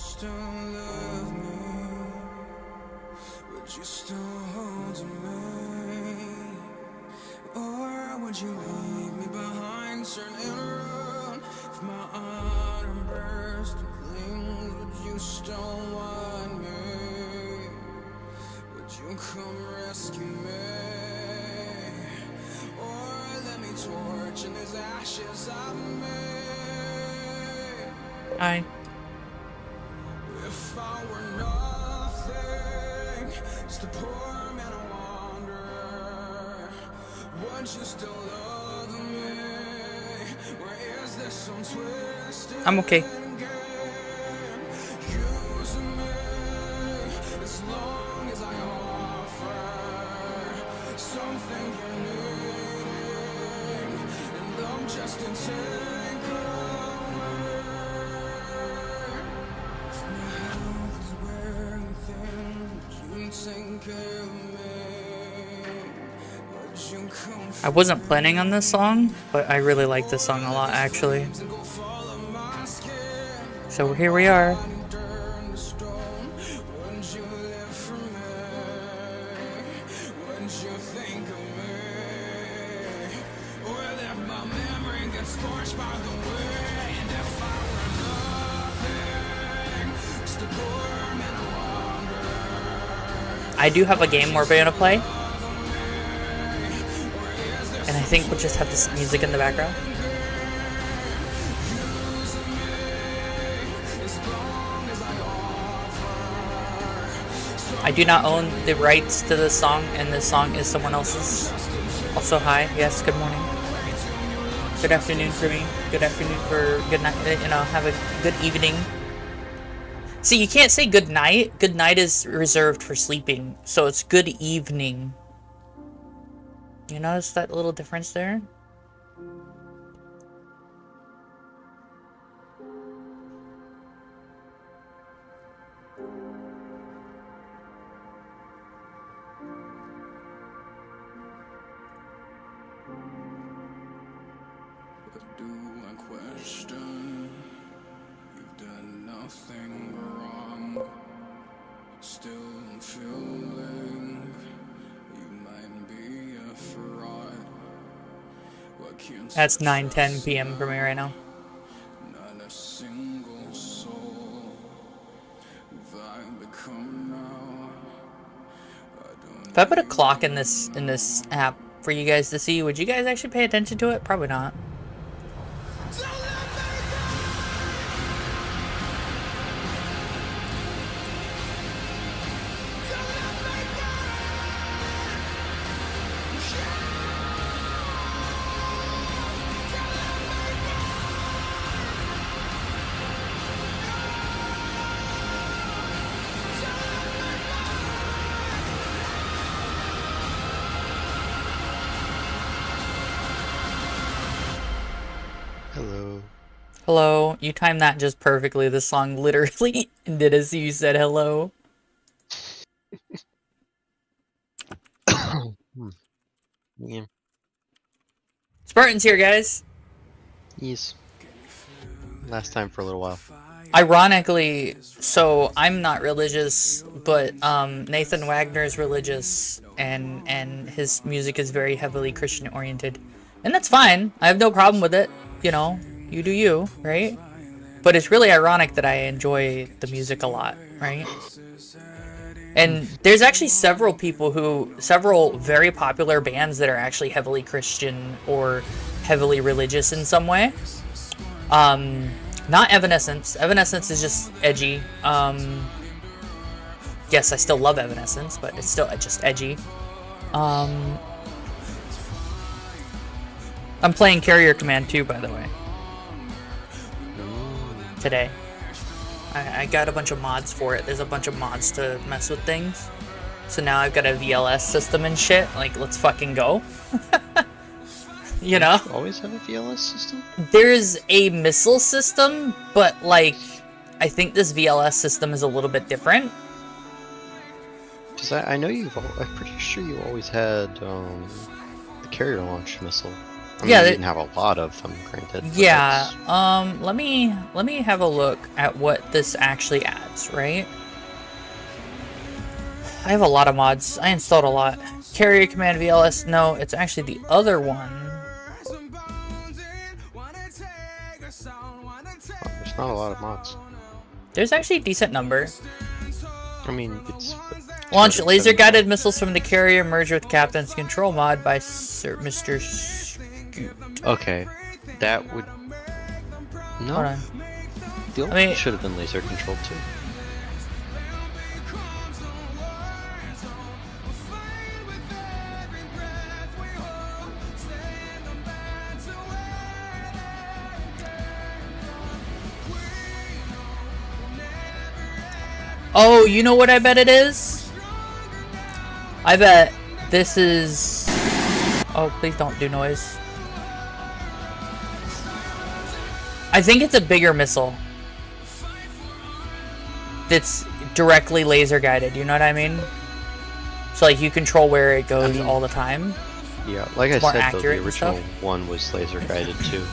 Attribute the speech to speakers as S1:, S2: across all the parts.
S1: still love me? Would you still hold me? Or would you leave me behind, turning around? If my autumn burst and flings, would you still want me? Would you come rescue me? Or let me torch in these ashes of me?
S2: Hi.
S1: If I were nothing, just a poor man, a wanderer, would you still love me? Where is this some twisted
S2: I'm okay.
S1: game? Use me as long as I offer something you're needing, and I'm just a taker.
S2: I wasn't planning on this song, but I really like this song a lot, actually. So here we are. I do have a game we're going to play. And I think we'll just have this music in the background. I do not own the rights to this song, and this song is someone else's. Also, hi. Yes, good morning. Good afternoon for me. Good afternoon for good night. You know, have a good evening. See, you can't say good night. Good night is reserved for sleeping, so it's good evening. You notice that little difference there?
S1: But do I question? You've done nothing wrong. Still feeling you might be a fraud. What can't
S2: That's 9:10 p.m. for me right now.
S1: not a single soul have I become now.
S2: If I put a clock in this app for you guys to see, would you guys actually pay attention to it? Probably not. Hello. You timed that just perfectly. This song literally ended as you said hello.
S3: Yeah.
S2: Spartan's here, guys.
S3: Yes. Last time for a little while.
S2: Ironically, so I'm not religious, but Nathan Wagner's religious, and his music is very heavily Christian oriented. And that's fine. I have no problem with it. You know, you do you, right? But it's really ironic that I enjoy the music a lot, right? And there's actually several very popular bands that are actually heavily Christian or heavily religious in some way. Not Evanescence. Evanescence is just edgy. Yes, I still love Evanescence, but it's still just edgy. I'm playing Carrier Command 2, by the way. Today. I got a bunch of mods for it. There's a bunch of mods to mess with things. So now I've got a VLS system and shit. Like, let's fucking go. You know?
S3: You always have a VLS system?
S2: There's a missile system, but, like, I think this VLS system is a little bit different.
S3: Because I know I'm pretty sure you always had the carrier launch missile. I mean,
S2: Yeah,
S3: you didn't have a lot of them, granted. but
S2: yeah.
S3: that's-
S2: Let me have a look at what this actually adds, right? I have a lot of mods. I installed a lot. Carrier command VLS. No, it's actually the other one.
S3: There's not a lot of mods.
S2: There's actually a decent number.
S3: I mean, it's
S2: Launch
S3: 270.
S2: laser-guided missiles from the carrier. Merge with Captain's Control mod by Sir Mr. Scoot.
S3: Okay, that would no.
S2: Hold on.
S3: The old
S2: I mean-
S3: one should have been laser controlled too.
S2: Oh, you know what I bet it is? I bet this is... Oh, please don't do noise. I think it's a bigger missile. That's directly laser guided, you know what I mean? So like you control where it goes all the time.
S3: Yeah, like I
S2: It's more
S3: said, though,
S2: accurate
S3: the
S2: and stuff.
S3: original one was laser guided too.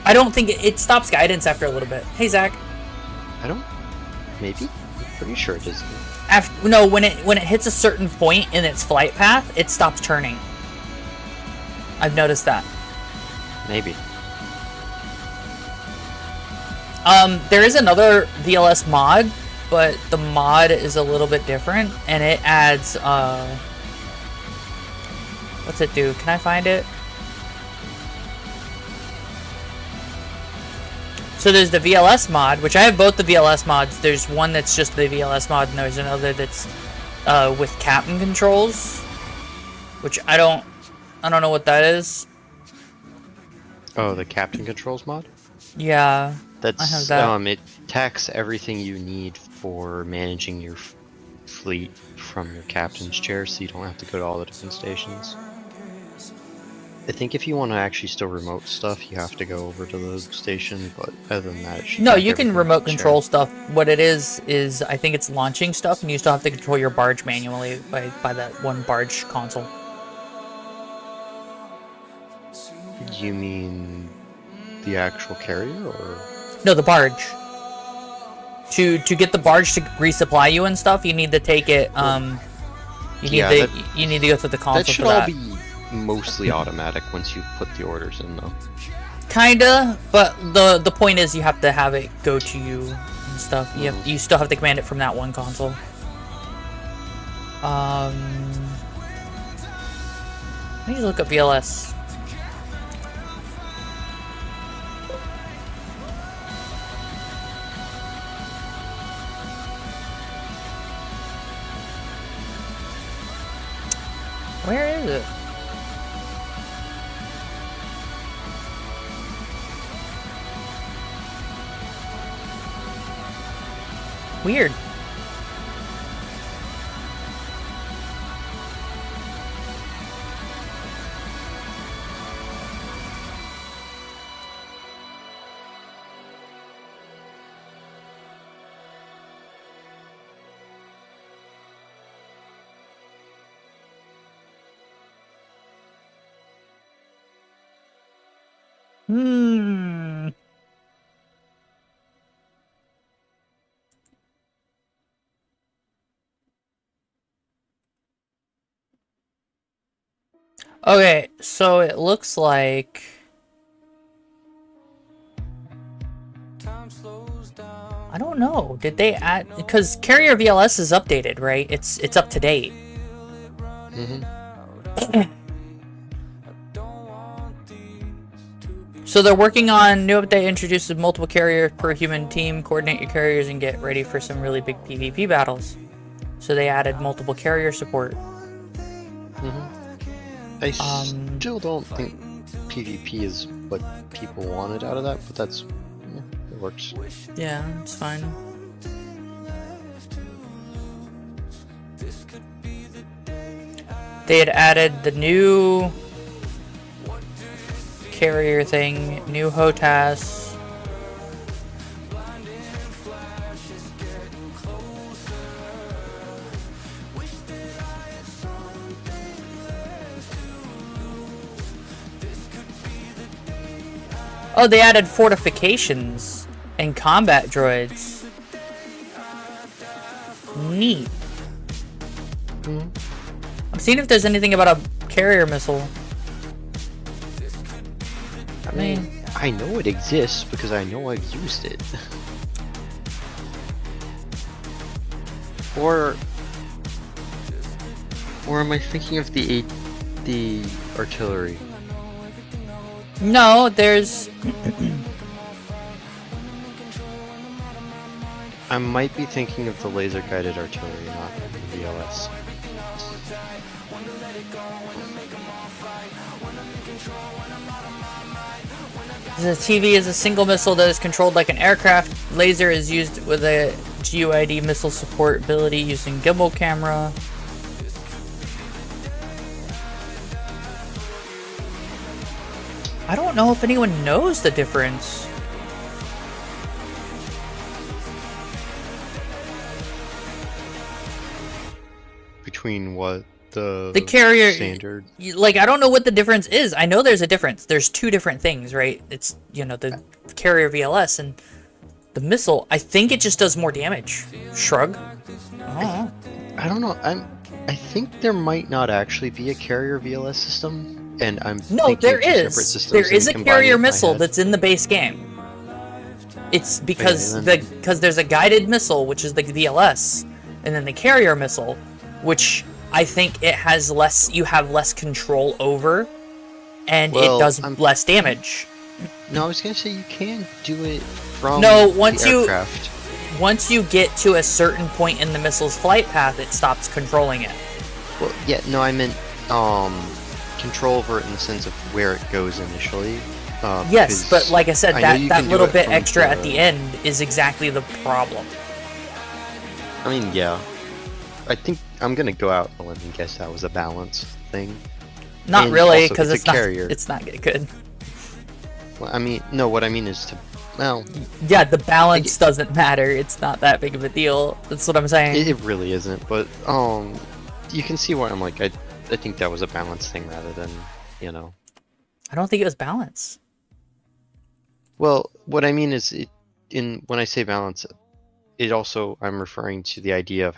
S2: I don't think it stops guidance after a little bit. Hey Zach.
S3: I don't. Maybe. I'm pretty sure it is.
S2: After, no, when it hits a certain point in its flight path, it stops turning. I've noticed that.
S3: Maybe.
S2: There is another VLS mod, but the mod is a little bit different, and it adds, what's it do? Can I find it? So there's the VLS mod, which I have both the VLS mods. There's one that's just the VLS mod, and there's another that's, with captain controls, which I don't know what that is.
S3: Oh, the captain controls mod?
S2: Yeah.
S3: That's
S2: I have that.
S3: it tacks everything you need for managing your fleet from your captain's chair, so you don't have to go to all the different stations. I think if you want to actually still remote stuff, you have to go over to the station, but other than that, it should
S2: No,
S3: tack
S2: you can
S3: everything
S2: remote
S3: to the chair.
S2: control stuff. What it is I think it's launching stuff, and you still have to control your barge manually by that one barge console.
S3: You mean the actual carrier, or?
S2: No, the barge. To get the barge to resupply you and stuff, you need to take it. You need
S3: Yeah,
S2: you need to go through the console
S3: That should
S2: for
S3: all
S2: that.
S3: be mostly automatic once you put the orders in, though.
S2: Kinda, but the point is you have to have it go to you and stuff. You still have to command it from that one console. Let me just look up VLS. Where is it? Weird. Hmm. Okay, so it looks like I don't know. Did they add, because Carrier VLS is updated, right? It's up to date. So they're working on new update, introduces multiple carriers per human team, coordinate your carriers and get ready for some really big PvP battles. So they added multiple carrier support.
S3: I still don't think PvP is what people wanted out of that, but that's it works.
S2: Yeah, it's fine. They had added the new carrier thing, new HOTAS. Oh, they added fortifications and combat droids. Neat. I'm seeing if there's anything about a carrier missile.
S3: I mean, I know it exists because I know I've used it. Or am I thinking of the artillery?
S2: No, there's...
S3: I might be thinking of the laser-guided artillery, not the VLS.
S2: The TV is a single missile that is controlled like an aircraft. Laser is used with a GUID missile support ability using gimbal camera. I don't know if anyone knows the difference.
S3: Between what? The
S2: carrier
S3: standard?
S2: Like, I don't know what the difference is. I know there's a difference. There's two different things, right? It's, you know, the carrier VLS and the missile. I think it just does more damage. Shrug.
S3: I don't know. I think there might not actually be a carrier VLS system, and I'm
S2: No, there
S3: thinking of two
S2: is.
S3: separate systems
S2: There is
S3: and
S2: a
S3: combining
S2: carrier
S3: it in my
S2: missile
S3: head.
S2: that's in the base game. It's because
S3: Okay,
S2: because there's a guided missile, which is the VLS, and then the carrier missile, which I think it has less. You have less control over, and
S3: Well,
S2: it does less damage.
S3: No, I was gonna say you can do it from
S2: No, once
S3: the
S2: you-
S3: aircraft.
S2: Once you get to a certain point in the missile's flight path, it stops controlling it.
S3: Well, yeah, no, I meant control over it in the sense of where it goes initially.
S2: Yes, but like I said,
S3: I know you
S2: that
S3: can do
S2: little
S3: it
S2: bit
S3: from
S2: extra at
S3: the-
S2: the end is exactly the problem.
S3: I mean, yeah. I think I'm gonna go out on a limb and guess that was a balance thing.
S2: Not
S3: And
S2: really,
S3: also,
S2: because
S3: it's
S2: it's
S3: a
S2: not.
S3: carrier.
S2: It's not good.
S3: Well, I mean, no, what I mean is to, well,
S2: Yeah, the balance doesn't matter. It's not that big of a deal. That's what I'm saying.
S3: it really isn't, but, you can see why I'm like, I think that was a balance thing rather than, you know.
S2: I don't think it was balance.
S3: Well, what I mean is, when I say balance, it also, I'm referring to the idea of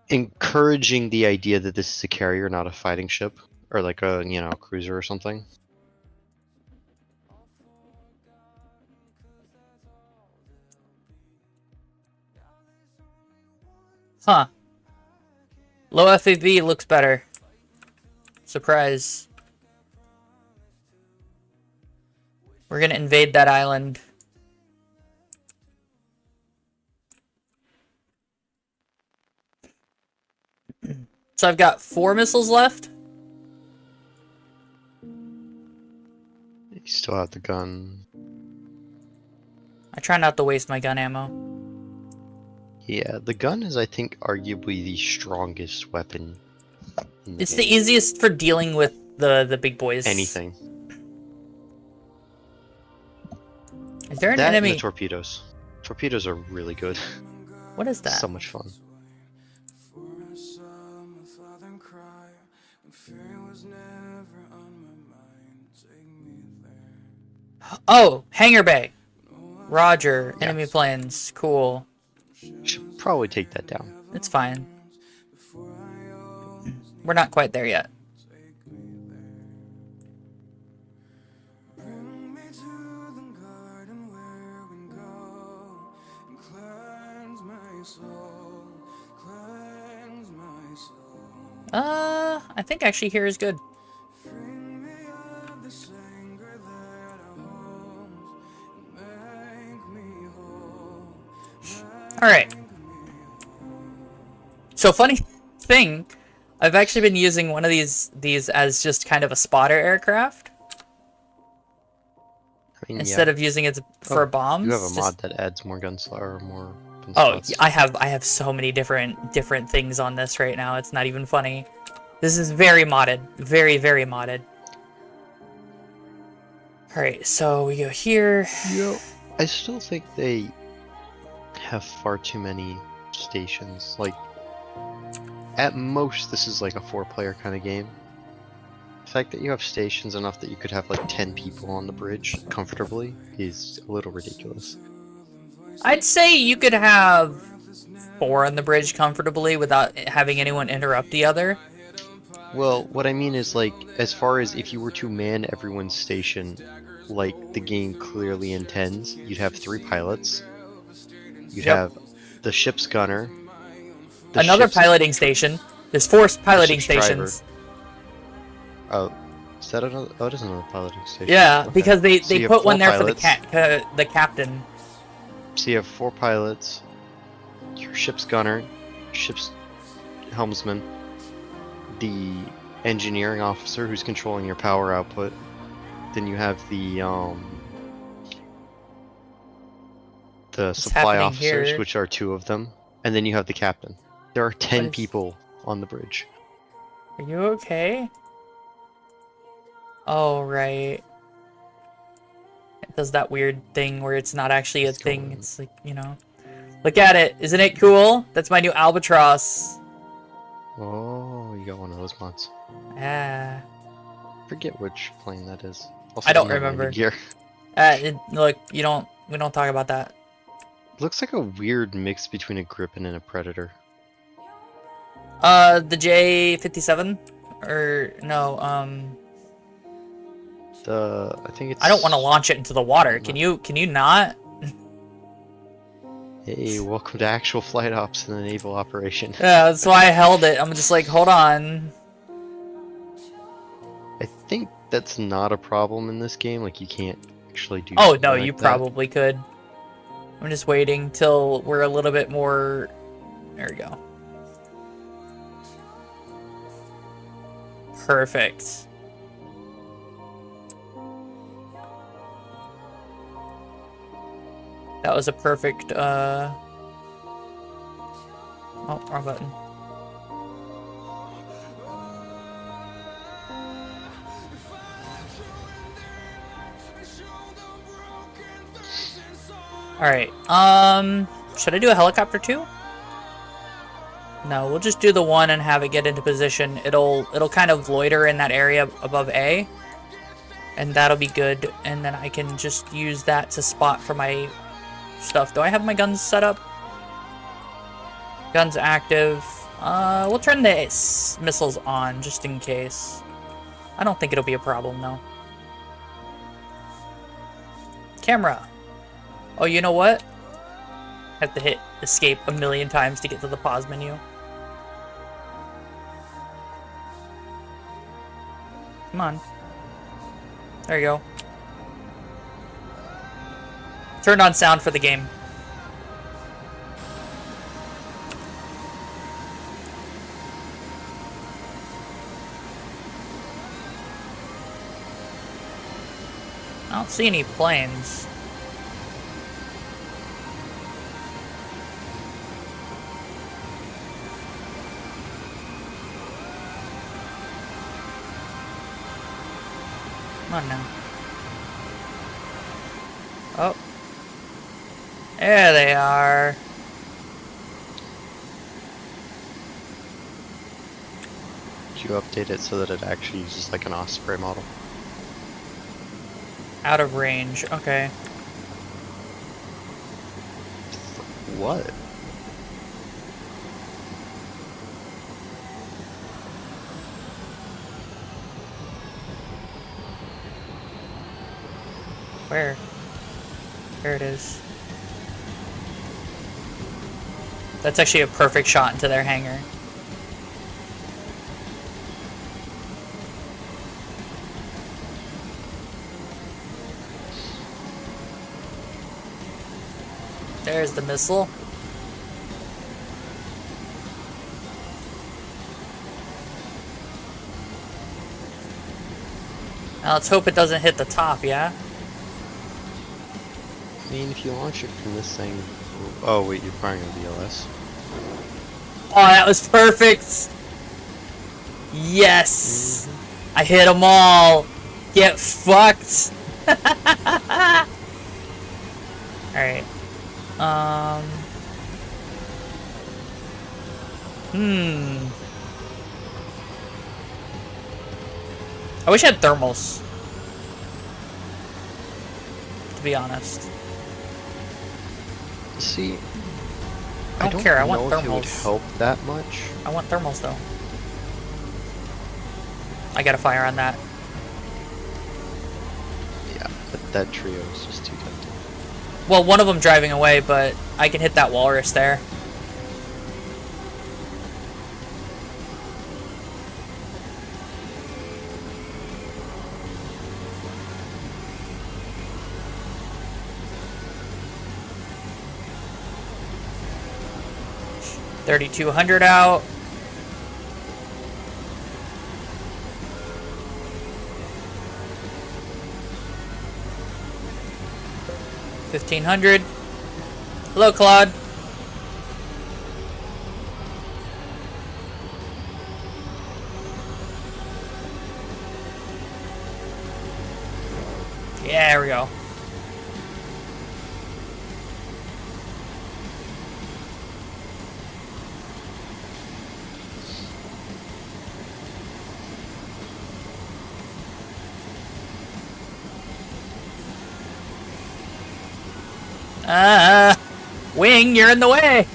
S3: encouraging the idea that this is a carrier, not a fighting ship, or like a, you know, cruiser or something.
S2: Huh. Low FAV looks better. Surprise. We're gonna invade that island. So I've got 4 missiles left.
S3: You still have the gun.
S2: I try not to waste my gun ammo.
S3: Yeah, the gun is, I think, arguably the strongest weapon in the
S2: It's the
S3: game.
S2: easiest for dealing with the big boys.
S3: Anything.
S2: Is there an
S3: That and
S2: enemy?
S3: the torpedoes. Torpedoes are really good.
S2: What is that?
S3: So much fun.
S1: For I saw my father cry, and fear was never on my mind. Take me there.
S2: Oh, hangar bay. Roger.
S3: Yeah.
S2: Enemy planes. Cool.
S3: Should probably take that down.
S2: It's fine. We're not quite there yet.
S1: Bring me to the garden where we go and cleanse my soul, cleanse my soul.
S2: I think actually here is good.
S1: Bring me of this anger that I hold and make me whole.
S2: Alright. So funny thing, I've actually been using one of these as just kind of a spotter aircraft
S3: I mean,
S2: instead
S3: yeah.
S2: of using it for bombs.
S3: You have a
S2: just-
S3: mod that adds more gun or more gun
S2: Oh,
S3: slots.
S2: I have so many different things on this right now. It's not even funny. This is very modded, very modded. All right, so we go here.
S3: Yep. I still think they have far too many stations. Like, at most, this is like a 4-player kind of game. The fact that you have stations enough that you could have like 10 people on the bridge comfortably is a little ridiculous.
S2: I'd say you could have 4 on the bridge comfortably without having anyone interrupt the other.
S3: Well, what I mean is like, as far as if you were to man everyone's station, like the game clearly intends, you'd have 3 pilots. You'd
S2: Yep.
S3: have the ship's gunner. the
S2: Another
S3: ship's-
S2: piloting station. There's 4 piloting
S3: ship's
S2: stations.
S3: Oh, is that another? Oh, it is another piloting station.
S2: Yeah,
S3: Okay.
S2: because they
S3: So you have
S2: put
S3: 4
S2: one there
S3: pilots.
S2: for the captain.
S3: So you have 4 pilots, your ship's gunner, ship's helmsman, the engineering officer who's controlling your power output. Then you have the supply
S2: happening
S3: officers,
S2: here?
S3: which are 2 of them, and then you have the captain. There are 10
S2: is-
S3: people on the bridge.
S2: Are you okay? Oh, right. It does that weird thing where it's not actually a
S3: What's going
S2: thing.
S3: on?
S2: It's like, you know. Look at it. Isn't it cool? That's my new albatross.
S3: Oh, you got one of those mods.
S2: Ah.
S3: Forget which plane that is. Also,
S2: I don't
S3: doesn't have
S2: remember.
S3: landing gear.
S2: Look, we don't talk about that.
S3: Looks like a weird mix between a Griffin and a Predator.
S2: The J-57? Or, no,
S3: I think it's.
S2: I don't want to launch it into the water. Can you not?
S3: Hey, welcome to actual flight ops in a naval operation.
S2: Yeah, that's why I held it. I'm just like, hold on.
S3: I think that's not a problem in this game. Like, you can't actually do.
S2: Oh,
S3: something
S2: no,
S3: like
S2: you
S3: that.
S2: probably could. I'm just waiting till we're a little bit more... There we go. Perfect. That was a perfect, Oh, wrong button. Alright, should I do a helicopter too? No, we'll just do the one and have it get into position. It'll kind of loiter in that area above A. And that'll be good. And then I can just use that to spot for my stuff. Do I have my guns set up? Guns active. We'll turn the missiles on just in case. I don't think it'll be a problem though. Camera. Oh, you know what? Have to hit escape a million times to get to the pause menu. Come on. There you go. Turned on sound for the game. I don't see any planes. Come on now. Oh. There they are.
S3: Did you update it so that it actually uses like an Osprey model?
S2: Out of range. Okay.
S3: What?
S2: Where? There it is. That's actually a perfect shot into their hangar. There's the missile. Now let's hope it doesn't hit the top, yeah?
S3: I mean, if you launch it from this thing. Oh wait, you're firing a VLS.
S2: Oh, that was perfect! Yes! I hit them all! Get fucked! Alright. I wish I had thermals. To be honest.
S3: See,
S2: I don't care, I want
S3: know if it would
S2: thermals.
S3: help that much.
S2: I want thermals though. I got a fire on that.
S3: Yeah, but that trio is just too tempting.
S2: Well, one of them driving away, but I can hit that walrus there. $3,200 out. $1,500. Hello, Claude. Yeah, there we go. Wing, you're in the way.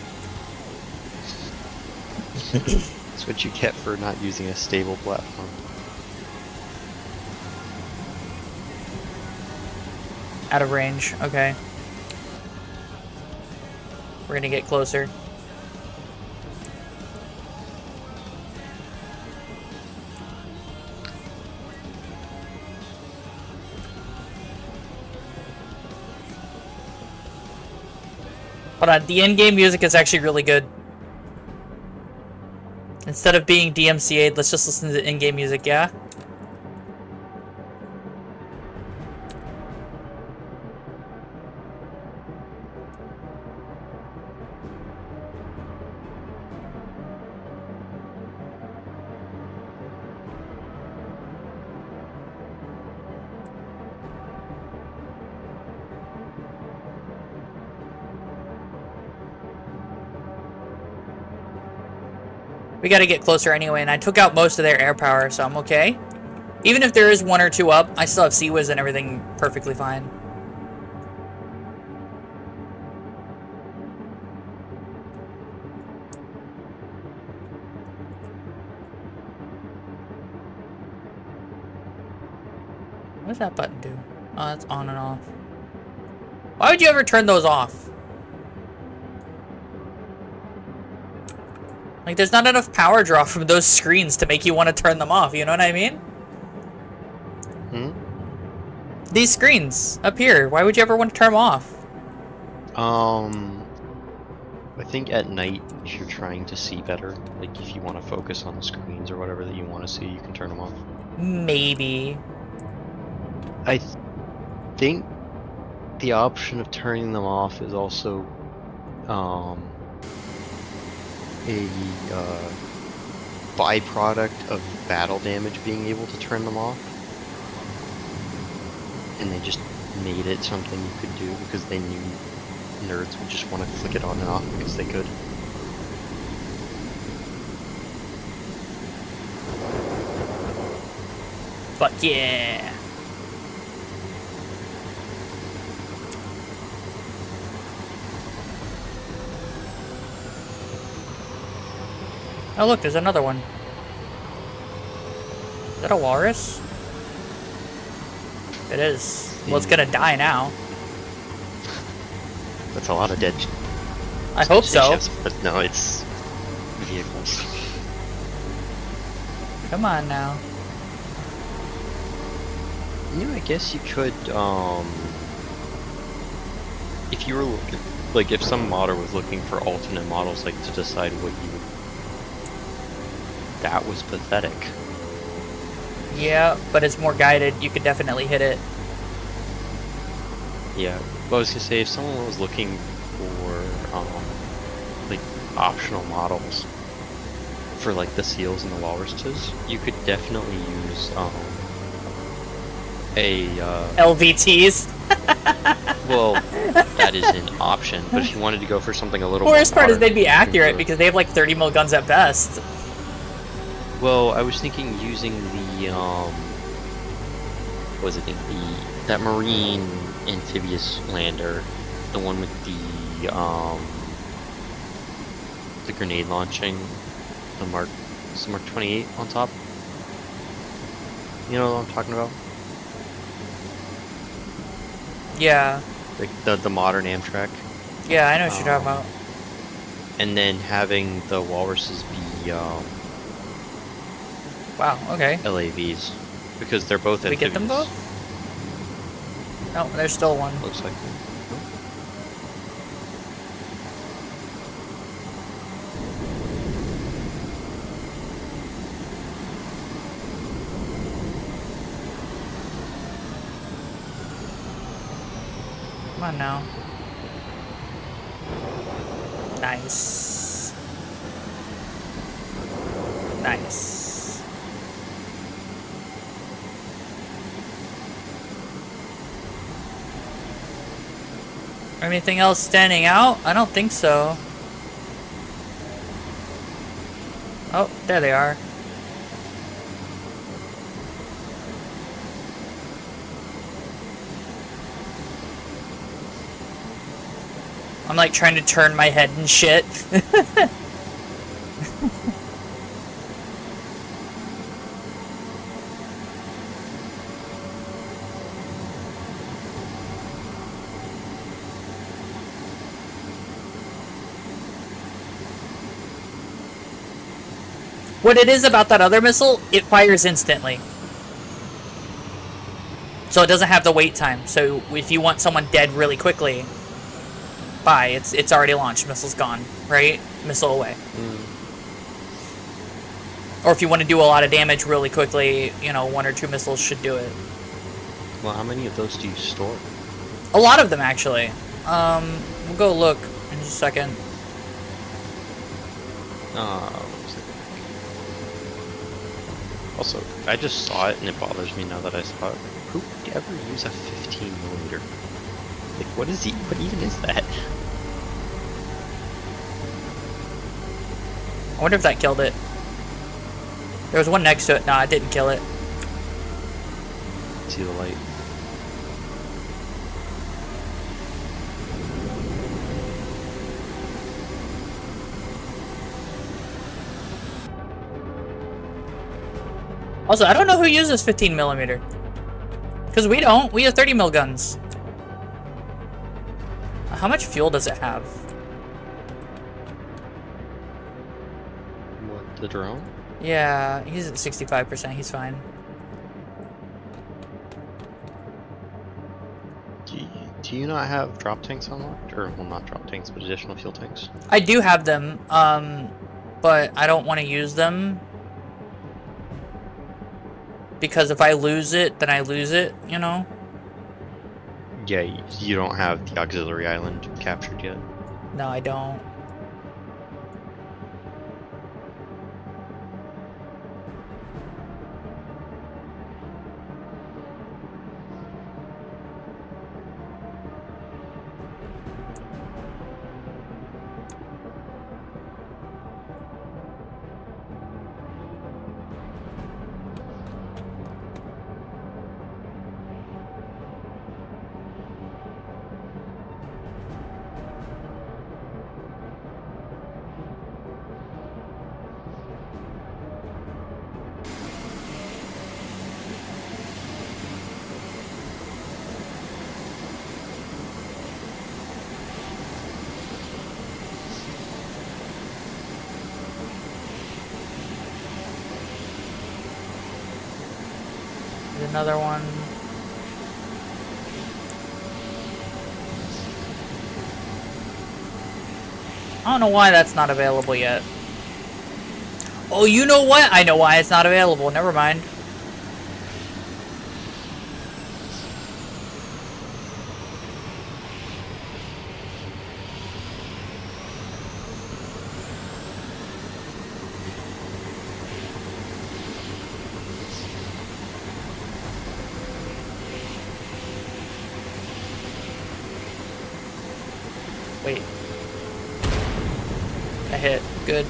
S3: That's what you get for not using a stable platform.
S2: Out of range. Okay. We're gonna get closer. Hold on, the in-game music is actually really good. Instead of being DMCA'd, let's just listen to the in-game music, yeah? We gotta get closer anyway, and I took out most of their air power, so I'm okay. Even if there is one or two up, I still have Sea-Wiz and everything perfectly fine. What does that button do? Oh, that's on and off. Why would you ever turn those off? Like, there's not enough power draw from those screens to make you want to turn them off, you know what I mean?
S3: Hmm?
S2: These screens up here, why would you ever want to turn them off?
S3: I think at night, if you're trying to see better, like if you want to focus on the screens or whatever that you want to see, you can turn them off.
S2: Maybe.
S3: I think the option of turning them off is also, a byproduct of battle damage being able to turn them off, and they just made it something you could do because they knew nerds would just want to flick it on and off because they could.
S2: Fuck yeah. Oh look, there's another one. Is that a walrus? It is. Well, it's gonna die now.
S3: That's a lot of dead
S2: I hope so.
S3: spaceships, but no, it's vehicles.
S2: Come on now.
S3: You know, I guess you could, if you were looking, like, if some modder was looking for alternate models, like, to decide what you would... That was pathetic.
S2: Yeah, but it's more guided. You could definitely hit it.
S3: Yeah, but I was gonna say, if someone was looking for, like, optional models for, like, the seals and the walruses, you could definitely use,
S2: LVTs.
S3: well, that is an option, but if you wanted to go for something a little
S2: The worst
S3: more
S2: part is
S3: modern,
S2: they'd be
S3: you could
S2: accurate
S3: go-
S2: because they have like 30 mil guns at best.
S3: Well, I was thinking using the, was it that marine amphibious lander, the one with the grenade launching, the Mark 28 on top. You know what I'm talking about?
S2: Yeah.
S3: Like the modern Amtrak.
S2: Yeah, I know what you're talking about.
S3: And then having the walruses be
S2: Wow, okay.
S3: LAVs, because they're both
S2: Did we get them both? No, there's still one.
S3: Looks like.
S2: Come on now. Nice. Nice. Anything else standing out? I don't think so. Oh, there they are. I'm like trying to turn my head and shit. What it is about that other missile, it fires instantly. So it doesn't have the wait time. So if you want someone dead really quickly, bye, it's already launched, missile's gone, right? Missile away. Or if you want to do a lot of damage really quickly, you know, 1 or 2 missiles should do it.
S3: Well, how many of those do you store?
S2: A lot of them, actually. We'll go look in just a second.
S3: Also, I just saw it and it bothers me now that I saw it. Who would ever use a 15mm? Like, what even is that?
S2: I wonder if that killed it. There was one next to it. Nah, it didn't kill it.
S3: See the light.
S2: Also, I don't know who uses 15mm. Because we don't. We have 30mm guns. How much fuel does it have?
S3: What, the drone?
S2: Yeah, he's at 65%. He's fine.
S3: Do you not have drop tanks unlocked? Or, well, not drop tanks, but additional fuel tanks?
S2: I do have them, but I don't want to use them. Because if I lose it, then I lose it, you know?
S3: Yeah, you don't have the auxiliary island captured yet.
S2: No, I don't. Another one. I don't know why that's not available yet. Oh, you know what? I know why it's not available. Never mind. Wait. I hit. Good.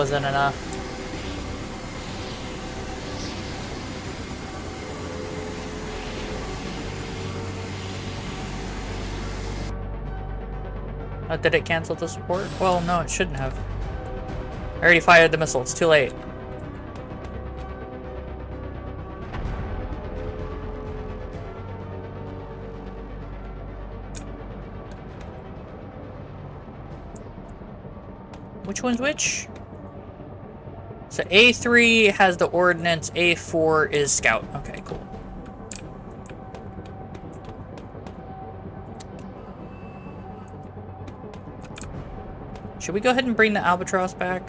S2: wasn't enough. Oh, did it cancel the support? Well, no, it shouldn't have. I already fired the missile. It's too late. Which one's which? So A3 has the ordnance, A4 is scout. Okay, cool. Should we go ahead and bring the Albatross back?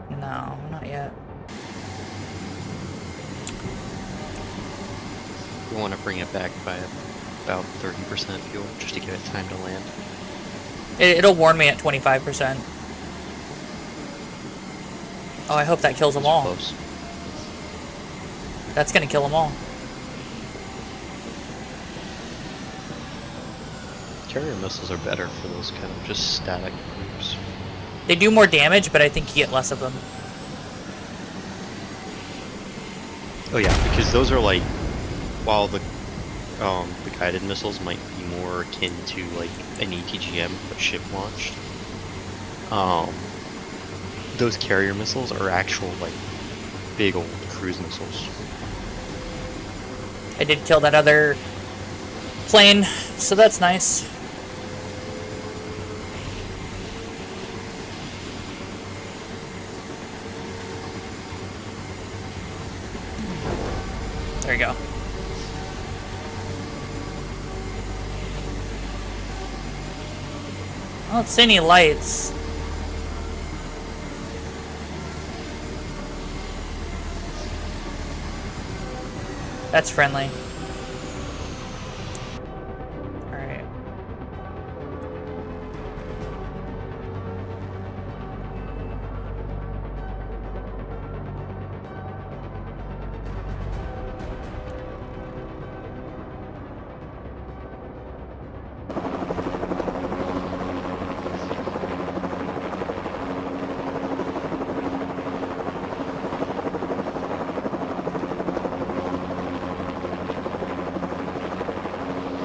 S2: No, not yet.
S3: We want to bring it back by about 30% fuel, just to give it time to land.
S2: It'll warn me at 25%. Oh, I hope that kills them all.
S3: Close.
S2: That's gonna kill them all.
S3: Carrier missiles are better for those kind of just static groups.
S2: They do more damage, but I think you get less of them.
S3: Oh yeah, because those are like, while the guided missiles might be more akin to like an ATGM but ship launched. Those carrier missiles are actual like big old cruise missiles.
S2: I did kill that other plane, so that's nice. There you go. I don't see any lights. That's friendly. Alright.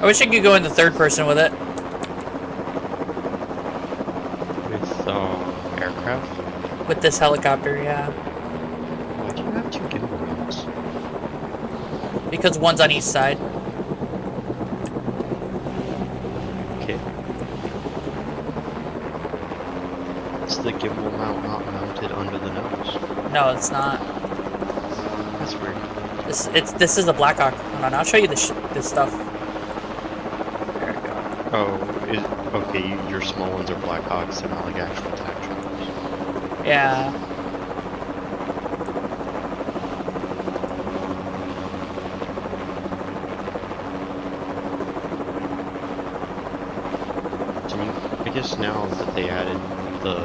S2: I wish I could go into third person with it.
S3: With aircraft?
S2: With this helicopter, yeah.
S3: Why do you have two gimbal mounts?
S2: Because one's on each side.
S3: Okay. Is the gimbal mount not mounted under the nose?
S2: No, it's not.
S3: That's weird.
S2: This is a Blackhawk. Hold on, I'll show you this stuff.
S3: Oh, okay, your small ones are Blackhawks, they're not like actual attack choppers.
S2: Yeah.
S3: I mean, I guess now that they added the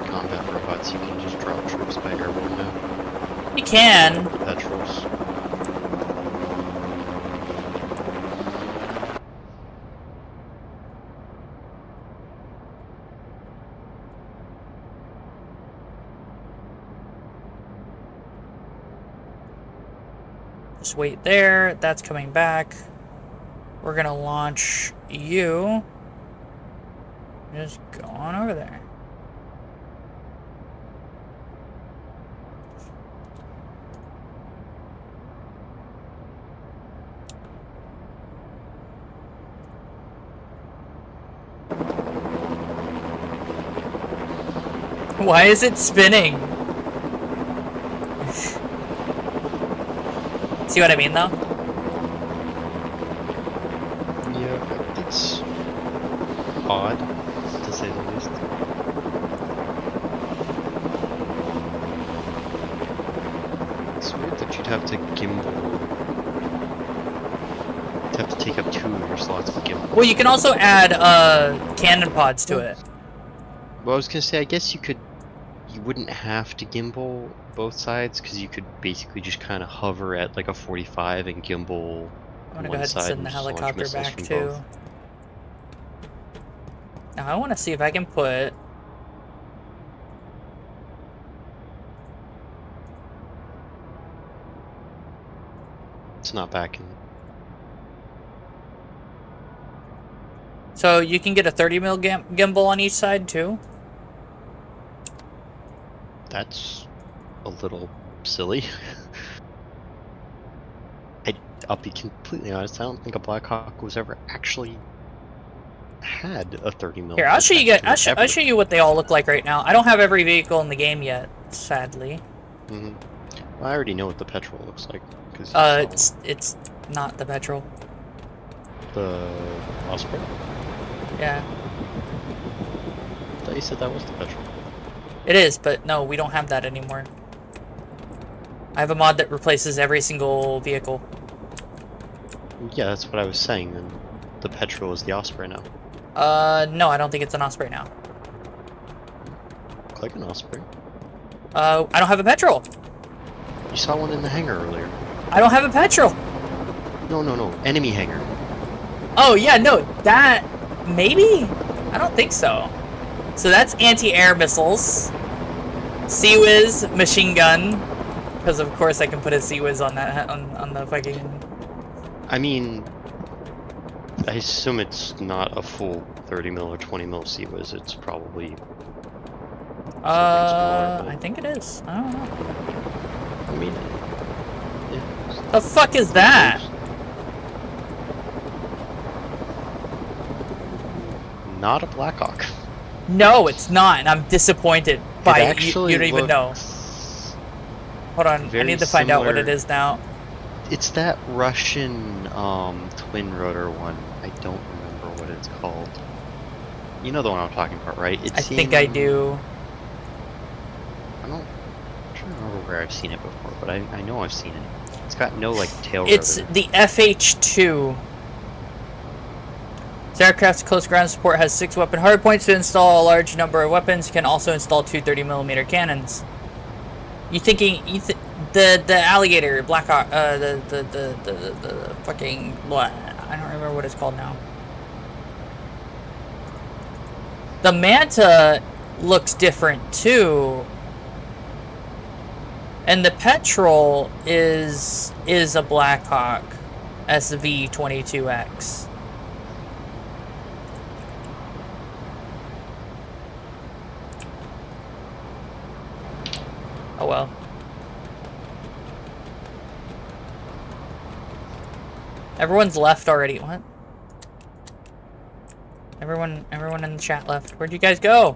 S3: combat robots, you can just drop troops by airborne now.
S2: You can.
S3: Petrels.
S2: Just wait there. That's coming back. We're gonna launch you. Just go on over there. Why is it spinning? See what I mean, though?
S3: Yeah, it's odd, to say the least. It's weird that you'd have to gimbal. You'd have to take up 2 of your slots for gimbal.
S2: Well, you can also add cannon pods to it.
S3: Well, I was gonna say, I guess you wouldn't have to gimbal both sides, because you could basically just kind of hover at like a 45 and gimbal
S2: I'm gonna go
S3: one
S2: ahead and
S3: side
S2: send the
S3: just launch
S2: helicopter
S3: missiles
S2: back
S3: from
S2: too.
S3: both.
S2: Now I want to see if I can put
S3: It's not back in.
S2: So you can get a 30 mil gimbal on each side too?
S3: That's a little silly. I'll be completely honest, I don't think a Blackhawk was ever actually had a 30 mil.
S2: Here, I'll show you guys. I'll
S3: ever.
S2: show you what they all look like right now. I don't have every vehicle in the game yet, sadly.
S3: Well, I already know what the petrol looks like. Cause
S2: it's not the petrol.
S3: the Osprey?
S2: Yeah.
S3: I thought you said that was the petrol.
S2: It is, but no, we don't have that anymore. I have a mod that replaces every single vehicle.
S3: Yeah, that's what I was saying, then the petrol is the Osprey now.
S2: No, I don't think it's an Osprey now.
S3: Look like an Osprey.
S2: I don't have a petrol.
S3: You saw one in the hangar earlier.
S2: I don't have a petrol.
S3: No, enemy hangar.
S2: Oh, yeah, no, that... Maybe? I don't think so. So that's anti-air missiles. Sea-Wiz machine gun. Because of course I can put a Sea-Wiz on that, on the fucking...
S3: I mean, I assume it's not a full 30 mil or 20 mil Sea-Wiz. It's probably something smaller.
S2: I think it is. I don't know.
S3: I mean, yeah.
S2: The fuck is that?
S3: Not a Blackhawk.
S2: No, it's not, and I'm disappointed by
S3: It
S2: you.
S3: actually
S2: You don't even know. Hold on, I
S3: very
S2: need to find out what
S3: similar.
S2: it is now.
S3: It's that Russian twin rotor one. I don't remember what it's called. You know the one I'm talking about, right? It's
S2: I think I do.
S3: I'm trying to remember where I've seen it before, but I know I've seen it. It's got no like tail
S2: It's
S3: rotor.
S2: the FH2. This aircraft's close ground support has 6 weapon hardpoints to install a large number of weapons. You can also install 2 30mm cannons. The alligator Blackhawk, the fucking what? I don't remember what it's called now. The Manta looks different too, and the Petrol is a Blackhawk SV22X. Oh well. Everyone's left already. What? Everyone in the chat left. Where'd you guys go?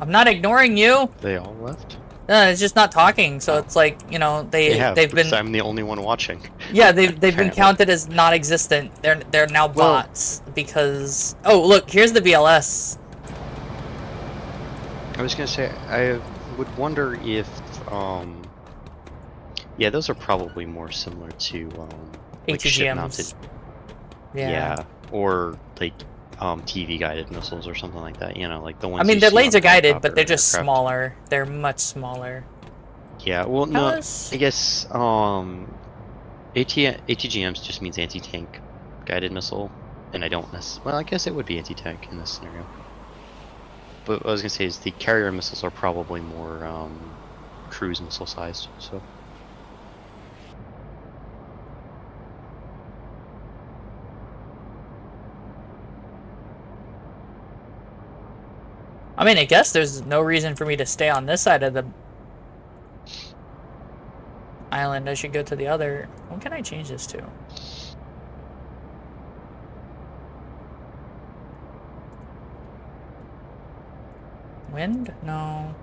S2: I'm not ignoring you.
S3: They all left?
S2: It's just not talking. So it's like, you know, they've been.
S3: I'm the only one watching.
S2: Yeah, they've been counted as non-existent. They're now bots because. Oh, look, here's the VLS.
S3: I was gonna say I would wonder if yeah, those are probably more similar to like ship-mounted.
S2: ATGMs.
S3: Yeah, or like TV guided missiles or something like that. You know, like the ones.
S2: I mean,
S3: you
S2: they're
S3: see on
S2: laser guided,
S3: helicopter
S2: but they're just
S3: aircraft.
S2: smaller. They're much smaller.
S3: Yeah, well, no,
S2: How's-
S3: I guess ATGMs just means anti-tank guided missile, and I don't well, I guess it would be anti-tank in this scenario. But what I was gonna say is the carrier missiles are probably more cruise missile sized, so.
S2: I mean, I guess there's no reason for me to stay on this side of the island. I should go to the other. What can I change this to? Wind? No.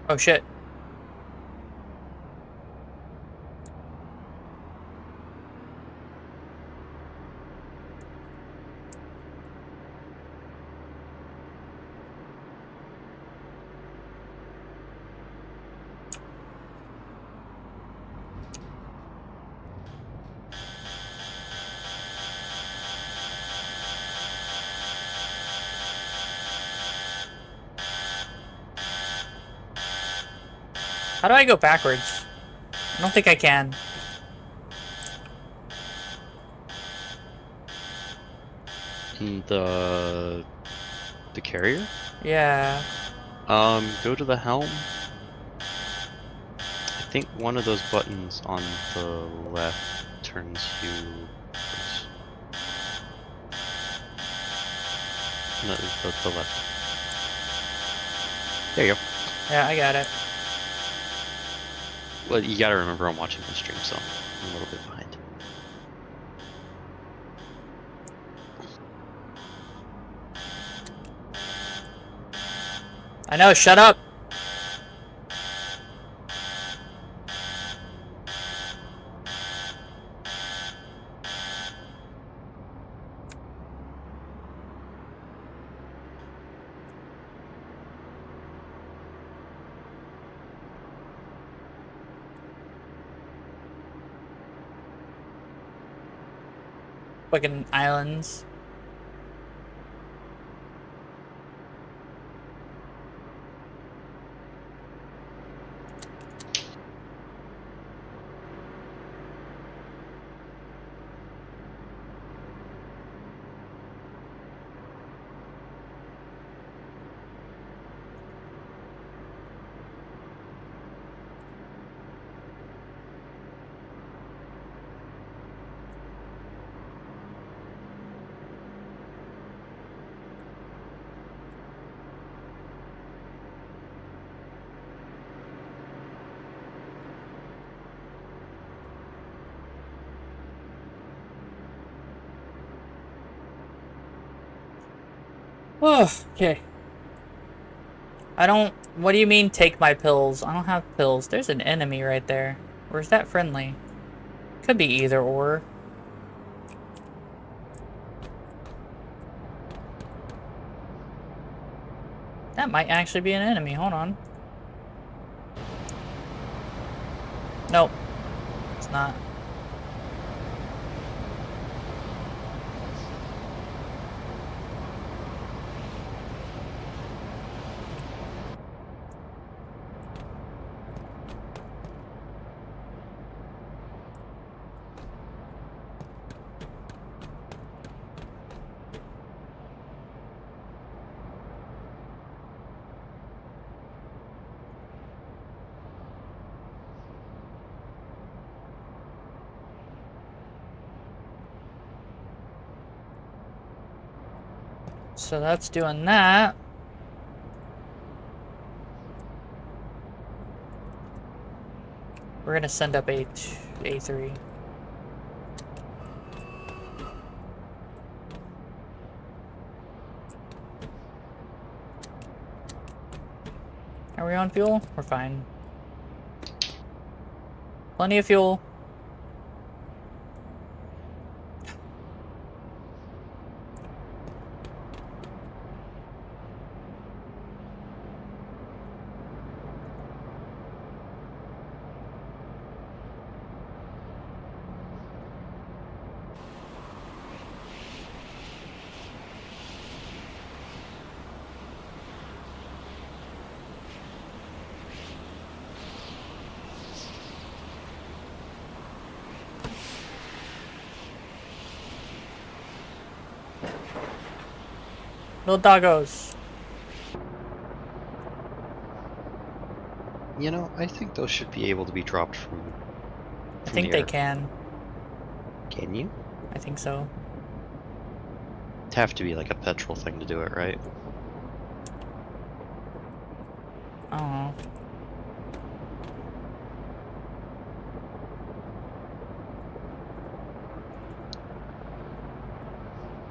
S2: Oh shit. How do I go backwards? I don't think I can.
S3: The carrier?
S2: Yeah.
S3: Go to the helm. I think one of those buttons on the left turns you. No, the left. There you go.
S2: Yeah, I got it.
S3: Well, you gotta remember I'm watching the stream, so I'm a little bit behind.
S2: I know, shut up! Fucking islands. Oh, okay. I don't... What do you mean, take my pills? I don't have pills. There's an enemy right there. Or is that friendly? Could be either or. That might actually be an enemy. Hold on. Nope. It's not. So that's doing that. We're gonna send up A3. Are we on fuel? We're fine. Plenty of fuel. Little doggos.
S3: You know, I think those should be able to be dropped from
S2: I think
S3: the
S2: they
S3: air.
S2: can.
S3: Can you?
S2: I think so.
S3: It'd have to be like a petrol thing to do it, right?
S2: I don't know.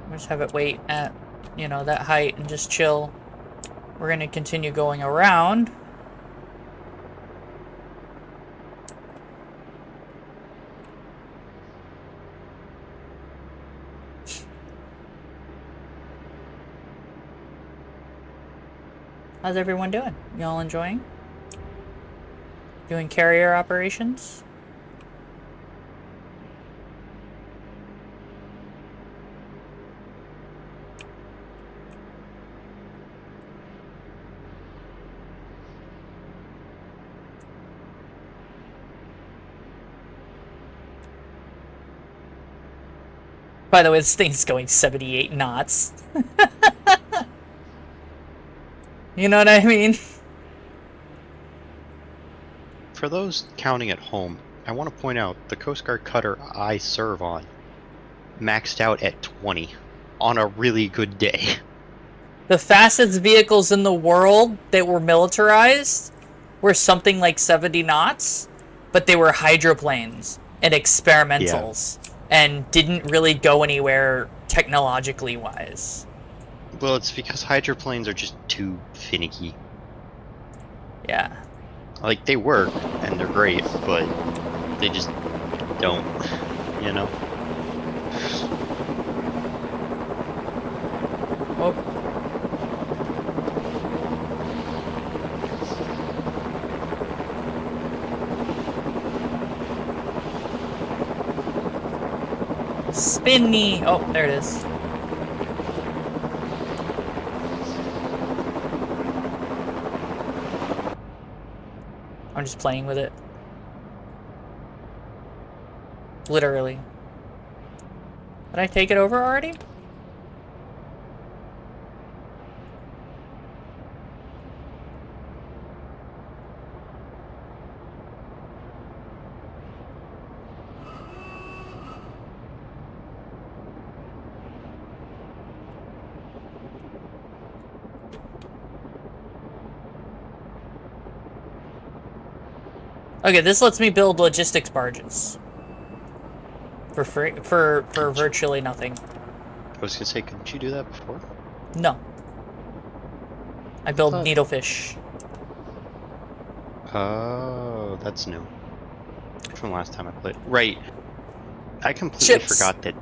S2: We'll just have it wait at, you know, that height and just chill. We're gonna continue going around. How's everyone doing? Y'all enjoying? Doing carrier operations? By the way, this thing's going 78 knots. You know what I mean?
S3: For those counting at home, I want to point out the Coast Guard cutter I serve on maxed out at 20 on a really good day.
S2: The fastest vehicles in the world that were militarized were something like 70 knots, but they were hydroplanes and experimentals and didn't really go anywhere technologically wise.
S3: Well, it's because hydroplanes are just too finicky.
S2: Yeah.
S3: Like, they work, and they're great, but they just don't, you know?
S2: Oh. Spinny! Oh, there it is. I'm just playing with it. Literally. Did I take it over already? Okay, this lets me build logistics barges. For free, for virtually nothing.
S3: I was gonna say, couldn't you do that before?
S2: No. I build needlefish.
S3: Oh, that's new. From last time I played. Right. I completely
S2: Ships.
S3: forgot that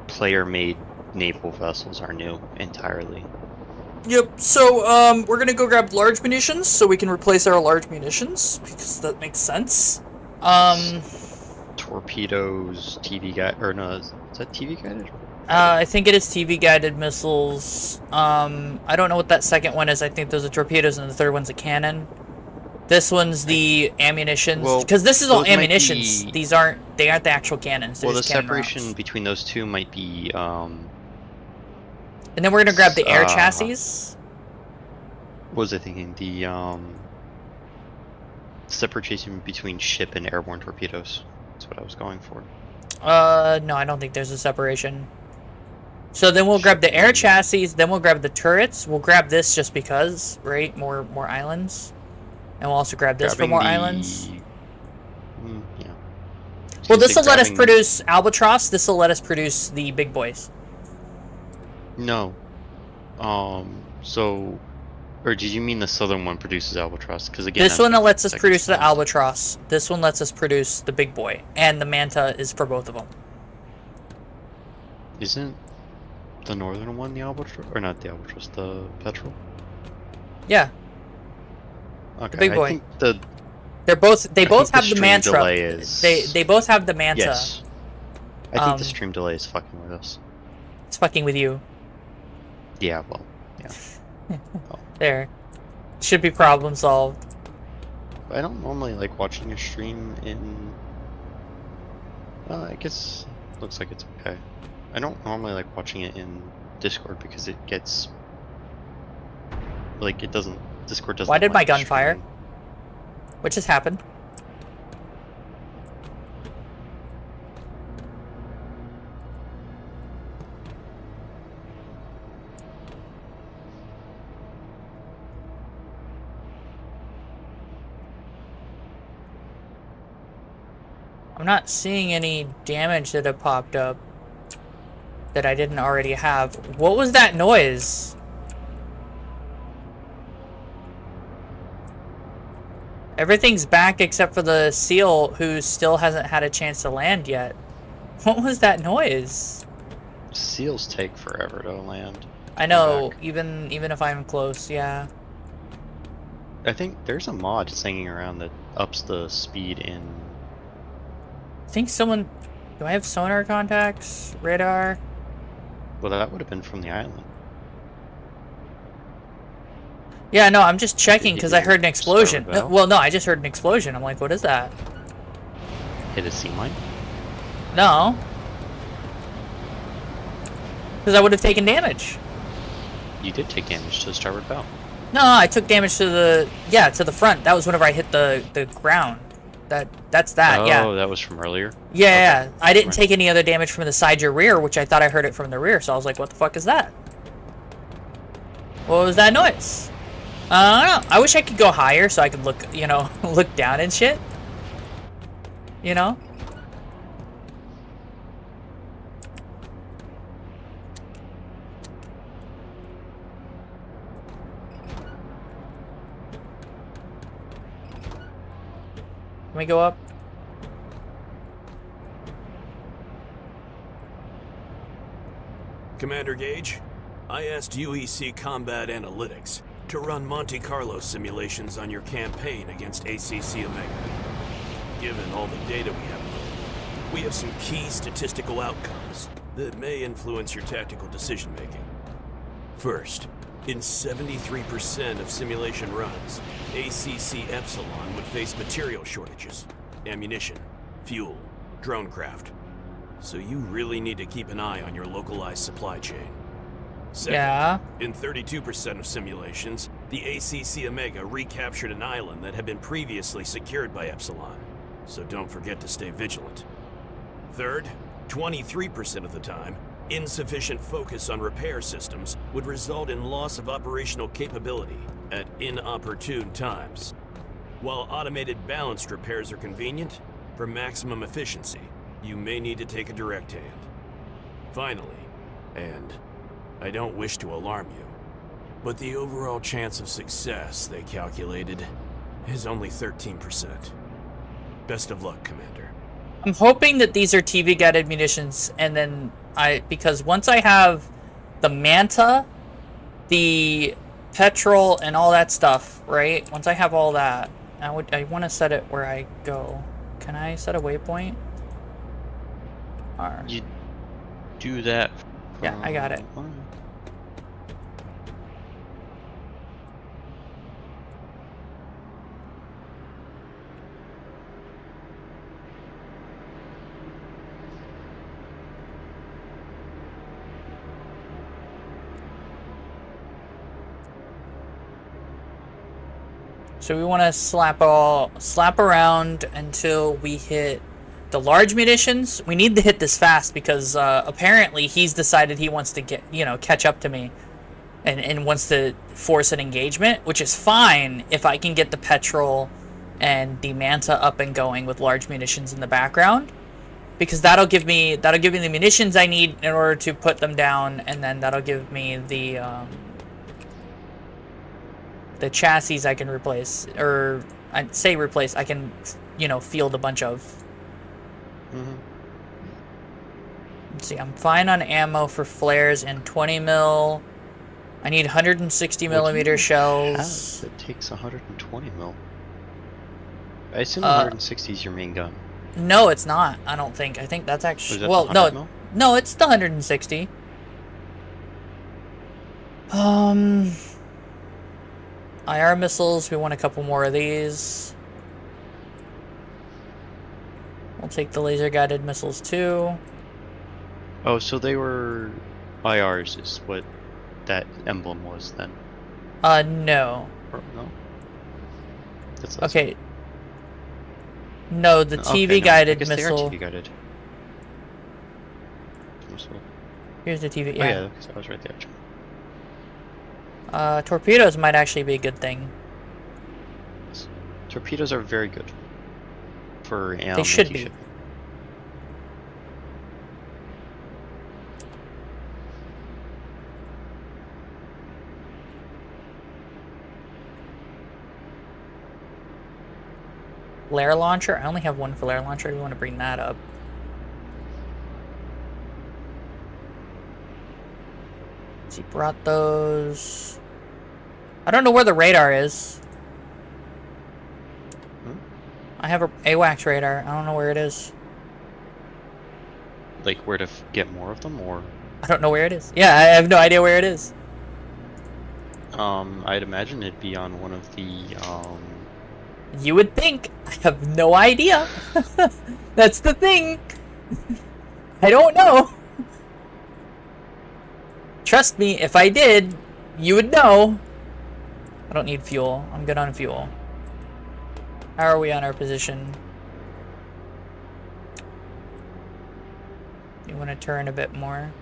S3: player-made naval vessels are new entirely.
S2: Yep, so, we're gonna go grab large munitions so we can replace our large munitions, because that makes sense.
S3: Torpedoes, TV guide, or no, is that TV guided?
S2: I think it is TV guided missiles. I don't know what that second one is. I think those are torpedoes and the third one's a cannon. This one's the ammunitions, because this is all ammunitions. These aren't, they aren't the actual cannons. They're
S3: Well, the
S2: just cannon
S3: separation
S2: rounds.
S3: between those two might be,
S2: And then we're gonna grab the air chassis.
S3: what was I thinking? The, separation between ship and airborne torpedoes. That's what I was going for.
S2: No, I don't think there's a separation. So then we'll grab the air chassis, then we'll grab the turrets. We'll grab this just because, right? More islands. And we'll also grab this for more islands.
S3: Yeah.
S2: Well, this will let us produce Albatross. This will let us produce the big boys.
S3: No. So... Or did you mean the southern one produces Albatross? Because again,
S2: This one lets us produce the Albatross. This one lets us produce the big boy. And the Manta is for both of them.
S3: Isn't the northern one the Albatross? Or not the Albatross, the Petrel?
S2: Yeah.
S3: Okay,
S2: The big boy.
S3: I think the...
S2: They both have the
S3: stream
S2: Manta.
S3: delay is...
S2: They both have the Manta.
S3: Yes. I think the stream delay is fucking with us.
S2: It's fucking with you.
S3: Yeah, well, yeah.
S2: There. Should be problem solved.
S3: I don't normally like watching a stream in... Well, I guess looks like it's okay. I don't normally like watching it in Discord because it gets... Like, it doesn't... Discord doesn't...
S2: Why did my
S3: like
S2: gun fire?
S3: streaming.
S2: What just happened? I'm not seeing any damage that have popped up that I didn't already have. What was that noise? Everything's back except for the seal, who still hasn't had a chance to land yet. What was that noise?
S3: Seals take forever to land.
S2: I know, even if I'm close, yeah.
S3: I think there's a mod singing around that ups the speed in...
S2: I think someone... Do I have sonar contacts? Radar?
S3: Well, that would have been from the island.
S2: Yeah, no, I'm just checking because I heard an explosion.
S3: Start with
S2: Well, no, I just heard an explosion. I'm like, what is that?
S3: Hit a sea mine?
S2: No. Because I would have taken damage.
S3: You did take damage to the starboard bow.
S2: No, I took damage to the front. That was whenever I hit the ground. That's that, yeah.
S3: Oh, that was from earlier?
S2: Yeah,
S3: Okay.
S2: I didn't take any other damage from the side or rear, which I thought I heard it from the rear, so I was like, what the fuck is that? What was that noise? I don't know. I wish I could go higher so I could look, you know, look down and shit. You know? Let me go up.
S4: Commander Gage, I asked UEC Combat Analytics to run Monte Carlo simulations on your campaign against ACC Omega. Given all the data we have some key statistical outcomes that may influence your tactical decision-making. First, in 73% of simulation runs, ACC Epsilon would face material shortages, ammunition, fuel, drone craft. So you really need to keep an eye on your localized supply chain. Second,
S2: Yeah.
S4: in 32% of simulations, the ACC Omega recaptured an island that had been previously secured by Epsilon. So don't forget to stay vigilant. Third, 23% of the time, insufficient focus on repair systems would result in loss of operational capability at inopportune times. While automated balanced repairs are convenient, for maximum efficiency, you may need to take a direct hand. Finally, and I don't wish to alarm you, but the overall chance of success they calculated is only 13%. Best of luck, Commander.
S2: I'm hoping that these are TV guided munitions, and then because once I have the Manta, the petrol, and all that stuff, right? Once I have all that, I want to set it where I go. Can I set a waypoint? Or...
S3: You do that.
S2: Yeah, I got it. So we want to slap around until we hit the large munitions. We need to hit this fast because apparently he's decided he wants to catch up to me and wants to force an engagement, which is fine if I can get the petrol and the Manta up and going with large munitions in the background, because that'll give me the munitions I need in order to put them down, and then that'll give me the chassis I can replace, or I'd say replace, I can, field a bunch of.
S3: Mm-hmm.
S2: Let's see, I'm fine on ammo for flares and 20 mil. I need 160 millimeter shells.
S3: It takes 120 mil. I assume 160 is your main gun.
S2: No, it's not. I don't think. I think that's actually...
S3: That
S2: well,
S3: the 100 mil?
S2: No, it's the 160. IR missiles, we want a couple more of these. We'll take the laser guided missiles too.
S3: Oh, so they were IRs is what that emblem was then?
S2: No.
S3: Or, no? That's
S2: Okay. No, the TV
S3: okay, no,
S2: guided
S3: I guess
S2: missile.
S3: They are TV guided.
S2: Here's the TV.
S3: Oh yeah, because I was right there.
S2: Torpedoes might actually be a good thing.
S3: Torpedoes are very good for
S2: They should be.
S3: anti-shipping.
S2: Flare launcher? I only have one flare launcher. We want to bring that up. Let's see, brought those. I don't know where the radar is. I have a AWACS radar. I don't know where it is.
S3: Like where to get more of them, or?
S2: I don't know where it is. Yeah, I have no idea where it is.
S3: I'd imagine it'd be on one of the,
S2: You would think. I have no idea. That's the thing. I don't know. trust me, if I did, you would know. I don't need fuel. I'm good on fuel. How are we on our position? You want to turn a bit more?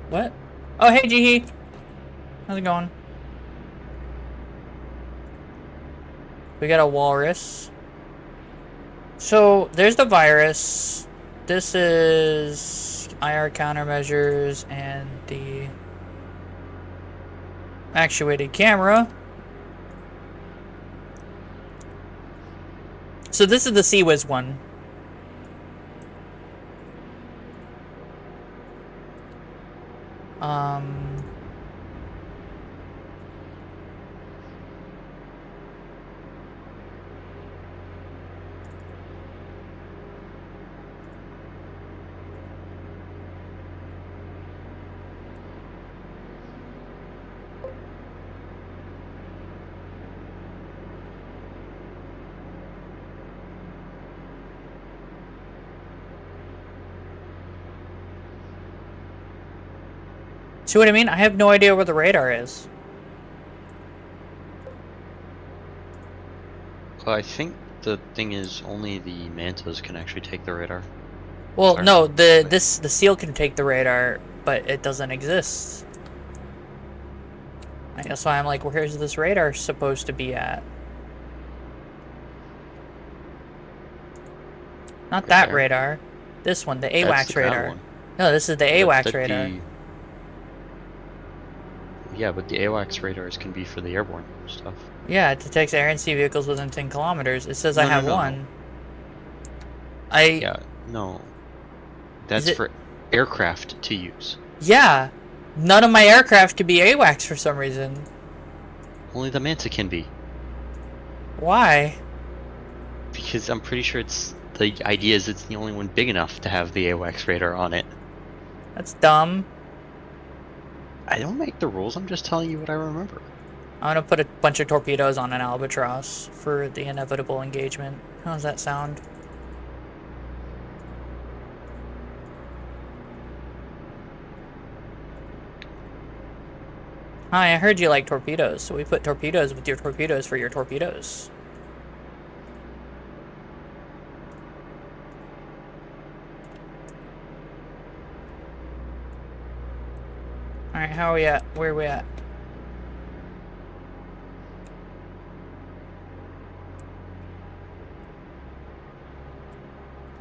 S2: What? Oh, hey, Jihi. How's it going? We got a walrus. So, there's the virus. This is IR countermeasures and the actuated camera. So this is the CWIS one. See what I mean? I have no idea where the radar is.
S3: Well, I think the thing is only the mantas can actually take the radar.
S2: Well,
S3: Sorry.
S2: no, the seal can take the radar, but it doesn't exist. I guess why I'm like, where's this radar supposed to be at? Not that
S3: there.
S2: radar. This one, the
S3: That's
S2: AWACS
S3: the ground
S2: radar.
S3: one.
S2: No, this is the AWACS radar.
S3: Yeah, but the AWACS radars can be for the airborne stuff.
S2: Yeah, it detects air and sea vehicles within 10 kilometers. It says I have
S3: No.
S2: one.
S3: Yeah, no. That's
S2: it-
S3: for aircraft to use.
S2: Yeah. None of my aircraft could be AWACS for some reason.
S3: Only the Manta can be.
S2: Why?
S3: Because I'm pretty sure the idea is it's the only one big enough to have the AWACS radar on it.
S2: That's dumb.
S3: I don't make the rules, I'm just telling you what I remember.
S2: I'm gonna put a bunch of torpedoes on an albatross for the inevitable engagement. How does that sound? Hi, I heard you like torpedoes, so we put torpedoes with your torpedoes for your torpedoes. Alright, how are we at? Where are we at?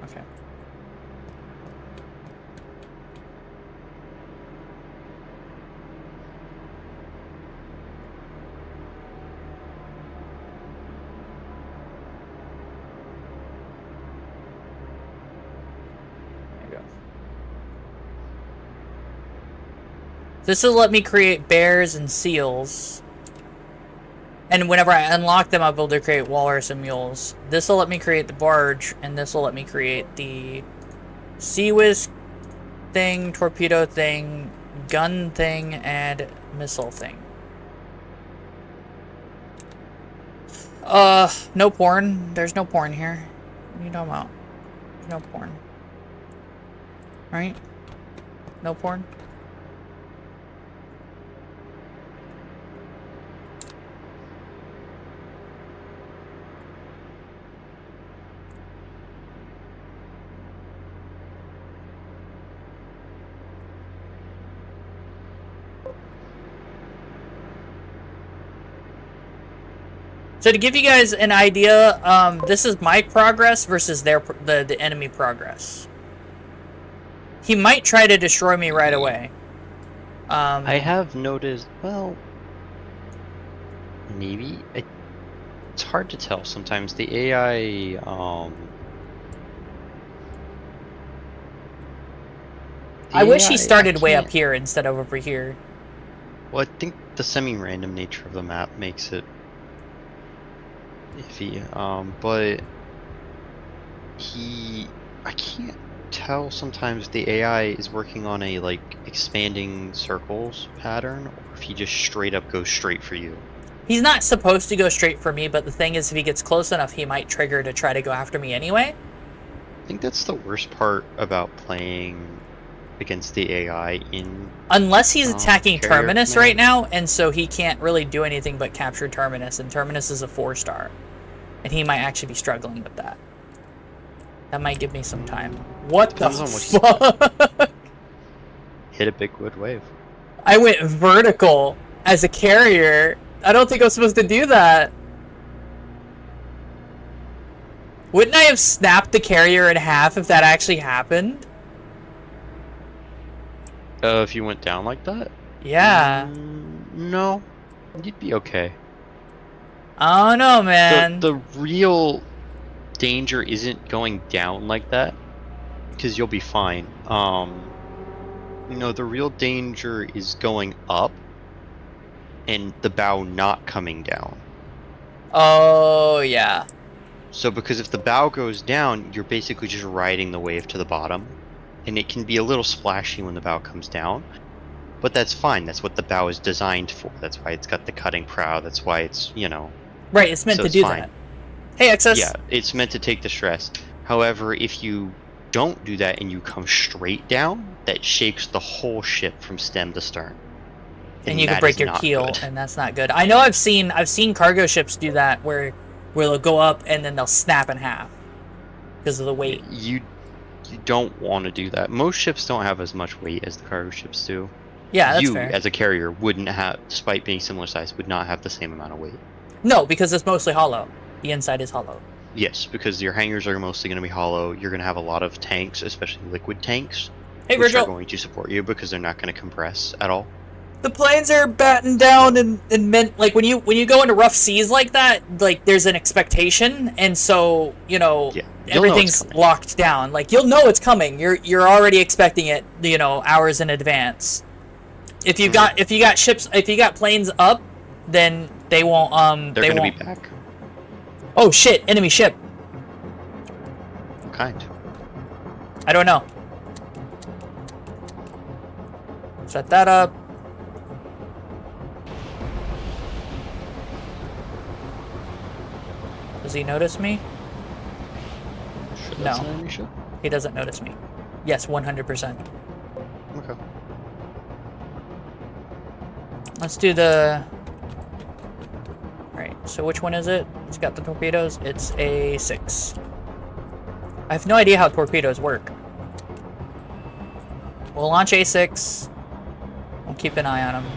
S2: Okay. There you go. This will let me create bears and seals. And whenever I unlock them, I'll be able to create walrus and mules. This will let me create the barge, and this will let me create the CWIS thing, torpedo thing, gun thing, and missile thing. No porn. There's no porn here. What are you talking about? There's no porn. Right? No porn? So to give you guys an idea, this is my progress versus the enemy progress. He might try to destroy me right away.
S3: I have noticed, well, maybe. It's hard to tell sometimes. The AI,
S2: I wish he
S3: AI,
S2: started way up
S3: can't-
S2: here instead of over here.
S3: Well, I think the semi-random nature of the map makes it iffy, but I can't tell sometimes the AI is working on a like expanding circles pattern, or if he just straight up goes straight for you.
S2: He's not supposed to go straight for me, but the thing is, if he gets close enough, he might trigger to try to go after me anyway.
S3: I think that's the worst part about playing against the AI in...
S2: Unless he's attacking
S3: carrier
S2: Terminus
S3: command.
S2: right now, and so he can't really do anything but capture Terminus, and Terminus is a 4-star. And he might actually be struggling with that. That might give me some time. What
S3: Depends
S2: the
S3: on what
S2: fuck?
S3: Hit a big wood wave.
S2: I went vertical as a carrier. I don't think I'm supposed to do that. Wouldn't I have snapped the carrier in half if that actually happened?
S3: If you went down like that?
S2: Yeah.
S3: No. You'd be okay.
S2: I don't know, man.
S3: The real danger isn't going down like that, because you'll be fine. You know, the real danger is going up and the bow not coming down.
S2: Oh, yeah.
S3: So because if the bow goes down, you're basically just riding the wave to the bottom, and it can be a little splashy when the bow comes down, but that's fine. That's what the bow is designed for. That's why it's got the cutting prow. That's why it's, you know...
S2: Right, it's meant
S3: so
S2: to
S3: it's
S2: do
S3: fine.
S2: that. Hey, Excess.
S3: Yeah, it's meant to take the stress. However, if you don't do that and you come straight down, that shakes the whole ship from stem to stern.
S2: And you can
S3: that
S2: break
S3: is
S2: your
S3: not
S2: keel,
S3: good.
S2: and that's not good. I know I've seen cargo ships do that where they'll go up and then they'll snap in half because of the weight.
S3: You don't want to do that. Most ships don't have as much weight as the cargo ships do.
S2: Yeah, that's
S3: you,
S2: fair.
S3: as a carrier, wouldn't have, despite being similar size, would not have the same amount of weight.
S2: No, because it's mostly hollow. The inside is hollow.
S3: Yes, because your hangars are mostly going to be hollow. You're going to have a lot of tanks, especially liquid tanks,
S2: Hey,
S3: which are
S2: Virgil.
S3: going to support you because they're not going to compress at all.
S2: The planes are battened down and meant like when you go into rough seas like that, like there's an expectation, and so you know
S3: Yeah, you'll know it's
S2: everything's
S3: coming.
S2: locked down. Like you'll know it's coming. You're already expecting it, you know, hours in advance. If you got planes up, then they won't
S3: They're
S2: they
S3: going to
S2: won't.
S3: be back.
S2: Oh shit! Enemy ship.
S3: What kind?
S2: I don't know. Set that up. Does he notice me?
S3: Sure
S2: No.
S3: that's an enemy ship?
S2: He doesn't notice me. Yes, 100%.
S3: Okay.
S2: Let's do the... Alright, so which one is it? It's got the torpedoes. It's a 6. I have no idea how torpedoes work. We'll launch A6. We'll keep an eye on them.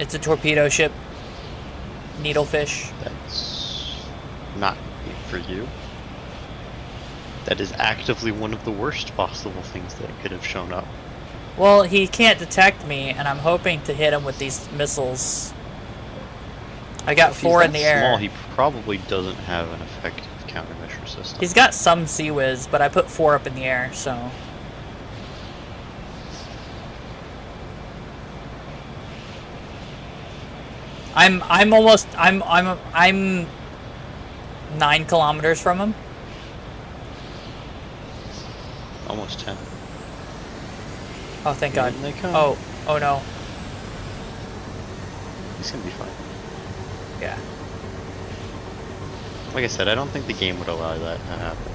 S2: It's a torpedo ship. Needlefish.
S3: That's not good for you. That is actively one of the worst possible things that could have shown up.
S2: Well, he can't detect me, and I'm hoping to hit him with these missiles. I got
S3: If he's
S2: 4 in
S3: that
S2: the air.
S3: small, he probably doesn't have an effective countermeasure system.
S2: He's got some sea whiz, but I put 4 up in the air, so... I'm 9 kilometers from him.
S3: Almost 10.
S2: Oh, thank God.
S3: Here they come.
S2: Oh no.
S3: He's gonna be fine.
S2: Yeah.
S3: Like I said, I don't think the game would allow that to happen.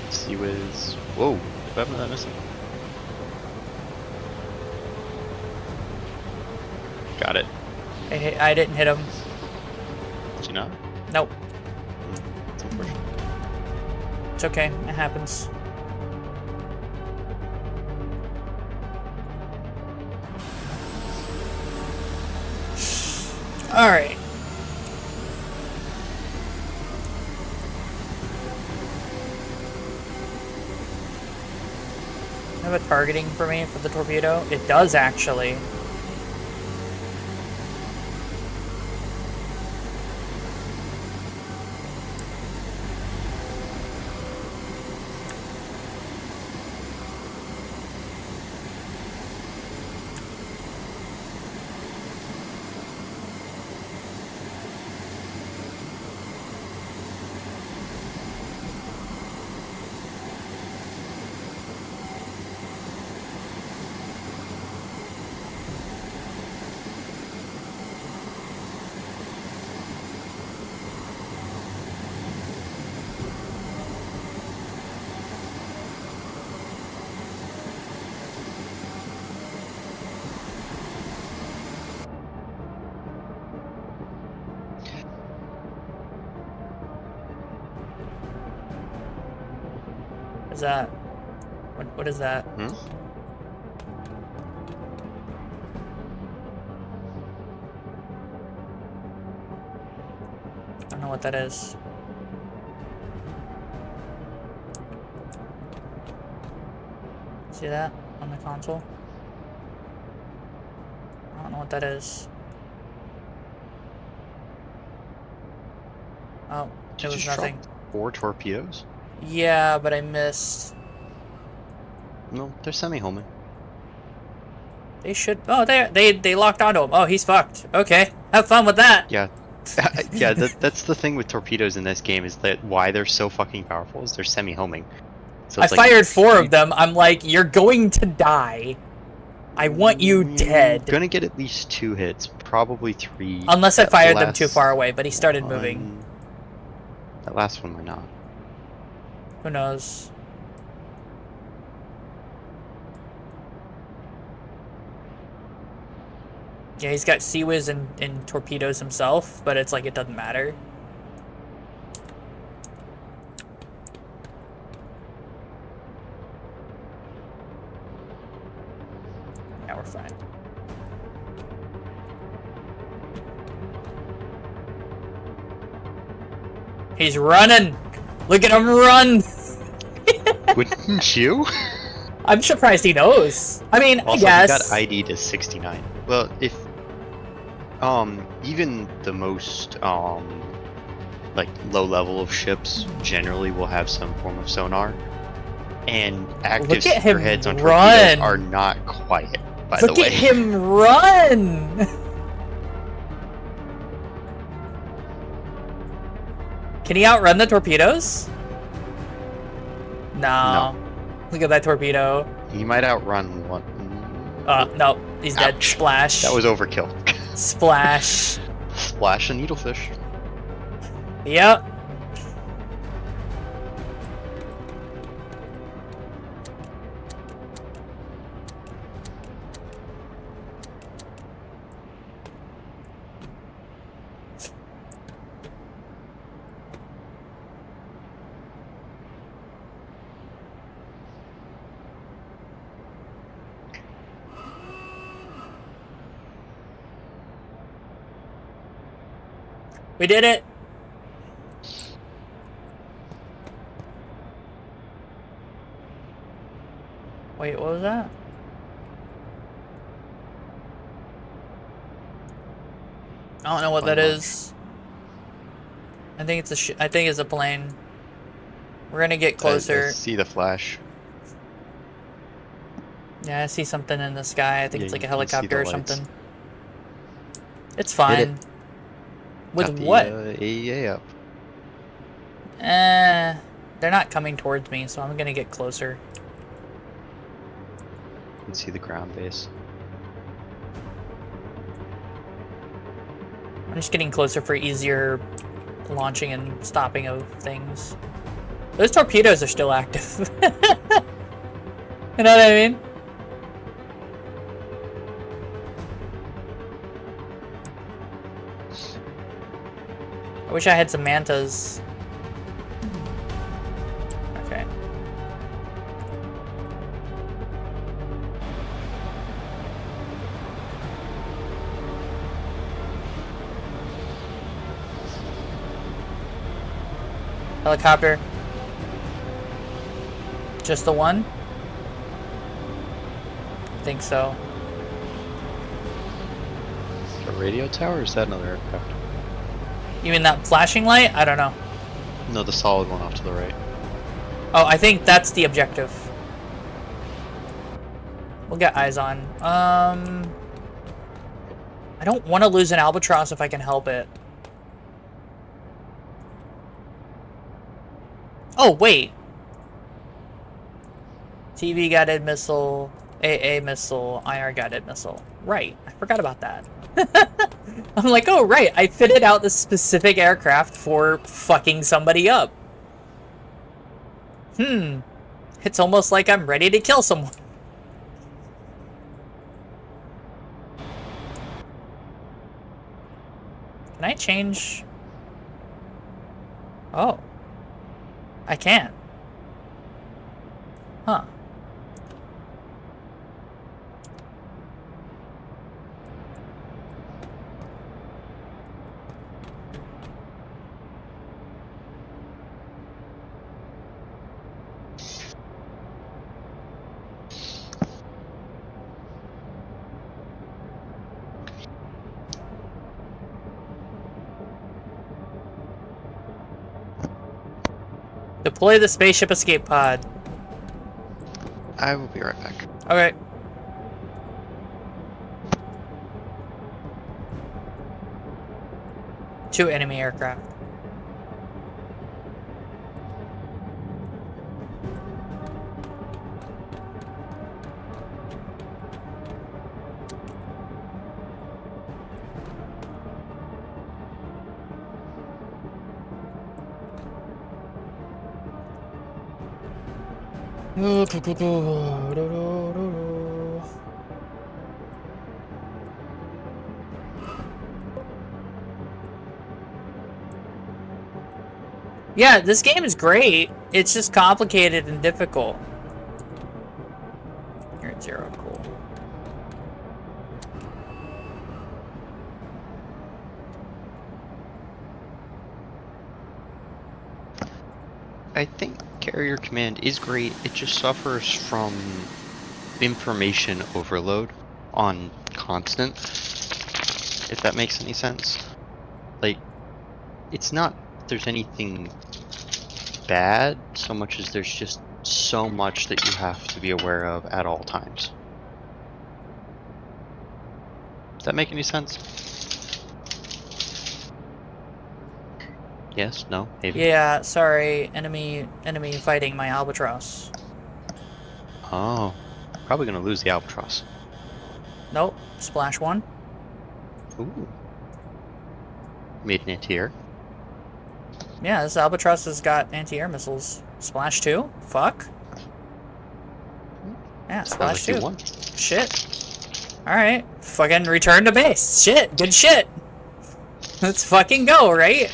S3: Sea Whiz. Whoa, what happened to that missile? Got it.
S2: Hey, I didn't hit him.
S3: Did you not?
S2: Nope.
S3: It's unfortunate.
S2: It's okay. It happens. Alright. have a targeting for me for the torpedo? It does, actually. Is that... What is that?
S3: Hmm?
S2: I don't know what that is. See that on the console? I don't know what that is. Oh,
S3: Did
S2: it
S3: you
S2: was
S3: just
S2: nothing.
S3: drop 4 torpedoes?
S2: Yeah, but I missed.
S3: No, they're semi-homing.
S2: They should. Oh, they locked onto him. Oh, he's fucked. Okay, have fun with that.
S3: Yeah. Yeah, that's the thing with torpedoes in this game, is that why they're so fucking powerful is they're semi-homing. So
S2: I
S3: it's like,
S2: fired 4 of them. I'm like, you're going to die. I want you dead.
S3: Gonna get at least 2 hits, probably 3.
S2: Unless I
S3: That
S2: fired them too
S3: last
S2: far away, but he started moving.
S3: one- That last one might not.
S2: Who knows? Yeah, he's got Sea-Wiz and torpedoes himself, but it's like it doesn't matter. Yeah, we're fine. He's running! Look at him run!
S3: Wouldn't you?
S2: I'm surprised he knows. I mean,
S3: Also,
S2: I
S3: he
S2: guess.
S3: got ID to 69. Well, if even the most like low level of ships generally will have some form of sonar, and active
S2: Look at him
S3: spearheads on
S2: run.
S3: torpedoes are not quiet. By
S2: Look
S3: the way,
S2: at him run! Can he outrun the torpedoes? No. Look at that torpedo.
S3: he might outrun one.
S2: No, he's dead.
S3: Ouch.
S2: Splash.
S3: That was overkill.
S2: Splash.
S3: Splash a needlefish.
S2: Yep. We did it. Wait, what was that? I don't know what that is. I think it's a I think it's a plane. We're gonna get
S3: I
S2: closer.
S3: see the flash.
S2: Yeah, I see something in the sky. I think
S3: Yeah,
S2: it's like a
S3: you can see the
S2: helicopter or
S3: lights.
S2: something. It's fine. With
S3: Got the,
S2: what?
S3: AEA up.
S2: They're not coming towards me, so I'm gonna get closer.
S3: You can see the ground base.
S2: I'm just getting closer for easier launching and stopping of things. Those torpedoes are still active. You know what I mean? I wish I had some mantas. Okay. Helicopter. Just the one? think so.
S3: A radio tower, or is that another aircraft?
S2: You mean that flashing light? I don't know.
S3: No, the solid one off to the right.
S2: Oh, I think that's the objective. We'll get eyes on. I don't want to lose an albatross if I can help it. Oh, wait. TV guided missile, AA missile, IR guided missile. Right, I forgot about that. I'm like, oh right, I fitted out this specific aircraft for fucking somebody up. It's almost like I'm ready to kill someone. Can I change? Oh. I can. Huh. Deploy the spaceship escape pod.
S3: I will be right back.
S2: Okay. Two enemy aircraft. Yeah, this game is great. It's just complicated and difficult. You're at 0, cool.
S3: I think carrier command is great. It just suffers from information overload on constant, if that makes any sense. Like, it's not that there's anything bad so much as there's just so much that you have to be aware of at all times. Does that make any sense? Yes? No? Maybe?
S2: Yeah, sorry. Enemy fighting my albatross.
S3: Oh. Probably gonna lose the albatross.
S2: Nope. Splash 1.
S3: Ooh. Made an anti-air.
S2: Yeah, this albatross has got anti-air missiles. Splash 2? Fuck. Yeah, splash 2. Shit. Alright. Fucking return to base. Shit. Good shit. Let's fucking go, right?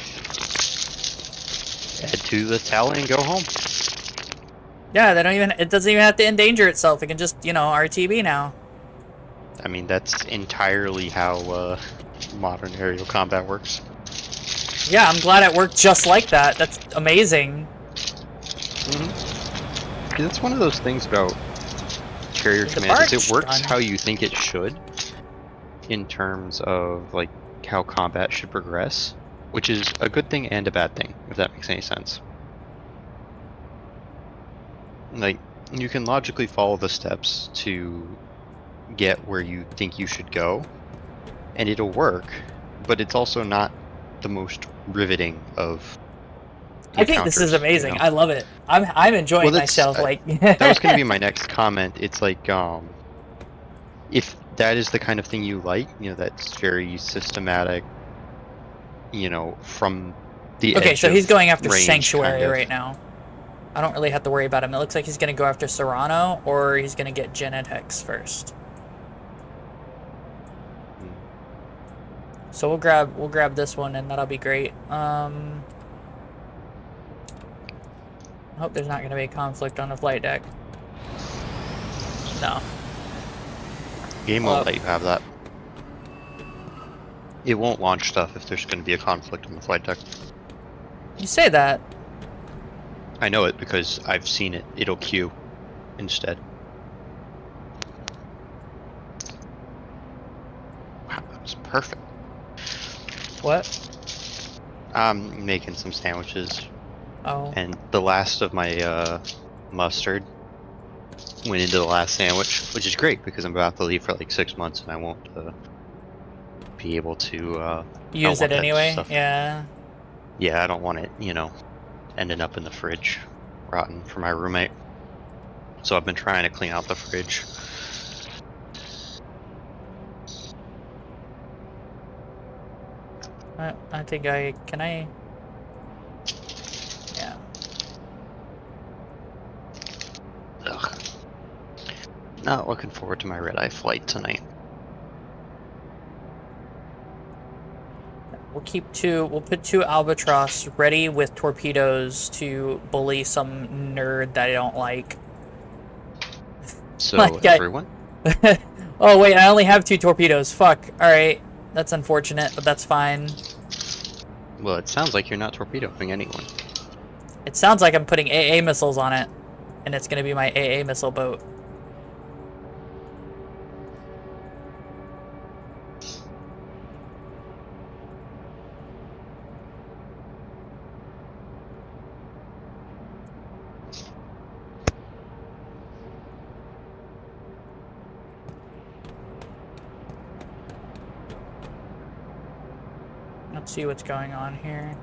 S3: Head to the tally and go home.
S2: Yeah, it doesn't even have to endanger itself. It can just, you know, RTB now.
S3: I mean, that's entirely how modern aerial combat works.
S2: Yeah, I'm glad it worked just like that. That's amazing.
S3: That's one of those things about carrier
S2: The
S3: command, is it
S2: barge
S3: works
S2: done.
S3: how you think it should in terms of like how combat should progress, which is a good thing and a bad thing, if that makes any sense. Like, you can logically follow the steps to get where you think you should go, and it'll work, but it's also not the most riveting of
S2: I think this is
S3: encounters,
S2: amazing.
S3: you know?
S2: I love it. I'm enjoying
S3: Well, that's-
S2: myself. Like
S3: That was going to be my next comment. It's like, if that is the kind of thing you like, you know, that's very systematic, you know, from the
S2: Okay,
S3: edge
S2: so he's
S3: of
S2: going after
S3: range,
S2: Sanctuary
S3: kind of.
S2: right now. I don't really have to worry about him. It looks like he's gonna go after Serrano, or he's gonna get Genetics first. So we'll grab this one, and that'll be great. I hope there's not gonna be a conflict on the flight deck. No.
S3: Game won't let you have that. It won't launch stuff if there's going to be a conflict on the flight deck.
S2: You say that.
S3: I know it because I've seen it. It'll queue instead. Perfect.
S2: What?
S3: I'm making some sandwiches,
S2: Oh.
S3: and the last of my mustard went into the last sandwich, which is great because I'm about to leave for like 6 months and I won't be able to
S2: Use it anyway?
S3: stuff.
S2: Yeah.
S3: Yeah, I don't want it, you know, ending up in the fridge, rotten for my roommate. So I've been trying to clean out the fridge.
S2: I think can I? Yeah.
S3: Ugh. Not looking forward to my red-eye flight tonight.
S2: We'll put 2 albatross ready with torpedoes to bully some nerd that I don't like.
S3: So
S2: Like,
S3: everyone?
S2: Oh wait, I only have 2 torpedoes. Fuck. Alright. That's unfortunate, but that's fine.
S3: Well, it sounds like you're not torpedoing anyone.
S2: It sounds like I'm putting AA missiles on it, and it's gonna be my AA missile boat. Let's see what's going on here.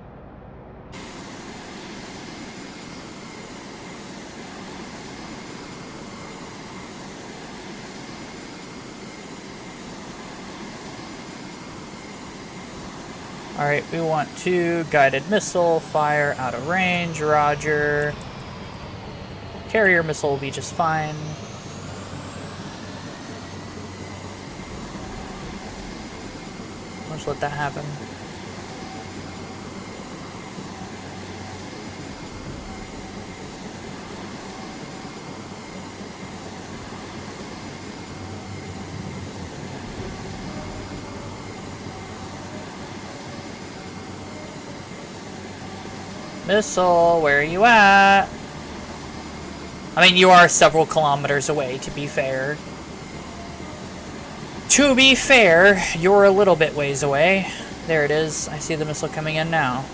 S2: Alright, we want 2 guided missile, fire out of range, roger. Carrier missile will be just fine. Let's let that happen. Missile, where are you at? I mean, you are several kilometers away, to be fair. To be fair, you're a little bit ways away. There it is. I see the missile coming in now.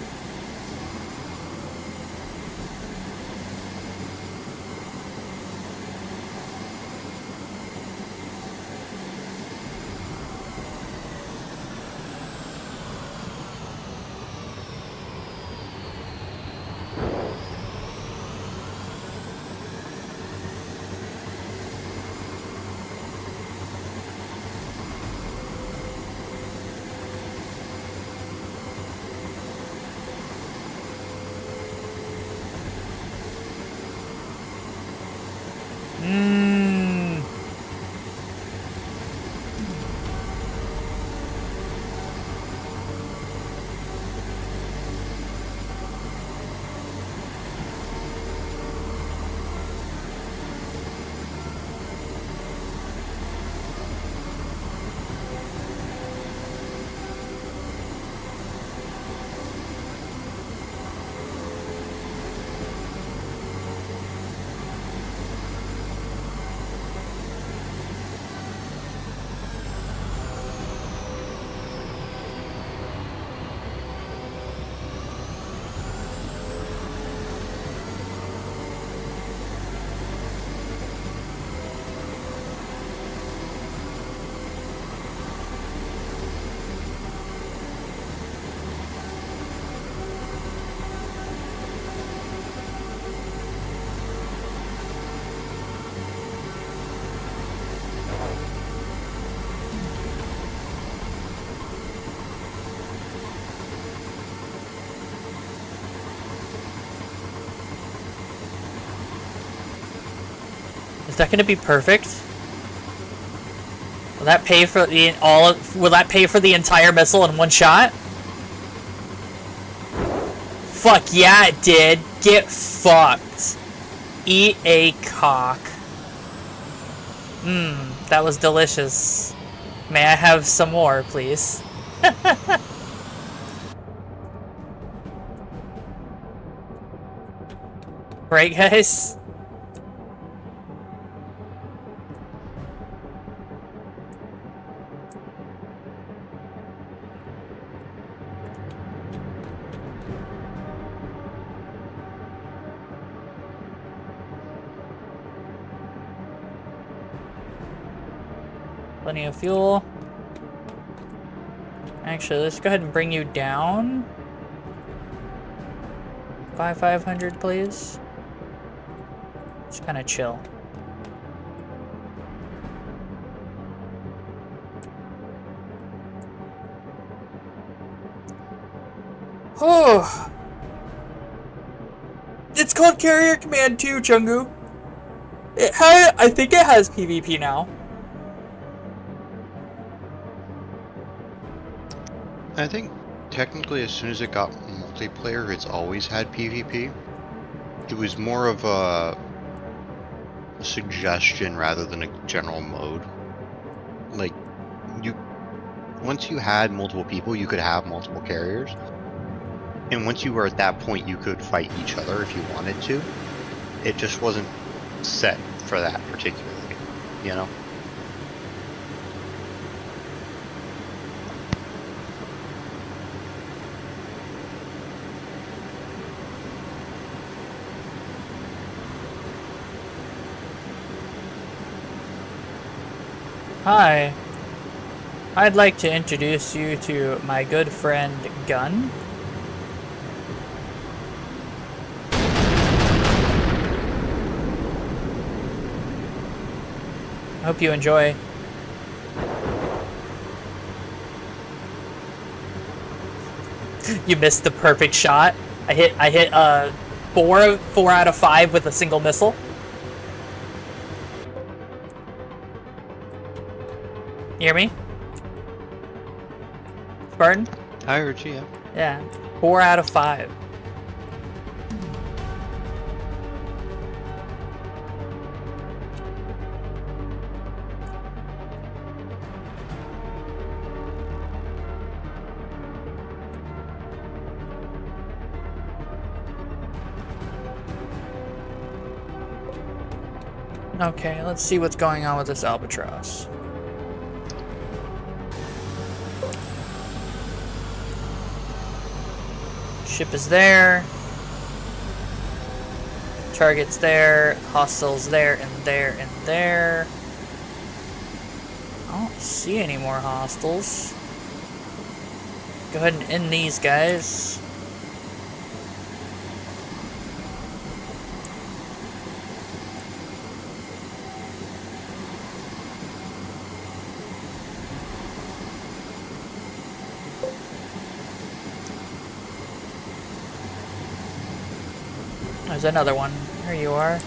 S2: Is that going to be perfect? Will that pay for the will that pay for the entire missile in one shot? Fuck yeah, it did. Get fucked. Eat a cock. That was delicious. May I have some more, please? Right, guys? Plenty of fuel. Actually, let's go ahead and bring you down. By 500, please. Just kind of chill. Oh, it's called Carrier Command 2, Chungu. I think it has PvP now.
S3: I think technically as soon as it got multiplayer, it's always had PvP. It was more of a suggestion rather than a general mode. Like, once you had multiple people, you could have multiple carriers. And once you were at that point, you could fight each other if you wanted to. It just wasn't set for that particularly, you know?
S2: Hi. I'd like to introduce you to my good friend, Gun. I hope you enjoy. You missed the perfect shot. I hit 4 out of 5 with a single missile. You hear me? Spartan?
S3: I heard you, yeah.
S2: Yeah. 4 out of 5. Okay, let's see what's going on with this albatross. Ship is there. Target's there. Hostiles there and there and there. I don't see any more hostiles. Go ahead and end these guys. There's another one. There you are.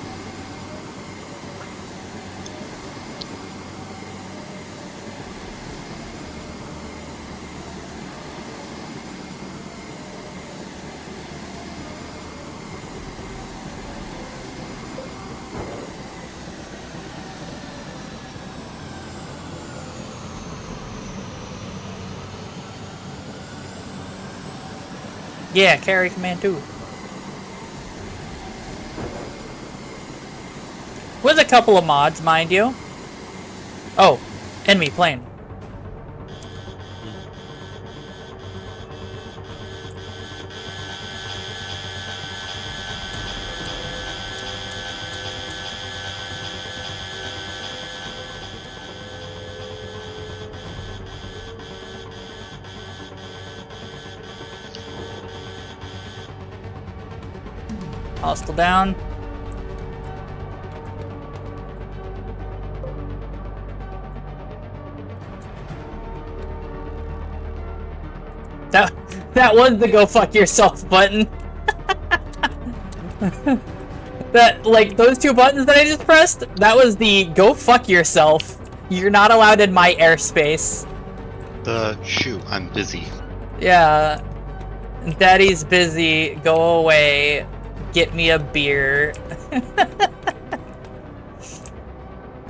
S2: Yeah, carry command 2. With a couple of mods, mind you. Oh, enemy plane. Hostile down. That was the go fuck yourself button. That, like, those two buttons that I just pressed, that was the go fuck yourself. You're not allowed in my airspace.
S3: Shoot, I'm busy.
S2: Yeah. Daddy's busy. Go away. Get me a beer.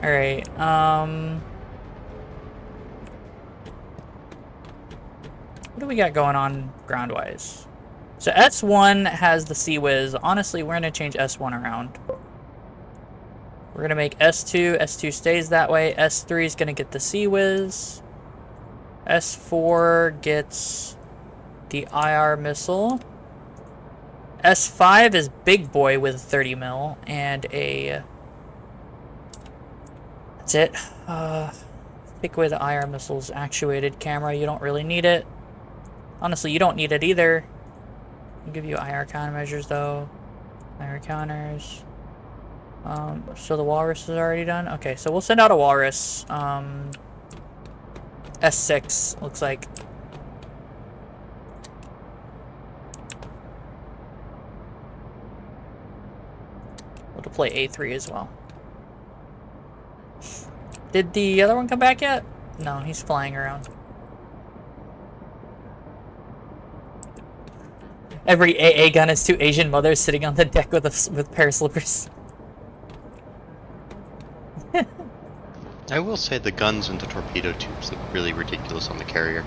S2: Alright, what do we got going on ground-wise? So S1 has the Sea Whiz. Honestly, we're gonna change S1 around. We're gonna make S2. S2 stays that way. S3 is gonna get the Sea Whiz. S4 gets the IR missile. S5 is Big Boy with 30 mil and a... That's it. Take away the IR missiles actuated camera. You don't really need it. Honestly, you don't need it either. I'll give you IR countermeasures though. IR counters. So the walrus is already done. Okay, so we'll send out a walrus. S6 looks like. We'll deploy A3 as well. Did the other one come back yet? No, he's flying around. Every AA gun is two Asian mothers sitting on the deck with pair of slippers.
S3: I will say the guns and the torpedo tubes look really ridiculous on the carrier.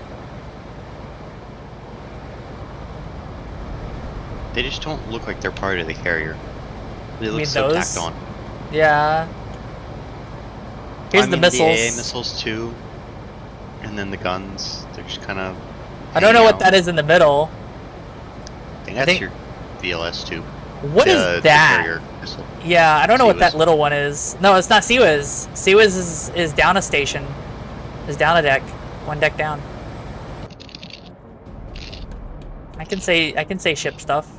S3: They just don't look like they're part of the carrier. They look so tacked on.
S2: Yeah. Here's the missiles.
S3: The AA missiles too, and then the guns. They're just kind of.
S2: I don't know what that is in the middle.
S3: I think that's your VLS tube.
S2: What is that? Yeah, I don't know what that little one is. No, it's not Seawiz. Seawiz is down a station. Is down a deck. One deck down. I can say ship stuff.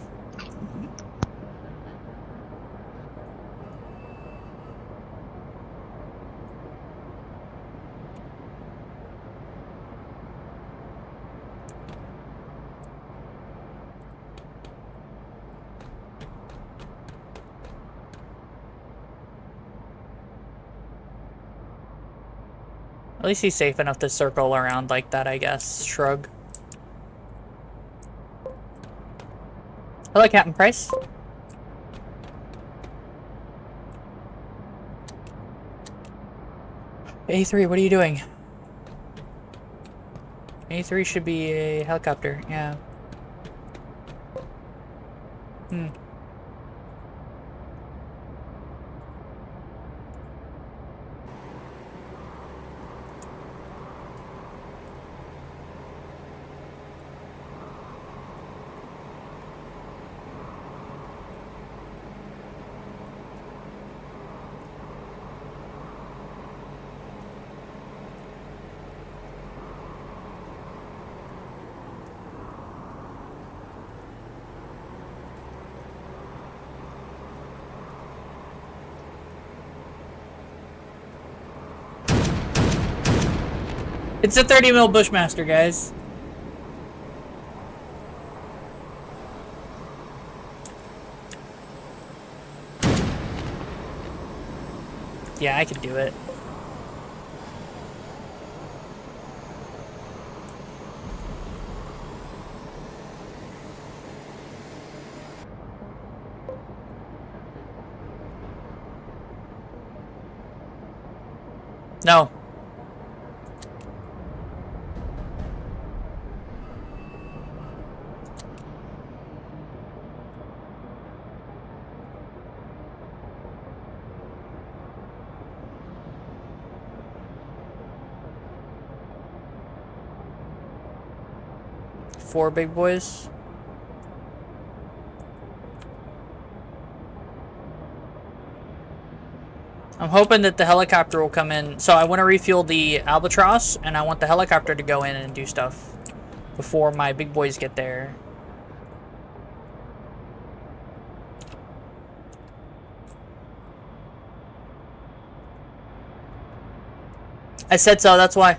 S2: At least he's safe enough to circle around like that, I guess. Shrug. Hello, Captain Price. A3, what are you doing? A3 should be a helicopter, yeah. Hmm. It's a 30 mil Bushmaster, guys. Yeah, I can do it. No. Four big boys. I'm hoping that the helicopter will come in. So I want to refuel the Albatross, and I want the helicopter to go in and do stuff before my big boys get there. I said so, that's why.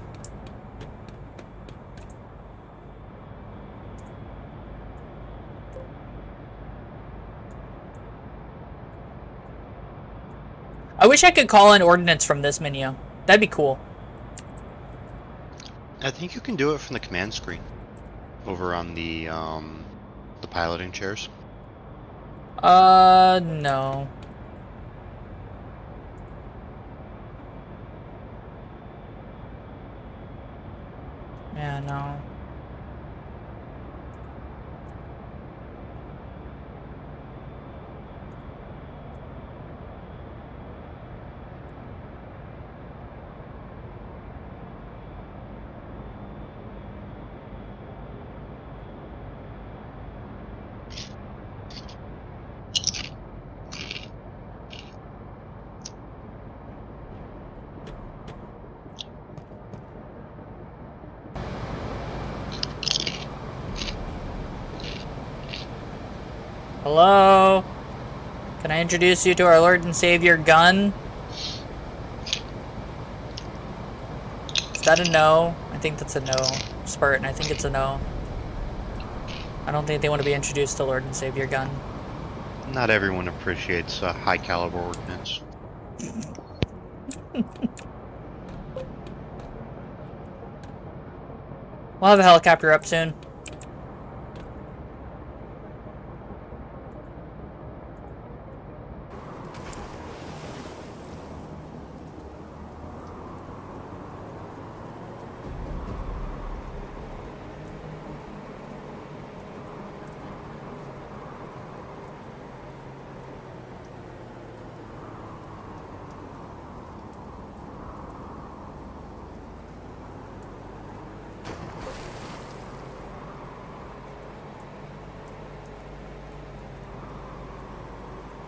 S2: I wish I could call in ordnance from this menu. That'd be cool.
S3: I think you can do it from the command screen over on the piloting chairs.
S2: No. Yeah, no. Hello? Can I introduce you to our Lord and Savior, Gun? Is that a no? I think that's a no. Spartan, I think it's a no. I don't think they want to be introduced to Lord and Savior, Gun.
S5: Not everyone appreciates high caliber ordnance.
S2: We'll have a helicopter up soon.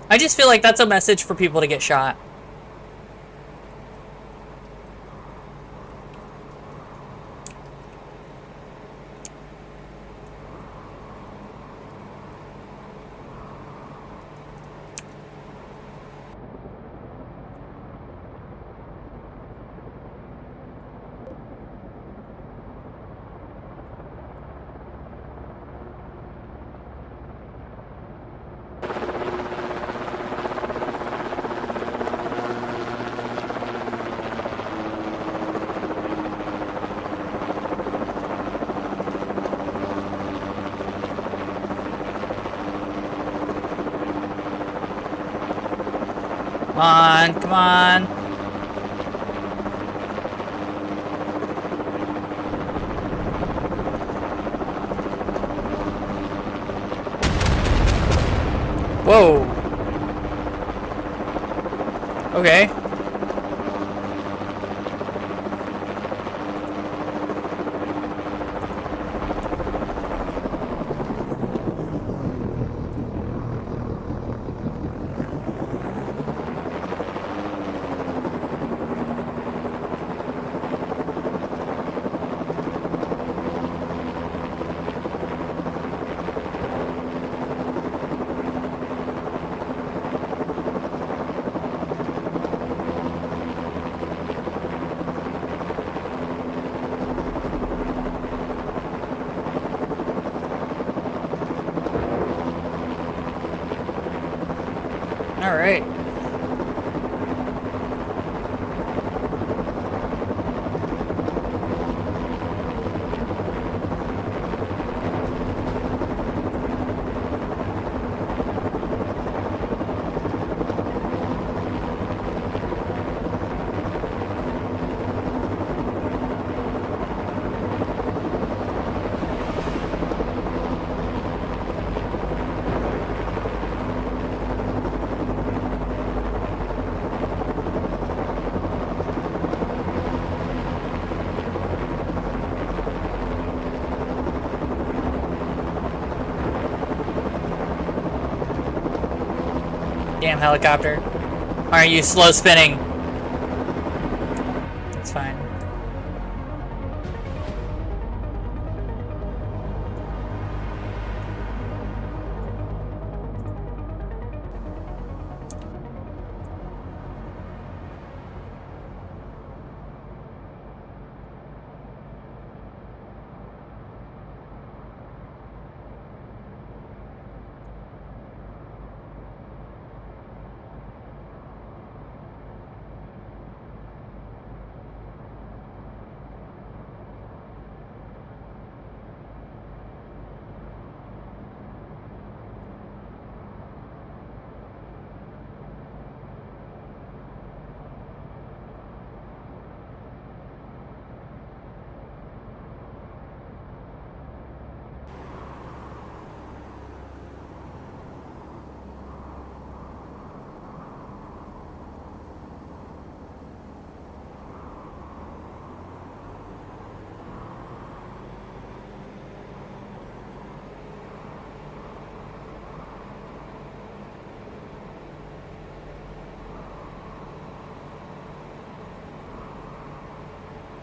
S2: I just feel like that's a message for people to get shot. Come on, come on. Whoa. Okay. All right. Damn helicopter. Why are you slow spinning? It's fine.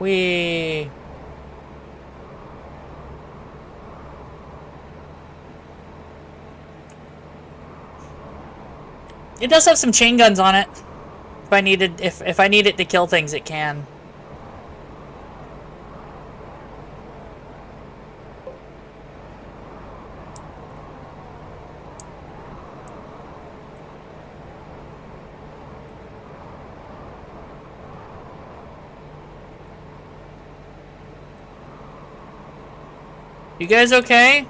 S2: We. It does have some chain guns on it. If I need it to kill things, it can. You guys okay?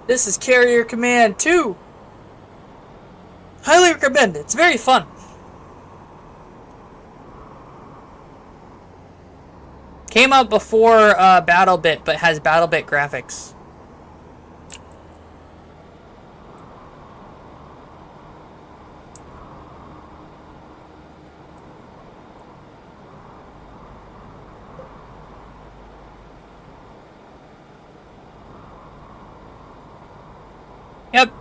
S2: This is Carrier Command 2. Highly recommend it. It's very fun. Came out before BattleBit, but has BattleBit graphics. Yep.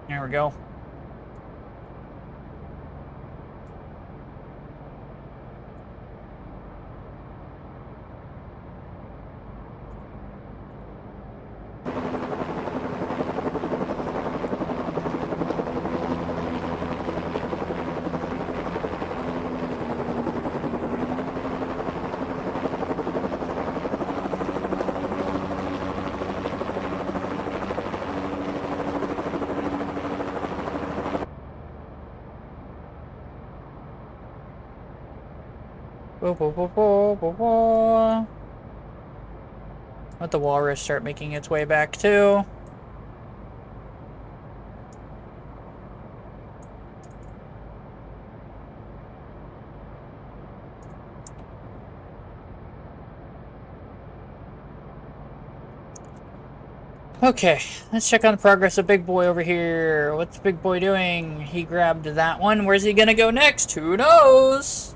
S2: There we go. Let the walrus start making its way back too. Okay, let's check on the progress of Big Boy over here. What's Big Boy doing? He grabbed that one. Where's he gonna go next? Who knows?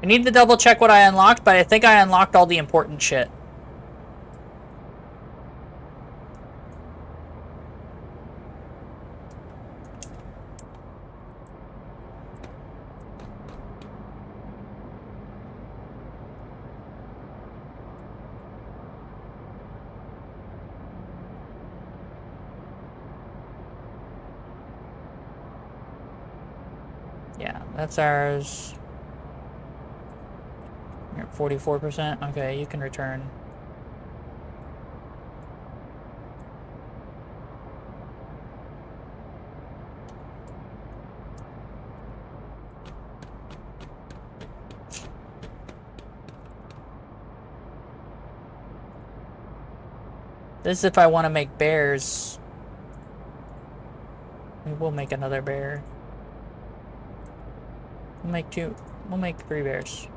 S2: I need to double check what I unlocked, but I think I unlocked all the important shit. Yeah, that's ours. You're at 44%. Okay, you can return. This is if I want to make bears. We will make another bear. We'll make two. We'll make 3 bears.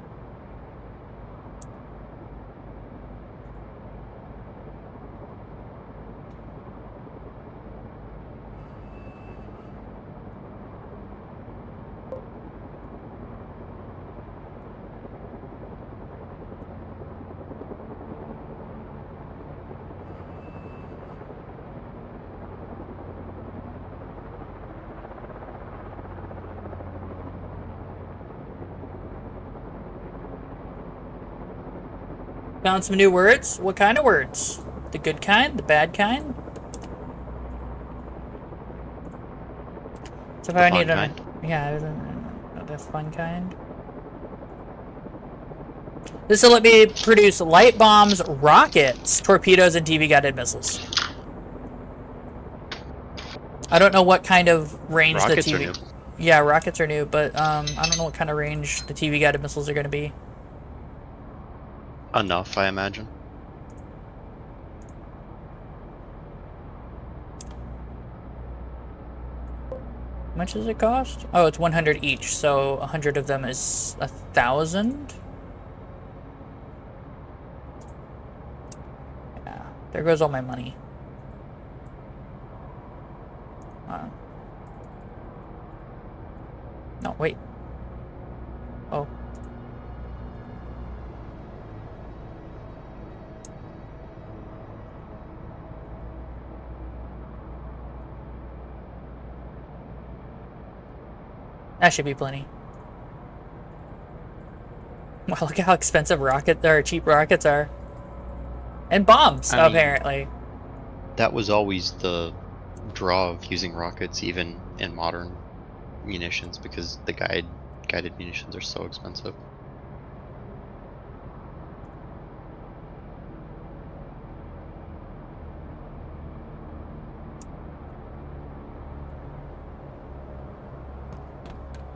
S2: Found some new words. What kind of words? The good kind? The bad kind? So if I need a... Yeah, the fun kind. This will let me produce light bombs, rockets, torpedoes, and TV-guided missiles. I don't know what kind of range
S5: Rockets
S2: the TV...
S5: are new.
S2: Yeah, rockets are new, but I don't know what kind of range the TV-guided missiles are going to be.
S5: Enough, I imagine.
S2: How much does it cost? Oh, it's 100 each, so 100 of them is 1,000. Yeah, there goes all my money. No, wait. Oh. That should be plenty. Wow, look at how expensive cheap rockets are. And bombs,
S5: I mean,
S2: apparently.
S5: that was always the draw of using rockets, even in modern munitions, because the guided munitions are so expensive.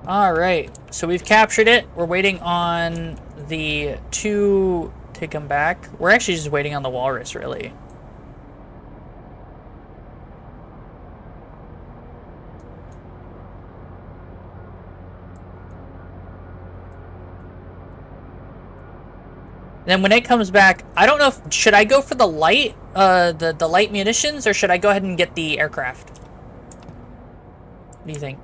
S2: Alright, so we've captured it. We're waiting on the two to come back. We're actually just waiting on the walrus, really. Then when it comes back, I don't know if... Should I go for the light, the light munitions, or should I go ahead and get the aircraft? What do you think?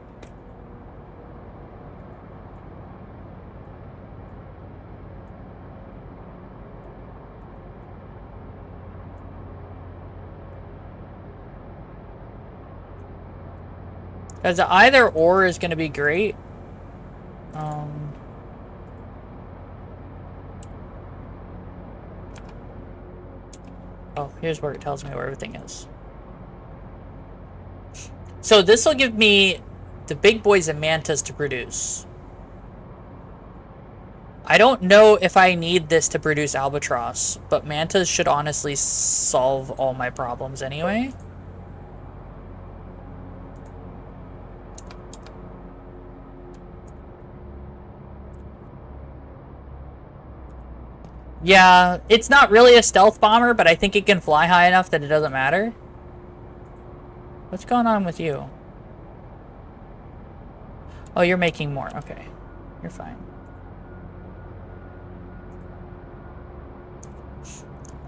S2: Because either or is going to be great. Oh, here's where it tells me where everything is. So this will give me the big boys and mantas to produce. I don't know if I need this to produce albatross, but mantas should honestly solve all my problems anyway. Yeah, it's not really a stealth bomber, but I think it can fly high enough that it doesn't matter. What's going on with you? Oh, you're making more. Okay. You're fine.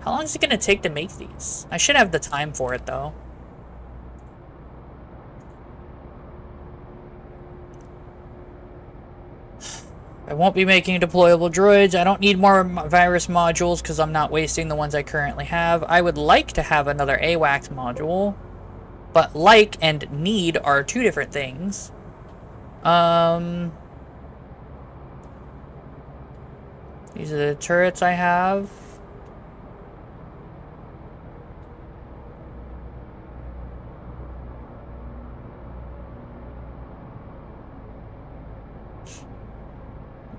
S2: How long is it going to take to make these? I should have the time for it, though. I won't be making deployable droids. I don't need more virus modules because I'm not wasting the ones I currently have. I would like to have another AWACS module, but like and need are two different things. These are the turrets I have.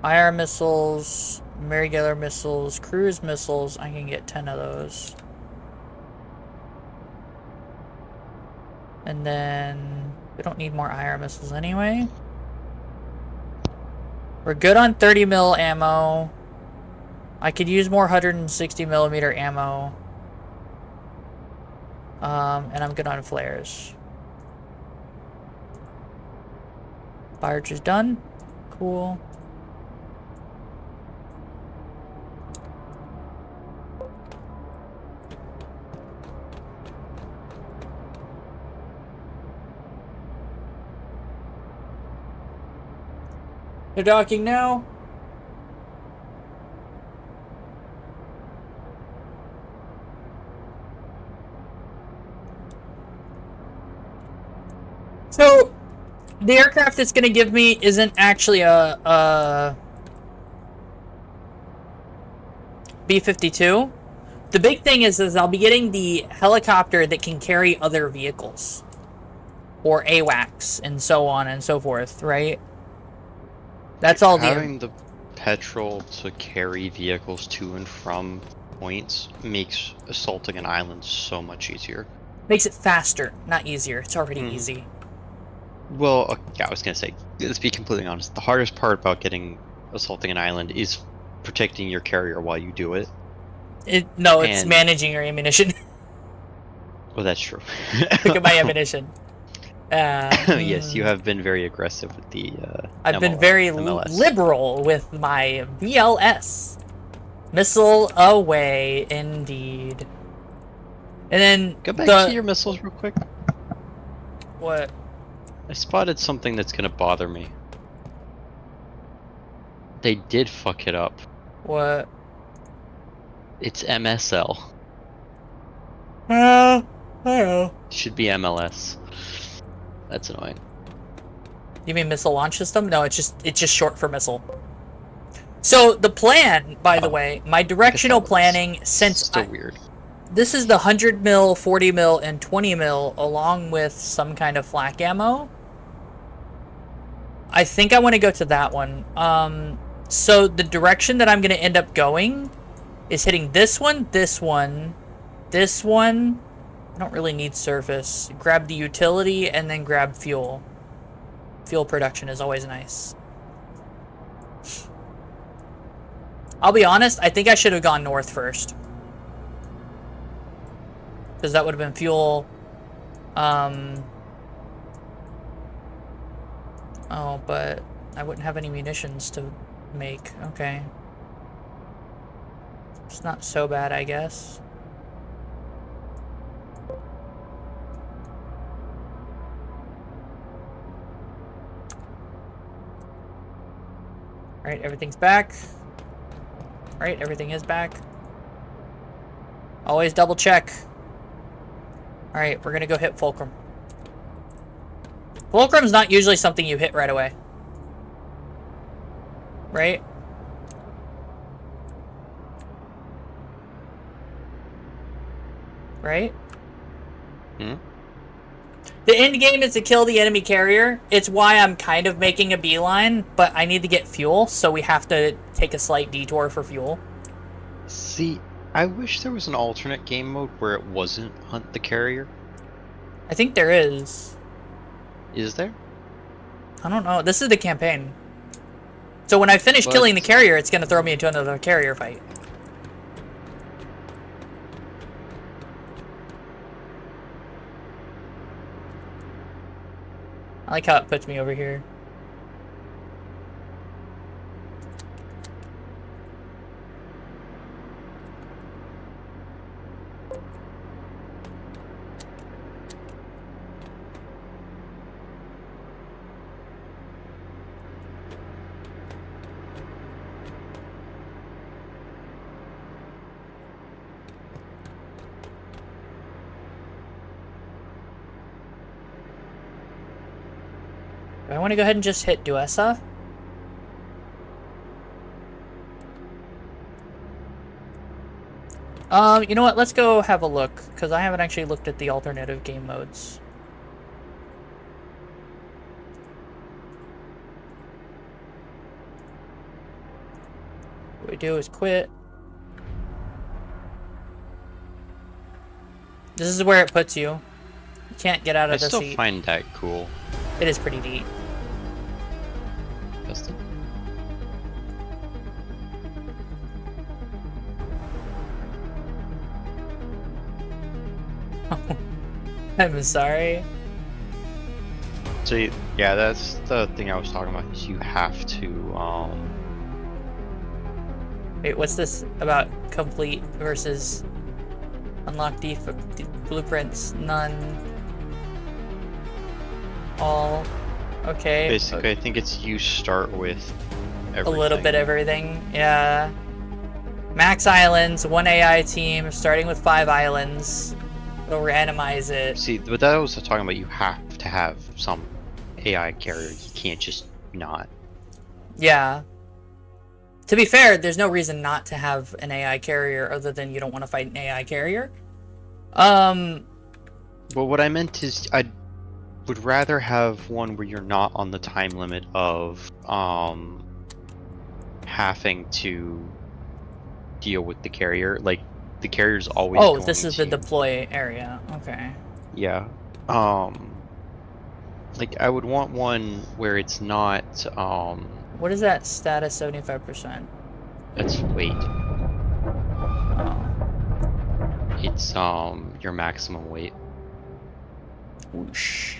S2: IR missiles, regular missiles, cruise missiles. I can get 10 of those. And then we don't need more IR missiles anyway. We're good on 30 mil ammo. I could use more 160 millimeter ammo. And I'm good on flares. Barge is done. Cool. They're docking now. So, the aircraft it's going to give me isn't actually a B-52. The big thing is I'll be getting the helicopter that can carry other vehicles. Or AWACS, and so on and so forth, right? That's all
S5: Having the petrol to carry vehicles to and from points makes assaulting an island so much easier.
S2: Makes it faster, not easier. It's already easy.
S5: Well, yeah, I was gonna say, let's be completely honest. The hardest part about assaulting an island is protecting your carrier while you do it.
S2: No, it's managing your ammunition.
S5: Well, that's true.
S2: Look at my ammunition.
S5: Yes, you have been very aggressive with the
S2: I've been very
S5: MLS.
S2: liberal with my VLS. Missile away, indeed. And then
S5: Go back to your missiles real quick.
S2: What?
S5: I spotted something that's gonna bother me. They did fuck it up.
S2: What?
S5: It's MSL.
S2: I know.
S5: Should be MLS. That's annoying.
S2: You mean missile launch system? No, it's just short for missile. So the plan, by the way, my directional planning, since
S5: Still weird.
S2: This is the 100 mil, 40 mil, and 20 mil, along with some kind of flak ammo. I think I want to go to that one. So the direction that I'm going to end up going is hitting this one, this one, this one. I don't really need surface. Grab the utility and then grab fuel. Fuel production is always nice. I'll be honest, I think I should have gone north first. Because that would have been fuel. Oh, but I wouldn't have any munitions to make. Okay. It's not so bad, I guess. Alright, everything's back. Alright, everything is back. Always double check. Alright, we're gonna go hit Fulcrum. Fulcrum's not usually something you hit right away. Right? Right?
S5: Hmm?
S2: The end game is to kill the enemy carrier. It's why I'm kind of making a beeline, but I need to get fuel, so we have to take a slight detour for fuel.
S5: See, I wish there was an alternate game mode where it wasn't hunt the carrier.
S2: I think there is.
S5: Is there?
S2: I don't know. This is the campaign. So when I finish killing the carrier, it's going to throw me into another carrier fight. I like how it puts me over here. Do I want to go ahead and just hit Duessa? You know what? Let's go have a look, because I haven't actually looked at the alternative game modes. What we do is quit. This is where it puts you. You can't get out of the seat.
S5: I still find that cool.
S2: It is pretty neat.
S5: Justin?
S2: I'm sorry.
S5: So, yeah, that's the thing I was talking about, is you have to,
S2: Wait, what's this about complete versus unlock blueprints? None. All. Okay.
S5: basically, I think it's you start with everything.
S2: A little bit of everything, yeah. Max islands, 1 AI team, starting with 5 islands. It'll randomize it.
S5: See, but that was talking about, you have to have some AI carrier. You can't just not.
S2: Yeah. To be fair, there's no reason not to have an AI carrier other than you don't want to fight an AI carrier.
S5: Well, what I meant is I would rather have one where you're not on the time limit of having to deal with the carrier. Like the carrier's always
S2: Oh,
S5: going
S2: this is the
S5: to-
S2: deploy area. Okay.
S5: Yeah. Like I would want one where it's not
S2: What is that status 75%?
S5: it's weight.
S2: Oh.
S5: It's your maximum weight.
S2: Whoosh.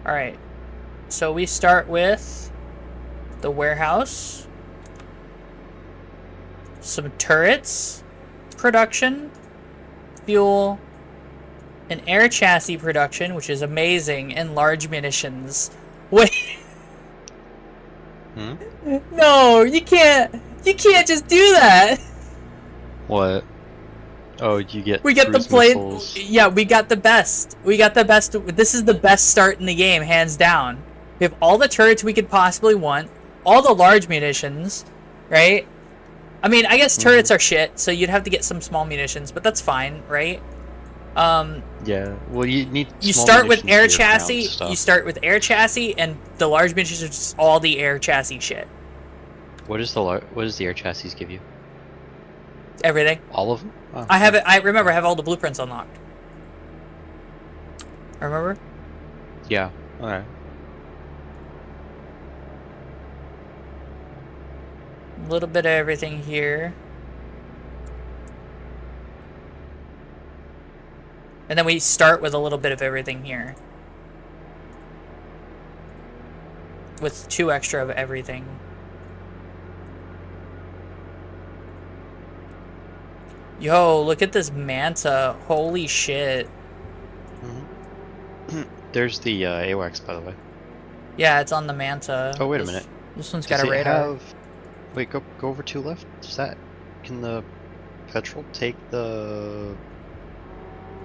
S2: Alright. So we start with the warehouse. Some turrets. Production. Fuel. An air chassis production, which is amazing, and large munitions. Wait.
S5: Hmm?
S2: No, you can't just do that.
S5: What? Oh, you get
S2: We get the
S5: cruise
S2: plane.
S5: missiles.
S2: Yeah, we got the best. We got the best. This is the best start in the game, hands down. We have all the turrets we could possibly want, all the large munitions, right? I mean, I guess turrets are shit, so you'd have to get some small munitions, but that's fine, right?
S5: Yeah. Well, you need.
S2: You
S5: small
S2: start with
S5: munitions
S2: air
S5: for your ground
S2: chassis.
S5: stuff.
S2: You start with air chassis, and the large munitions are just all the air chassis shit.
S5: What does the air chassis give you?
S2: Everything.
S5: All of them? Oh,
S2: I have it. I remember. I have all the blueprints unlocked. Remember?
S5: Yeah. Alright.
S2: A little bit of everything here. And then we start with a little bit of everything here. With 2 extra of everything. Yo, look at this manta. Holy shit.
S5: There's the AWACS, by the way.
S2: Yeah, it's on the manta.
S5: Oh, wait a minute.
S2: This one's
S5: Does
S2: got a
S5: it
S2: radar.
S5: have... Wait, go over 2 left. Does that... Can the petrol take the...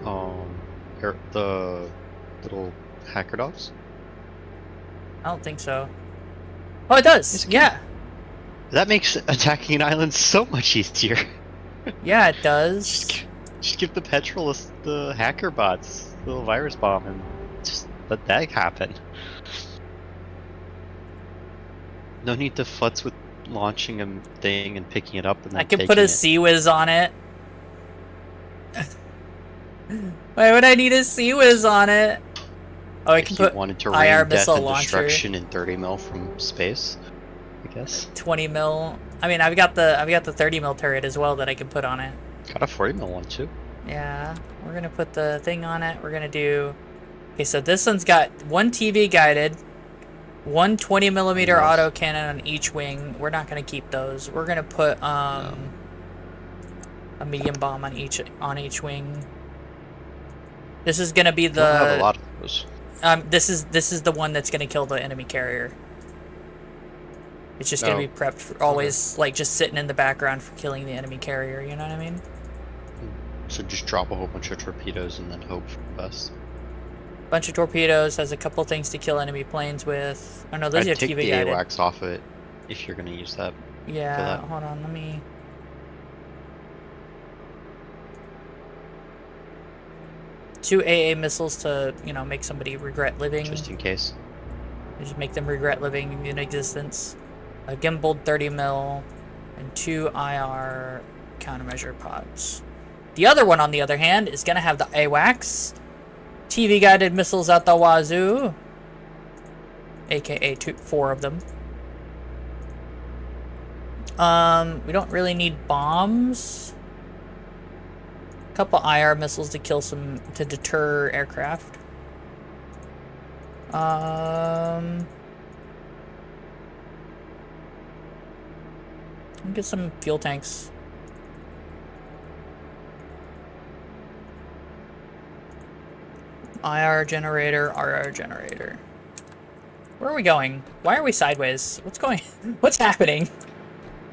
S5: the little hacker dogs?
S2: I don't think so. Oh, it does.
S5: It's good.
S2: Yeah.
S5: That makes attacking an island so much easier.
S2: Yeah, it does.
S5: Just give the petrol the hacker bots, the little virus bomb, and just let that happen. No need to futz with launching a thing and picking it up and then
S2: I could
S5: taking
S2: put a
S5: it.
S2: Sea-Wiz on it. Why would I need a Sea-Wiz on it? Oh, I
S5: If
S2: can
S5: you
S2: put
S5: wanted to
S2: IR
S5: rain death
S2: missile
S5: and
S2: launcher.
S5: destruction in 30 mil from space, I guess.
S2: 20 mil. I mean, I've got the 30 mil turret as well that I can put on it.
S5: Got a 40 mil one too.
S2: Yeah, we're gonna put the thing on it. We're gonna do. Okay, so this one's got 1 TV guided, 1 20 millimeter
S5: Nice.
S2: auto cannon on each wing. We're not gonna keep those. We're gonna put a medium bomb on each wing. This is gonna be
S5: I don't have a
S2: the
S5: lot of those.
S2: this is the one that's gonna kill the enemy carrier. It's just gonna
S5: Oh.
S2: be prepped for always, like, just sitting in the background for killing the enemy carrier. You know what I mean?
S5: So just drop a whole bunch of torpedoes and then hope for the best.
S2: Bunch of torpedoes, has a couple things to kill enemy planes with. Oh no, those
S5: I'd
S2: are
S5: take
S2: TV
S5: the
S2: guided.
S5: AWACS off of it if you're gonna use that.
S2: Yeah,
S5: that.
S2: hold on, let me. Two AA missiles to, you know, make somebody regret living.
S5: Just in case.
S2: Just make them regret living in existence. A gimbaled 30 mil and 2 IR countermeasure pods. The other one, on the other hand, is gonna have the AWACS, TV guided missiles at the wazoo, aka 4 of them. We don't really need bombs. A couple IR missiles to kill to deter aircraft. Get some fuel tanks. IR generator, RR generator. Where are we going? Why are we sideways? What's going? What's happening?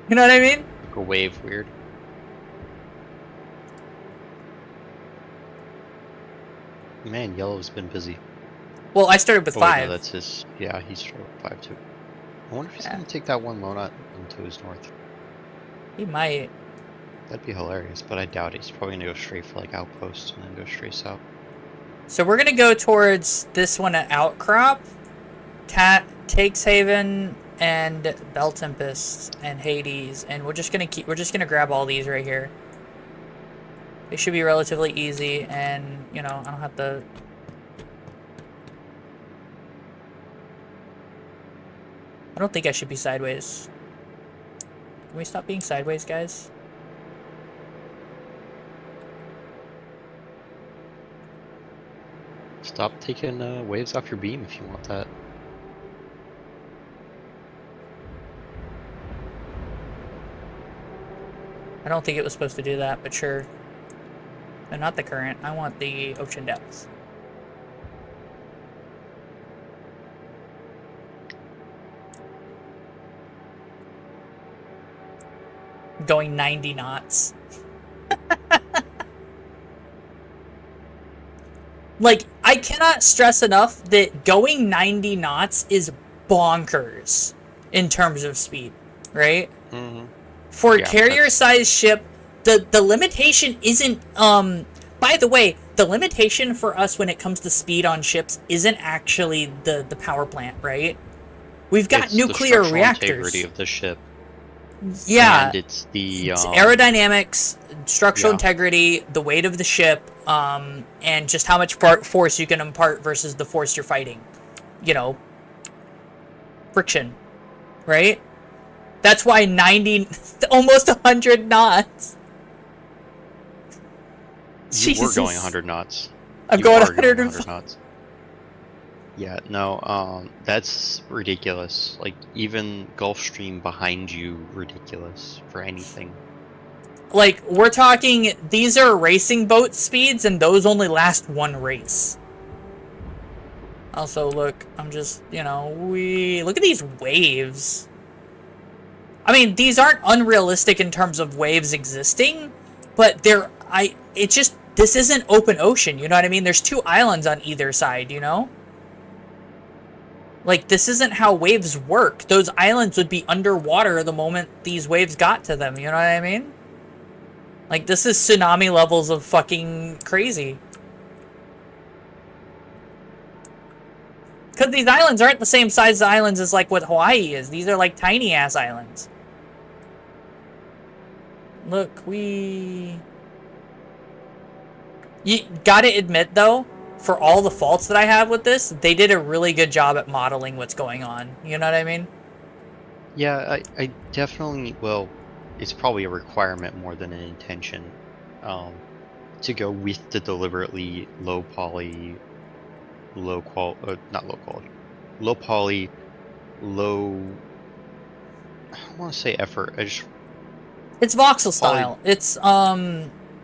S2: You know what I mean?
S5: Like a wave weird. Man, Yellow's been busy.
S2: Well, I started with
S5: Oh, wait,
S2: 5.
S5: no, that's his. Yeah, he's started with 5 too. I wonder if he's
S2: Yeah.
S5: gonna take that one Monat into his north.
S2: He might.
S5: That'd be hilarious, but I doubt it. He's probably gonna go straight for like Outpost and then go straight south.
S2: So we're gonna go towards this one at Outcrop, Takes Haven, and Bell Tempest and Hades, and we're just gonna grab all these right here. It should be relatively easy, and you know I don't have to. I don't think I should be sideways. Can we stop being sideways, guys?
S5: Stop taking waves off your beam if you want that.
S2: I don't think it was supposed to do that, but sure. And not the current. I want the ocean depths. Going 90 knots. Like, I cannot stress enough that going 90 knots is bonkers in terms of speed, right?
S5: Mm-hmm.
S2: For a
S5: Yeah,
S2: carrier-sized ship, the limitation isn't, by the way, the limitation for us when it comes to speed on ships isn't actually the power plant, right? We've got
S5: It's
S2: nuclear
S5: the
S2: reactors.
S5: integrity of the ship.
S2: Yeah.
S5: And it's the
S2: It's aerodynamics, structural
S5: yeah.
S2: integrity, the weight of the ship, and just how much force you can impart versus the force you're fighting. You know, friction, right? That's why 90, almost 100 knots.
S5: You were
S2: Jesus.
S5: going 100 knots.
S2: I'm
S5: You
S2: going
S5: are
S2: 100
S5: knots. Yeah, no, that's ridiculous. Like, even Gulfstream behind you, ridiculous for anything.
S2: Like, we're talking, these are racing boat speeds, and those only last one race. Also, look, I'm just, you know, look at these waves. I mean, these aren't unrealistic in terms of waves existing, but this isn't open ocean, you know what I mean? There's 2 islands on either side, you know? Like, this isn't how waves work. Those islands would be underwater the moment these waves got to them, you know what I mean? Like, this is tsunami levels of fucking crazy. Because these islands aren't the same size islands as, like, what Hawaii is. These are, like, tiny-ass islands. Look, You gotta admit, though, for all the faults that I have with this, they did a really good job at modeling what's going on. You know what I mean?
S5: Yeah, I definitely, well, it's probably a requirement more than an intention, to go with the deliberately low poly, low quality, not low quality, low poly, low, I don't want to say effort,
S2: It's voxel style. It's,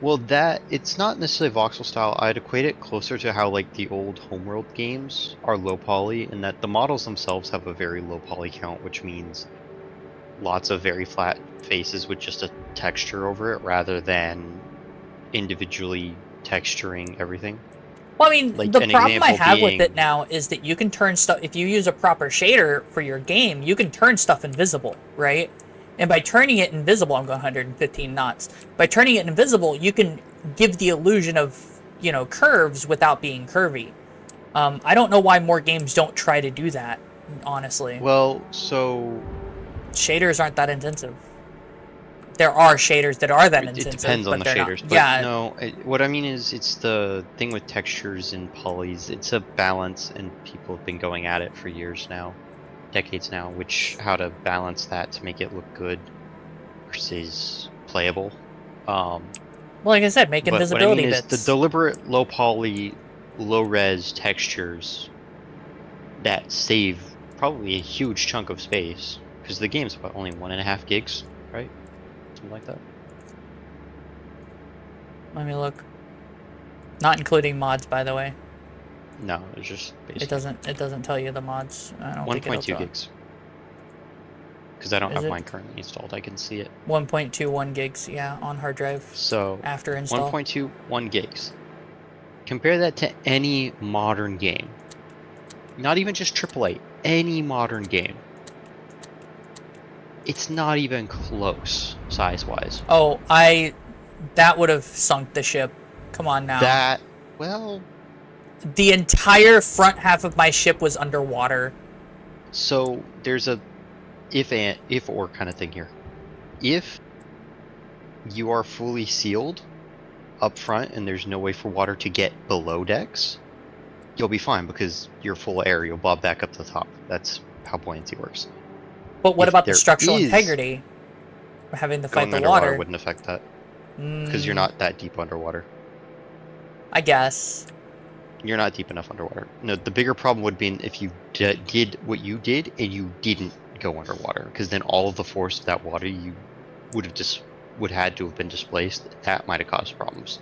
S5: well, it's not necessarily voxel style. I'd equate it closer to how, like, the old homeworld games are low poly, in that the models themselves have a very low poly count, which means lots of very flat faces with just a texture over it, rather than individually texturing everything.
S2: Well, I mean,
S5: Like,
S2: the
S5: an
S2: problem I
S5: example
S2: have with
S5: being-
S2: it now is that you can turn stuff, if you use a proper shader for your game, you can turn stuff invisible, right? And by turning it invisible, I'm going 115 knots. By turning it invisible, you can give the illusion of, you know, curves without being curvy. I don't know why more games don't try to do that, honestly.
S5: Well, so
S2: Shaders aren't that intensive. There are shaders that are that
S5: it
S2: intensive,
S5: depends on
S2: but
S5: the
S2: they're
S5: shaders.
S2: not.
S5: But
S2: Yeah,
S5: no, what I mean is, it's the thing with textures and polys. It's a balance, and people have been going at it for years now, decades now, how to balance that to make it look good versus playable.
S2: well, like I said, make
S5: But
S2: invisibility
S5: what I mean is
S2: bits.
S5: the deliberate low poly, low res textures that save probably a huge chunk of space, because the game's what, only 1.5 gigs, right? Something like that.
S2: Let me look. Not including mods, by the way.
S5: No, it's just basically
S2: It doesn't tell you the mods. I don't think it'll
S5: 1.2
S2: tell.
S5: gigs. Because I don't
S2: Is
S5: have
S2: it?
S5: mine currently installed, I can see it.
S2: 1.21 gigs, yeah, on hard drive
S5: So
S2: after install.
S5: 1.21 gigs compare that to any modern game. Not even just AAA, any modern game. It's not even close, size-wise.
S2: Oh, that would have sunk the ship. Come on now.
S5: Well...
S2: The entire front half of my ship was underwater.
S5: So, there's a if-or kind of thing here. If you are fully sealed up front and there's no way for water to get below decks, you'll be fine because you're full of air. You'll bob back up to the top. That's how buoyancy works.
S2: But what
S5: If
S2: about the
S5: there
S2: structural
S5: is-
S2: integrity? Having to fight
S5: Going
S2: the
S5: underwater
S2: water.
S5: wouldn't affect that because you're not that deep underwater.
S2: I guess.
S5: You're not deep enough underwater. No, the bigger problem would be if you did what you did and you didn't go underwater, because then all of the force of that water you would had to have been displaced. That might have caused problems.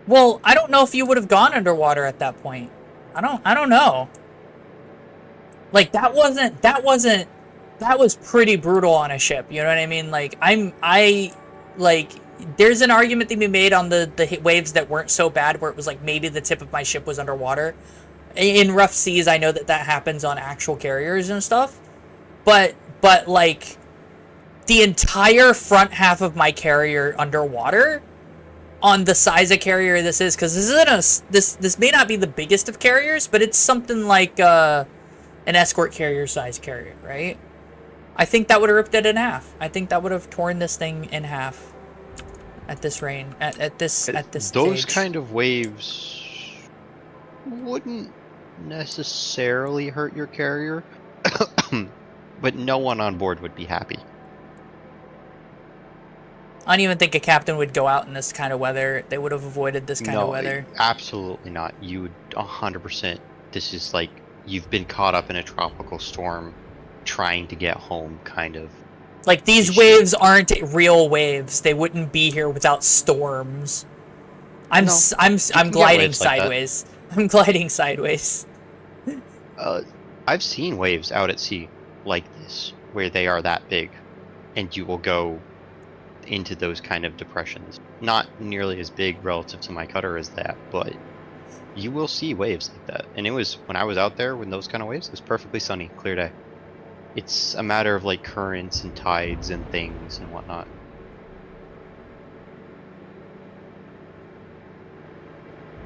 S2: Well, I don't know if you would have gone underwater at that point. I don't know. Like that was pretty brutal on a ship, you know what I mean? Like there's an argument to be made on the waves that weren't so bad where it was like maybe the tip of my ship was underwater. In rough seas, I know that happens on actual carriers and stuff. But like the entire front half of my carrier underwater on the size of carrier this is, because this may not be the biggest of carriers, but it's something like an escort carrier size carrier, right? I think that would have ripped it in half. I think that would have torn this thing in half at this range, at this
S5: Those
S2: stage.
S5: kind of waves wouldn't necessarily hurt your carrier, but no one on board would be happy.
S2: I don't even think a captain would go out in this kind of weather. They would have avoided this kind of weather.
S5: Absolutely not. You would 100%. This is like you've been caught up in a tropical storm trying to get home, kind of.
S2: Like, these waves aren't real waves. They wouldn't be here without storms. I'm gliding sideways. I'm gliding sideways.
S5: I've seen waves out at sea like this, where they are that big, and you will go into those kind of depressions. Not nearly as big relative to my cutter as that, but you will see waves like that. And it was, when I was out there with those kind of waves, it was perfectly sunny, clear day. It's a matter of like currents and tides and things and whatnot.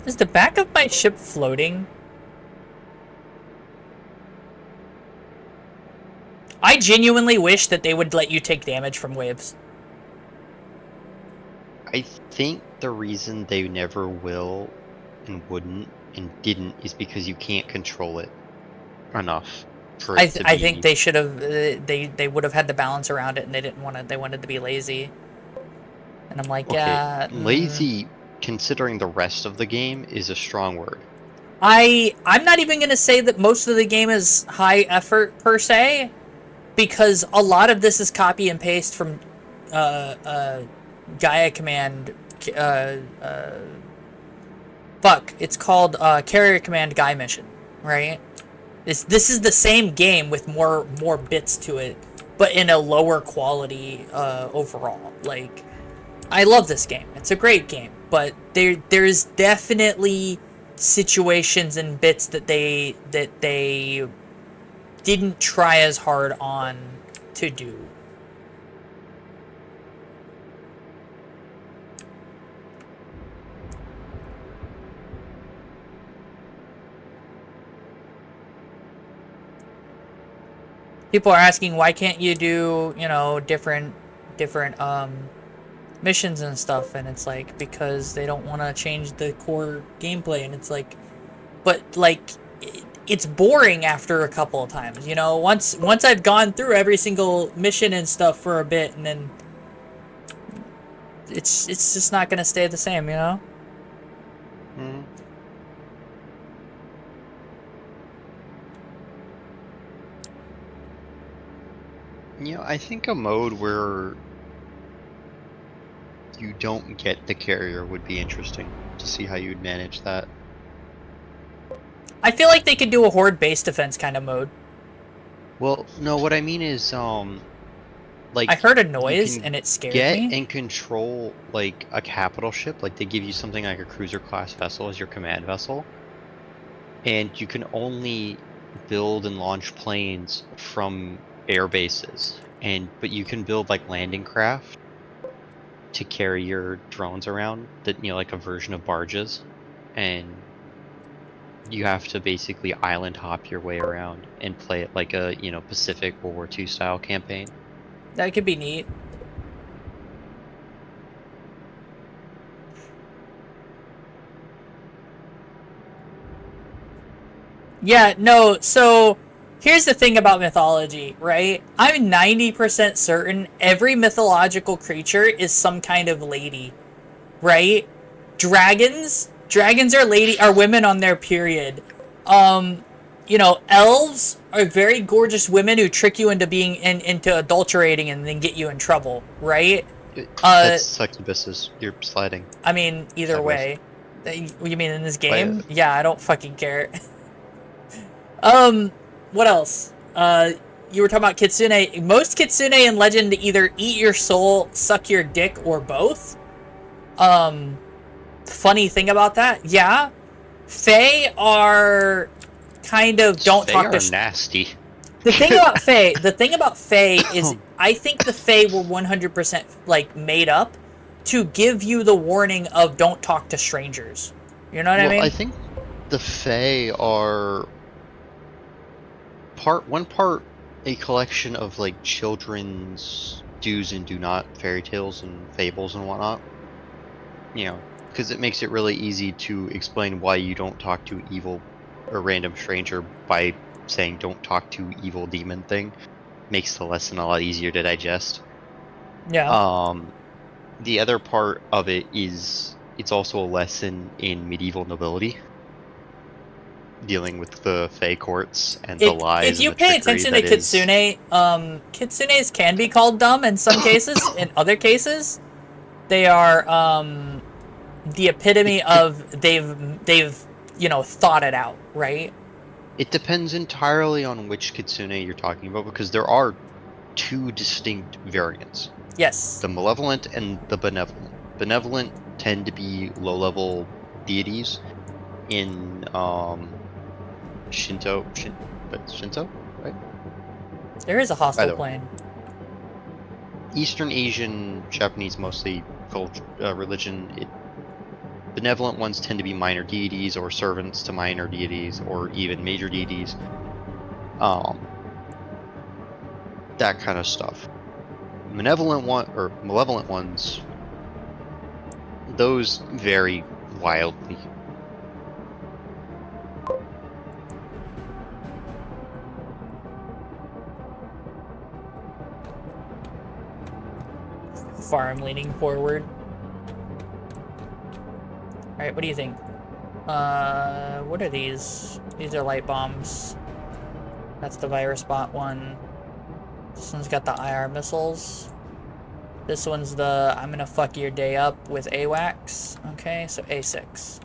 S2: Is the back of my ship floating? I genuinely wish that they would let you take damage from waves.
S5: I think the reason they never will and wouldn't and didn't is because you can't control it enough.
S2: I think they should have. They would have had the balance around it, and they didn't want to. They wanted to be lazy. And I'm like,
S5: okay,
S2: yeah.
S5: Lazy, considering the rest of the game, is a strong word.
S2: I'm not even gonna say that most of the game is high effort per se, because a lot of this is copy and paste from Gaia Command. It's called Carrier Command Gaia Mission, right? This is the same game with more bits to it, but in a lower quality overall. Like, I love this game. It's a great game, but there's definitely situations and bits that they didn't try as hard on to do. People are asking, why can't you do, different missions and stuff? And it's like, because they don't want to change the core gameplay. And it's like, but like, it's boring after a couple of times, once I've gone through every single mission and stuff for a bit, and then it's just not gonna stay the same,
S5: Mm-hmm. I think a mode where you don't get the carrier would be interesting to see how you'd manage that.
S2: I feel like they could do a horde base defense kind of mode.
S5: Well, no, what I mean is, Like
S2: I heard a
S5: you
S2: noise
S5: can
S2: and it scared
S5: get
S2: me.
S5: and control like a capital ship. Like they give you something like a cruiser class vessel as your command vessel, and you can only build and launch planes from air bases. But you can build like landing craft to carry your drones around that like a version of barges, and you have to basically island hop your way around and play it like a Pacific World War II style campaign.
S2: That could be neat. Yeah, no, so here's the thing about mythology, right? I'm 90% certain every mythological creature is some kind of lady, right? Dragons are women on their period. Elves are very gorgeous women who trick you into into adulterating and then get you in trouble, right?
S5: That's succubus's. You're sliding
S2: I mean, either
S5: sideways.
S2: way. You mean in this
S5: Wait,
S2: game? Yeah, I don't fucking care. What else? You were talking about Kitsune. Most Kitsune in Legend either eat your soul, suck your dick, or both. Funny thing about that, yeah. Fae are kind of don't
S5: they
S2: talk
S5: are
S2: to.
S5: nasty.
S2: The thing about Fae is, I think the Fae were 100% like made up to give you the warning of don't talk to strangers. You know what I
S5: Well, I
S2: mean?
S5: think the Fae are part a collection of like children's do's and do not fairy tales and fables and whatnot. Because it makes it really easy to explain why you don't talk to evil or random stranger by saying don't talk to evil demon thing. Makes the lesson a lot easier to digest.
S2: Yeah.
S5: The other part of it is it's also a lesson in medieval nobility, dealing with the Fey courts and the
S2: If
S5: lies and
S2: you
S5: the
S2: pay
S5: trickery
S2: attention to
S5: that is.
S2: Kitsunes can be called dumb in some cases. In other cases, they are the epitome
S5: It,
S2: of they've thought it out, right?
S5: it depends entirely on which Kitsune you're talking about, because there are two distinct variants:
S2: Yes.
S5: the malevolent and the benevolent. Benevolent tend to be low-level deities in Shinto, right?
S2: There is a hostile
S5: Either way.
S2: plane.
S5: Eastern Asian, Japanese mostly religion, benevolent ones tend to be minor deities or servants to minor deities or even major deities. That kind of stuff. Malevolent ones, those vary wildly.
S2: Farm leaning forward. Alright, what do you think? What are these? These are light bombs. That's the virus bot one. This one's got the IR missiles. This one's the I'm gonna fuck your day up with AWACS. Okay, so A6.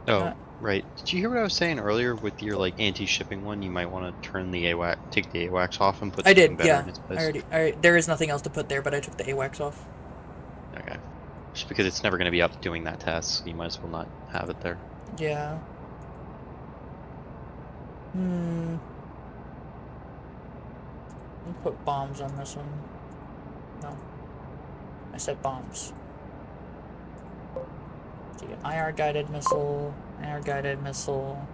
S5: Oh, right. Did you hear what I was saying earlier with your like anti-shipping one? You might want to turn the AWAC, take the AWACS off and put
S2: I
S5: something
S2: did,
S5: better
S2: yeah.
S5: in its place.
S2: There is nothing else to put there, but I took the AWACS off.
S5: Okay. Just because it's never going to be up doing that task, you might as well not have it there.
S2: Yeah. I'll put bombs on this one. No. I said bombs. So you get IR guided missile, AA missile.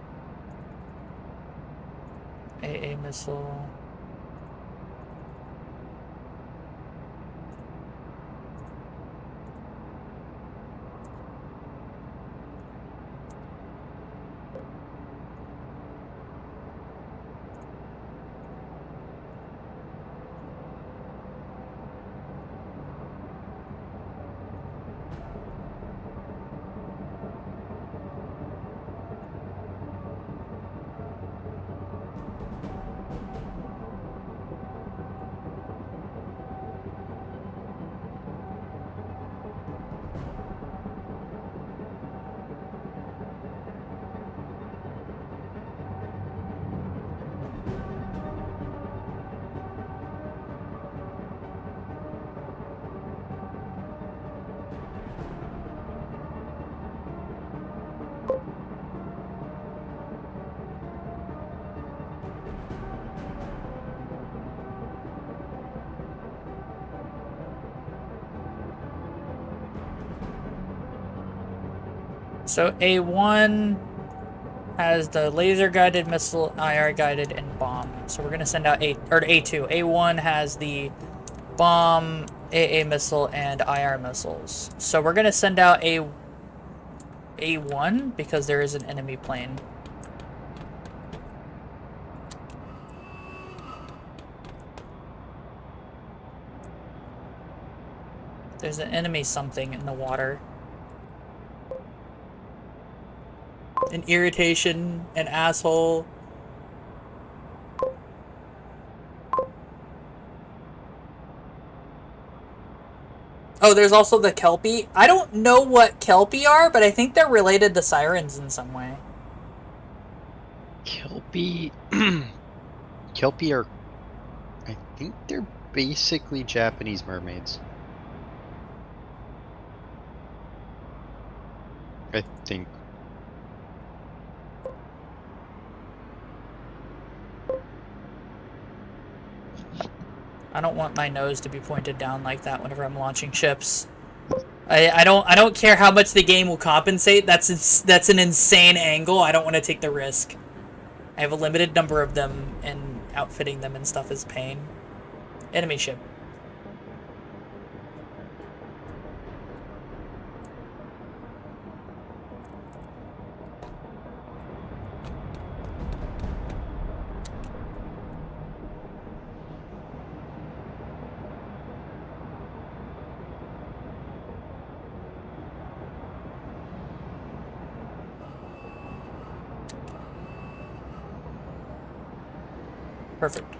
S2: So A1 has the laser guided missile, IR guided, and bomb. So we're gonna send out A2. A1 has the bomb, AA missile, and IR missiles. So we're gonna send out A1 because there is an enemy plane. There's an enemy something in the water. An irritation, an asshole. Oh, there's also the Kelpie. I don't know what Kelpie are, but I think they're related to sirens in some way.
S5: Kelpie. Kelpie are. I think they're basically Japanese mermaids. I think.
S2: I don't want my nose to be pointed down like that whenever I'm launching ships. I don't care how much the game will compensate. That's an insane angle. I don't want to take the risk. I have a limited number of them, and outfitting them and stuff is pain. Enemy ship. Perfect.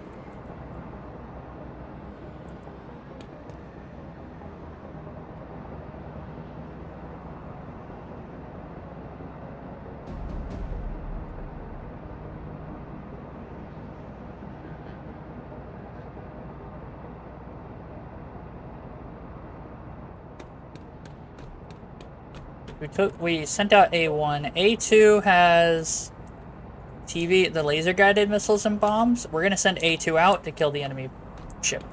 S2: We sent out A1. A2 has TV, the laser guided missiles and bombs. We're gonna send A2 out to kill the enemy ship.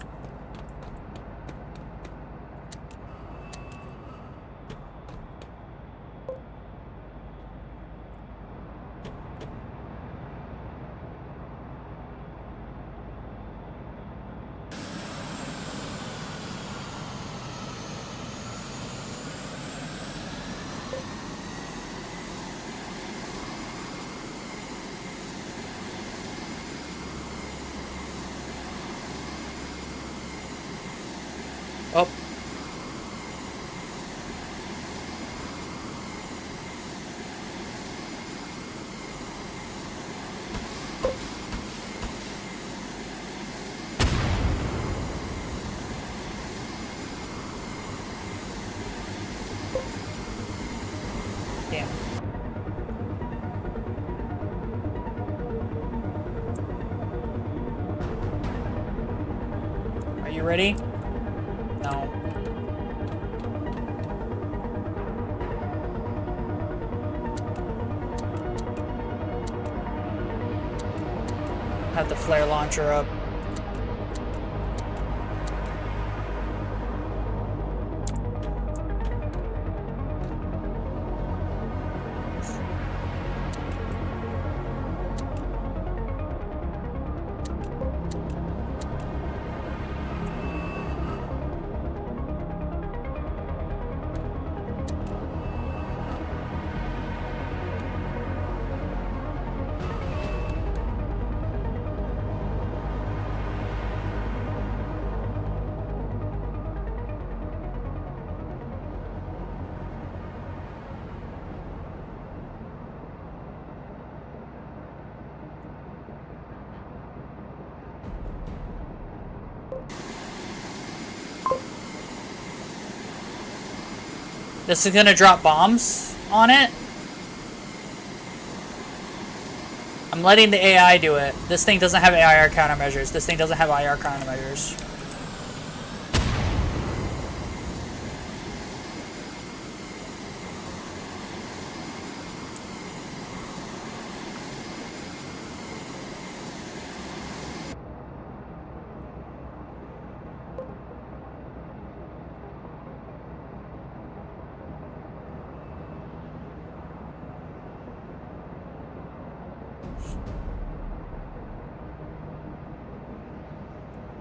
S2: Oh. Damn. Are you ready? No. Have the flare launcher up. This is gonna drop bombs on it. I'm letting the AI do it. This thing doesn't have IR countermeasures. This thing doesn't have IR countermeasures.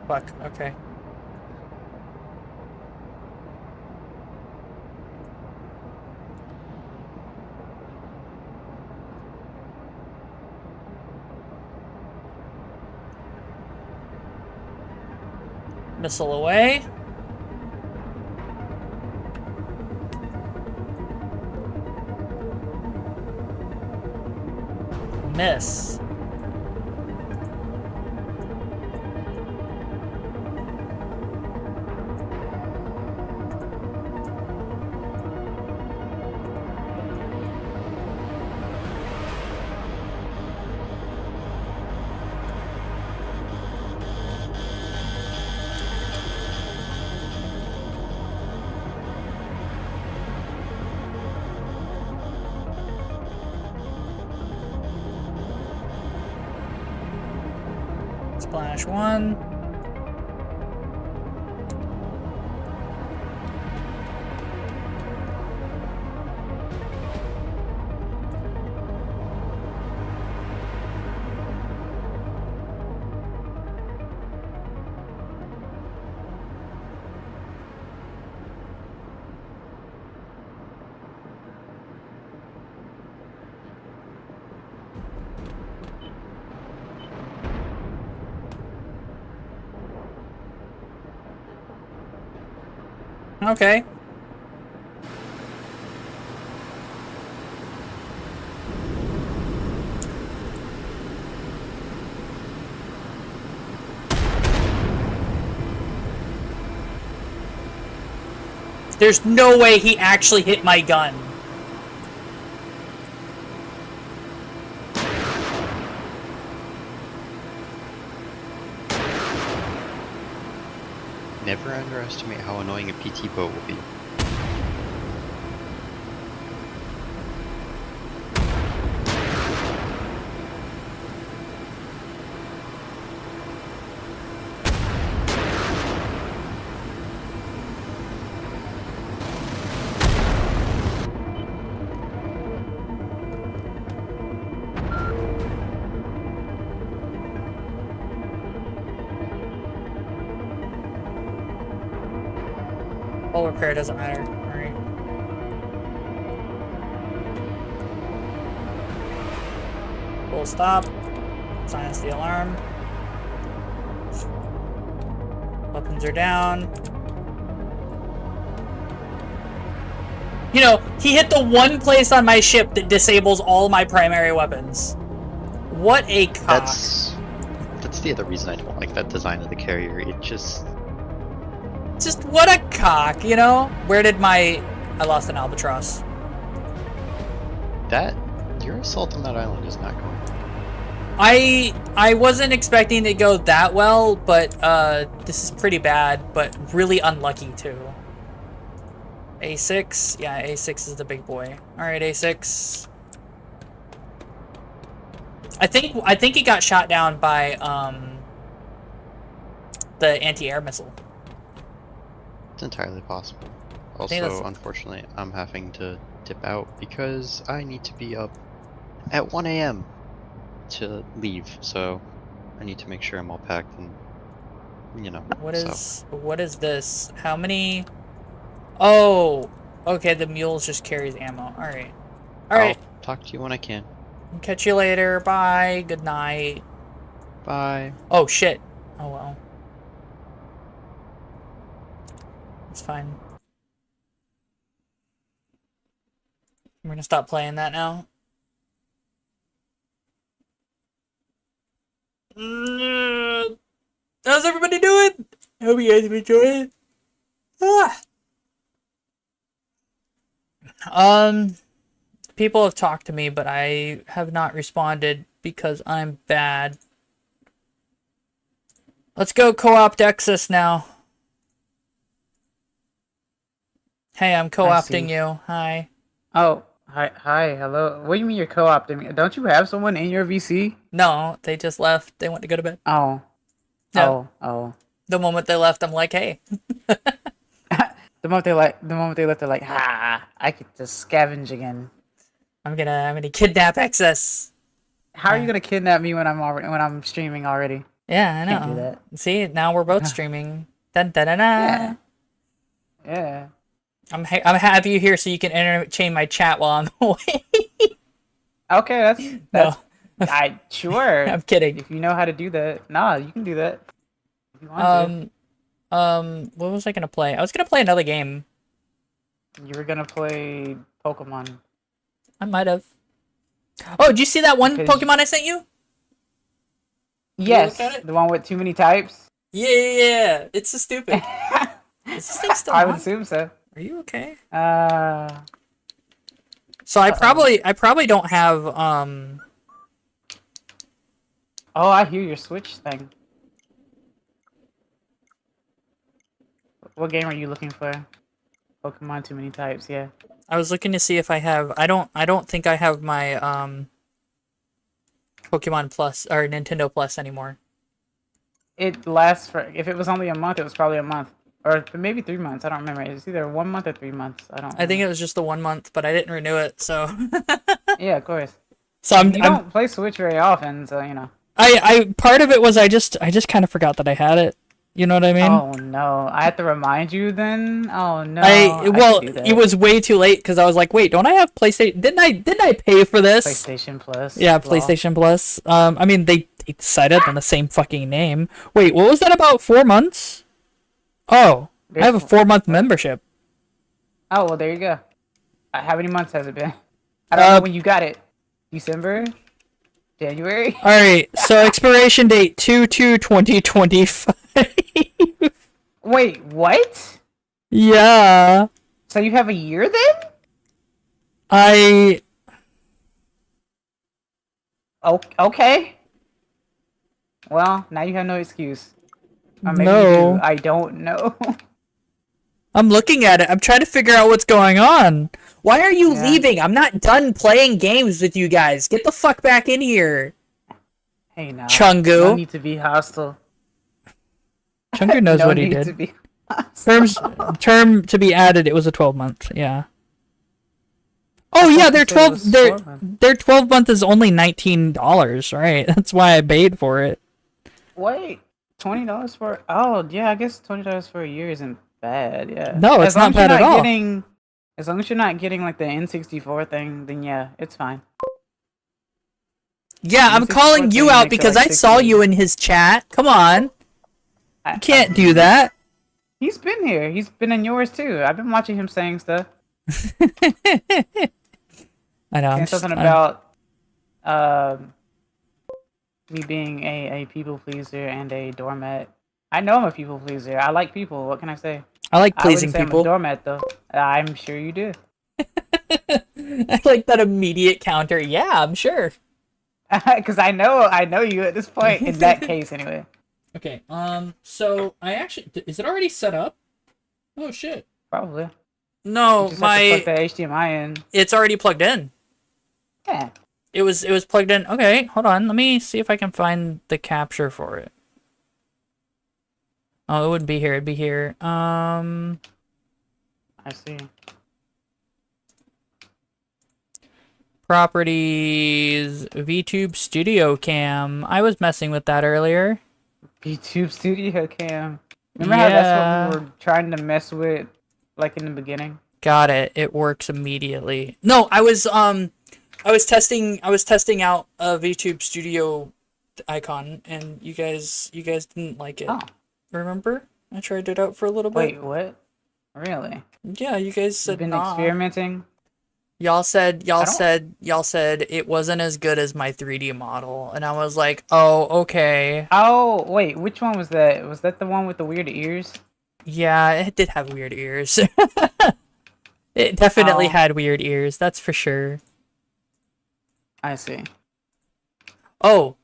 S2: Fuck, okay. Missile away. Miss. Splash 1. Okay. There's no way he actually hit my gun.
S5: Never underestimate how annoying a PT boat will be.
S2: Full repair doesn't matter. Alright. Full stop. Silence the alarm. Weapons are down. You know, he hit the one place on my ship that disables all my primary weapons. What a cock.
S5: That's the other reason I don't like that design of the carrier. It just
S2: what a cock, you know? Where did I lost an albatross.
S5: Your assault on that island is not going.
S2: I wasn't expecting to go that well, but this is pretty bad, but really unlucky too. A6, yeah, A6 is the big boy. All right, A6. I think he got shot down by the anti-air missile.
S5: It's entirely possible. Also, unfortunately, I'm having to dip out because I need to be up at 1 a.m. to leave, so I need to make sure I'm all packed and, you know.
S2: What is this? How many? Oh, okay, the mules just carries ammo. All right.
S5: I'll talk to you when I can.
S2: Catch you later. Bye. Good night.
S5: Bye.
S2: Oh, shit. Oh, well. It's fine. We're gonna stop playing that now. How's everybody doing? I hope you guys have enjoyed it. People have talked to me, but I have not responded because I'm bad. Let's go co-opt Exus now. Hey, I'm co-opting you. Hi.
S6: Oh, hi, hello. What do you mean you're co-opting me? Don't you have someone in your VC?
S2: No, they just left. They went to go to bed.
S6: Oh.
S2: No.
S6: Oh.
S2: The moment they left, I'm like, hey.
S6: The moment they left, they're like, I could just scavenge again.
S2: I'm gonna kidnap Exus.
S6: How are you gonna kidnap me when I'm streaming already?
S2: Yeah, I
S6: Can't do
S2: know.
S6: that.
S2: See, now we're both streaming. Dun, dun, dun,
S6: Yeah.
S2: dun.
S6: Yeah.
S2: I'm have you here so you can entertain my chat while I'm away.
S6: Okay,
S2: No,
S6: I sure.
S2: I'm kidding.
S6: If you know how to do that, nah, you can do that. If you want to.
S2: What was I gonna play? I was gonna play another game.
S6: You were gonna play Pokemon.
S2: I might have. Oh, did you see that one
S6: Because-
S2: Pokemon I sent you?
S6: Yes,
S2: look at it?
S6: the one with too many types.
S2: Yeah. It's so stupid. Is this thing still
S6: I
S2: on?
S6: would assume so.
S2: Are you okay?
S6: So
S2: I probably don't have
S6: Oh, I hear your Switch thing. What game are you looking for? Pokemon too many types, yeah.
S2: I was looking to see if I have I don't think I have my Pokemon Plus or Nintendo Plus anymore.
S6: It lasts for, if it was only a month, it was probably a month. Or maybe 3 months, I don't remember. It's either 1 month or 3 months. I don't
S2: I think it was just the 1 month, but I didn't renew it, so
S6: Yeah, of course.
S2: so
S6: You don't play Switch very often, so you know.
S2: I part of it was I just kind of forgot that I had it. You know what I mean?
S6: Oh no, I have to remind you then? Oh no.
S2: Well,
S6: can do that.
S2: it was way too late because I was like, wait, don't I have PlayStation? Didn't I pay for this?
S6: PlayStation Plus.
S2: Yeah,
S6: lol.
S2: PlayStation Plus. I mean they decided on the same fucking name. Wait, what was that about 4 months? Oh, I have a 4-month membership.
S6: Oh, well, there you go. How many months has it been? I don't know when you got it. December? January?
S2: All right, so expiration date 2/2/2025.
S6: Wait, what?
S2: Yeah,
S6: So you have a year then?
S2: I
S6: Oh, okay. Well, now you have no excuse. Or maybe you
S2: no.
S6: do. I don't know.
S2: I'm looking at it. I'm trying to figure out what's going on. Why are you
S6: Yeah.
S2: leaving? I'm not done playing games with you guys. Get the fuck back in here.
S6: Hey, now.
S2: Chungu.
S6: No need to be hostile.
S2: Chungu knows
S6: No
S2: what he
S6: need
S2: did.
S6: to be hostile.
S2: Term to be added. It was a 12-month. Yeah. Oh yeah,
S6: you
S2: their
S6: said it was
S2: 12 month is only $19, right? That's why I paid for it.
S6: Wait, $20 for? Oh, yeah. I guess $20 for a year isn't bad. Yeah.
S2: No, it's
S6: As long
S2: not
S6: as you're
S2: bad at all.
S6: As long as you're not getting like the N64 thing, then yeah, it's fine.
S2: Yeah, I'm calling you out because I saw you in his chat. Come on. You can't do that.
S6: He's been here. He's been in yours too. I've been watching him saying stuff.
S2: I know.
S6: Saying something about me being a people pleaser and a doormat. I know I'm a people pleaser. I like people. What can I say?
S2: I like
S6: I
S2: pleasing
S6: wouldn't say I'm a
S2: people.
S6: doormat though. I'm sure you do.
S2: I like that immediate counter. Yeah, I'm sure.
S6: Because I know you at this point. In that case, anyway.
S2: Okay. So I actually is it already set up? Oh shit.
S6: Probably.
S2: No,
S6: You just have to plug
S2: my
S6: the HDMI in.
S2: it's already plugged in.
S6: Yeah.
S2: It was plugged in. Okay, hold on. Let me see if I can find the capture for it. Oh, it wouldn't be here. It'd be here.
S6: I see.
S2: Properties, VTube Studio Cam. I was messing with that earlier.
S6: VTube Studio Cam. Remember how that's what we were trying to mess with, like in the beginning?
S2: Got it. It works immediately. No, I was testing out a VTube Studio icon, and you guys didn't like it.
S6: Oh.
S2: Remember? I tried it out for a little bit.
S6: Wait, what? Really?
S2: Yeah, you guys said
S6: You've been
S2: nah.
S6: experimenting?
S2: Y'all said it wasn't as good as my 3D model, and I was like, oh, okay.
S6: Oh, wait, which one was that? Was that the one with the weird ears?
S2: Yeah, it did have weird ears. It definitely
S6: Oh.
S2: had weird ears, that's for sure.
S6: I see.
S2: Oh.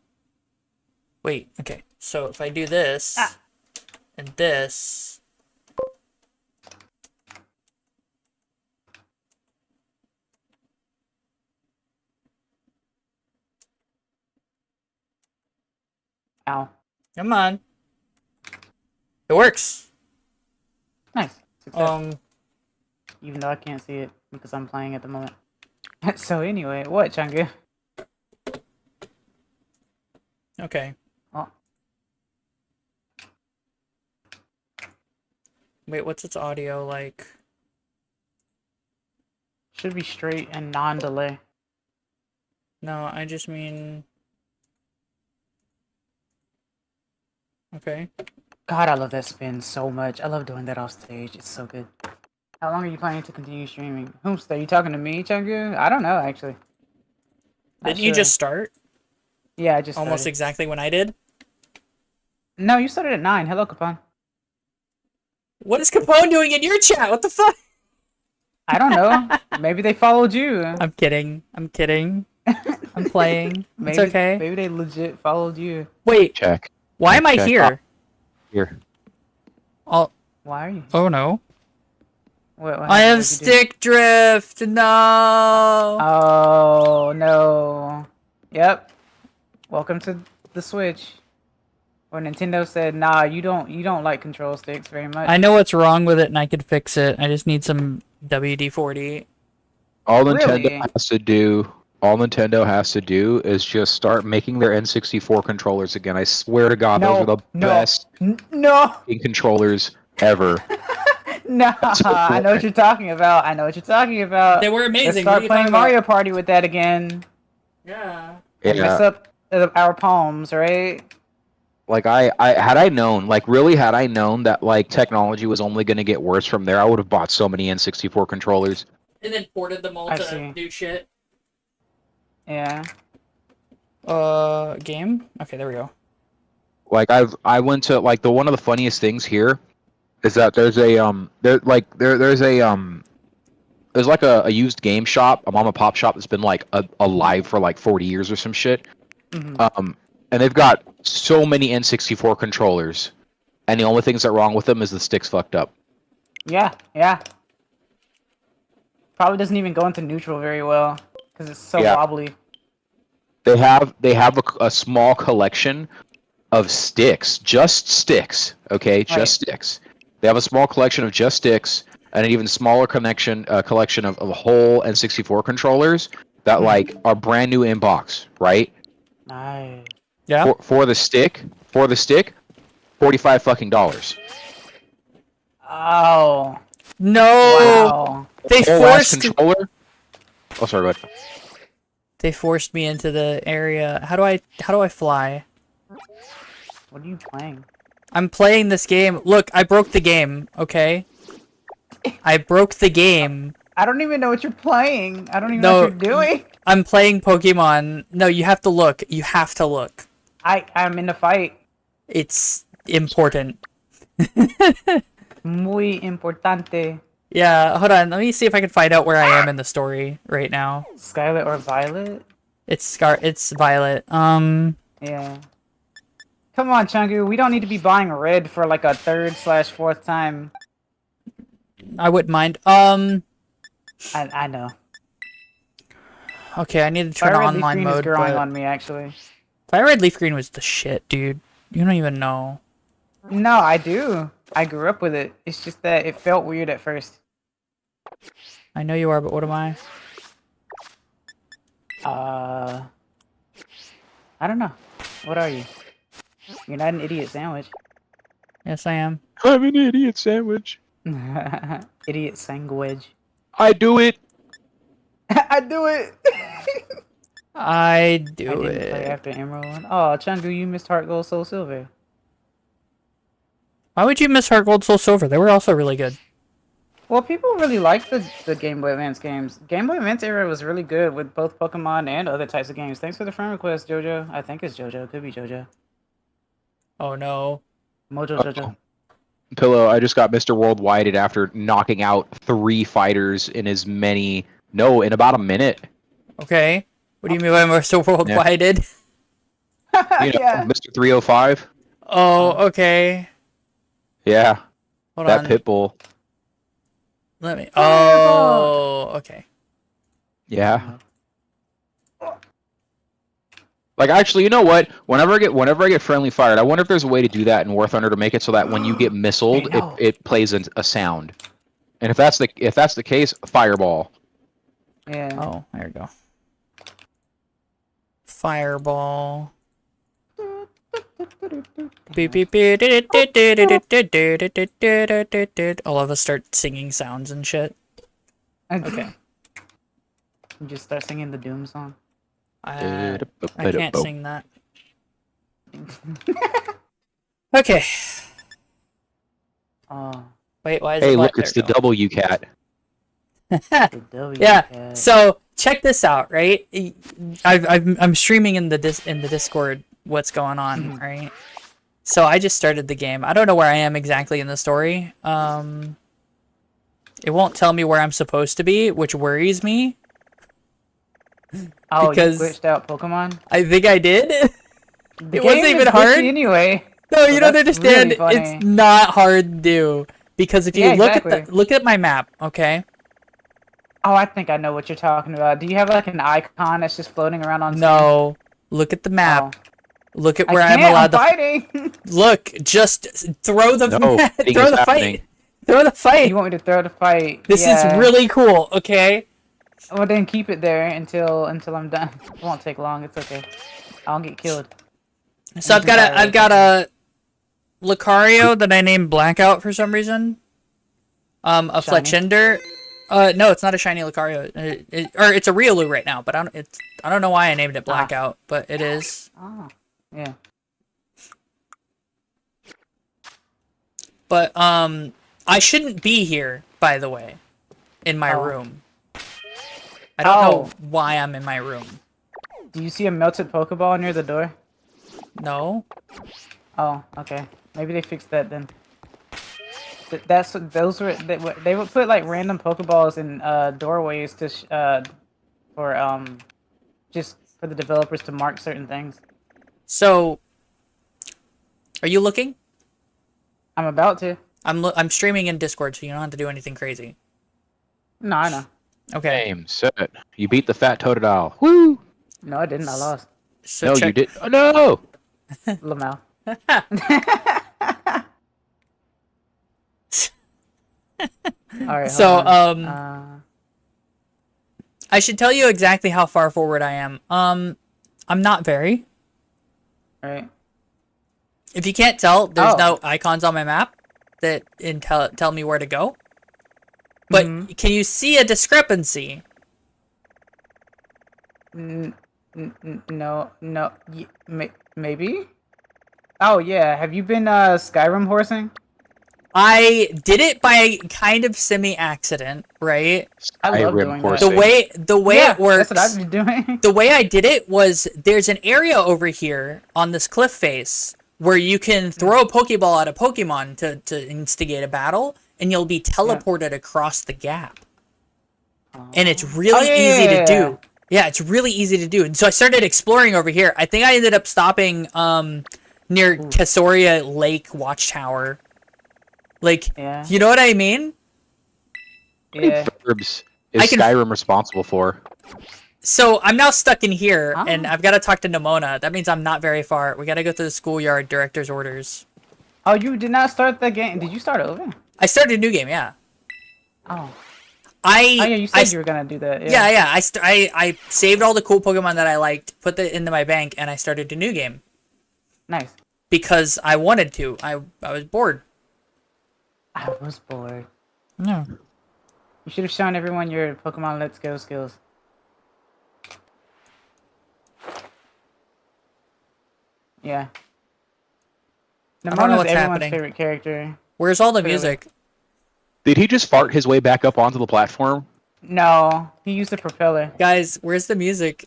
S2: Wait, okay. So if I do this and this.
S6: Ow.
S2: Come on. It works.
S6: Nice. Success.
S2: Even
S6: Even though I can't see it because I'm playing at the moment. So anyway, what, Chungu?
S2: okay.
S6: Oh.
S2: Wait, what's its audio like?
S6: Should be straight and non-delay.
S2: No, I just mean... Okay.
S6: God, I love that spin so much. I love doing that off stage. It's so good. How long are you planning to continue streaming? Whomst, are you talking to me, Chungu? I don't know, actually. Not
S2: Didn't you
S6: sure.
S2: just start?
S6: Yeah, I just
S2: Almost
S6: started.
S2: exactly when I did?
S6: No, you started at 9. Hello, Capone.
S2: What is Capone doing in your chat? What the fuck?
S6: I don't know. Maybe they followed you.
S2: I'm kidding. I'm kidding. I'm playing.
S6: Maybe,
S2: It's okay.
S6: Maybe they legit followed you.
S2: Wait,
S3: Check.
S2: why am I
S3: Check.
S2: here?
S3: Here.
S2: Oh,
S6: Why are you?
S2: oh no.
S6: What
S2: I
S6: happened?
S2: have
S6: What'd you do?
S2: stick drift. No.
S6: Oh no. Yep. Welcome to the Switch. Or Nintendo said, "Nah, you don't like control sticks very much."
S2: I know what's wrong with it and I could fix it. I just need some WD-40.
S7: All
S6: Really?
S7: Nintendo has to do is just start making their N64 controllers again. I swear to God, those are the best
S6: No.
S7: fucking controllers ever.
S6: No. I know what you're talking about. I know what you're talking about.
S2: They were amazing.
S6: Let's
S2: What are
S6: start
S2: you
S6: playing
S2: talking
S6: Mario Party with that again.
S2: Yeah.
S6: And mess
S7: Yeah,
S6: up our palms, right?
S7: like I had I known, like really had I known that like technology was only going to get worse from there, I would have bought so many N64 controllers.
S2: And then ported them all
S6: I
S2: to
S6: see.
S2: new shit.
S6: Yeah.
S2: Game? Okay, there we go.
S7: Like I went to like one of the funniest things here is that there's like a used game shop, a mom and pop shop that's been like alive for like 40 years or some shit.
S6: Mhm.
S7: And they've got so many N64 controllers, and the only things that wrong with them is the stick's fucked up.
S6: Yeah. Yeah. Probably doesn't even go into neutral very well because it's so
S7: Yeah.
S6: wobbly.
S7: They have a small collection of sticks, just sticks. Okay, just
S6: Right.
S7: sticks. They have a small collection of just sticks, and an even smaller collection of whole N64 controllers that like are brand new in box, right?
S6: Nice.
S2: Yeah?
S7: For the stick, $45 fucking dollars.
S6: Oh.
S2: No!
S6: Wow.
S2: They
S7: Whole ass
S2: forced
S7: controller. Oh, sorry, go ahead.
S2: They forced me into the area. How do I fly?
S6: What are you playing?
S2: I'm playing this game. Look, I broke the game, okay? I broke the game.
S6: I don't even know what you're playing. I don't even
S2: No,
S6: know what you're doing.
S2: I'm playing Pokemon. No, you have to look. You have to look.
S6: I'm in the fight.
S2: It's important.
S6: Muy importante.
S2: Yeah, hold on. Let me see if I can find out where I am in the story right now.
S6: Scarlet or Violet?
S2: It's Violet.
S6: Yeah. Come on, Chungu. We don't need to be buying red for like a 3rd/4th time.
S2: I wouldn't mind.
S6: I know.
S2: Okay, I need to turn
S6: Fire Red
S2: on
S6: Leaf
S2: online
S6: Green is
S2: mode,
S6: growing
S2: but
S6: on me, actually.
S2: Fire Red Leaf Green was the shit, dude. You don't even know.
S6: No, I do. I grew up with it. It's just that it felt weird at first.
S2: I know you are, but what am I?
S6: I don't know. What are you? You're not an idiot sandwich.
S2: Yes, I am.
S7: I'm an idiot sandwich.
S6: Idiot sandwich.
S7: I do it.
S6: I do it!
S2: I
S6: I
S2: do
S6: didn't play
S2: it.
S6: after Emerald 1. Oh, Chungu, you missed Heart Gold Soul Silver.
S2: Why would you miss Heart Gold Soul Silver? They were also really good.
S6: Well, people really like the Game Boy Advance games. Game Boy Advance era was really good with both Pokemon and other types of games. Thanks for the friend request, Jojo. I think it's Jojo. Could be Jojo.
S2: Oh no.
S6: Mojo Jojo.
S7: Pillow, I just got Mr. Worldwide after knocking out 3 fighters in in about a minute.
S2: Okay. What do you mean by Mr. Worldwide?
S7: You know,
S6: Yeah.
S7: Mr. 305.
S2: Oh, okay.
S7: Yeah,
S2: Hold
S7: that
S2: on.
S7: Pitbull.
S2: Let me.
S6: Fireball!
S2: Oh, okay.
S7: Yeah. Like actually, you know what? Whenever I get friendly fired, I wonder if there's a way to do that in War Thunder to make it so that when you get missiled,
S6: I know.
S7: it plays a sound. And if that's the case, fireball.
S6: Yeah.
S2: Oh, there we go. Fireball. Beep, beep, beep, did it, did it, did it, did it, did it, did it, did it. All of us start singing sounds and shit. Okay.
S6: You just start singing the Doom song.
S2: I can't sing that. Okay.
S6: Oh,
S2: Wait, why is
S7: Hey,
S2: it
S7: look,
S2: black?
S7: it's the
S2: There we go.
S7: W cat.
S6: the W
S2: Yeah.
S6: cat.
S2: So check this out, right? I'm streaming in the Discord what's going on, right? So I just started the game. I don't know where I am exactly in the story. It won't tell me where I'm supposed to be, which worries me.
S6: Oh,
S2: because-
S6: you glitched out Pokemon?
S2: I think I did.
S6: The
S2: It wasn't
S6: game
S2: even
S6: is glitchy
S2: hard.
S6: anyway.
S2: No,
S6: So
S2: you don't
S6: that's
S2: understand.
S6: really funny.
S2: It's not hard to do because if you
S6: Yeah,
S2: look at
S6: exactly.
S2: look at my map, okay?
S6: Oh, I think I know what you're talking about. Do you have like an icon that's just floating around on screen?
S2: No, look at the map.
S6: Oh.
S2: Look at
S6: I
S2: where I'm
S6: can't,
S2: allowed to
S6: fighting.
S2: look. Just throw the
S7: No,
S2: throw
S7: thing
S2: the
S7: is
S2: fight.
S7: happening.
S2: Throw the fight.
S6: You want me to throw the fight?
S2: This
S6: Yeah.
S2: is really cool. Okay.
S6: Well, then keep it there until I'm done. It won't take long. It's okay. I'll get killed.
S2: So I've got a Lucario that I named Blackout for some reason. A
S6: Shiny?
S2: Fletchinder. No, it's not a shiny Lucario. Or it's a Riolu right now, but I don't know why I named it Blackout, but it is.
S6: Oh, yeah.
S2: But I shouldn't be here, by the way, in my
S6: Oh.
S2: room. I don't know
S6: Oh.
S2: why I'm in my room.
S6: Do you see a melted Pokeball near the door?
S2: No.
S6: Oh, okay. Maybe they fixed that then. Those were they would put like random Pokeballs in doorways to for just for the developers to mark certain things.
S2: So, are you looking?
S6: I'm about to.
S2: I'm streaming in Discord, so you don't have to do anything crazy.
S6: No, I know.
S2: Okay.
S7: Game, set. You beat the fat Totodile. Woo!
S6: No, I didn't. I lost.
S2: So
S7: No,
S2: check-
S7: you did. Oh, no!
S6: Lamau. All right.
S2: So,
S6: hold on.
S2: I should tell you exactly how far forward I am. I'm not very.
S6: Right.
S2: If you can't tell, there's
S6: Oh.
S2: no icons on my map that tell me where to go. But
S6: Mhm.
S2: can you see a discrepancy?
S6: No, maybe. Oh yeah. Have you been Skyrim horsing?
S2: I did it by kind of semi-accident, right?
S6: I love
S7: Skyrim
S6: doing
S7: horsing.
S6: that.
S2: The way
S6: Yeah,
S2: it works.
S6: that's what I've been doing.
S2: The way I did it was there's an area over here on this cliff face where you can throw a Pokeball at a Pokemon to instigate a battle, and you'll be teleported across the gap. And it's really easy to do. Yeah, it's really easy to do. And so I started exploring over here. I think I ended up stopping near Casoria Lake Watchtower. Like,
S6: Yeah.
S2: you know what I mean?
S7: How many
S6: Yeah.
S7: verbs
S2: I
S7: is
S2: can-
S7: Skyrim responsible for?
S2: So I'm now stuck in here,
S6: Ah.
S2: and I've got to talk to Nimona. That means I'm not very far. We got to go through the schoolyard, director's orders.
S6: Oh, you did not start the game. Did you start over?
S2: I started a new game, yeah.
S6: Oh.
S2: I
S6: Oh yeah, you said you were gonna do that.
S2: yeah. I saved all the cool Pokemon that I liked, put that into my bank, and I started a new game
S6: Nice.
S2: because I wanted to. I was bored.
S6: I was bored.
S2: No.
S6: You should have shown everyone your Pokemon Let's Go skills. Yeah.
S2: don't know
S6: Nemona's
S2: what's
S6: everyone's
S2: happening.
S6: favorite character.
S2: Where's all the
S6: Clearly.
S2: music?
S7: Did he just fart his way back up onto the platform?
S6: No, he used the propeller.
S2: Guys, where's the music?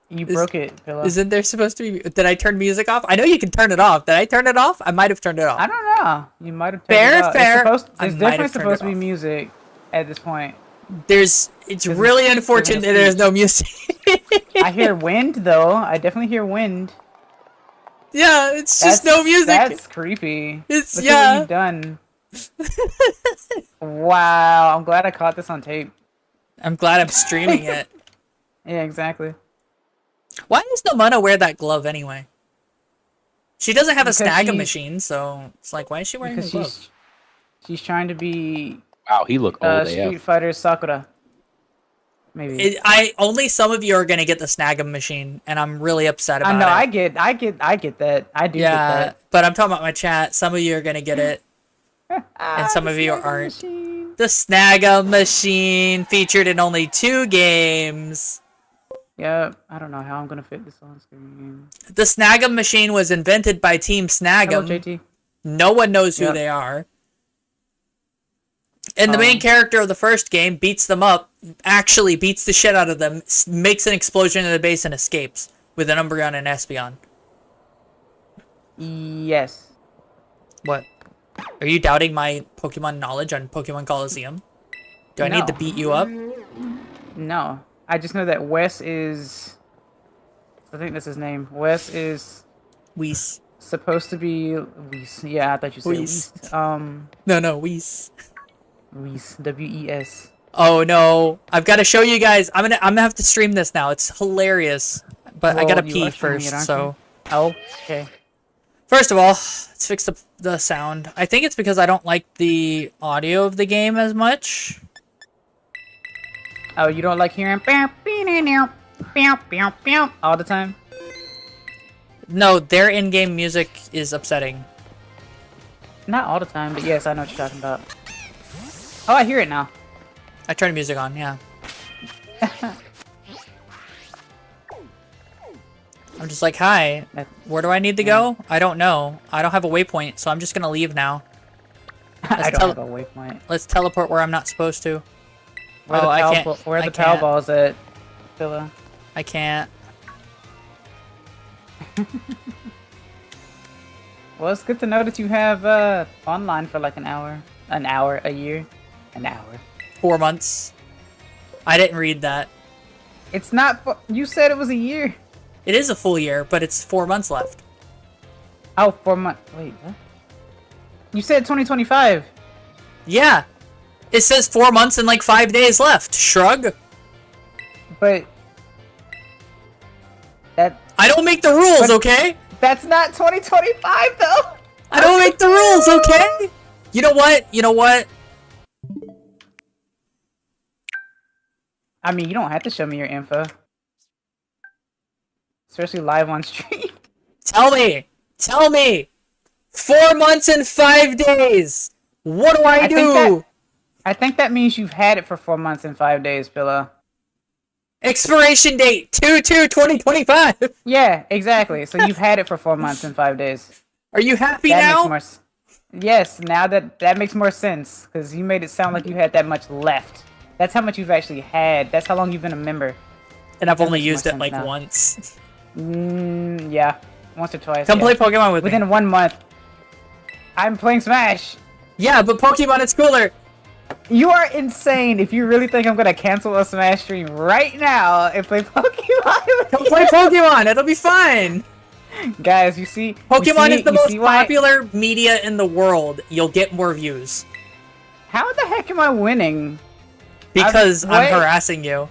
S6: You broke it, Pillow.
S2: Isn't there supposed to be... Did I turn music off? I know you can turn it off. Did I turn it off? I might have turned it off.
S6: I don't know. You might have.
S2: Fair,
S6: it out.
S2: fair.
S6: There's
S2: I might
S6: definitely
S2: have turned
S6: supposed
S2: it
S6: to be
S2: off.
S6: music at this point.
S2: It's really unfortunate that there's no music.
S6: I hear wind though. I definitely hear wind.
S2: Yeah, it's just no music.
S6: That's creepy.
S2: It's-
S6: Look
S2: yeah.
S6: at what you've done. Wow, I'm glad I caught this on tape.
S2: I'm glad I'm streaming it.
S6: Yeah, exactly.
S2: Why does Nomona wear that glove anyway? She doesn't have
S6: Because
S2: a Snaga
S6: she's-
S2: machine, so it's like, why is she wearing a
S6: Because
S2: glove?
S6: she's trying to be
S7: Wow, he look old
S6: Street
S7: AF.
S6: Fighter Sakura. Maybe.
S2: Only some of you are gonna get the Snag'em machine, and I'm really upset about
S6: I know.
S2: it.
S6: I get that. I do get
S2: Yeah,
S6: that.
S2: but I'm talking about my chat. Some of you are gonna get it, and some of you aren't.
S6: Machine.
S2: The Snag'em machine featured in only 2 games.
S6: Yep. I don't know how I'm gonna fit this on screen.
S2: The Snag'em machine was invented by Team
S6: Hello,
S2: Snag'em.
S6: JT.
S2: No one knows who
S6: Yep.
S2: they are. And the main character of the first game beats them up, actually beats the shit out of them, makes an explosion in the base, and escapes with an Umbreon and Espeon.
S6: Yes.
S2: What? Are you doubting my Pokemon knowledge on Pokemon Coliseum? Do I need to
S6: No.
S2: beat you up?
S6: No. I just know that Wes is. I think that's his name. Wes is
S2: Whis.
S6: supposed to be. Weiss. Yeah, I thought you said
S2: Weiss.
S6: Weiss.
S2: No, Whis.
S6: Weiss. W-E-S.
S2: Oh no! I've got to show you guys. I'm gonna have to stream this now. It's hilarious, but I
S6: Well,
S2: gotta
S6: you
S2: pee
S6: are streaming it,
S2: first.
S6: aren't
S2: So
S6: Oh, okay.
S2: first of all, let's fix the sound. I think it's because I don't like the audio of the game as much.
S6: Oh, you don't like hearing all the time?
S2: No, their in-game music is upsetting.
S6: Not all the time, but yes, I know what you're talking about. Oh, I hear it now.
S2: I turned music on, yeah. I'm just like, hi, where do I need to go? I don't know. I don't have a waypoint, so I'm just gonna leave now.
S6: I don't have a waypoint.
S2: Let's teleport where I'm not supposed to.
S6: Where
S2: Oh,
S6: the
S2: I
S6: Pow-
S2: can't.
S6: Where
S2: I
S6: the Pow
S2: can't.
S6: Balls at, Phila?
S2: I can't.
S6: Well, it's good to know that you have online for like an hour, a year, an hour.
S2: 4 months. I didn't read that.
S6: It's not. You said it was a year.
S2: It is a full year, but it's 4 months left.
S6: Oh, 4 months. Wait, what? You said 2025.
S2: Yeah. It says 4 months and like 5 days left. Shrug.
S6: But that
S2: I don't make the rules, okay?
S6: that's not 2025 though.
S2: I don't make the rules, okay? You know what? You know what?
S6: I mean, you don't have to show me your info, especially live on stream.
S2: Tell me. Tell me. 4 months and 5 days. What do I do?
S6: I think that means you've had it for 4 months and 5 days, Pillow.
S2: Expiration date 2/2/2025.
S6: Yeah, exactly. So you've had it for 4 months and 5 days.
S2: Are you happy
S6: That
S2: now?
S6: makes more. Yes, now that makes more sense because you made it sound like you had that much left. That's how much you've actually had. That's how long you've been a member.
S2: And I've
S6: That
S2: only
S6: makes more
S2: used it
S6: sense
S2: like
S6: now.
S2: once.
S6: Yeah, once or twice.
S2: Come
S6: yeah.
S2: play Pokemon with me.
S6: Within 1 month. I'm playing Smash.
S2: Yeah, but Pokemon is cooler.
S6: You are insane if you really think I'm gonna cancel a Smash stream right now and play Pokemon with
S2: Come
S6: you.
S2: play Pokemon. It'll be fine.
S6: Guys, you see,
S2: Pokemon is the
S6: you
S2: most
S6: see why-
S2: popular media in the world. You'll get more views.
S6: How the heck am I winning?
S2: Because I'm
S6: wait.
S2: harassing you.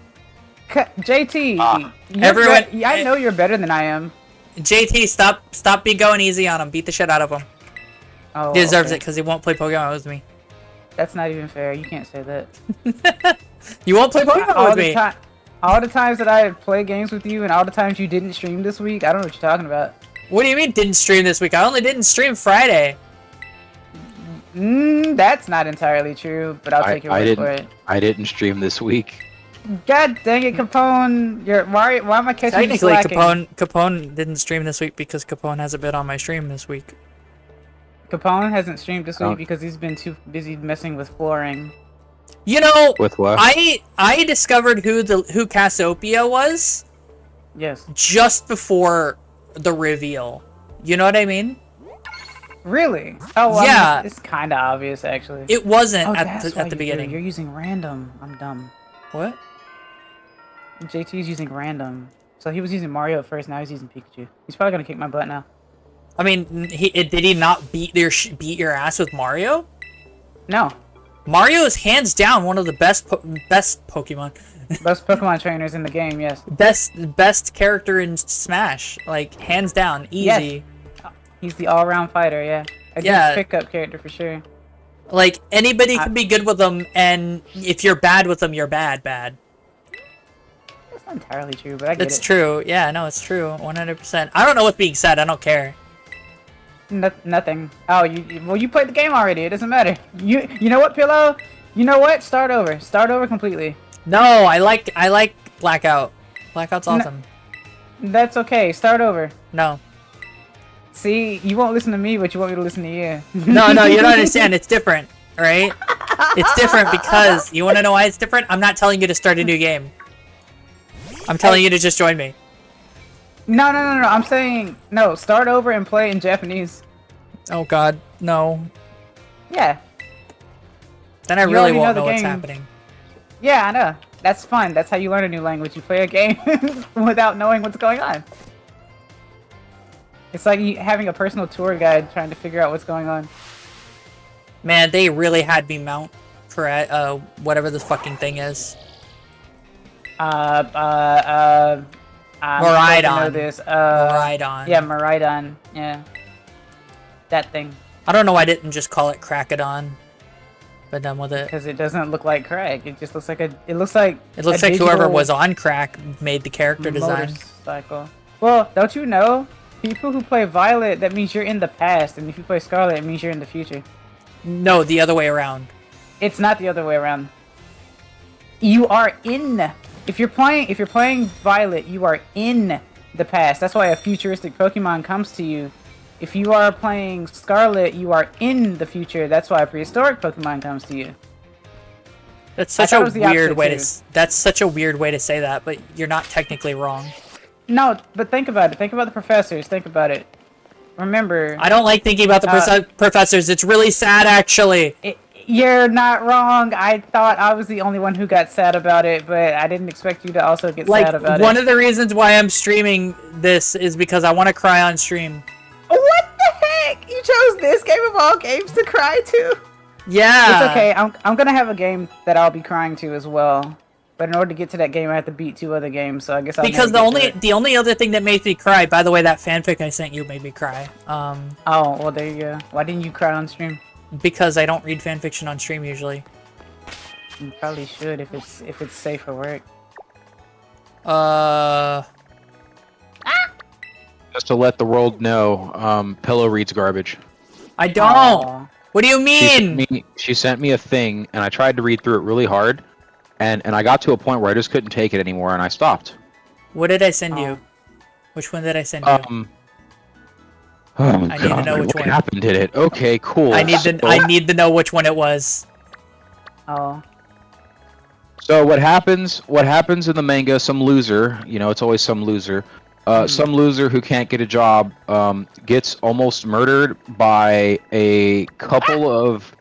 S6: JT, you're
S2: Everyone-
S6: I know you're better than I am.
S2: JT, stop be going easy on him. Beat the shit out of him.
S6: Oh,
S2: He deserves
S6: okay.
S2: it because he won't play Pokemon with me.
S6: That's not even fair. You can't say that.
S2: You won't play Pokemon
S6: all
S2: with
S6: the
S2: me.
S6: time, all the times that I play games with you, and all the times you didn't stream this week, I don't know what you're talking about.
S2: What do you mean didn't stream this week? I only didn't stream Friday.
S6: That's not entirely true, but I'll take your word for it.
S7: I didn't stream this week.
S6: God dang it, Capone! Why am I catching you
S2: Technically,
S6: slacking?
S2: Capone didn't stream this week because Capone hasn't been on my stream this week.
S6: Capone hasn't streamed this
S7: Oh.
S6: week because he's been too busy messing with flooring.
S2: You know,
S7: With what?
S2: I discovered who Cassiopeia was
S6: Yes.
S2: just before the reveal. You know what I mean?
S6: Really? Oh, well,
S2: Yeah.
S6: it's kind of obvious, actually.
S2: It wasn't
S6: Oh,
S2: at
S6: that's
S2: the,
S6: why
S2: at the
S6: you do it.
S2: beginning.
S6: You're using random. I'm dumb.
S2: What?
S6: JT's using random. So he was using Mario at first, now he's using Pikachu. He's probably gonna kick my butt now.
S2: I mean, did he not beat your ass with Mario?
S6: No.
S2: Mario is hands down one of the best Pokemon,
S6: Best Pokemon trainers in the game, yes.
S2: best character in Smash, like hands down, easy.
S6: Yes. He's the all-around fighter, yeah. A good
S2: Yeah.
S6: pickup character for sure.
S2: Like anybody can be good with them, and if you're bad with them, you're bad.
S6: that's not entirely true, but I get
S2: It's
S6: it.
S2: true. Yeah, no, it's true. 100%. I don't know what's being said. I don't care.
S6: Nothing. Oh, well, you played the game already. It doesn't matter. You know what, Pillow? You know what? Start over. Start over completely.
S2: No, I like Blackout. Blackout's awesome.
S6: That's okay. Start over.
S2: No.
S6: See, you won't listen to me, but you want me to listen to you.
S2: No, you don't understand. It's different, right? It's different because you want to know why it's different? I'm not telling you to start a new game. I'm telling you to just join me.
S6: No. I'm saying no. Start over and play in Japanese.
S2: Oh God, no.
S6: Yeah.
S2: Then I
S6: You
S2: really
S6: already
S2: won't
S6: know
S2: know
S6: the
S2: what's
S6: game.
S2: happening.
S6: Yeah, I know. That's fun. That's how you learn a new language. You play a game without knowing what's going on. It's like having a personal tour guide trying to figure out what's going on.
S2: Man, they really had me mount for whatever this fucking thing is.
S6: I'm supposed to know
S2: Maridon.
S6: this.
S2: Maridon.
S6: Yeah, Maridon. Yeah. That thing.
S2: I don't know why I didn't just call it Crackodon. But done with it.
S6: Because it doesn't look like crack. It just looks like It looks like.
S2: It looks
S6: a
S2: like whoever
S6: digital
S2: was on crack made the character design.
S6: motorcycle. Well, don't you know? People who play Violet, that means you're in the past, and if you play Scarlet, it means you're in the future.
S2: No, the other way around.
S6: It's not the other way around. You are in. If you're playing Violet, you are in the past. That's why a futuristic Pokemon comes to you. If you are playing Scarlet, you are in the future. That's why a prehistoric Pokemon comes to you.
S2: That's such
S6: thought
S2: a
S6: it was the
S2: weird
S6: opposite
S2: way
S6: too.
S2: to. That's such a weird way to say that, but you're not technically wrong.
S6: No, but think about it. Think about the professors. Think about it. Remember,
S2: I don't like thinking about the professors. It's really sad, actually.
S6: you're not wrong. I thought I was the only one who got sad about it, but I didn't expect you to also get
S2: Like,
S6: sad about
S2: one
S6: it.
S2: of the reasons why I'm streaming this is because I want to cry on stream.
S6: What the heck? You chose this game of all games to cry to?
S2: Yeah.
S6: It's okay. I'm gonna have a game that I'll be crying to as well. But in order to get to that game, I have to beat 2 other games. So I guess I'll
S2: Because
S6: never get to it.
S2: the only other thing that made me cry, by the way, that fanfic I sent you made me cry.
S6: Oh, well, there you go. Why didn't you cry on stream?
S2: Because I don't read fanfiction on stream usually.
S6: You probably should if it's safe for work.
S7: Just to let the world know, Pillow reads garbage.
S2: I don't.
S6: Aw.
S2: What do you mean?
S7: She sent me a thing, and I tried to read through it really hard, and I got to a point where I just couldn't take it anymore, and I stopped.
S2: What did I send you? Which one did I send you?
S7: Oh
S2: I need to
S7: God,
S2: know which
S7: what
S2: one.
S7: happened to it? Okay, cool.
S2: I need to know which one it was.
S6: Oh.
S7: So what happens in the manga, some loser, it's always some loser, some loser who can't get a job gets almost murdered by a couple of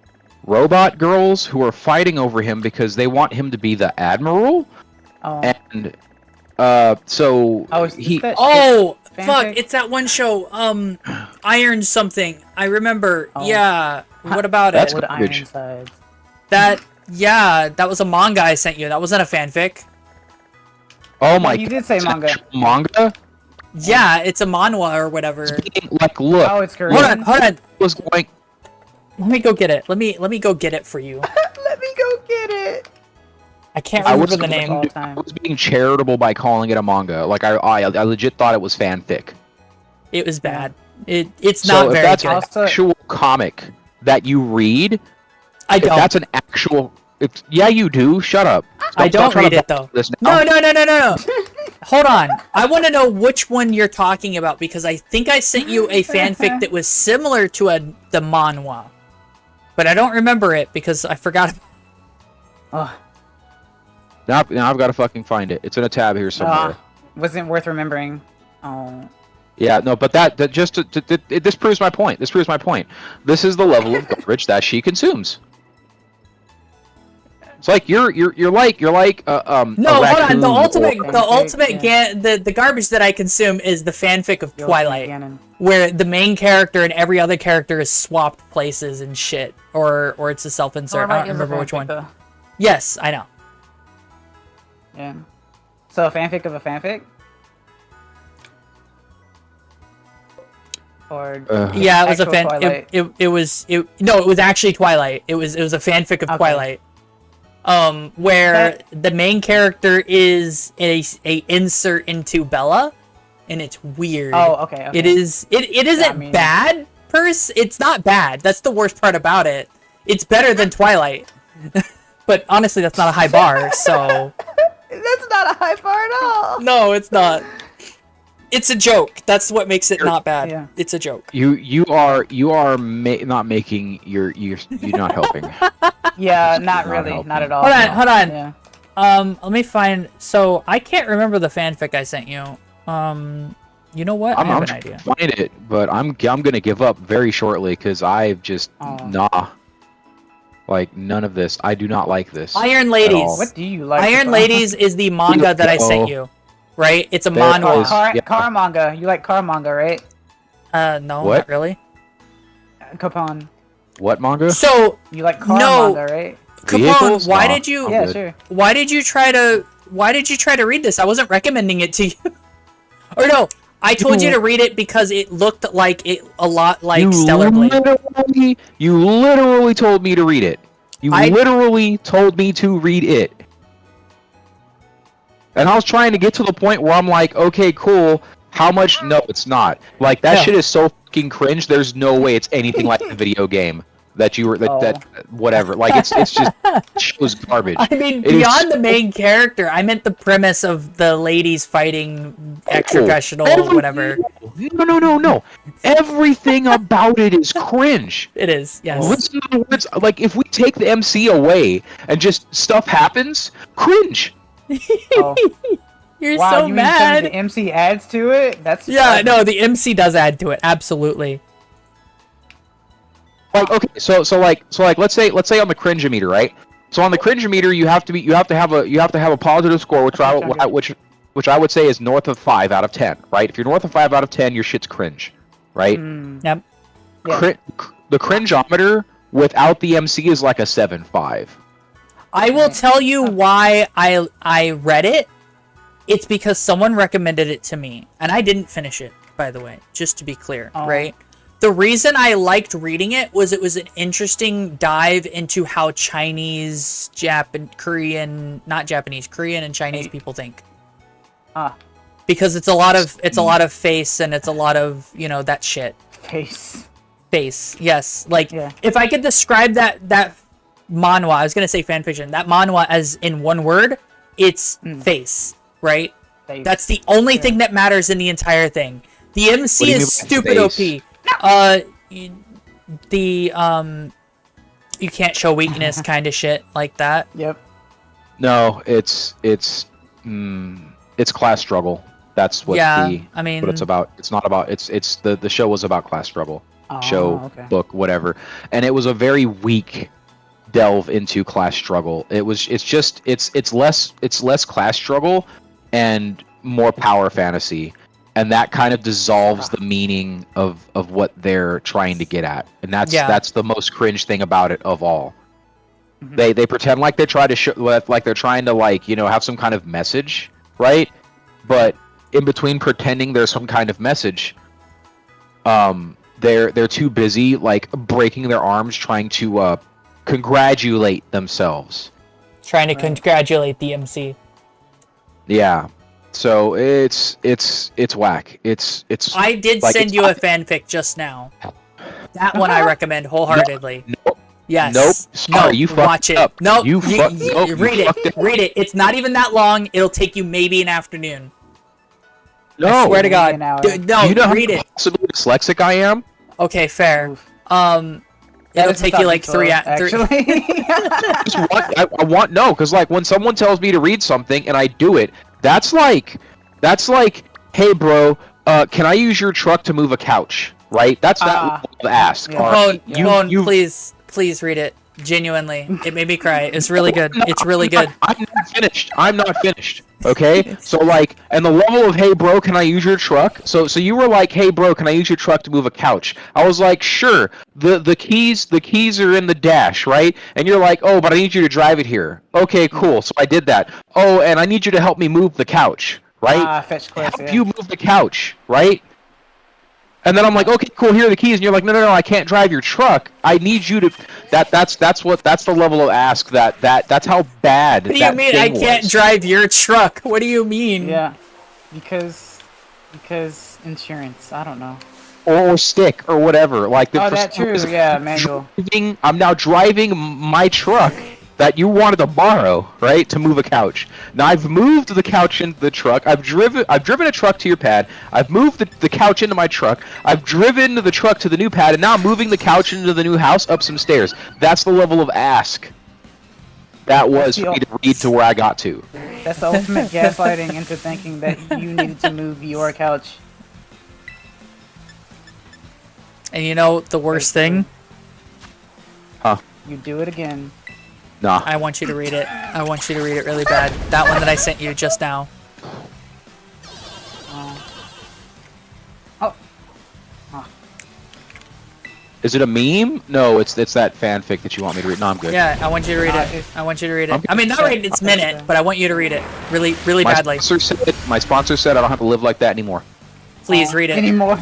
S7: robot girls who are fighting over him because they want him to be the admiral.
S6: Oh.
S7: And so
S6: Is
S7: he
S6: that
S2: Oh,
S6: fanfic?
S2: fuck, it's that one show, Iron something. I remember.
S6: Oh.
S2: Yeah. What about
S7: That's
S2: it?
S6: Wood
S7: garbage.
S6: Ironsides.
S2: That was a manga I sent you. That wasn't a fanfic.
S7: oh my
S6: you did say
S7: it's an
S6: manga.
S7: actual manga.
S2: Yeah, it's a manhwa or whatever.
S7: Like, look,
S6: Oh, it's Korean.
S2: Hold on.
S7: was going.
S2: Let me go get it. Let me go get it for you.
S6: Let me go get it.
S2: I can't
S7: I
S2: remember
S7: was,
S2: the name.
S6: all time.
S7: I was being charitable by calling it a manga. Like I legit thought it was fanfic.
S2: It was bad. It's
S7: So
S2: not
S7: if
S2: very
S7: that's
S2: good.
S7: an
S6: Also-
S7: actual comic that you read,
S2: I
S7: if
S2: don't.
S7: that's an actual, yeah, you do. Shut up.
S2: I don't
S7: try to
S2: read it
S7: buy
S2: though.
S7: this now.
S2: No. Hold on. I want to know which one you're talking about because I think I sent you a fanfic that was similar to the manhwa, but I don't remember it because I forgot.
S6: Oh.
S7: Now I've got to fucking find it. It's in a tab here somewhere.
S6: Wasn't worth remembering. Oh.
S7: Yeah, no, but that just this proves my point. This proves my point. This is the level of garbage that she consumes. It's like you're like
S2: No,
S7: a
S2: hold on.
S7: raccoon
S2: The
S7: or-
S2: ultimate the garbage that I consume is the fanfic of
S6: Yo,
S2: Twilight,
S6: Ganon.
S2: where the main character and every other character is swapped places and shit, or it's a self-insert. I don't remember which one.
S6: Though.
S2: Yes, I know.
S6: Yeah. So a fanfic of a fanfic? Or
S2: Yeah, it was a
S6: actual
S2: fan.
S6: Twilight?
S2: It was actually Twilight. It was a fanfic of
S6: Okay.
S2: Twilight. where the main character is a insert into Bella, and it's weird.
S6: Oh, okay.
S2: It isn't
S6: I mean-
S2: bad. It's not bad. That's the worst part about it. It's better than Twilight. But honestly, that's not a high bar, so...
S6: That's not a high bar at all.
S2: No, it's not. It's a joke. That's what makes it not bad.
S6: Yeah.
S2: It's a joke.
S7: You are not making you're not helping.
S6: Yeah, not
S7: Not
S6: really.
S7: helping.
S6: Not at all.
S2: Hold on.
S6: Yeah.
S2: Let me find... So, I can't remember the fanfic I sent you. You know what? I have an
S7: trying
S2: idea.
S7: to find it, but I'm gonna give up very shortly because I've just
S6: Oh.
S7: like none of this. I do not like this.
S2: Iron
S7: all.
S2: Ladies.
S6: What do you like?
S2: Iron
S6: about-
S2: Ladies is the manga that I sent you. Right? It's a
S7: There
S2: manhwa.
S7: is-
S6: Car,
S7: Yeah.
S6: car manga. You like car manga, right?
S2: No,
S7: What?
S2: not really.
S6: Capone.
S7: What manga?
S2: So,
S6: You like car
S2: No.
S6: manga, right?
S2: Capone,
S7: Vehicles?
S2: why
S7: Nah,
S2: did you...
S7: I'm
S6: Yeah,
S7: good.
S6: sure.
S2: Why did you try to read this? I wasn't recommending it to you. Or no, I told you to read it because it looked like a lot like Stellar Blade.
S7: You literally told me to read it. You
S2: I-
S7: literally told me to read it. And I was trying to get to the point where I'm like, okay, cool. How much? No, it's not. Like that
S2: Yeah.
S7: shit is so fucking cringe. There's no way it's anything like the video game that you were that whatever. Like it's just show's garbage.
S2: I mean,
S7: It is
S2: beyond the
S7: so-
S2: main character, I meant the premise of the ladies fighting extra-professional,
S7: Every-
S2: whatever.
S7: No. Everything about it is cringe.
S2: It is, yes.
S7: Listen to the words. Like if we take the MC away and just stuff happens, cringe.
S6: Oh.
S2: You're
S6: Wow,
S2: so
S6: you mean some of
S2: mad.
S6: the MC adds to it? That's
S2: Yeah, no, the MC does add to it, absolutely.
S7: Like okay, so let's say on the cringe meter, right? So on the cringe meter, you have to have a positive score, which I would say is north of 5 out of 10, right? If you're north of 5 out of 10, your shit's cringe, right?
S2: Yep.
S6: Yeah.
S7: The cringeometer without the MC is like a 7.5.
S2: I will tell you why I read it. It's because someone recommended it to me, and I didn't finish it, by the way, just to be clear,
S6: Oh.
S2: right? The reason I liked reading it was an interesting dive into how Chinese, Korean and Chinese people think.
S6: Ah,
S2: Because it's a lot of face and it's a lot of, that shit.
S6: face.
S2: Face, yes. Like,
S6: Yeah.
S2: if I could describe that manhwa, I was gonna say fanfiction, that manhwa as in one word, it's face, right?
S6: Face.
S2: That's the only thing that matters in the entire thing. The
S7: What
S2: MC
S7: do you
S2: is
S7: mean by
S2: stupid
S7: face?
S2: OP. You can't show weakness kind of shit like that.
S6: Yep.
S7: No, it's class struggle. That's what
S2: Yeah,
S7: the
S2: I mean-
S7: what it's about. It's not about it's the show was about class struggle.
S6: Oh,
S7: Show,
S6: okay.
S7: book, whatever. And it was a very weak delve into class struggle. It's less class struggle and more power fantasy. And that kind of dissolves the meaning of what they're trying to get at. And that's the most cringe thing about it of all.
S6: Mhm.
S7: They pretend like they try to like they're trying to have some kind of message, right? But in between pretending there's some kind of message, they're too busy like breaking their arms trying to congratulate themselves.
S2: Trying to
S6: Right.
S2: congratulate the MC.
S7: Yeah. So it's whack. It's
S2: I did
S7: like,
S2: send
S7: it's
S2: you a
S7: not-
S2: fanfic just now. That one I recommend wholeheartedly.
S7: Nope.
S2: Yes.
S7: Nope. Sorry,
S2: No,
S7: you fucked
S2: watch it.
S7: up.
S2: Nope.
S7: You fucked- nope, you
S2: read
S7: fucked
S2: it. Read it. It's not even that long. It'll take you maybe an afternoon.
S7: No.
S2: I swear to
S6: Maybe
S2: God.
S6: an hour.
S2: No,
S7: you know
S2: read
S7: how
S2: it.
S7: possibly dyslexic I am?
S2: Okay, fair.
S6: Oof.
S2: It'll
S6: That
S2: take
S6: is
S2: you like
S6: not
S2: three.
S6: actually.
S7: I want no, because like when someone tells me to read something and I do it, that's like, hey bro, can I use your truck to move a couch? Right? That's not what I ask.
S6: yeah.
S7: Or,
S2: Phone,
S6: Yeah.
S2: phone,
S7: you-
S2: please read it. Genuinely, it made me cry. It's really good. It's really good.
S7: I'm not finished. Okay? So like, and the level of hey bro, can I use your truck? So you were like, hey bro, can I use your truck to move a couch? I was like, sure. The keys are in the dash, right? And you're like, oh, but I need you to drive it here. Okay, cool. So I did that. Oh, and I need you to help me move the couch, right?
S6: Fetch quest.
S7: Help
S6: Yeah.
S7: you move the couch, right? And then I'm like, okay, cool, here are the keys, and you're like, no, I can't drive your truck. I need you to. That's the level of ask that's how bad.
S2: What do you mean I can't drive your truck? What do you mean?
S6: Yeah, because insurance. I don't know.
S7: Or stick or whatever. Like
S6: Oh, that's true. Yeah, manual.
S7: I'm now driving my truck that you wanted to borrow, right, to move a couch. Now I've moved the couch into the truck. I've driven a truck to your pad. I've moved the couch into my truck. I've driven the truck to the new pad, and now I'm moving the couch into the new house up some stairs. That's the level of ask that was for me to read to where I got to.
S6: That's the ultimate gaslighting into thinking that you needed to move your couch.
S2: And you know the worst thing?
S7: Huh?
S6: You do it again.
S7: Nah.
S2: I want you to read it. I want you to read it really bad. That one that I sent you just now.
S6: Oh.
S7: Is it a meme? No, it's that fanfic that you want me to read. No, I'm good.
S2: Yeah, I want you to read it. I want you to read it. I mean, not right its minute, but I want you to read it really, really badly.
S7: My sponsor said I don't have to live like that anymore.
S2: Please read it.
S6: Anymore.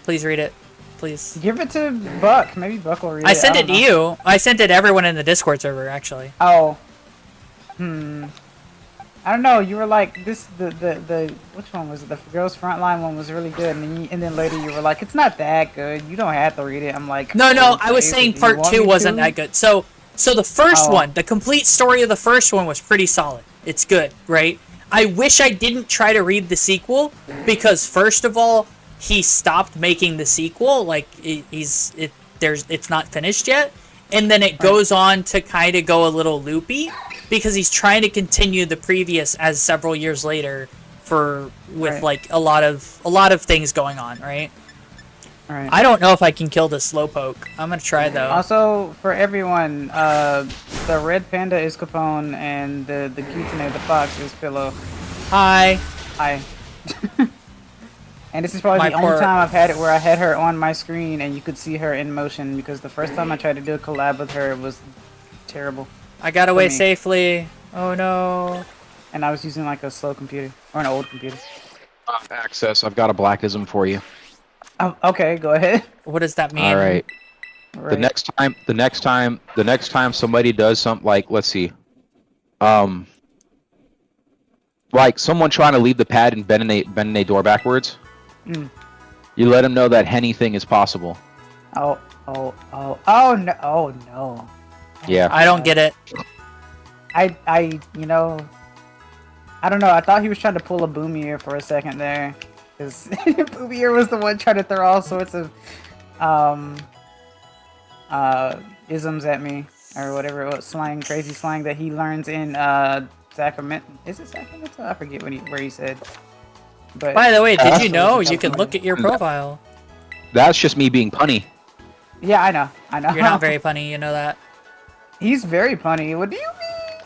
S2: Please read it. Please.
S6: Give it to Buck. Maybe Buck will read it.
S2: I sent it to you. I sent it to everyone in the Discord server, actually.
S6: Oh. I don't know. You were like this. The which one was it? The Girls Frontline one was really good, and then later you were like, it's not that good. You don't have to read it. I'm like,
S2: No,
S6: okay,
S2: I was saying
S6: do you
S2: part
S6: want
S2: 2
S6: me
S2: wasn't
S6: to?
S2: that good. So the first one, the complete story of the first one was pretty solid. It's good, right? I wish I didn't try to read the sequel because first of all, he stopped making the sequel. Like it's not finished yet, and then it goes on to kind of go a little loopy because he's trying to continue the previous as several years later with like a lot of things going on, right?
S6: Right.
S2: I don't know if I can kill this slowpoke. I'm gonna try though.
S6: Also, for everyone, the red panda is Capone, and the Kitsune, the fox, is Pillow.
S2: Hi.
S6: Hi. And this is probably the only time I've had it where I had her on my screen and you could see her in motion, because the first time I tried to do a collab with her, it was terrible.
S2: I got away safely. Oh no.
S6: And I was using like a slow computer, or an old computer.
S7: Access. I've got a blackism for you.
S6: Oh, okay, go ahead.
S2: What does that mean?
S7: All right. The next time somebody does something like, let's see, like someone trying to leave the pad and bending a door backwards, you let them know that anything is possible.
S6: Oh no.
S7: Yeah.
S2: I don't get it.
S6: You know, I don't know. I thought he was trying to pull a Boomier for a second there, because Boomier was the one trying to throw all sorts of isms at me, or whatever it was, crazy slang that he learns in Sacramento. Is it Sacramento? I forget where he said. But
S2: by the way, did you know you can look at your profile?
S7: That's just me being punny.
S6: Yeah, I know.
S2: You're not very punny, you know that.
S6: He's very punny. What do you mean?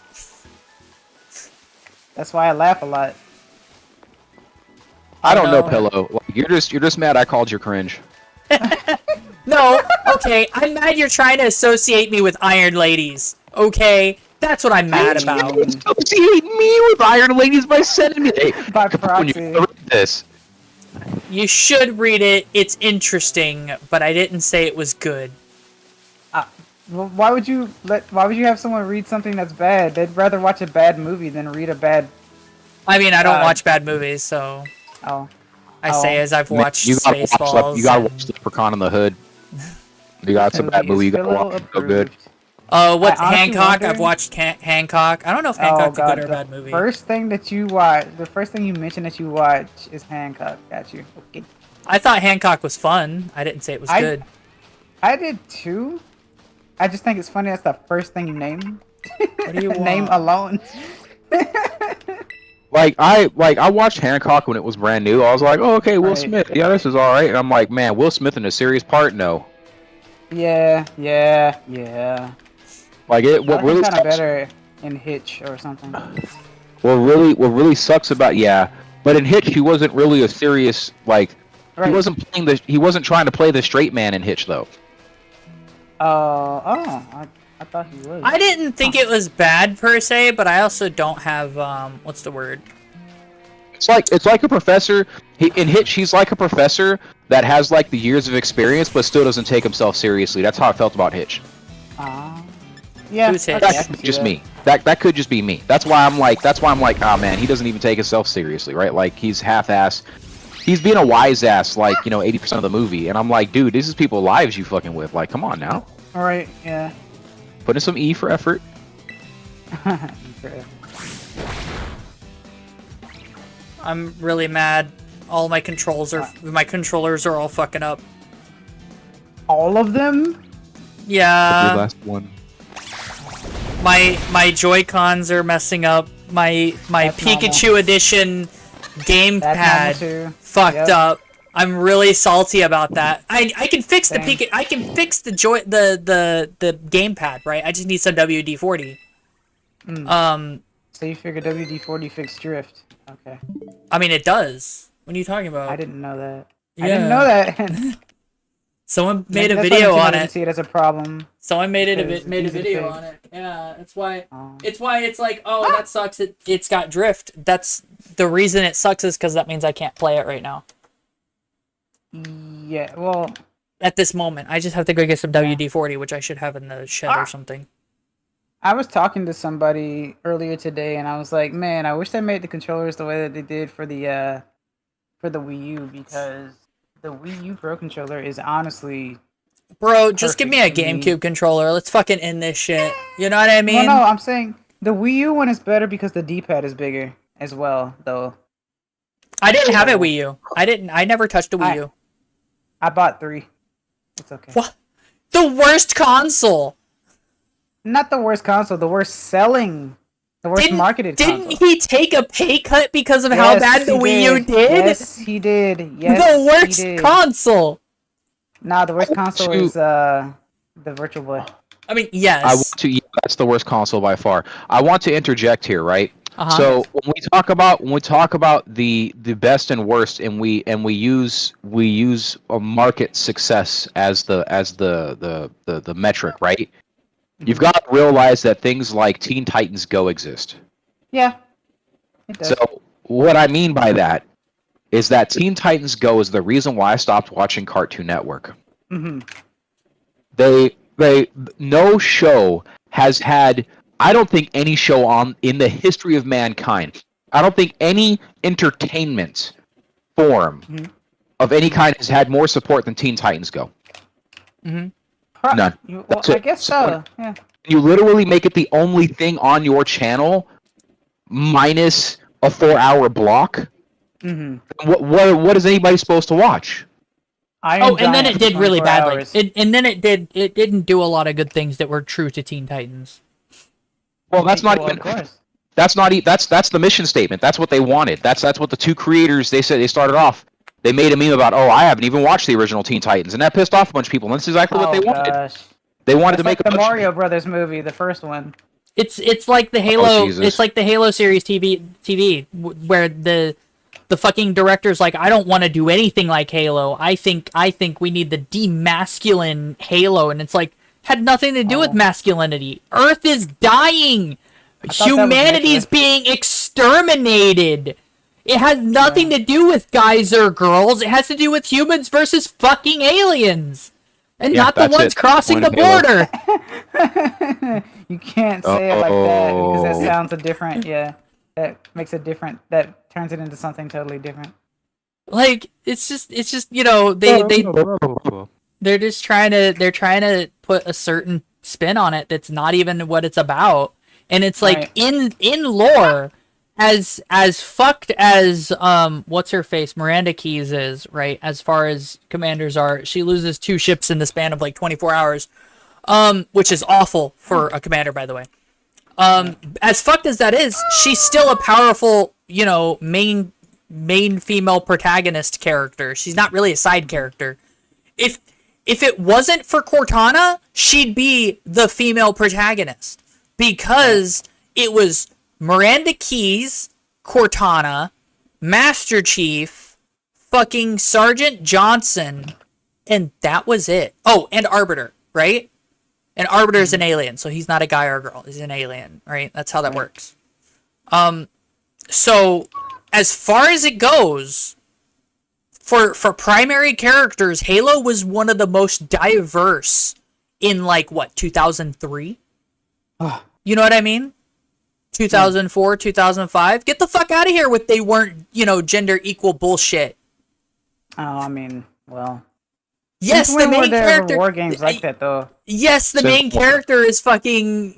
S6: That's why I laugh a lot.
S7: I don't know, Pillow. Like, you're just mad I called you cringe.
S2: No, okay, I'm mad you're trying to associate me with Iron Ladies. Okay, that's what I'm mad about.
S7: You associate me with Iron Ladies by sending me. Hey,
S6: by
S7: proxy. You read this.
S2: You should read it. It's interesting, but I didn't say it was good.
S6: Well, why would you have someone read something that's bad? They'd rather watch a bad movie than read a bad.
S2: I mean, I don't watch bad movies, so.
S6: Oh.
S2: I say as I've watched
S7: you
S2: Spaceballs.
S7: You gotta watch Leprechaun in the Hood. You got some bad movie. You gotta watch. So good.
S2: What's Hancock? I've watched Hancock. I don't know if Hancock's a good or a bad movie.
S6: The first thing you mentioned that you watch is Hancock. Got you. Okay.
S2: I thought Hancock was fun. I didn't say it was good.
S6: I did too. I just think it's funny that's the first thing you name.
S2: What do you want?
S6: Name alone.
S7: I watched Hancock when it was brand new. I was like, oh, okay, Will Smith. Yeah, this is all right. And I'm like, man, Will Smith in a serious part? No.
S6: Yeah.
S7: Like what really
S6: kind of better in Hitch or something.
S7: What really sucks about but in Hitch he wasn't really a serious he wasn't trying to play the straight man in Hitch though.
S6: I thought he was.
S2: I didn't think it was bad per se, but I also don't have what's the word?
S7: It's like a professor. In Hitch, he's like a professor that has like the years of experience, but still doesn't take himself seriously. That's how I felt about Hitch.
S6: Yeah,
S2: Who's Hitch?
S6: okay, I
S7: That
S6: can
S7: could
S6: see
S7: just
S6: that.
S7: me. That could just be me. That's why I'm like, ah man, he doesn't even take himself seriously, right? Like he's half-ass. He's being a wise ass, like 80% of the movie, and I'm like, dude, this is people's lives you fucking with. Like, come on now.
S6: All right, yeah.
S7: Put in some E for effort.
S2: I'm really mad. All my controls are my controllers are all fucking up.
S6: All of them?
S7: Your
S2: Yeah.
S7: last one.
S2: My Joy-Cons are messing up. My
S6: That's
S2: Pikachu
S6: normal.
S2: Edition
S6: That's
S2: gamepad
S6: normal too.
S2: fucked
S6: Yep.
S2: up. I'm really salty about that. I can fix the
S6: Same.
S2: I can fix the the gamepad, right? I just need some WD-40.
S6: So you figure WD-40 fixed drift? Okay.
S2: I mean it does. What are you talking about?
S6: I didn't know that.
S2: Yeah.
S6: I didn't know that.
S2: Someone made a
S6: That's why
S2: video
S6: Nintendo
S2: on
S6: didn't
S2: it.
S6: see it as a problem.
S2: Someone made
S6: Because it's
S2: made a
S6: easy to
S2: video
S6: fix.
S2: on it. Yeah, that's why.
S6: Oh.
S2: It's why it's like, oh, that sucks. It's got drift. That's the reason it sucks is because that means I can't play it right now.
S6: Yeah, well,
S2: At this moment, I just have to go get some WD-40, which I should have in the shed
S6: Ah.
S2: or something.
S6: I was talking to somebody earlier today, and I was like, man, I wish they made the controllers the way that they did for the Wii U, because the Wii U Pro controller is honestly...
S2: Bro, just give me a
S6: Perfect for me.
S2: GameCube controller. Let's fucking end this shit. You know what I mean?
S6: Well, no, I'm saying the Wii U one is better because the D-pad is bigger as well, though.
S2: I didn't have a Wii U. I never touched a Wii U.
S6: I bought 3. It's okay.
S2: What? The worst console.
S6: Not the worst console, the worst selling, the worst marketed
S2: Didn't
S6: console.
S2: he take a pay cut because of how
S6: Yes,
S2: bad the
S6: he
S2: Wii U did?
S6: Yes, he did. Yes,
S2: The
S6: he
S2: worst
S6: did.
S2: console.
S6: Nah, the worst console
S7: to-
S6: is the Virtual Boy.
S2: I mean,
S7: I
S2: yes.
S7: want to. Yeah, that's the worst console by far. I want to interject here, right?
S2: Uh-huh.
S7: So when we talk about the best and worst, and we use a market success as the metric, right? You've got to realize that things like Teen Titans Go exist.
S6: Yeah. It does.
S7: So what I mean by that is that Teen Titans Go is the reason why I stopped watching Cartoon Network.
S6: Mhm.
S7: No show has had, I don't think any show on in the history of mankind, I don't think any entertainment form of any kind has had more support than Teen Titans Go. None.
S6: Well,
S7: That's
S6: I
S7: it.
S6: guess so. Yeah.
S7: You literally make it the only thing on your channel minus a 4-hour block.
S6: Mm-hmm.
S7: What is anybody supposed to watch?
S2: Oh, and then it did really badly.
S6: Hours.
S2: It didn't do a lot of good things that were true to Teen Titans.
S7: Well, that's not
S6: Well,
S7: even.
S6: of course.
S7: That's not. That's the mission statement. That's what they wanted. That's what the two creators. They said they started off. They made a meme about, oh, I haven't even watched the original Teen Titans, and that pissed off a bunch of people. And that's exactly what they wanted.
S6: Gosh.
S7: They wanted
S6: It's
S7: to make
S6: like the
S7: a bunch
S6: Mario Brothers movie, the first one.
S2: It's like the Halo.
S7: Jesus.
S2: It's like the Halo series TV where the fucking director's like, I don't want to do anything like Halo. I think we need the demasculine Halo, and it's like had nothing to do with masculinity. Earth is dying.
S6: thought that was
S2: Humanity's being exterminated. It has nothing to do with guys or girls. It has to do with humans versus fucking aliens. And
S7: Yeah,
S2: not the
S7: that's
S2: ones
S7: it.
S2: crossing the
S7: Point of
S2: border.
S6: You can't say it like that because that
S7: Oh.
S6: sounds a different. Yeah, that makes it different. That turns it into something totally different.
S2: Like it's just they're just trying to put a certain spin on it that's not even what it's about. And it's like
S6: Right.
S2: in lore, as fucked as what's her face Miranda Keyes is, right? As far as commanders are, she loses 2 ships in the span of like 24 hours, which is awful for a commander, by the way. As fucked as that is, she's still a powerful, main female protagonist character. She's not really a side character. If it wasn't for Cortana, she'd be the female protagonist because it was Miranda Keyes, Cortana, Master Chief, fucking Sergeant Johnson, and that was it. Oh, and Arbiter, right? And Arbiter's an alien, so he's not a guy or a girl. He's an alien, right? That's how that works. So as far as it goes, for primary characters, Halo was one of the most diverse in like what 2003. You know what I mean? 2004, 2005. Get the fuck out of here with they weren't, gender equal bullshit.
S6: Oh, I mean, well.
S2: Yes, the main character.
S6: War games like that though.
S2: Yes, the main character is fucking,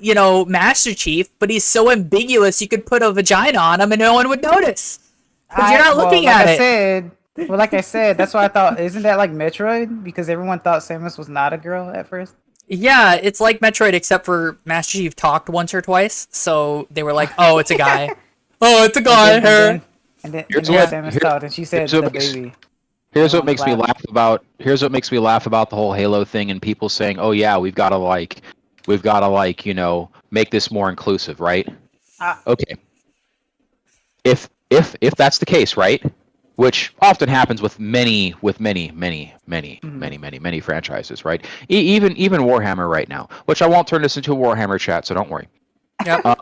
S2: Master Chief, but he's so ambiguous you could put a vagina on him and no one would notice. Because you're not looking at it.
S6: Like I said, that's why I thought, isn't that like Metroid? Because everyone thought Samus was not a girl at first.
S2: Yeah, it's like Metroid, except for Master Chief talked once or twice, so they were like, oh, it's a guy. Oh, it's a guy.
S6: And then Samus talked, and she said the baby.
S7: Here's what makes me laugh about the whole Halo thing and people saying, "Oh yeah, we've got to make this more inclusive, right?" Okay. If that's the case, right? Which often happens with many franchises, right? Even Warhammer right now, which I won't turn this into a Warhammer chat, so don't worry.
S2: Yeah.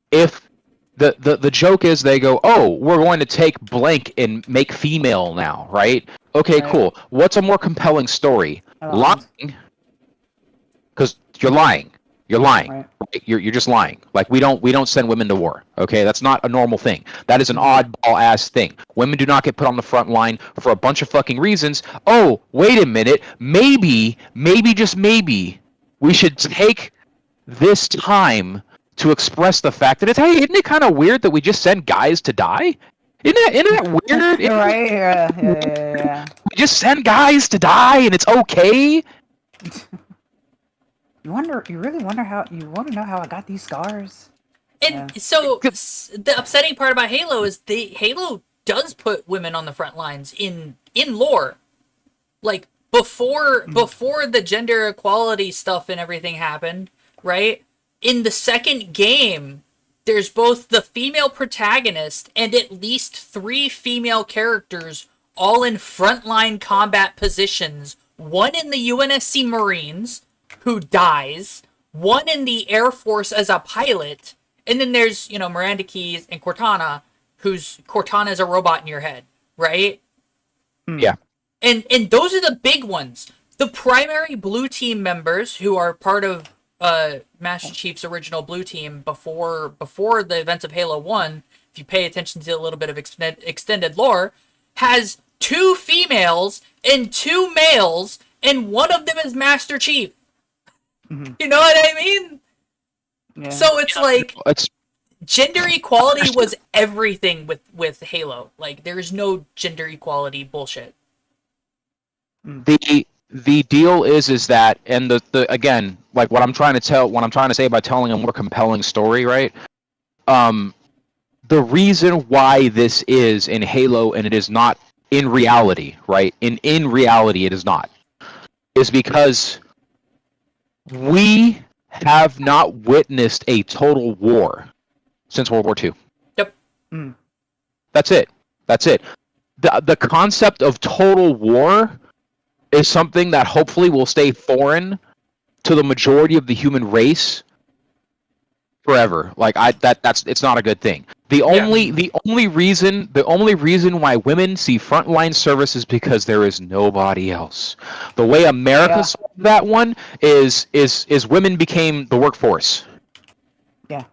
S7: If the joke is they go, oh, we're going to take blank and make female now, right? Okay, cool. What's a more compelling story? Lying, because you're lying. You're lying. Right. You're just lying. Like we don't send women to war. Okay, that's not a normal thing. That is an oddball ass thing. Women do not get put on the front line for a bunch of fucking reasons. Oh, wait a minute. Maybe just maybe, we should take this time to express the fact that isn't it kind of weird that we just send guys to die? Isn't that weird?
S6: Right? Yeah.
S7: We just send guys to die and it's okay.
S6: You really wonder how I got these scars?
S2: And so the upsetting part about Halo is Halo does put women on the front lines in lore. Like before the gender equality stuff and everything happened, right? In the second game, there's both the female protagonist and at least 3 female characters all in frontline combat positions. One in the UNSC Marines, who dies, one in the Air Force as a pilot, and then there's, Miranda Keyes and Cortana, Cortana is a robot in your head, right?
S7: Yeah.
S2: And those are the big ones. The primary blue team members who are part of Master Chief's original blue team before the events of Halo 1, if you pay attention to a little bit of extended lore, has 2 females and 2 males, and one of them is Master Chief. Mm-hmm. You know what I mean? Yeah. So it's gender equality was everything with Halo. Like there's no gender equality bullshit.
S7: The deal is that, and the again, like what I'm trying to say by telling a more compelling story, right? The reason why this is in Halo and it is not in reality, right? In reality it is not, is because we have not witnessed a total war since World War II.
S2: Yep.
S7: That's it. The concept of total war is something that hopefully will stay foreign to the majority of the human race forever. Like it's not a good thing. The only reason why women see frontline service is because there is nobody else. The way America solved that one is women became the workforce.
S6: Yeah.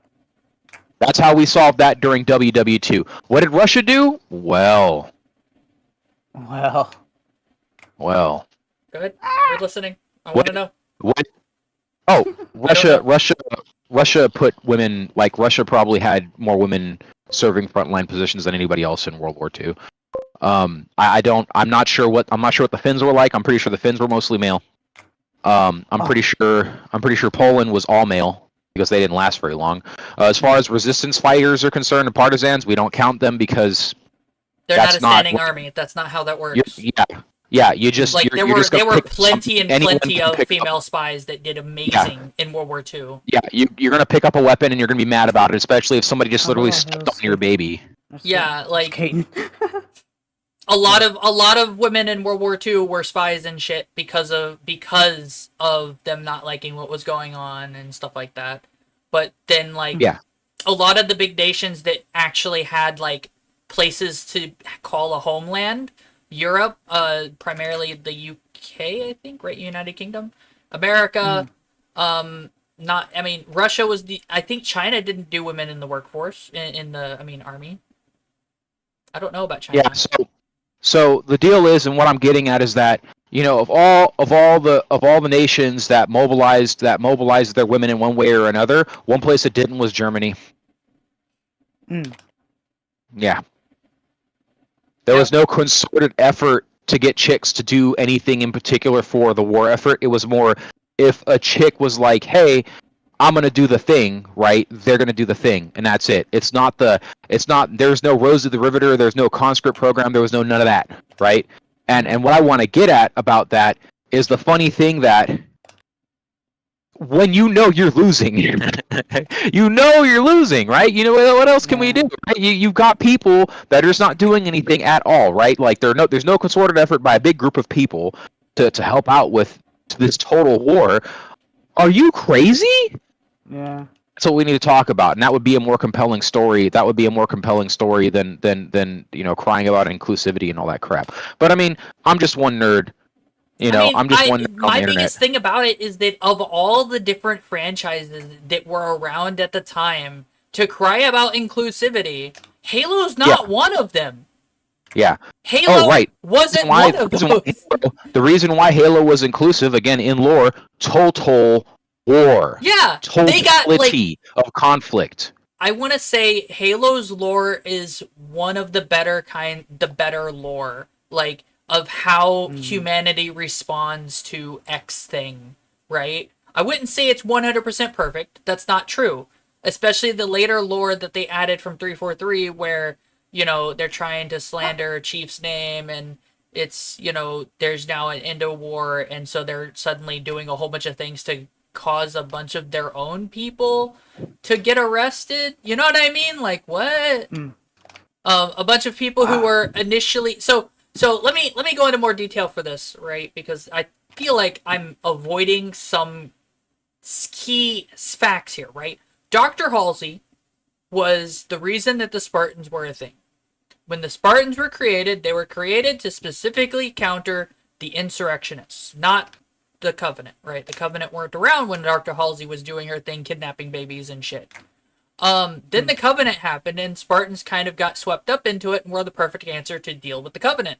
S7: That's how we solved that during WW2. What did Russia do? Well.
S2: Go ahead. We're listening. I want to know.
S7: What? Oh, Russia put women, like Russia probably had more women serving frontline positions than anybody else in World War II. I'm not sure what the Finns were like. I'm pretty sure the Finns were mostly male. I'm pretty sure Poland was all male because they didn't last very long. As far as resistance fighters are concerned and partisans, we don't count them because
S2: they're not a standing army. That's not how that works.
S7: Yeah, you just
S2: like there were plenty of female spies that did amazing in World War II.
S7: Yeah, you're gonna pick up a weapon and you're gonna be mad about it, especially if somebody just literally stepped on your baby.
S2: Yeah, like a lot of women in World War II were spies and shit because of them not liking what was going on and stuff like that. But then a lot of the big nations that actually had like places to call a homeland. Europe, primarily the UK, I think, right? United Kingdom, America. Not, I mean, Russia was the. I think China didn't do women in the workforce in the. I mean, army. I don't know about China.
S7: Yeah. So the deal is, and what I'm getting at is that, you know, of all the nations that mobilized their women in one way or another, one place that didn't was Germany. Yeah. There was no concerted effort to get chicks to do anything in particular for the war effort. It was more, if a chick was like, "Hey, I'm gonna do the thing," right? They're gonna do the thing, and that's it. There's no Rosie the Riveter, there's no conscript program, there was no none of that, right? And what I want to get at about that is the funny thing that when you know you're losing, you know you're losing, right? You know, what else can we do? Right? You've got people that are just not doing anything at all, right? Like there's no concerted effort by a big group of people to help out with this total war. Are you crazy?
S6: Yeah.
S7: That's what we need to talk about, and that would be a more compelling story. That would be a more compelling story than you know, crying about inclusivity and all that crap. But I mean, I'm just one nerd. You know, I'm just one nerd on the
S2: My
S7: internet.
S2: biggest thing about it is that of all the different franchises that were around at the time to cry about inclusivity, Halo's not one of them.
S7: Yeah.
S2: Halo wasn't one of those.
S7: The reason why Halo was inclusive, again, in lore, total war.
S2: Yeah,
S7: Totality
S2: they got like
S7: of conflict.
S2: I want to say Halo's lore is one of the better lore, like, of how humanity responds to X thing, right? I wouldn't say it's 100% perfect. That's not true. Especially the later lore that they added from 343 where, you know, they're trying to slander Chief's name and it's, you know, there's now an end of war and so they're suddenly doing a whole bunch of things to cause a bunch of their own people to get arrested. You know what I mean? Like, what? A bunch of people who were initially... So let me go into more detail for this, right? Because I feel like I'm avoiding some key facts here, right? Dr. Halsey was the reason that the Spartans were a thing. When the Spartans were created, they were created to specifically counter the insurrectionists, not the Covenant, right? The Covenant weren't around when Dr. Halsey was doing her thing, kidnapping babies and shit. Then the Covenant happened, and Spartans kind of got swept up into it and were the perfect answer to deal with the Covenant.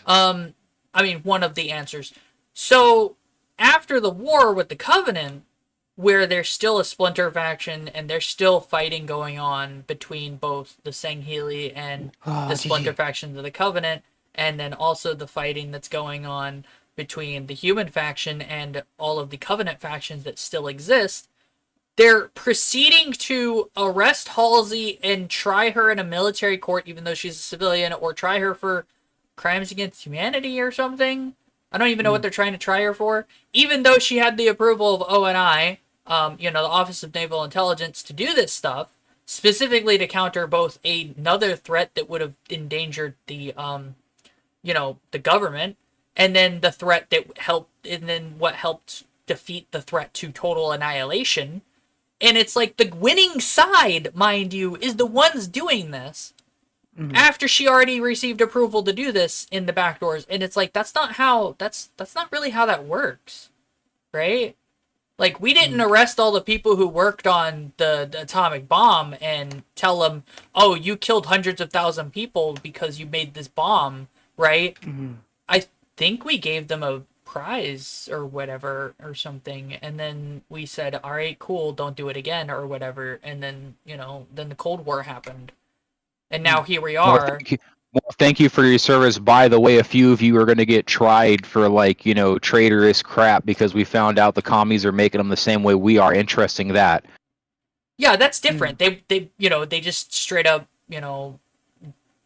S2: I mean, one of the answers. So, after the war with the Covenant, where there's still a splinter faction, and there's still fighting going on between both the Sangheili and the splinter factions of the Covenant, and then also the fighting that's going on between the human faction and all of the Covenant factions that still exist, they're proceeding to arrest Halsey and try her in a military court, even though she's a civilian, or try her for crimes against humanity or something. I don't even know what they're trying to try her for. Even though she had the approval of ONI, you know, the Office of Naval Intelligence, to do this stuff, specifically to counter both another threat that would have endangered the, you know, the government, and then the threat that helped, and then what helped defeat the threat to total annihilation. And it's like the winning side, mind you, is the ones doing this after she already received approval to do this in the back doors. And it's like, that's not really how that works, right? Like, we didn't arrest all the people who worked on the atomic bomb and tell them, oh, you killed hundreds of thousands of people because you made this bomb, right? I think we gave them a prize or whatever or something, and then we said, all right, cool, don't do it again or whatever. And then, you know, then the Cold War happened. And now here we are.
S7: Well, thank you for your service. By the way, a few of you are going to get tried for, like, you know, traitorous crap because we found out the commies are making them the same way we are. Interesting that.
S2: Yeah, that's different. They you know, they just straight up, you know,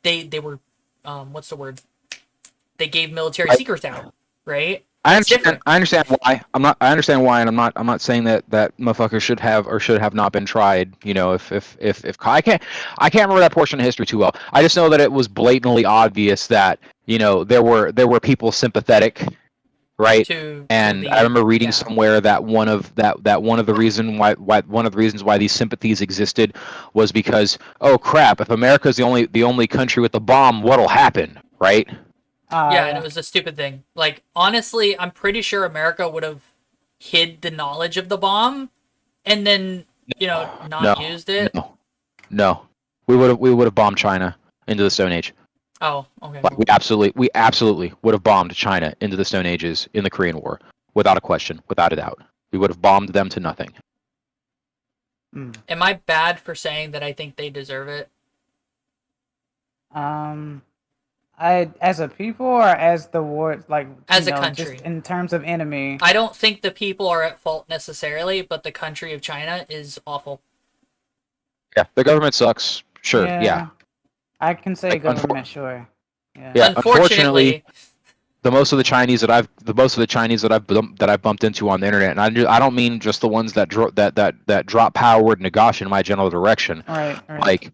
S2: they were, what's the word? They gave military secrets out, right?
S7: I understand why. I understand why, and I'm not saying that motherfucker should have or should have not been tried. You know, if I can't remember that portion of history too well. I just know that it was blatantly obvious that, you know, there were people sympathetic, right?
S2: to
S7: And
S2: the
S7: I remember reading
S2: yeah.
S7: somewhere that one of the reasons why these sympathies existed was because, oh crap, if America's the only country with a bomb, what'll happen, right?
S2: Yeah, and it was a stupid thing. Like, honestly, I'm pretty sure America would have hid the knowledge of the bomb and then, not
S7: No,
S2: used it.
S7: no. We would have bombed China into the Stone Age.
S2: Oh, okay.
S7: Like we absolutely would have bombed China into the Stone Ages in the Korean War, without a question, without a doubt. We would have bombed them to nothing.
S2: Am I bad for saying that I think they deserve it?
S6: As a people or as the war, like
S2: as a country,
S6: just in terms of enemy.
S2: I don't think the people are at fault necessarily, but the country of China is awful.
S7: Yeah, the government sucks. Sure, yeah.
S6: I can say
S7: Like,
S6: government, sure.
S7: Yeah, unfortunately, the most of the Chinese that I've bumped into on the internet, and I don't mean just the ones that drop power word Nagash in my general direction.
S6: Right.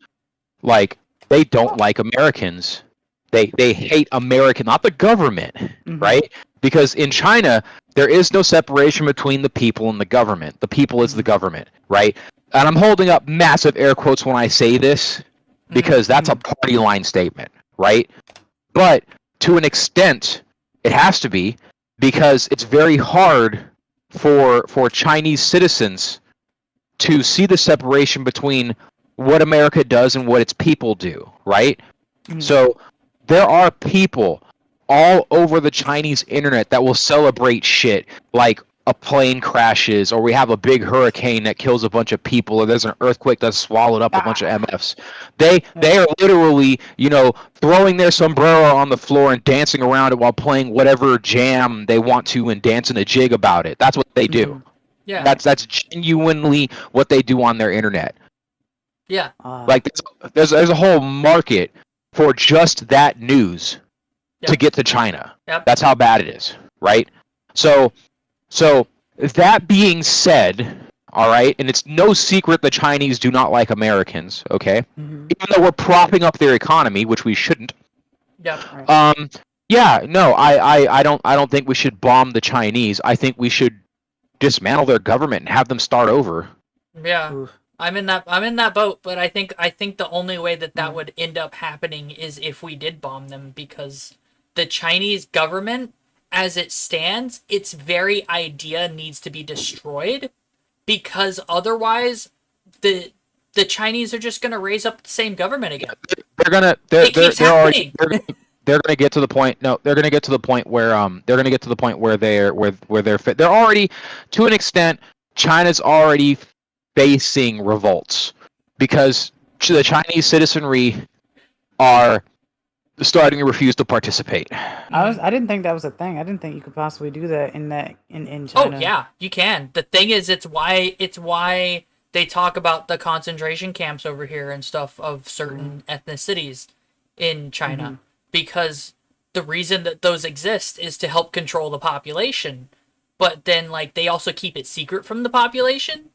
S7: Like they don't like Americans. They hate American, not the government, right? Because in China, there is no separation between the people and the government. The people is the government, right? And I'm holding up massive air quotes when I say this, because that's a party line statement, right? But to an extent, it has to be, because it's very hard for Chinese citizens to see the separation between what America does and what its people do, right? So there are people all over the Chinese internet that will celebrate shit like a plane crashes, or we have a big hurricane that kills a bunch of people, or there's an earthquake that swallowed up a bunch of MFs. They are literally, throwing their sombrero on the floor and dancing around it while playing whatever jam they want to and dancing a jig about it. That's what they do.
S2: Yeah.
S7: That's genuinely what they do on their internet.
S2: Yeah.
S7: Like there's a whole market for just that news to get to China.
S2: Yep.
S7: That's how bad it is, right? So that being said, all right, and it's no secret the Chinese do not like Americans, okay? Even though we're propping up their economy, which we shouldn't.
S2: Yep.
S7: Yeah, no, I don't think we should bomb the Chinese. I think we should dismantle their government and have them start over.
S2: Yeah. Oof. I'm in that boat, but I think the only way that would end up happening is if we did bomb them, because the Chinese government, as it stands, its very idea needs to be destroyed, because otherwise the Chinese are just going to raise up the same government again. They're going to
S7: get to the point. No, they're going to get to the point where they're fit. They're already, to an extent, China's already facing revolts, because the Chinese citizenry are starting to refuse to participate.
S6: I didn't think that was a thing. I didn't think you could possibly do that in China.
S2: Oh yeah, you can. The thing is, it's why they talk about the concentration camps over here and stuff of certain ethnicities in China, because the reason that those exist is to help control the population, but then they also keep it secret from the population.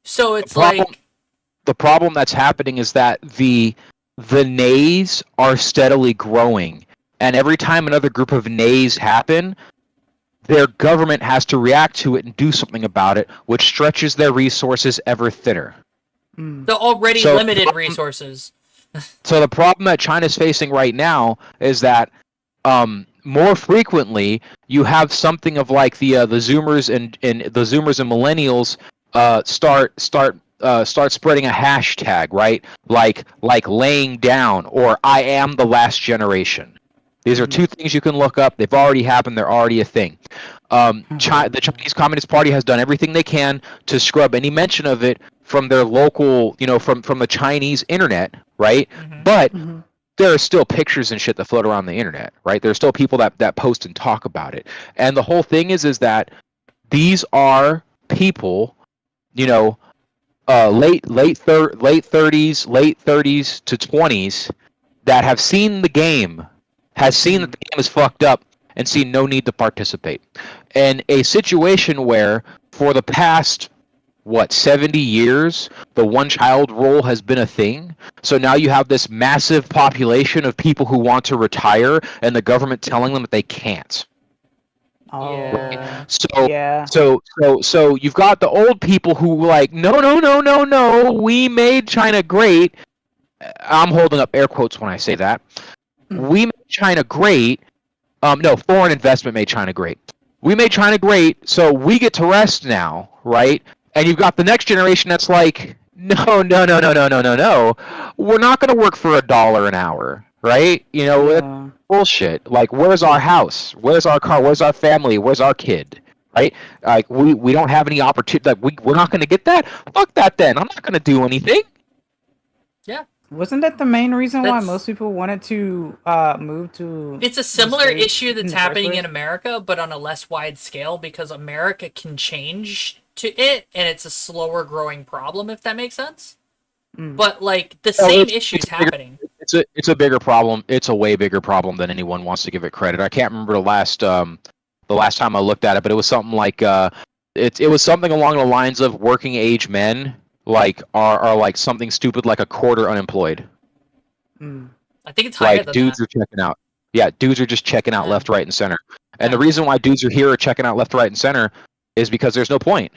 S2: So it's
S7: the problem that's happening is that the nays are steadily growing, and every time another group of nays happen, their government has to react to it and do something about it, which stretches their resources ever thinner.
S2: The already limited resources.
S7: So the problem that China's facing right now is that more frequently you have something of like the Zoomers and the Zoomers and millennials start spreading a hashtag, right? Like laying down, or I am the last generation. These are two things you can look up. They've already happened. They're already a thing. The Chinese Communist Party has done everything they can to scrub any mention of it from their local, from the Chinese internet, right? But there are still pictures and shit that float around the internet, right? There are still people that post and talk about it. And the whole thing is that these are people, late 30s to 20s that have seen the game, has seen that the game is fucked up, and see no need to participate. And a situation where for the past 70 years the one-child rule has been a thing, so now you have this massive population of people who want to retire and the government telling them that they can't.
S6: Oh.
S7: So
S6: Yeah.
S7: so you've got the old people who were like, no, we made China great. I'm holding up air quotes when I say that. We made China great. No, foreign investment made China great. We made China great, so we get to rest now, right? And you've got the next generation that's like, no. We're not going to work for $1 an hour, right? You know,
S6: Yeah.
S7: bullshit. Like, where's our house? Where's our car? Where's our family? Where's our kid? Right? Like, we don't have any opportunity. Like, we're not going to get that. Fuck that. Then I'm not going to do anything.
S2: Yeah.
S6: Wasn't that the main reason why
S2: That's-
S6: most people wanted to move to?
S2: It's a
S6: the
S2: similar
S6: States
S2: issue
S6: in
S2: that's
S6: the first
S2: happening
S6: place?
S2: in America, but on a less wide scale because America can change to it, and it's a slower growing problem, if that makes sense. But like the same issues happening.
S7: It's a bigger problem. It's a way bigger problem than anyone wants to give it credit. I can't remember the last time I looked at it, but it was something like it was something along the lines of working age men like are like something stupid like a quarter unemployed.
S2: I think it's higher
S7: Like
S2: than
S7: dudes
S2: that.
S7: are checking out. Yeah, dudes are just checking out
S2: Yeah.
S7: left, right, and center. And
S2: Yeah.
S7: the reason why dudes are here are checking out left, right, and center is because there's no point.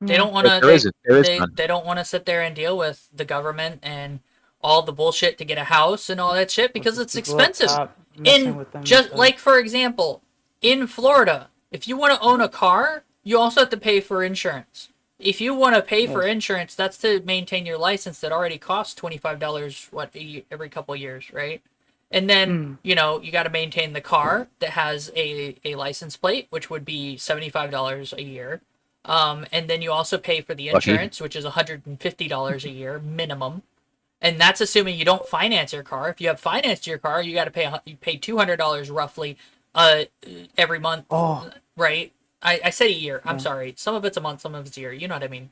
S2: They don't want to.
S7: There isn't. There is none.
S2: They don't want to sit there and deal with the government and all the bullshit to get a house and all that shit because it's
S6: People up
S2: expensive.
S6: top messing
S2: In
S6: with them and
S2: just
S6: stuff.
S2: like for example, in Florida, if you want to own a car, you also have to pay for insurance. If you want to pay for insurance, that's to maintain your license that already costs $25 every couple of years, right? And then you got to maintain the car that has a license plate, which would be $75 a year. And then you also pay for the insurance, which is $150 a year minimum. And that's assuming you don't finance your car. If you have financed your car, you got to pay $200 roughly every month, right? I said a year. I'm sorry. Some of it's a month, some of it's a year. You know what I mean?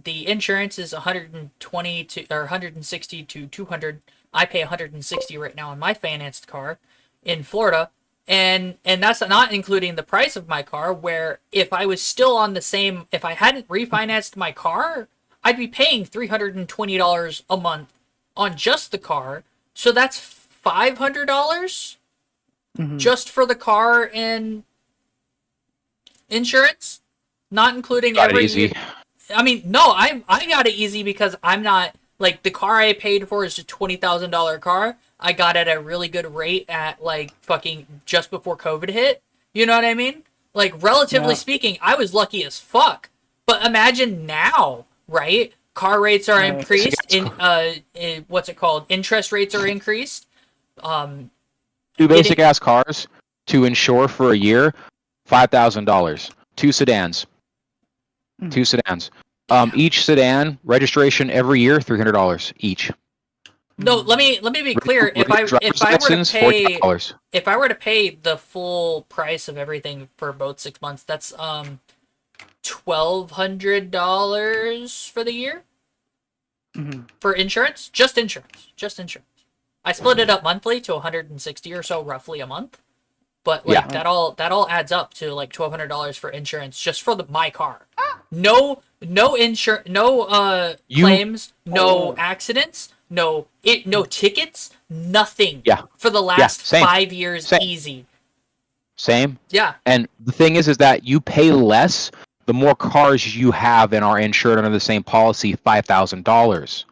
S2: The insurance is 120 to or 160 to 200. I pay 160 right now on my financed car in Florida. And that's not including the price of my car, where if I was still on the same, if I hadn't refinanced my car, I'd be paying $320 a month on just the car. So that's $500 just for the car and insurance, not including
S7: Got it
S2: every
S7: easy.
S2: year. I mean, no, I got it easy because I'm not like the car I paid for is a $20,000 car. I got it at a really good rate at like fucking just before COVID hit. You know what I mean? Like relatively speaking, I was lucky as fuck. But imagine now, right? Car rates are increased. In what's it called? Interest rates are increased.
S7: Two basic ass cars to insure for a year, $5,000. Two sedans. Each sedan registration every year, $300 each.
S2: No, let me be clear. If I were to pay the full price of everything for both 6 months, that's $1,200 for the year for insurance. Just insurance. I split it up monthly to 160 or so, roughly a month. But like that all adds up to like $1,200 for insurance just for my car. No insurance, no claims, no accidents, no tickets, nothing.
S7: Yeah.
S2: For the last
S7: same.
S2: 5 years,
S7: Same.
S2: easy.
S7: Same.
S2: Yeah.
S7: And the thing is that you pay less the more cars you have and are insured under the same policy, $5,000.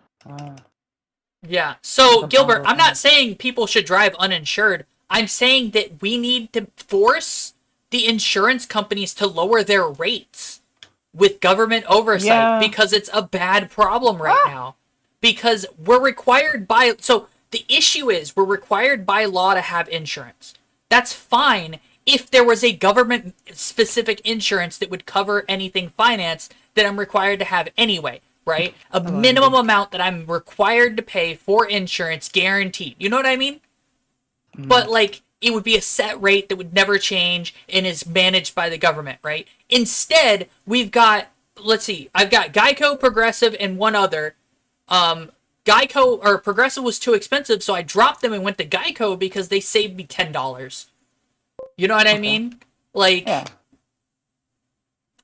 S2: Yeah. So Gilbert, I'm not saying people should drive uninsured. I'm saying that we need to force the insurance companies to lower their rates with government oversight because it's a bad problem right now. Because we're required by... So the issue is we're required by law to have insurance. That's fine if there was a government-specific insurance that would cover anything financed that I'm required to have anyway, right? A minimum amount that I'm required to pay for insurance guaranteed. You know what I mean? But, like, it would be a set rate that would never change and is managed by the government, right? Instead, we've got, let's see, I've got Geico, Progressive, and one other. Geico, or Progressive was too expensive, so I dropped them and went to Geico because they saved me $10. You know what I mean? Like,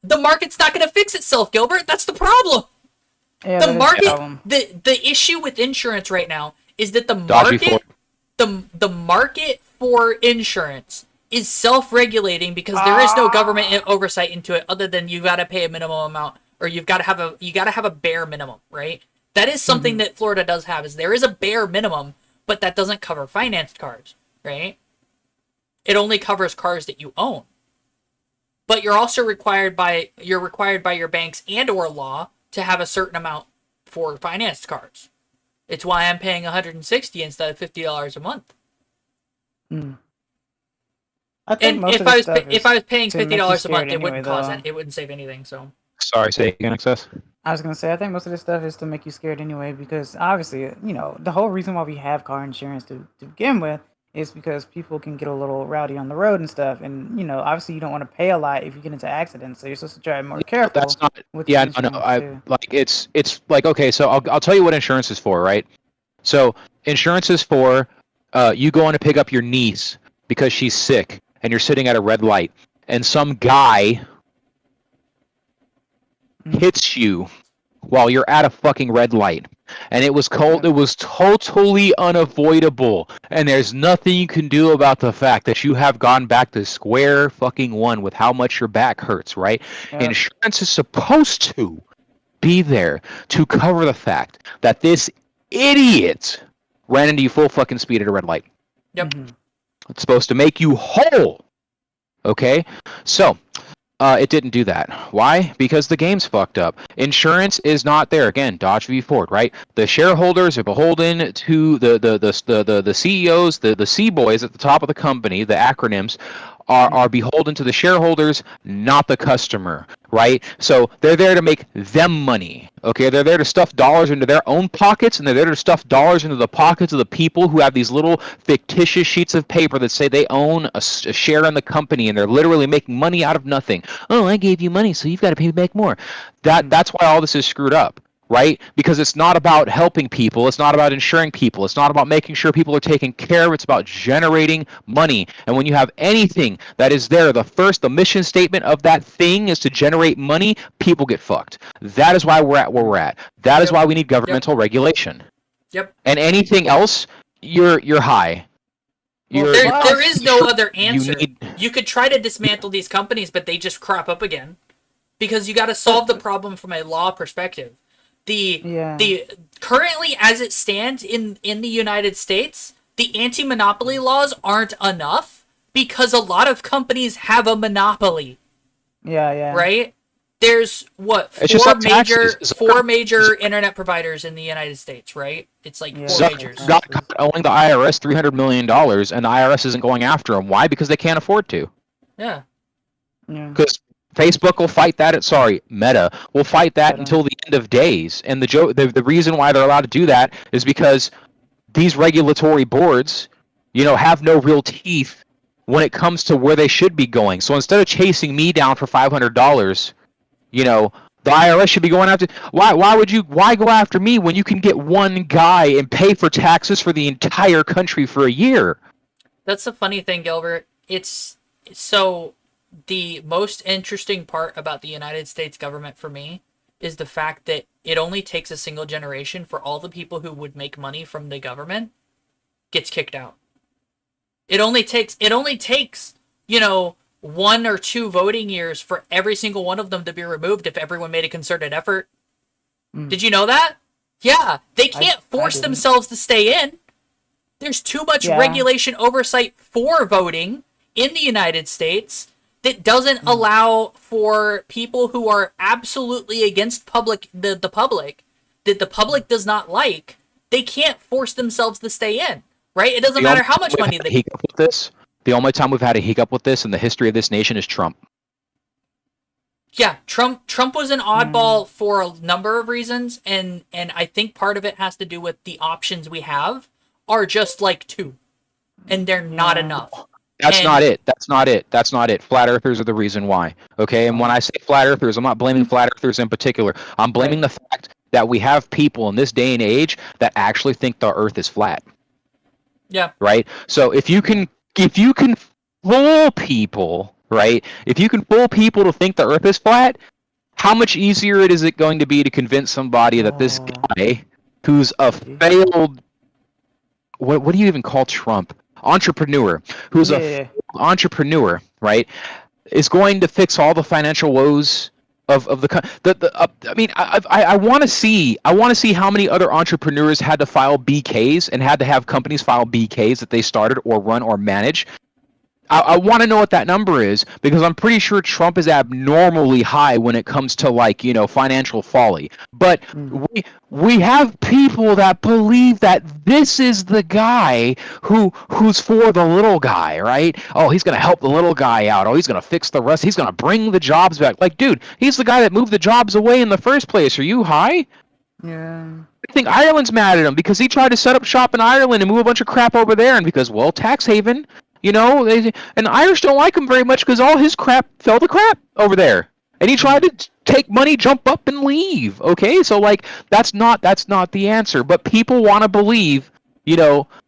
S2: the market's not going to fix itself, Gilbert. That's the problem.
S6: Yeah,
S2: The market, the issue with insurance right now is that the market... the market for insurance is self-regulating because there is no government oversight into it other than you got to pay a minimum amount, or you got to have a bare minimum, right? That is something that Florida does have, is there is a bare minimum, but that doesn't cover financed cars, right? It only covers cars that you own. But you're also required by your banks and or law to have a certain amount for financed cars. It's why I'm paying $160 instead of $50 a month.
S6: I think
S2: And if I was paying $50 a month, it wouldn't it wouldn't save anything. So
S7: Sorry, say again, Excess.
S6: I was gonna say, I think most of this stuff is to make you scared anyway, because obviously, the whole reason why we have car insurance to begin with is because people can get a little rowdy on the road and stuff, and obviously you don't want to pay a lot if you get into accidents, so you're supposed to drive more careful.
S7: That's not.
S6: With
S7: Yeah,
S6: the
S7: no.
S6: insurance,
S7: I
S6: too.
S7: like it's like, okay. So I'll tell you what insurance is for, right? So insurance is for you going to pick up your niece because she's sick, and you're sitting at a red light, and some guy hits you while you're at a fucking red light, and it was cold. It was totally unavoidable, and there's nothing you can do about the fact that you have gone back to square fucking one with how much your back hurts, right?
S6: Yep.
S7: Insurance is supposed to be there to cover the fact that this idiot ran into you full fucking speed at a red light.
S2: Yep.
S7: It's supposed to make you whole. Okay? So, it didn't do that. Why? Because the game's fucked up. Insurance is not there. Again, Dodge v Ford, right? The shareholders are beholden to the CEOs, the C boys at the top of the company, the acronyms, are beholden to the shareholders, not the customer, right? So they're there to make them money, okay? They're there to stuff dollars into their own pockets, and they're there to stuff dollars into the pockets of the people who have these little fictitious sheets of paper that say they own a share in the company, and they're literally making money out of nothing. Oh, I gave you money, so you've got to pay me back more. That's why all this is screwed up. Right? Because it's not about helping people. It's not about insuring people. It's not about making sure people are taken care of. It's about generating money. And when you have anything that is there, the mission statement of that thing is to generate money, people get fucked. That is why we're at where we're at. That is why we need governmental regulation.
S2: Yep.
S7: And anything else, you're high.
S2: There is no other answer.
S7: need-
S2: You could try to dismantle these companies, but they just crop up again. Because you got to solve the problem from a law perspective. The currently, as it stands in the United States, the anti-monopoly laws aren't enough because a lot of companies have a monopoly.
S6: Yeah.
S2: Right? There's
S7: It's just like taxes.
S2: four major internet providers in the United States, right? It's like four majors.
S7: Zuck got caught owing the IRS $300 million, and the IRS isn't going after him. Why? Because they can't afford to.
S2: Yeah.
S7: Because Facebook will fight that. Meta will fight that until the end of days. And the reason why they're allowed to do that is because these regulatory boards, have no real teeth when it comes to where they should be going. So instead of chasing me down for $500, the IRS should be going after. Why go after me when you can get one guy and pay for taxes for the entire country for a year?
S2: That's the funny thing, Gilbert. It's so. The most interesting part about the United States government for me is the fact that it only takes a single generation for all the people who would make money from the government gets kicked out. It only takes, 1 or 2 voting years for every single one of them to be removed if everyone made a concerted effort. Did you know that? Yeah, they can't force themselves to stay in. There's too much regulation oversight for voting in the United States that doesn't allow for people who are absolutely against the public, that the public does not like. They can't force themselves to stay in, right? It doesn't matter how much money they.
S7: The only time we've had a hiccup with this in the history of this nation is Trump.
S2: Yeah, Trump was an oddball for a number of reasons, and I think part of it has to do with the options we have are just like 2, and they're not enough.
S7: That's not it. Flat earthers are the reason why. Okay, and when I say flat earthers, I'm not blaming flat earthers in particular. I'm blaming the fact that we have people in this day and age that actually think the earth is flat.
S2: Yeah.
S7: Right? So if you can fool people, right? If you can fool people to think the earth is flat, how much easier is it going to be to convince somebody that this guy who's a failed what do you even call Trump? Entrepreneur, who's
S6: Yeah.
S7: entrepreneur, right, is going to fix all the financial woes of the I mean, I want to see how many other entrepreneurs had to file BKs and had to have companies file BKs that they started or run or manage. I want to know what that number is, because I'm pretty sure Trump is abnormally high when it comes to, like, financial folly. But we have people that believe that this is the guy who's for the little guy, right? Oh, he's gonna help the little guy out. Oh, he's gonna fix the rest. He's gonna bring the jobs back. Like, dude, he's the guy that moved the jobs away in the first place. Are you high?
S6: Yeah.
S7: I think Ireland's mad at him because he tried to set up shop in Ireland and move a bunch of crap over there, and because, well, tax haven. And the Irish don't like him very much because all his crap fell to crap over there, and he tried to take money, jump up, and leave. Okay, so, like, that's not the answer. But people want to believe,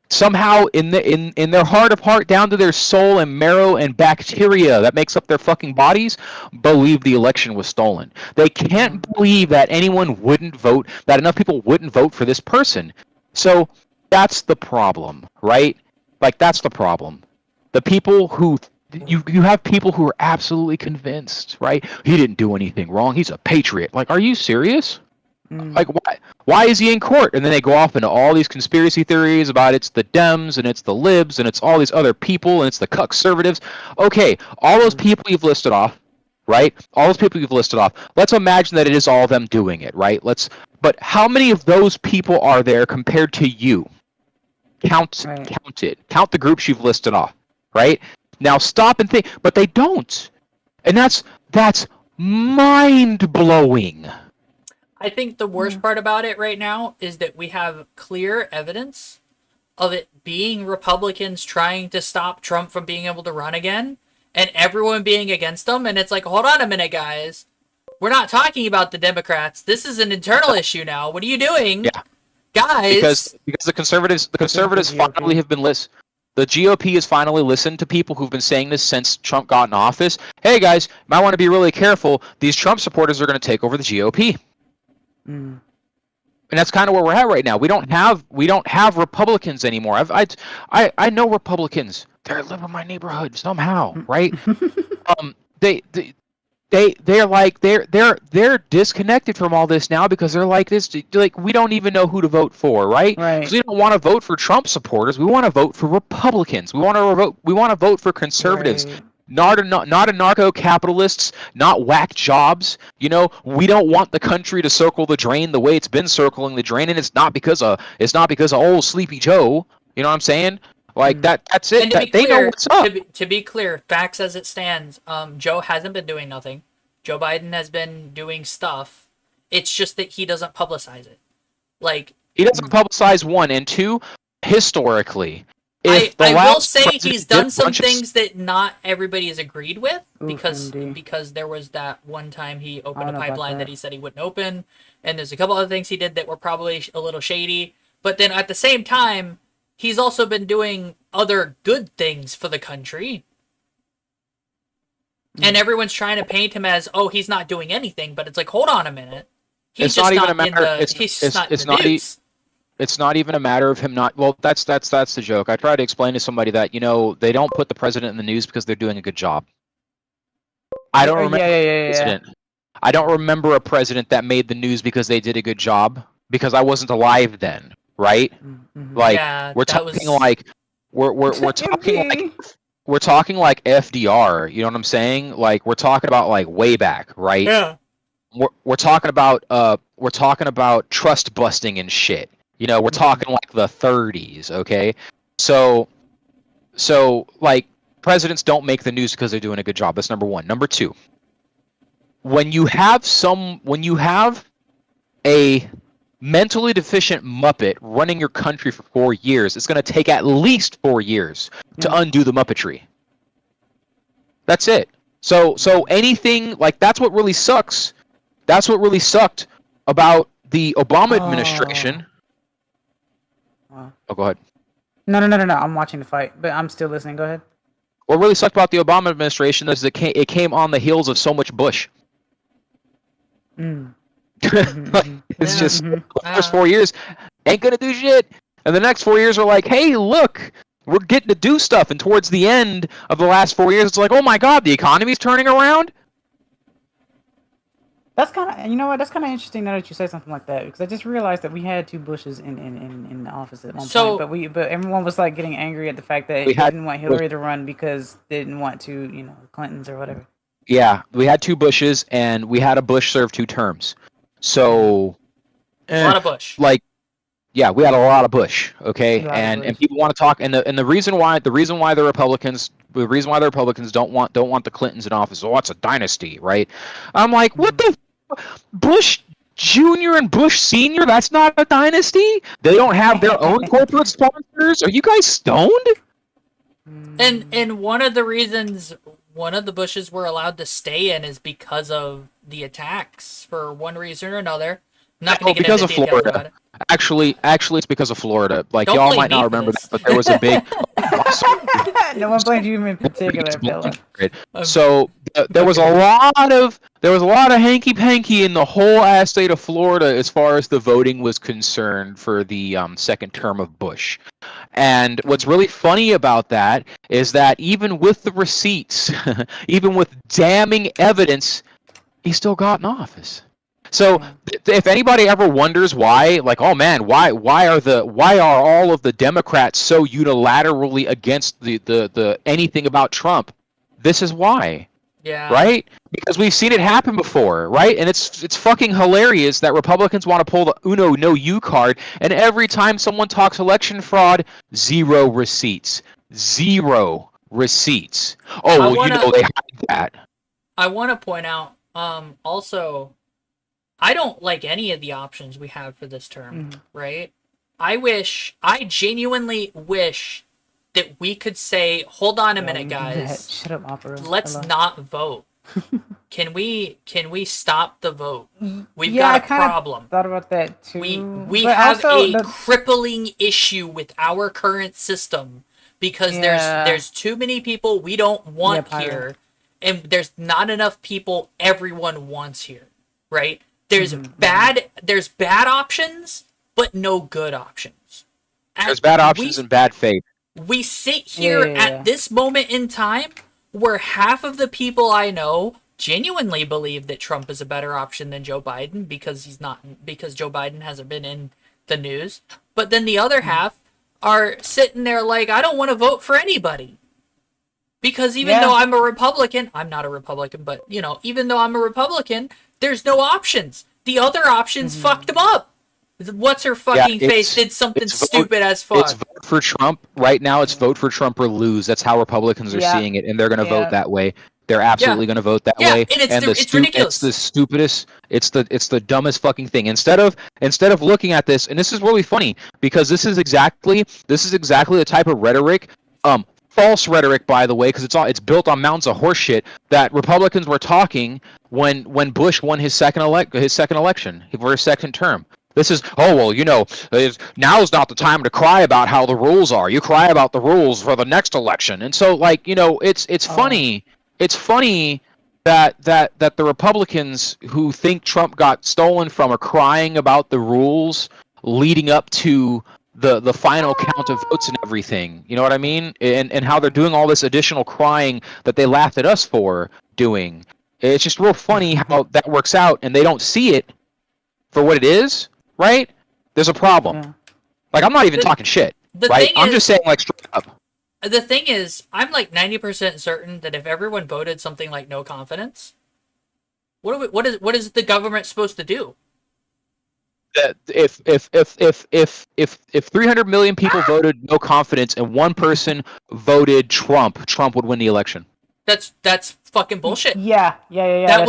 S7: somehow in their heart of heart, down to their soul and marrow and bacteria that makes up their fucking bodies, believe the election was stolen. They can't believe that anyone wouldn't vote, that enough people wouldn't vote for this person. So that's the problem, right? Like, that's the problem. The people who you have people who are absolutely convinced, right? He didn't do anything wrong. He's a patriot. Like, are you serious? Like, why is he in court? And then they go off into all these conspiracy theories about it's the Dems and it's the Libs and it's all these other people and it's the conservatives. Okay, all those people you've listed off, right? All those people you've listed off. Let's imagine that it is all them doing it, right? But how many of those people are there compared to you? Count it. Count the groups you've listed off. Right? Now stop and think, but they don't. And that's mind-blowing.
S2: I think the worst part about it right now is that we have clear evidence of it being Republicans trying to stop Trump from being able to run again, and everyone being against him, and it's like, hold on a minute, guys. We're not talking about the Democrats. This is an internal issue now. What are you doing?
S7: Yeah.
S2: Guys.
S7: Because the conservatives finally have been listened. The GOP has finally listened to people who've been saying this since Trump got in office. Hey guys, you might want to be really careful. These Trump supporters are going to take over the GOP. And that's kind of where we're at right now. We don't have Republicans anymore. I know Republicans. They live in my neighborhood somehow, right? They're disconnected from all this now because they're like this. Like, we don't even know who to vote for, right? Because we don't want to vote for Trump supporters. We want to vote for Republicans. We want to vote for conservatives, not anarcho-capitalists, not whack jobs. We don't want the country to circle the drain the way it's been circling the drain, and it's not because of old Sleepy Joe. You know what I'm saying? Like, that's it. They know what's up.
S2: To be clear, facts as it stands, Joe hasn't been doing nothing. Joe Biden has been doing stuff. It's just that he doesn't publicize it. Like,
S7: he doesn't publicize, one, and two, historically.
S2: I will say he's done some things that not everybody has agreed with, because there was that one time he opened a pipeline that he said he wouldn't open, and there's a couple other things he did that were probably a little shady. But then at the same time, he's also been doing other good things for the country. And everyone's trying to paint him as, oh, he's not doing anything, but it's like, hold on a minute. It's not even a matter.
S7: It's not even a matter of him not. Well, that's the joke. I try to explain to somebody that they don't put the president in the news because they're doing a good job. I don't remember a president. I don't remember a president that made the news because they did a good job, because I wasn't alive then, right? Like, we're talking like FDR. You know what I'm saying? Like, we're talking about, like, way back, right?
S2: Yeah.
S7: We're talking about trust busting and shit. We're talking like the 30s, okay? So like, presidents don't make the news because they're doing a good job. That's number one. Number two, when you have a mentally deficient Muppet running your country for 4 years, it's going to take at least 4 years to undo the Muppetry. That's it. So anything, like, that's what really sucks. That's what really sucked about the Obama administration. Oh, go ahead.
S6: No. I'm watching the fight, but I'm still listening. Go ahead.
S7: What really sucked about the Obama administration is it came on the heels of so much Bush. Like, it's just the first 4 years ain't gonna do shit. And the next 4 years are like, hey, look, we're getting to do stuff. And towards the end of the last 4 years, it's like, oh my God, the economy's turning around.
S6: That's kind of, you know what? That's kind of interesting now that you say something like that, because I just realized that we had 2 Bushes in the office at one
S2: So-
S6: point, but everyone was like getting angry at the fact that
S7: We
S6: they
S7: had
S6: didn't want Hillary to run because they didn't want to, Clintons or whatever.
S7: Yeah, we had 2 Bushes, and we had a Bush serve 2 terms. So,
S2: A lot of Bush.
S7: like, yeah, we had a lot of Bush, okay,
S6: A lot of
S7: and
S6: Bush.
S7: people want to talk, and the reason why the Republicans don't want the Clintons in office. Oh, it's a dynasty, right? I'm like, what the Bush Jr. and Bush Sr. That's not a dynasty. They don't have their own corporate sponsors. Are you guys stoned?
S2: And one of the reasons one of the Bushes were allowed to stay in is because of the attacks for one reason or another. I'm not going to get
S7: because
S2: into
S7: of
S2: details
S7: Florida.
S2: about it.
S7: Actually, it's because of Florida. Like,
S2: Don't
S7: y'all
S2: blame
S7: might
S2: me
S7: not
S2: for
S7: remember
S2: this.
S7: that, but there was a big.
S6: No one blamed you in particular, Philip.
S7: So there was a lot of hanky panky in the whole ass state of Florida as far as the voting was concerned for the second term of Bush. And what's really funny about that is that even with the receipts, even with damning evidence, he still got in office. So if anybody ever wonders why, like, oh man, why are all of the Democrats so unilaterally against the anything about Trump? This is why.
S2: Yeah.
S7: Right? Because we've seen it happen before, right? And it's fucking hilarious that Republicans want to pull the Uno no you card, and every time someone talks election fraud, 0 receipts. 0 receipts. Oh, well, they hide that.
S2: I want to point out, also, I don't like any of the options we have for this term, right? I genuinely wish that we could say, hold on a minute, guys.
S6: Shut up, Opera.
S2: Let's not vote. Can we stop the vote? We've
S6: Yeah,
S2: got
S6: I
S2: a
S6: kinda
S2: problem.
S6: thought about that too.
S2: We
S6: but
S2: have
S6: also
S2: a crippling issue with our current system because there's too many people we don't want here, and there's not enough people everyone wants here, right? There's bad options, but no good options.
S7: There's bad options and bad faith.
S2: We sit here at this moment in time where half of the people I know genuinely believe that Trump is a better option than Joe Biden because Joe Biden hasn't been in the news. But then the other half are sitting there like, I don't want to vote for anybody. Because even though I'm a Republican, I'm not a Republican, but even though I'm a Republican, there's no options. The other options fucked them up. What's her fucking face did something stupid as fuck.
S7: It's vote for Trump. Right now, it's vote for Trump or lose. That's how Republicans are seeing it, and they're going to vote that way. They're absolutely going to vote that way.
S2: And it's ridiculous.
S7: It's the stupidest. It's the dumbest fucking thing. Instead of looking at this, and this is really funny because this is exactly the type of rhetoric, false rhetoric, by the way, because it's built on mountains of horseshit that Republicans were talking when Bush won his second election for his second term. This is, now's not the time to cry about how the rules are. You cry about the rules for the next election. And so, it's funny. It's funny that the Republicans who think Trump got stolen from are crying about the rules leading up to the final count of votes and everything. You know what I mean? And how they're doing all this additional crying that they laughed at us for doing. It's just real funny how that works out, and they don't see it for what it is. Right? There's a problem. Yeah. Like, I'm not even talking shit, right? I'm just saying, like, straight up.
S2: The thing is, I'm like 90% certain that if everyone voted something like no confidence, what is the government supposed to do?
S7: That if 300 million people voted no confidence and one person voted Trump would win the election.
S2: That's fucking bullshit.
S6: Yeah.
S2: That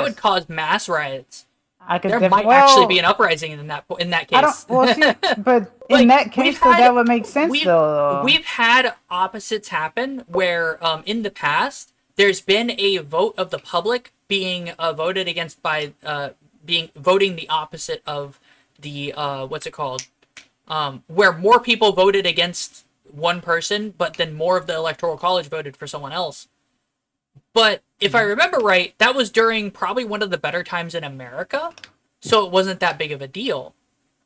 S2: would cause mass riots. There might actually be an uprising in that case.
S6: But in that case, that would make sense, though.
S2: We've had opposites happen where, in the past, there's been a vote of the public being voted against by voting the opposite of the where more people voted against one person, but then more of the Electoral College voted for someone else. But if I remember right, that was during probably one of the better times in America, so it wasn't that big of a deal.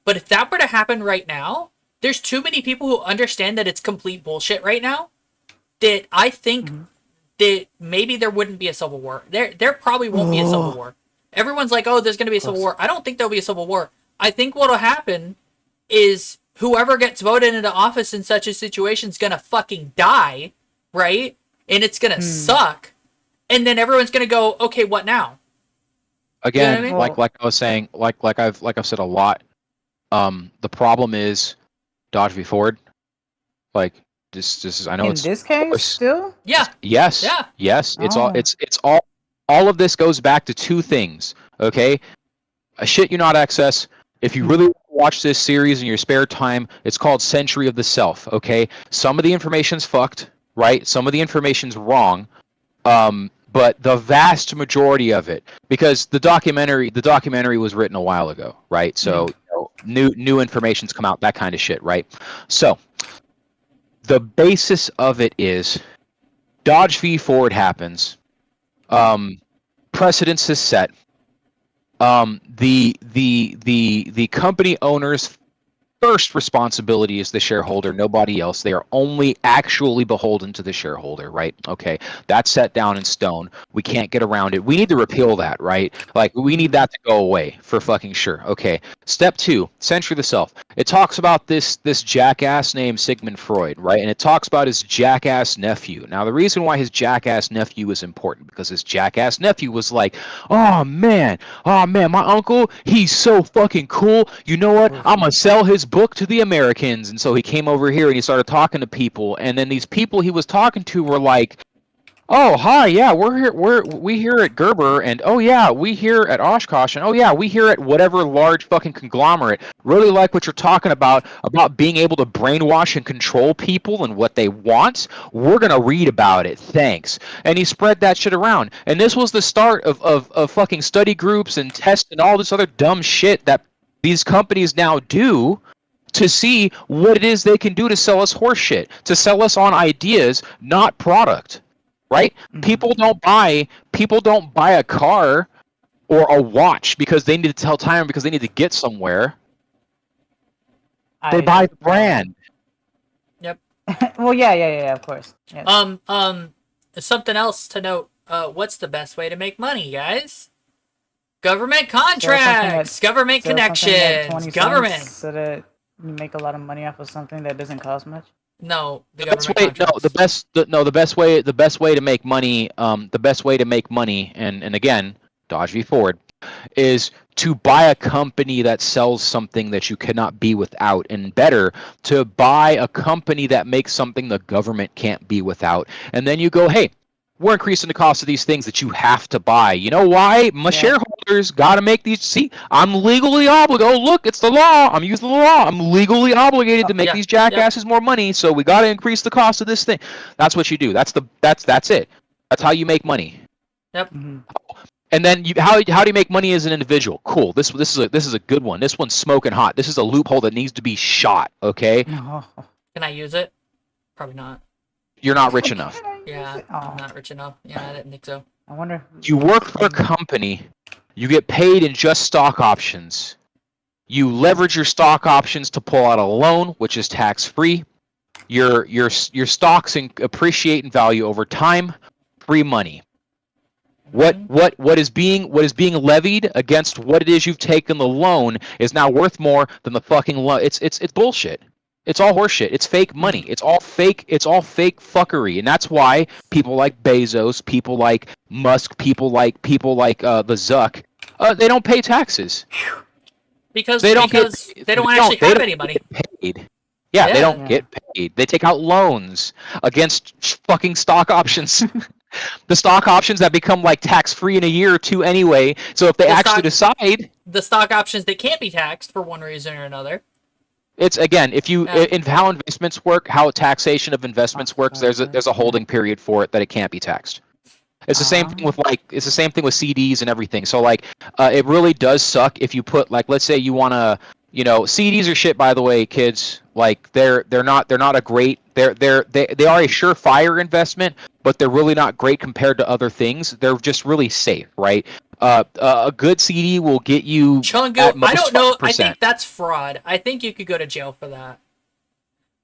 S2: But if that were to happen right now, there's too many people who understand that it's complete bullshit right now. That I think that maybe there wouldn't be a civil war. There probably won't be a civil war. Everyone's like, oh, there's going to be a civil war. I don't think there'll be a civil war. I think what'll happen is whoever gets voted into office in such a situation is going to fucking die, right? And it's going to suck. And then everyone's going to go, okay, what now?
S7: Again,
S2: You know what I mean?
S7: like I was saying, like I've said a lot. The problem is dodge v forward. Like this is I know
S6: In
S7: it's
S6: this case, still?
S2: Yeah.
S7: yes,
S2: Yeah.
S7: yes. It's all
S6: Oh.
S7: it's all of this goes back to two things. Okay, I shit you not, excess. If you really watch this series in your spare time, it's called Century of the Self. Okay, some of the information's fucked, right? Some of the information's wrong. But the vast majority of it, because the documentary was written a while ago, right? So new information's come out, that kind of shit, right? So the basis of it is dodge v forward happens. Precedence is set. The company owner's first responsibility is the shareholder, nobody else. They are only actually beholden to the shareholder, right? Okay, that's set down in stone. We can't get around it. We need to repeal that, right? Like, we need that to go away for fucking sure. Okay, step 2, Century of the Self. It talks about this jackass named Sigmund Freud, right? And it talks about his jackass nephew. Now, the reason why his jackass nephew is important, because his jackass nephew was like, oh man, my uncle, he's so fucking cool. You know what? I'm gonna sell his book to the Americans. And so he came over here and he started talking to people. And then these people he was talking to were like, oh, hi, yeah, we here at Gerber, and oh yeah, we here at Oshkosh, and oh yeah, we here at whatever large fucking conglomerate. Really like what you're talking about being able to brainwash and control people and what they want. We're gonna read about it, thanks. And he spread that shit around. And this was the start of fucking study groups and tests and all this other dumb shit that these companies now do to see what it is they can do to sell us horse shit, to sell us on ideas, not product. Right? People don't buy a car or a watch because they need to tell time, because they need to get somewhere. They buy the brand.
S2: Yep.
S6: Well, yeah, of course. Yes.
S2: Something else to note. What's the best way to make money, guys? Government
S6: Sell something
S2: contracts, government
S6: Sell something at 20
S2: connections,
S6: cents
S2: government.
S6: so that you make a lot of money off of something that doesn't cost much.
S2: No, the
S7: Best
S2: government
S7: way,
S2: contracts.
S7: the best way to make money, and again, dodge v forward, is to buy a company that sells something that you cannot be without, and better, to buy a company that makes something the government can't be without. And then you go, hey, we're increasing the cost of these things that you have to buy. You know why? My shareholders got to make these. See, I'm legally obligated. Oh, look, it's the law. I'm using the law. I'm legally obligated to make these jackasses more money. So we got to increase the cost of this thing. That's what you do. That's it. That's how you make money.
S2: Yep.
S7: And then how do you make money as an individual? Cool. This is a good one. This one's smoking hot. This is a loophole that needs to be shot. Okay.
S6: No.
S2: Can I use it? Probably not.
S7: You're not rich enough.
S2: Yeah,
S6: Oh.
S2: I'm not rich enough. Yeah, I didn't think so.
S6: I wonder.
S7: You work for a company, you get paid in just stock options. You leverage your stock options to pull out a loan, which is tax-free. Your stocks appreciate in value over time. Free money. What is being levied against what it is you've taken the loan is now worth more than the fucking loan. It's bullshit. It's all horseshit. It's fake money. It's all fake fuckery, and that's why people like Bezos, people like Musk, people like the Zuck, they don't pay taxes.
S2: Because they don't actually have any money.
S7: Paid. Yeah, they don't get paid. They take out loans against fucking stock options. The stock options that become like tax-free in a year or two anyway. So if they actually decide,
S2: the stock options that can't be taxed for one reason or another.
S7: It's again, if you in how investments work, how taxation of investments works. There's a holding period for it that it can't be taxed. It's the same thing with CDs and everything. So like, it really does suck if you put like, let's say you want to, CDs are shit, by the way, kids. Like they're not a great, they are a surefire investment, but they're really not great compared to other things. They're just really safe, right? A good CD will get you
S2: Chungu,
S7: at most
S2: I don't know.
S7: 5%.
S2: I think that's fraud. I think you could go to jail for that.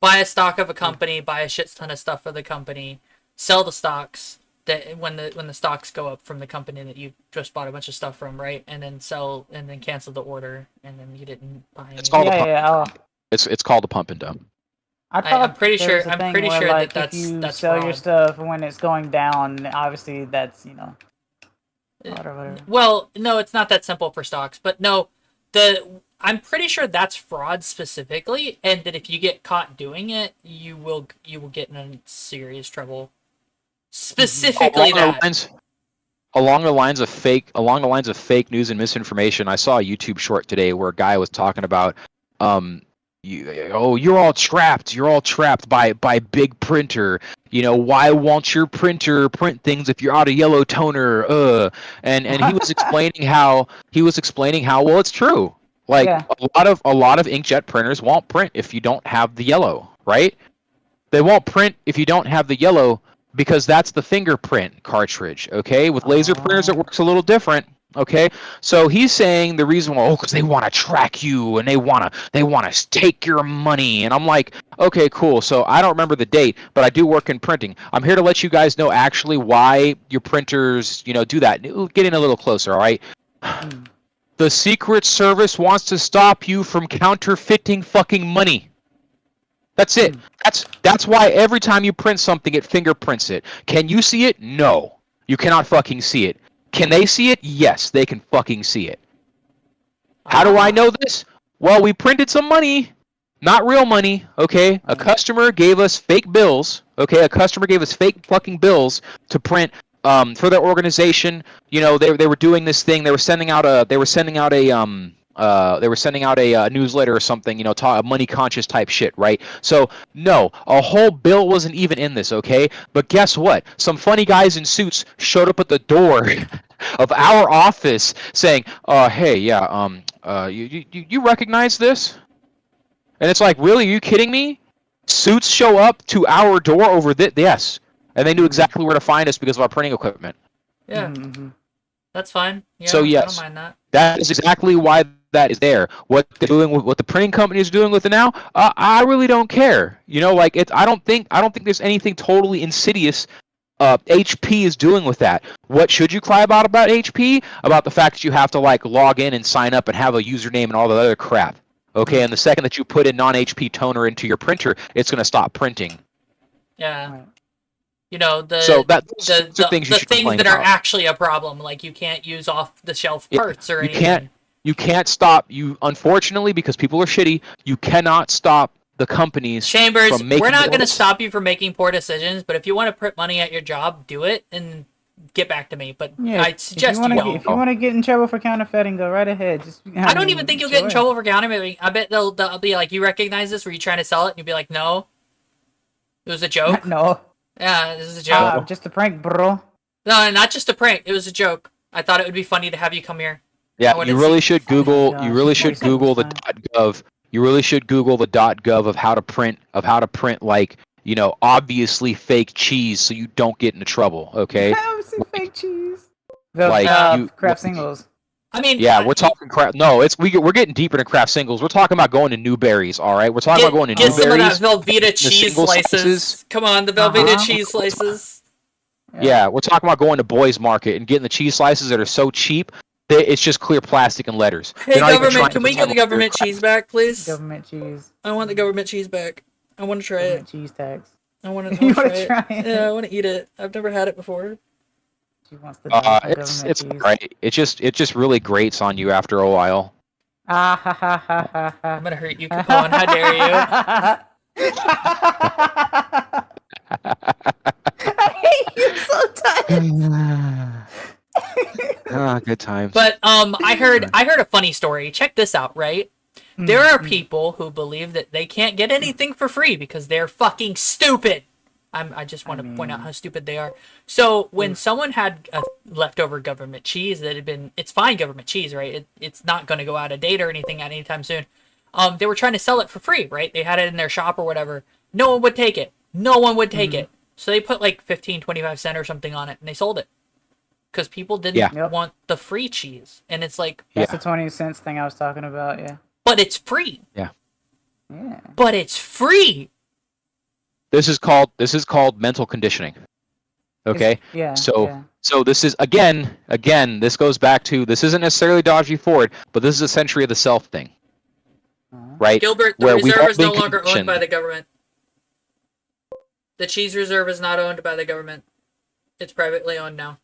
S2: buy a stock of a company, buy a shit ton of stuff for the company, sell the stocks that when the stocks go up from the company that you just bought a bunch of stuff from, right? And then sell and then cancel the order, and then you didn't buy any.
S7: It's called a
S6: Yeah,
S7: pump.
S6: yeah. Oh.
S7: It's called a pump and dump.
S6: I thought
S2: I'm pretty
S6: there
S2: sure.
S6: was a
S2: I'm
S6: thing
S2: pretty
S6: where,
S2: sure
S6: like,
S2: that
S6: if you
S2: that's
S6: sell your
S2: fraud.
S6: stuff when it's going down, obviously that's whatever.
S2: Well, no, it's not that simple for stocks, but no, I'm pretty sure that's fraud specifically, and that if you get caught doing it, you will get in serious trouble. Specifically
S7: Along the lines of fake news and misinformation, I saw a YouTube short today where a guy was talking about you're all trapped by big printer. Why won't your printer print things if you're out of yellow toner? And he was explaining how well, it's true. Like,
S6: Yeah.
S7: a lot of inkjet printers won't print if you don't have the yellow, right? They won't print if you don't have the yellow because that's the fingerprint cartridge, okay? With laser printers it works a little different. Okay, so he's saying the reason why, because they want to track you and they want to take your money, and I'm like, okay, cool. So I don't remember the date, but I do work in printing. I'm here to let you guys know actually why your printers, do that. Get in a little closer, all right? The Secret Service wants to stop you from counterfeiting fucking money. That's it. That's why every time you print something, it fingerprints it. Can you see it? No, you cannot fucking see it. Can they see it? Yes, they can fucking see it. How do I know this? Well, we printed some money, not real money, okay? A customer gave us fake bills, okay? A customer gave us fake fucking bills to print for their organization. They were doing this thing. They were sending out a newsletter or something, a money conscious type shit, right? So no, a whole bill wasn't even in this, okay? But guess what? Some funny guys in suits showed up at the door of our office saying, hey, yeah, you recognize this? And it's like, really? Are you kidding me? Suits show up to our door over this? Yes. And they knew exactly where to find us because of our printing equipment.
S2: Yeah.
S6: Mm-hmm.
S2: That's fine. Yeah,
S7: So yes,
S2: I don't mind that.
S7: That is exactly why that is there. What they're doing with what the printing company is doing with it now, I really don't care. I don't think there's anything totally insidious HP is doing with that. What should you cry about HP? About the fact that you have to log in and sign up and have a username and all the other crap. Okay, and the second that you put in non-HP toner into your printer, it's going to stop printing.
S2: Yeah.
S6: Right.
S2: The
S7: things you should
S2: things
S7: complain
S2: that are
S7: about.
S2: actually a problem, like you can't use off-the-shelf parts or anything.
S7: You can't stop. Unfortunately, because people are shitty, you cannot stop the companies
S2: Chambers,
S7: from making
S2: we're not going to
S7: orders.
S2: stop you from making poor decisions, but if you want to print money at your job, do it and get back to me. But
S6: Yeah,
S2: I suggest you don't.
S6: if you want to get in trouble for counterfeiting, go right ahead.
S2: I don't even think you'll get in
S6: sure.
S2: trouble for counterfeiting. I bet they'll be like, you recognize this? Were you trying to sell it? And you'll be like, no. It was a joke.
S6: No.
S2: Yeah, this is a joke.
S6: Just a prank, bro.
S2: No, not just a prank. It was a joke. I thought it would be funny to have you come here.
S7: Yeah, you really should Google.
S6: gosh,
S7: You really should
S6: voice over
S7: Google the
S6: time.
S7: .gov. You really should Google the .gov of how to print obviously fake cheese so you don't get into trouble. Okay.
S6: Obviously fake cheese. Craft singles.
S2: I mean,
S7: Yeah, we're talking crap. No, we're getting deeper into craft singles. We're talking about going to Newberry's. All right, we're talking about going to
S2: get some of that
S7: Newberry's.
S2: Velveeta cheese
S7: single
S2: slices.
S7: slices.
S2: Come on, the Velveeta
S6: Uh-huh.
S2: cheese slices.
S7: Yeah, we're talking about going to Boys Market and getting the cheese slices that are so cheap that it's just clear plastic and letters.
S2: Hey,
S7: They're not even
S2: government,
S7: trying
S2: can
S7: to
S2: we get the
S7: pretend
S2: government
S7: like they're
S2: cheese back, please?
S6: Government cheese.
S2: I want the government cheese back. I want to try
S6: Government
S2: it.
S6: cheese tax.
S2: I want
S6: You
S2: to
S6: wanna
S2: try it.
S6: try it?
S2: Yeah, I want to eat it. I've never had it before.
S6: She wants the
S7: It's
S6: government cheese.
S7: alright. It just really grates on you after a while.
S6: Ah ha ha ha ha ha.
S2: I'm gonna hurt you, Capone. How dare you?
S6: I hate you sometimes.
S7: Good times.
S2: But I heard a funny story. Check this out, right? There are people who believe that they can't get anything for free because they're fucking stupid. I just want to point out how stupid they are. So when someone had a leftover government cheese that had been, it's fine government cheese, right? It's not going to go out of date or anything anytime soon. They were trying to sell it for free, right? They had it in their shop or whatever. No one would take it. No one would take it. So they put like 15, 25 cents or something on it and they sold it. Because people didn't want the free cheese. And it's like...
S6: That's the 20 cents thing I was talking about, yeah.
S2: But it's free.
S7: Yeah.
S6: Yeah.
S2: But it's free.
S7: This is called mental conditioning. Okay.
S6: Yeah.
S7: So
S6: yeah.
S7: so this is again this goes back to, this isn't necessarily dodgy forward, but this is a century of the self thing, right?
S2: Gilbert, the
S7: Where we've
S2: reserve
S7: all
S2: is no
S7: been
S2: longer owned by
S7: conditioned.
S2: the government. The cheese reserve is not owned by the government. It's privately owned now.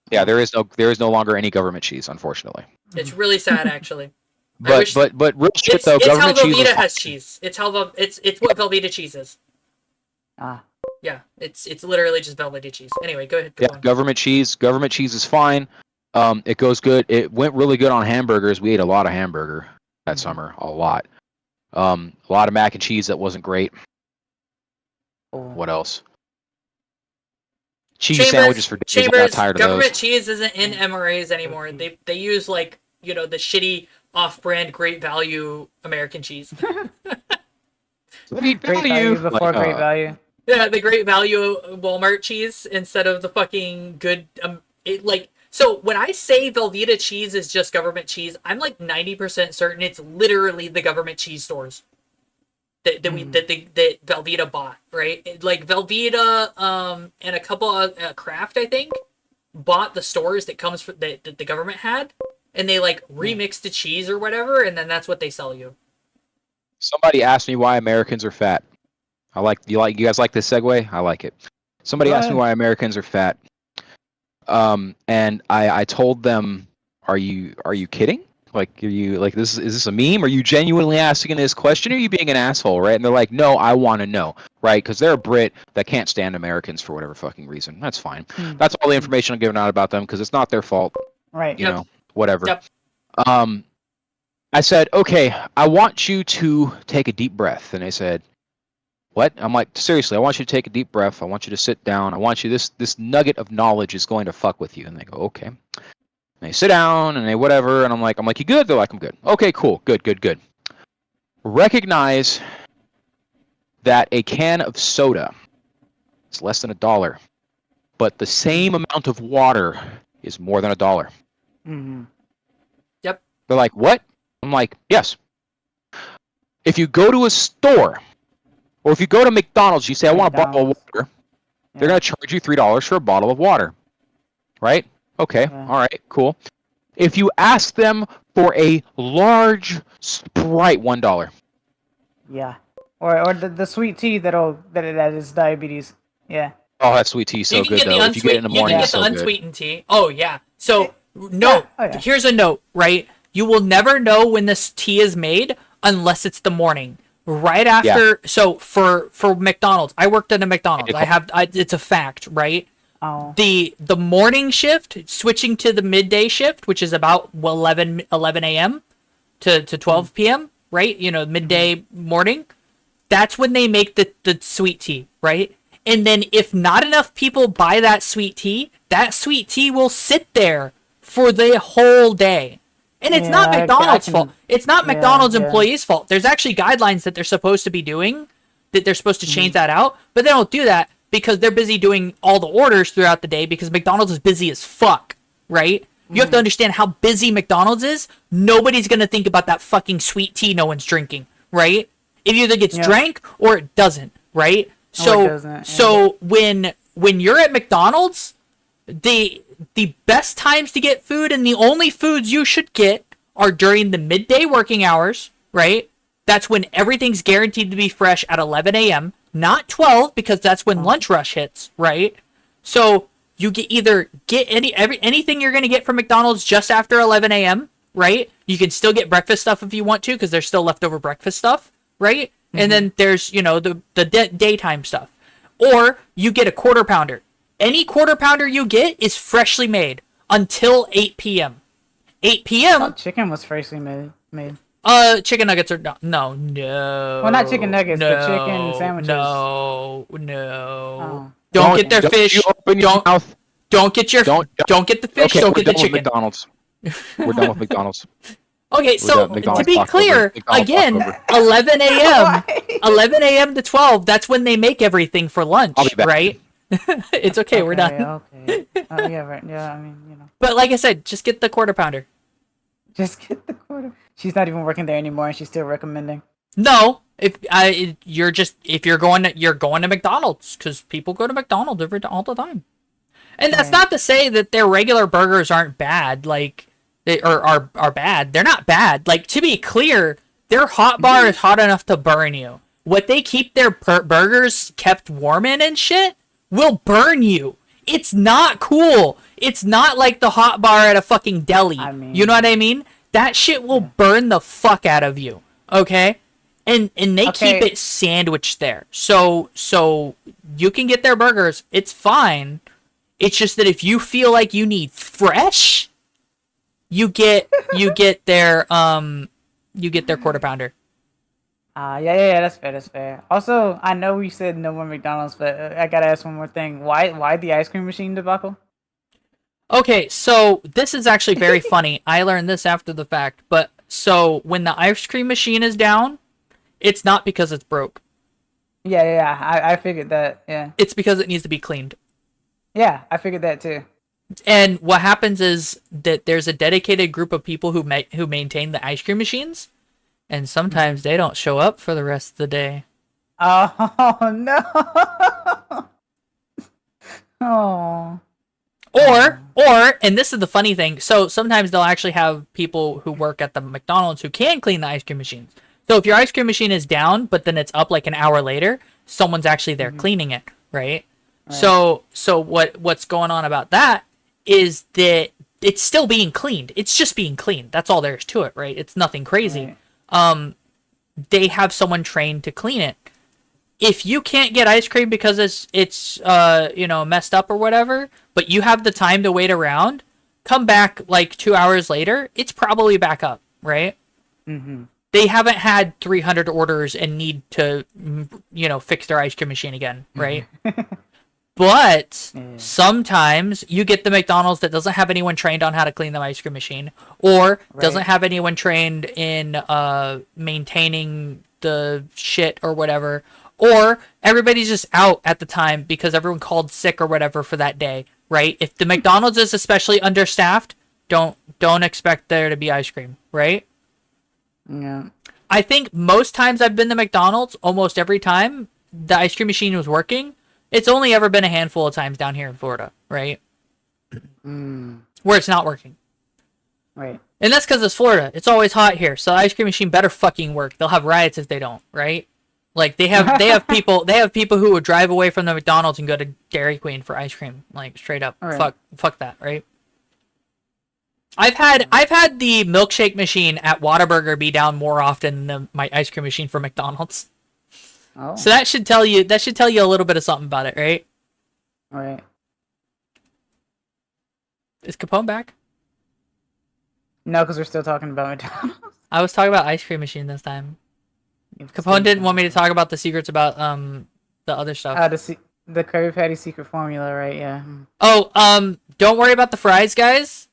S7: Yeah, there is no longer any government cheese, unfortunately.
S2: It's really sad, actually.
S7: But real shit though,
S2: It's how
S7: government cheese was
S2: Velveeta has
S7: fine.
S2: cheese. It's what Velveeta cheese is.
S6: Ah.
S2: Yeah, it's literally just Velveeta cheese. Anyway, go ahead. Go
S7: Yeah,
S2: on.
S7: government cheese is fine. It goes good. It went really good on hamburgers. We ate a lot of hamburger that summer, a lot. A lot of mac and cheese that wasn't great. What else? Cheese sandwiches for days. I got tired of
S2: government
S7: those.
S2: cheese isn't in MRAs anymore. They use the shitty off-brand Great Value American cheese.
S6: Great value before great value.
S2: Yeah, the Great Value Walmart cheese instead of the fucking good. So when I say Velveeta cheese is just government cheese, I'm like 90% certain it's literally the government cheese stores that Velveeta bought, right? Like Velveeta, and a couple of Kraft, I think, bought the stores that that the government had, and they remixed the cheese or whatever, and then that's what they sell you.
S7: Somebody asked me why Americans are fat. You guys like this segue? I like it. Somebody asked me why Americans are fat. And I told them, are you kidding? Like, is this a meme? Are you genuinely asking this question? Or are you being an asshole, right? And they're like, no, I want to know, right? Because they're a Brit that can't stand Americans for whatever fucking reason. That's fine. That's all the information I'm giving out about them because it's not their fault.
S6: Right.
S7: You know, whatever.
S2: Yep.
S7: I said, okay, I want you to take a deep breath. And they said, what? I'm like, seriously, I want you to take a deep breath. I want you to sit down. I want you, this nugget of knowledge is going to fuck with you. And they go, okay. And they sit down and they whatever. And I'm like, you good? They're like, I'm good. Okay, cool. Good. Recognize that a can of soda is less than $1, but the same amount of water is more than $1.
S6: Mm-hmm.
S2: Yep.
S7: They're like, what? I'm like, yes. If you go to a store, or if you go to McDonald's, you say, I want a bottle of water, they're going to charge you $3 for a bottle of water. Right? Okay.
S6: Yeah.
S7: All right. Cool. If you ask them for a large Sprite, $1.
S6: Yeah. Or the sweet tea that is diabetes. Yeah.
S7: Oh, that sweet tea is so good, though. If you get it in the morning, it's so good.
S2: Unsweetened tea. Oh, yeah. So, note,
S6: yeah.
S2: Here's a note, right? You will never know when this tea is made unless it's the morning. Right after, so for McDonald's, I worked at a McDonald's. It's a fact, right?
S6: Oh.
S2: The morning shift, switching to the midday shift, which is about 11 a.m. to 12 p.m., right? Midday morning. That's when they make the sweet tea, right? And then if not enough people buy that sweet tea will sit there for the whole day. And it's not McDonald's fault. It's not McDonald's employees' fault. There's actually guidelines that they're supposed to be doing, that they're supposed to change that out, but they don't do that because they're busy doing all the orders throughout the day because McDonald's is busy as fuck, right? You have to understand how busy McDonald's is. Nobody's going to think about that fucking sweet tea no one's drinking, right? It either gets drank or it doesn't, right? So when you're at McDonald's, the best times to get food and the only foods you should get are during the midday working hours, right? That's when everything's guaranteed to be fresh at 11 a.m., not 12 because that's when lunch rush hits, right? So you get anything you're going to get from McDonald's just after 11 a.m., right? You can still get breakfast stuff if you want to because there's still leftover breakfast stuff, right? And then there's, the daytime stuff. Or you get a quarter pounder. Any quarter pounder you get is freshly made until 8 p.m. 8 p.m.
S6: Chicken was freshly made.
S2: Chicken nuggets are no.
S6: Well, not chicken nuggets, but chicken sandwiches.
S2: No.
S6: Oh.
S2: Don't get their fish.
S7: You open your mouth.
S2: Don't get the fish. Don't get the chicken.
S7: McDonald's. We're done with McDonald's.
S2: Okay, so to be clear, again, 11 a.m. 11 a.m. to 12. That's when they make everything for lunch, right? It's okay. We're done.
S6: Okay. Yeah, right. Yeah, I mean,
S2: But like I said, just get the quarter pounder.
S6: Just get the quarter. She's not even working there anymore, and she's still recommending.
S2: No, If you're going to McDonald's, because people go to McDonald's all the time. And that's not to say that their regular burgers aren't bad, like they are bad. They're not bad. Like, to be clear, their hot bar is hot enough to burn you. What they keep their burgers kept warm in and shit will burn you. It's not cool. It's not like the hot bar at a fucking deli. You know what I mean? That shit will burn the fuck out of you. Okay? And they keep it sandwiched there. So you can get their burgers. It's fine. It's just that if you feel like you need fresh, you get their quarter pounder.
S6: Yeah, that's fair. Also, I know we said no more McDonald's, but I gotta ask one more thing. Why the ice cream machine debacle?
S2: Okay, so this is actually very funny. I learned this after the fact, but so when the ice cream machine is down, it's not because it's broke.
S6: Yeah, I figured that, yeah.
S2: It's because it needs to be cleaned.
S6: Yeah, I figured that too.
S2: And what happens is that there's a dedicated group of people who maintain the ice cream machines, and sometimes they don't show up for the rest of the day.
S6: Oh, no! Oh.
S2: Or, and this is the funny thing, so sometimes they'll actually have people who work at the McDonald's who can clean the ice cream machines. So if your ice cream machine is down, but then it's up like an hour later, someone's actually there cleaning it, right? So what's going on about that is that it's still being cleaned. It's just being cleaned. That's all there is to it, right? It's nothing crazy. Right. They have someone trained to clean it. If you can't get ice cream because it's messed up or whatever, but you have the time to wait around, come back like 2 hours later, it's probably back up, right?
S6: Mm-hmm.
S2: They haven't had 300 orders and need to, fix their ice cream machine again, right? But sometimes you get the McDonald's that doesn't have anyone trained on how to clean the ice cream machine, or doesn't have anyone trained in maintaining the shit or whatever, or everybody's just out at the time because everyone called sick or whatever for that day, right? If the McDonald's is especially understaffed, don't expect there to be ice cream, right?
S6: Yeah.
S2: I think most times I've been to McDonald's, almost every time the ice cream machine was working. It's only ever been a handful of times down here in Florida, right? Where it's not working.
S6: Right.
S2: And that's because it's Florida. It's always hot here, so the ice cream machine better fucking work. They'll have riots if they don't, right? Like they have people who would drive away from the McDonald's and go to Dairy Queen for ice cream, like straight up.
S6: Right.
S2: Fuck that, right? I've had the milkshake machine at Whataburger be down more often than my ice cream machine for McDonald's.
S6: Oh.
S2: So that should tell you a little bit of something about it, right?
S6: Right.
S2: Is Capone back?
S6: No, because we're still talking about McDonald's.
S2: I was talking about ice cream machine this time. Capone didn't want me to talk about the secrets about the other stuff.
S6: The Krabby Patty secret formula, right? Yeah.
S2: Oh, don't worry about the fries, guys.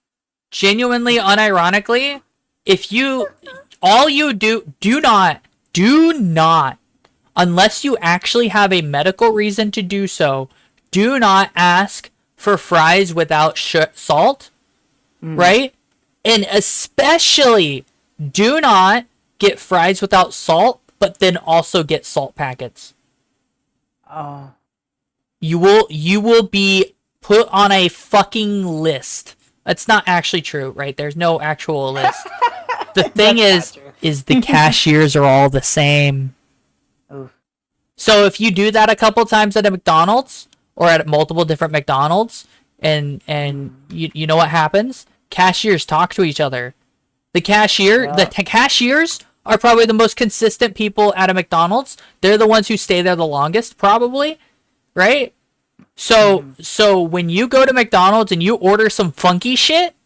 S2: Genuinely, unironically, do not, unless you actually have a medical reason to do so, do not ask for fries without salt, right? And especially, do not get fries without salt, but then also get salt packets.
S6: Oh.
S2: You will be put on a fucking list. That's not actually true, right? There's no actual list. The thing is the cashiers are all the same.
S6: Oof.
S2: So if you do that a couple times at a McDonald's or at multiple different McDonald's, and you know what happens? Cashiers talk to each other. The cashiers are probably the most consistent people at a McDonald's. They're the ones who stay there the longest, probably, right? So when you go to McDonald's and you order some funky shit,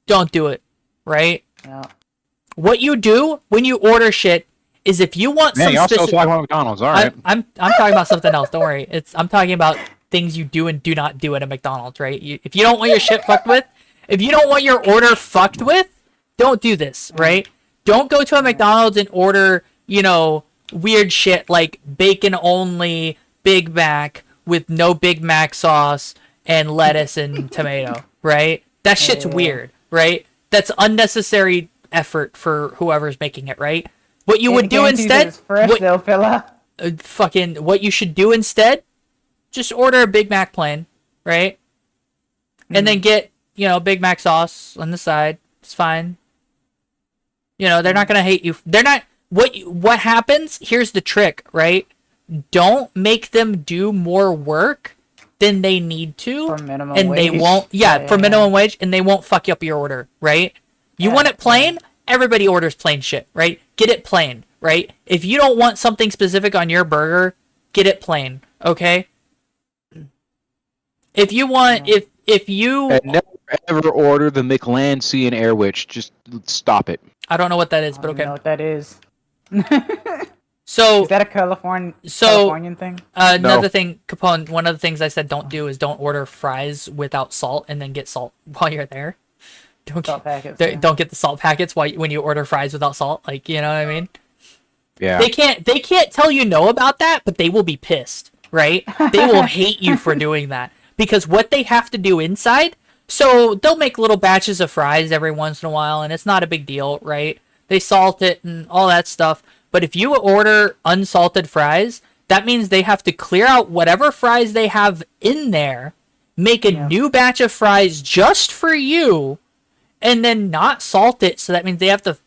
S2: don't do it, right?
S6: Yeah.
S2: What you do when you order shit is if you want some
S7: y'all still talking about McDonald's, all right.
S2: I'm talking about something else. Don't worry. I'm talking about things you do and do not do at a McDonald's, right? If you don't want your shit fucked with, if you don't want your order fucked with, don't do this, right? Don't go to a McDonald's and order, weird shit like bacon only Big Mac with no Big Mac sauce and lettuce and tomato, right? That shit's weird, right? That's unnecessary effort for whoever's making it, right? What you would do
S6: Guarantees that
S2: instead,
S6: it's fresh
S2: what,
S6: though, fella.
S2: what you should do instead, just order a Big Mac plain, right? And then get, Big Mac sauce on the side. It's fine. They're not gonna hate you. They're not. What happens? Here's the trick, right? Don't make them do more work than they need to,
S6: For minimum
S2: and
S6: wage.
S2: they won't. For minimum wage, and they won't fuck up your order, right? You want it plain? Everybody orders plain shit, right? Get it plain, right? If you don't want something specific on your burger, get it plain, okay? If you want, if you
S7: And never ever order the McLancy and Airwich. Just stop it.
S2: I don't know what that is,
S6: I
S2: but
S6: don't
S2: okay.
S6: know what that is.
S2: So
S6: Is that a Californian thing?
S2: another
S7: No.
S2: thing, Capone. One of the things I said don't do is don't order fries without salt and then get salt while you're there. Don't
S6: Salt packets.
S2: don't get the salt packets when you order fries without salt. Like, you know what I mean?
S7: Yeah.
S2: They can't tell you no about that, but they will be pissed, right? They will hate you for doing that because what they have to do inside. So they'll make little batches of fries every once in a while, and it's not a big deal, right? They salt it and all that stuff. But if you order unsalted fries, that means they have to clear out whatever fries they have in there, make a new batch of fries just for you, and then not salt it. So that means they have to,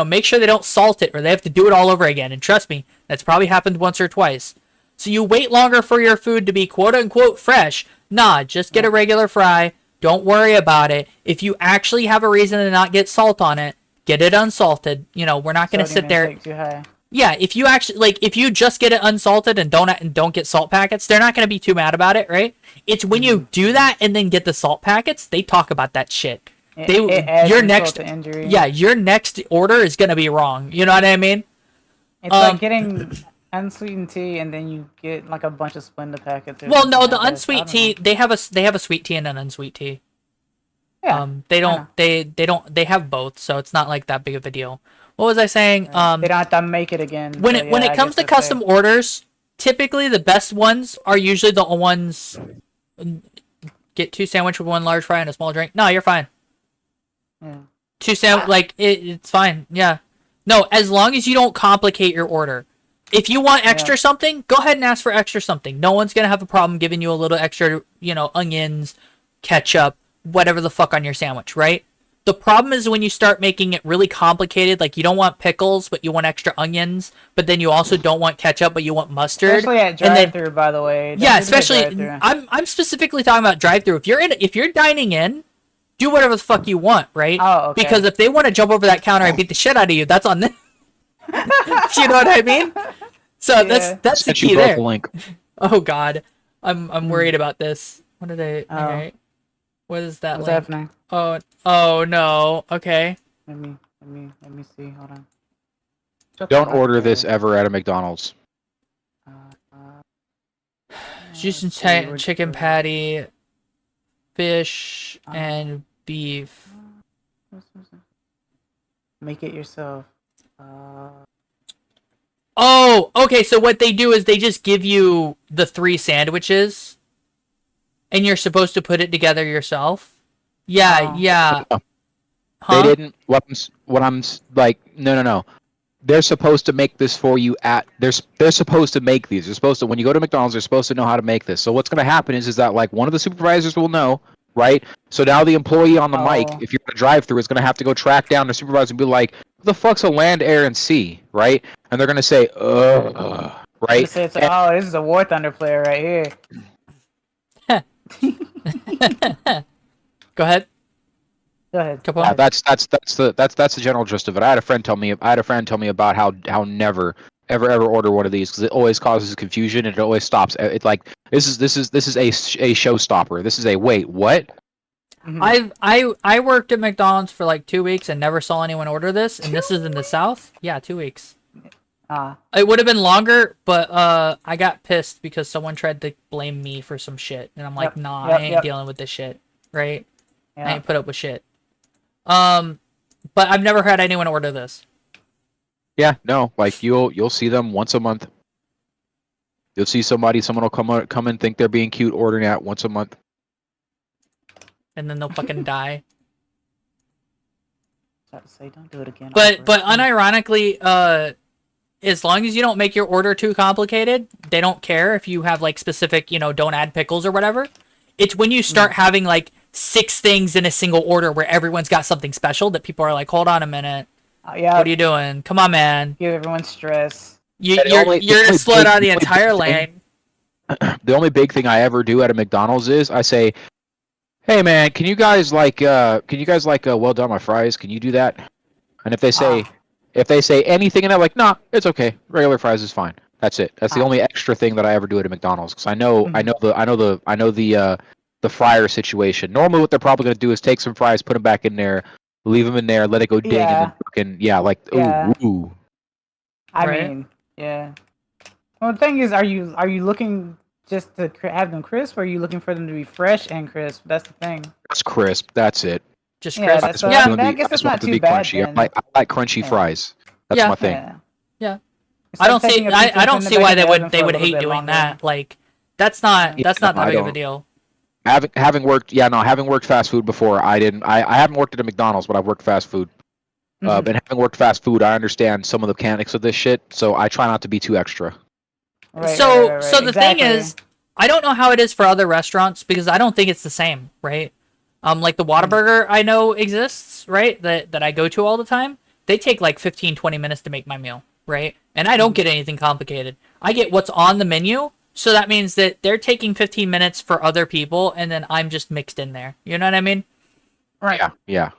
S2: make sure they don't salt it, or they have to do it all over again. And trust me, that's probably happened once or twice. So you wait longer for your food to be quote unquote fresh. Nah, just get a regular fry. Don't worry about it. If you actually have a reason to not get salt on it, get it unsalted. We're not going to sit there.
S6: Too high.
S2: Yeah, if you actually if you just get it unsalted and don't get salt packets, they're not going to be too mad about it, right? It's when you do that and then get the salt packets, they talk about that shit.
S6: It adds
S2: Your
S6: insult
S2: next
S6: to injury.
S2: your next order is going to be wrong. You know what I mean?
S6: It's like getting unsweetened tea and then you get like a bunch of Splenda packets. or
S2: Well, no,
S6: something
S2: the
S6: like that. I
S2: unsweet
S6: don't
S2: tea,
S6: know.
S2: they have a sweet tea and an unsweet tea.
S6: Yeah.
S2: They
S6: I know.
S2: don't they have both, so it's not like that big of a deal. What was I saying?
S6: They don't have to make it again.
S2: When
S6: so
S2: it
S6: yeah, I
S2: comes to
S6: guess that's
S2: custom orders, typically the best ones are usually the ones get 2 sandwich with 1 large fry and a small drink. No, you're fine.
S6: Yeah.
S2: 2 sandwich it's fine. Yeah. No, as long as you don't complicate your order. If you want extra something, go ahead and ask for extra something. No one's gonna have a problem giving you a little extra, onions, ketchup, whatever the fuck on your sandwich, right? The problem is when you start making it really complicated, like you don't want pickles, but you want extra onions, but then you also don't want ketchup, but you want mustard.
S6: Especially at
S2: and then-
S6: drive-thru, by the way. Don't
S2: yeah,
S6: do it at
S2: especially
S6: drive-thru.
S2: I'm specifically talking about drive-through. If you're dining in, do whatever the fuck you want, right?
S6: Oh, okay.
S2: Because if they want to jump over that counter and beat the shit out of you, that's on them. You know what I mean? So that's the
S7: Since
S2: key
S7: you broke
S2: there.
S7: the link.
S2: Oh God, I'm worried about this. What did I?
S6: Oh.
S2: Alright. What is that
S6: What's
S2: link?
S6: happening?
S2: Oh no. Okay.
S6: Let me see. Hold on.
S7: Don't order this ever at a McDonald's.
S2: Just
S6: let's see, which
S2: chicken
S6: one?
S2: patty, fish, and beef.
S6: Make it yourself.
S2: Oh, okay. So what they do is they just give you the 3 sandwiches, and you're supposed to put it together yourself. Yeah,
S6: Oh.
S2: yeah.
S7: No,
S2: Huh?
S7: They didn't. What I'm like. No. They're supposed to make this for you they're supposed to make these. They're supposed to, when you go to McDonald's, they're supposed to know how to make this. So what's going to happen is that like one of the supervisors will know, right? So now the employee on the mic,
S6: Oh.
S7: if you're in a drive-through, is going to have to go track down the supervisor and be like, "What the fuck's a land, air, and sea?" Right? And they're going to say, right?
S6: Just say it's this is a War Thunder player right here.
S2: Go ahead.
S6: Go ahead.
S2: Capone.
S7: That's the general gist of it. I had a friend tell me about how never ever order one of these because it always causes confusion and it always stops. It like this is a showstopper. This is a wait what?
S6: Mhm.
S2: I worked at McDonald's for like 2 weeks and never saw anyone order this, and this is in the South. Yeah, 2 weeks. It would have been longer, but I got pissed because someone tried to blame me for some shit, and I'm like,
S6: Yep,
S2: nah,
S6: yep,
S2: I ain't
S6: yep.
S2: dealing with this shit, right? I
S6: Yeah.
S2: ain't put up with shit. But I've never had anyone order this.
S7: Yeah, no, like you'll see them once a month. You'll see someone will come and think they're being cute ordering at once a month.
S2: And then they'll fucking die.
S6: About to say, don't do it again.
S2: But
S6: Oliver.
S2: unironically, as long as you don't make your order too complicated, they don't care if you have like specific, don't add pickles or whatever. It's when you start having like 6 things in a single order where everyone's got something special that people are like, hold on a minute.
S6: Yeah.
S2: What are you doing? Come on, man.
S6: Give everyone stress.
S2: You're gonna slow down the entire lane.
S7: The only big thing I ever do at a McDonald's is I say, "Hey man, can you guys well done my fries? Can you do that?" And if they say anything and they're like, "Nah, it's okay. Regular fries is fine." That's it. That's the only extra thing that I ever do at a McDonald's because I know the fryer situation. Normally, what they're probably gonna do is take some fries, put them back in there, leave them in there, let it go ding, and then ooh.
S6: I
S2: Right.
S6: mean, yeah. Well, the thing is, are you looking just to have them crisp, or are you looking for them to be fresh and crisp? That's the thing.
S7: It's crisp. That's it.
S2: Just
S6: Yeah,
S2: crisp.
S6: that's
S2: Yeah,
S6: I guess that's not too bad.
S7: Crunchy.
S6: Then.
S7: I like crunchy fries. That's
S2: Yeah.
S7: my thing.
S6: Yeah. It's
S2: I
S6: like
S2: don't see.
S6: taking a pizza
S2: I
S6: and
S2: don't
S6: putting it
S2: see
S6: back
S2: why
S6: in the
S2: they
S6: oven
S2: would
S6: for a little
S2: hate
S6: bit
S2: doing
S6: longer.
S2: that. Like, that's not that
S7: I
S2: big of a
S7: don't.
S2: deal.
S7: Having worked fast food before, I haven't worked at a McDonald's, but I've worked fast food. And having worked fast food, I understand some of the mechanics of this shit, so I try not to be too extra.
S2: So the thing
S6: Exactly.
S2: is, I don't know how it is for other restaurants because I don't think it's the same, right? Like the Whataburger I know exists, right? That I go to all the time. They take like 15-20 minutes to make my meal, right? And I don't get anything complicated. I get what's on the menu, so that means that they're taking 15 minutes for other people, and then I'm just mixed in there. You know what I mean?
S6: Right.
S7: Yeah.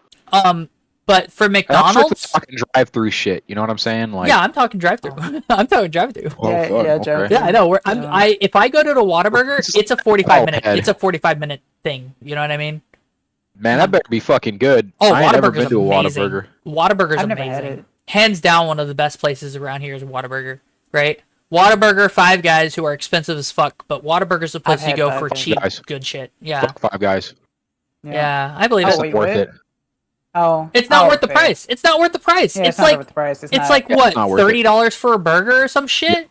S2: But for
S7: I'm
S2: McDonald's,
S7: talking drive-through shit. You know what I'm saying? Like,
S2: yeah, I'm talking drive-through. I'm talking drive-through.
S6: Joe.
S2: Yeah, I know. If I go to the Whataburger, it's a 45 minute.
S7: head.
S2: It's a 45-minute thing. You know what I mean?
S7: man, that better be fucking good.
S2: Oh,
S7: I ain't never
S2: Whataburger's
S7: been to a
S2: amazing.
S7: Whataburger.
S2: Whataburger's
S6: I've never had
S2: amazing.
S6: it.
S2: Hands down, one of the best places around here is Whataburger. Right? Whataburger, Five Guys, who are expensive as fuck, but Whataburger's the place
S6: I've
S2: you
S6: had
S2: go
S6: Five
S2: for
S6: Guys.
S2: cheap,
S7: Guys.
S2: good shit. Yeah,
S7: Fuck Five Guys.
S2: yeah, I believe
S6: Oh,
S2: it.
S6: wait,
S7: Worth
S6: what?
S7: it.
S6: Oh.
S2: It's not
S6: oh,
S2: worth the
S6: fair.
S2: price. It's not worth the price.
S6: Yeah,
S2: it's
S6: not
S2: like
S6: worth the price. It's
S2: it's
S6: not.
S2: like
S7: Yeah,
S2: what,
S7: it's not worth it.
S2: $30 for a burger or some shit?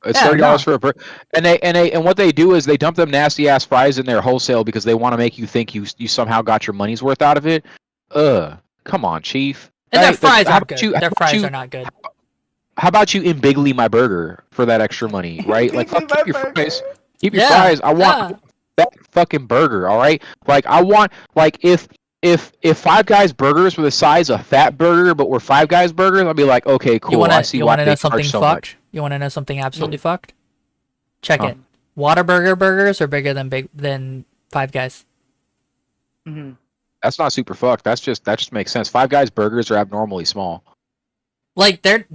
S7: It's
S2: Yeah,
S7: $30
S2: no.
S7: for a and what they do is they dump them nasty ass fries in there wholesale because they want to make you think you somehow got your money's worth out of it. Come on, chief.
S2: And their
S7: Hey,
S2: fries
S7: how
S2: aren't
S7: about
S2: good.
S7: you- how
S2: Their
S7: about
S2: fries
S7: you-
S2: are not good.
S7: How about you in Bigly my burger for that extra money, right? Like,
S6: Bigly
S7: fuck,
S6: my
S7: keep your
S6: burger.
S7: fries. Keep your
S2: Yeah,
S7: fries. I want that fucking burger, all right? Like, I want like if Five Guys burgers were the size of Fat Burger, but were Five Guys burgers, I'd be like, okay, cool. I see
S2: You
S7: why
S2: wanna
S7: they
S2: know
S7: charge
S2: something
S7: so
S2: fucked?
S7: much.
S2: You wanna know something absolutely fucked? Check
S7: Huh.
S2: it. Whataburger burgers are bigger than Five Guys.
S6: Mhm.
S7: That's not super fucked. That just makes sense. Five Guys burgers are abnormally small.
S2: Like they're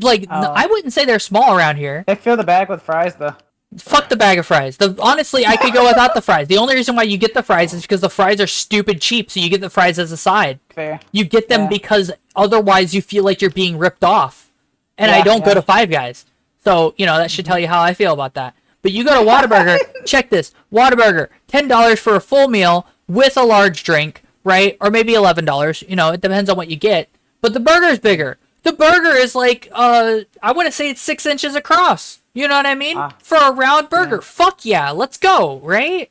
S6: Oh.
S2: I wouldn't say they're small around here.
S6: They fill the bag with fries though.
S2: Fuck the bag of fries. Honestly, I could go without the fries. The only reason why you get the fries is because the fries are stupid cheap, so you get the fries as a side.
S6: Fair.
S2: You get them
S6: Yeah.
S2: because otherwise you feel like you're being ripped off. And I
S6: Yeah,
S2: don't go
S6: yeah.
S2: to Five Guys. So, that should tell you how I feel about that. But you go to Whataburger, check this. Whataburger, $10 for a full meal with a large drink, right? Or maybe $11. It depends on what you get. But the burger's bigger. The burger is like, I want to say it's 6 inches across. You know what I mean? For a round burger.
S6: Yeah.
S2: Fuck yeah, let's go, right?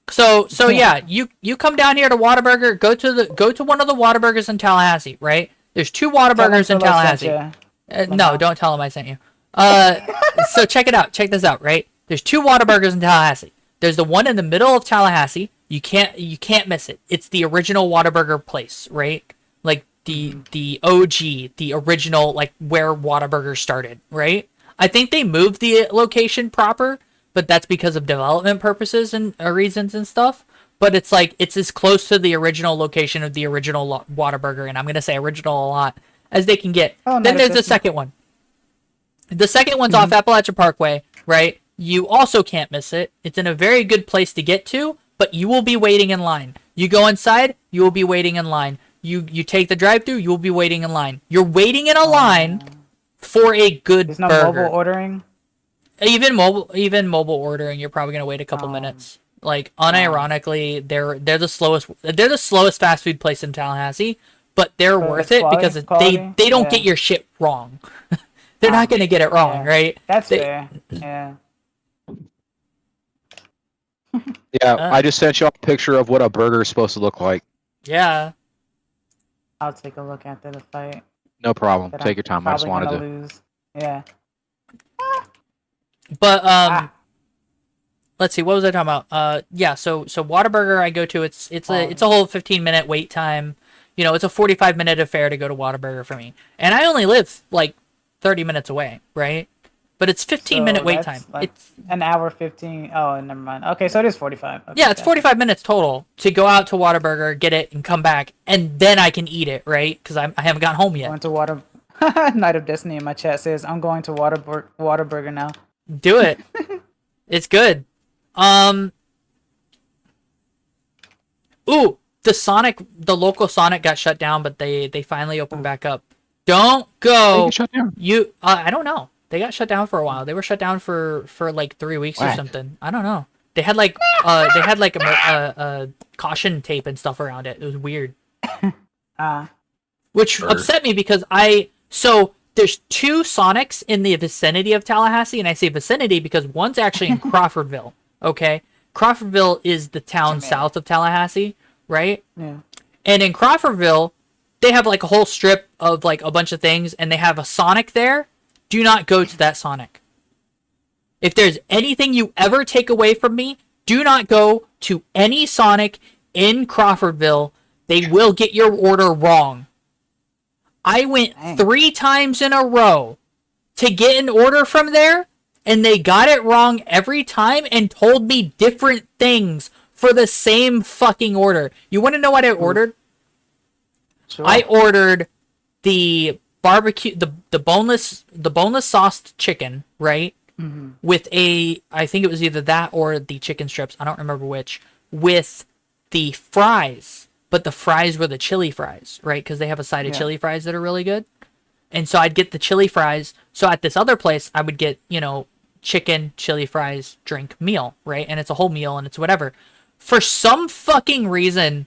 S2: So yeah, you come down here to Whataburger, go to one of the Whataburgers in Tallahassee, right? There's 2 Whataburgers in Tallahassee. No, don't tell them I sent you. So check it out. Check this out, right? There's 2 Whataburgers in Tallahassee. There's the one in the middle of Tallahassee. You can't miss it. It's the original Whataburger place, right? Like the OG, the original, like where Whataburger started, right? I think they moved the location proper, but that's because of development purposes and reasons and stuff. But it's like it's as close to the original location of the original Whataburger, and I'm gonna say original a lot, as they can get.
S6: Oh,
S2: Then
S6: not
S2: there's the
S6: official.
S2: second one. The second one's off Appalachia Parkway, right? You also can't miss it. It's in a very good place to get to, but you will be waiting in line. You go inside, you will be waiting in line. You take the drive-thru, you will be waiting in line. You're waiting in a line for a good
S6: There's no
S2: burger.
S6: mobile ordering.
S2: Even mobile ordering, you're probably gonna wait a couple minutes. Like unironically, they're the slowest. They're the slowest fast food place in Tallahassee, but they're worth it
S6: quality-
S2: because
S6: quality?
S2: they don't
S6: Yeah.
S2: get your shit wrong. They're not gonna get it wrong,
S6: Yeah.
S2: right?
S6: That's
S2: They-
S6: fair. Yeah.
S7: Yeah, I just sent you a picture of what a burger is supposed to look like.
S2: Yeah.
S6: I'll take a look after the fight.
S7: No problem.
S6: that
S7: Take
S6: I'm
S7: your time. I just
S6: probably
S7: wanted
S6: gonna
S7: to.
S6: lose. Yeah.
S2: But
S6: Ah.
S2: let's see, what was I talking about? Yeah, so Whataburger I go to, it's a whole 15-minute wait time. You know, it's a 45-minute affair to go to Whataburger for me. And I only live like 30 minutes away, right? But it's 15-minute wait time.
S6: Like
S2: It's
S6: an hour 15. Oh, never mind. Okay, so it is 45. Okay,
S2: yeah, it's
S6: gotcha.
S2: 45 minutes total to go out to Whataburger, get it, and come back, and then I can eat it, right? Because I haven't gotten home yet.
S6: Going to Water. Night of Destiny in my chat says I'm going to Whataburger now.
S2: Do it. It's good. Ooh, the local Sonic got shut down, but they finally opened back up. Don't go.
S7: They get shut down.
S2: I don't know. They got shut down for a while. They were shut down for like 3 weeks or
S7: What?
S2: something. I don't know. They had like a caution tape and stuff around it. It was weird. Which
S7: Sure.
S2: upset me because so there's 2 Sonics in the vicinity of Tallahassee, and I say vicinity because one's actually in Crawfordville. Okay, Crawfordville is the town south of Tallahassee, right?
S6: Yeah.
S2: And in Crawfordville, they have like a whole strip of like a bunch of things, and they have a Sonic there. Do not go to that Sonic. If there's anything you ever take away from me, do not go to any Sonic in Crawfordville. They will get your order wrong. I went 3 times in a row to get an order from there, and they got it wrong every time and told me different things for the same fucking order. You want to know what I ordered?
S6: Sure.
S2: I ordered the barbecue, the boneless sauced chicken, right?
S6: Mm-hmm.
S2: With I think it was either that or the chicken strips. I don't remember which. With the fries, but the fries were the chili fries, right? Because they have a side of chili fries that are really good. And so I'd get the chili fries. So at this other place, I would get, chicken, chili fries, drink, meal, right? And it's a whole meal and it's whatever. For some fucking reason,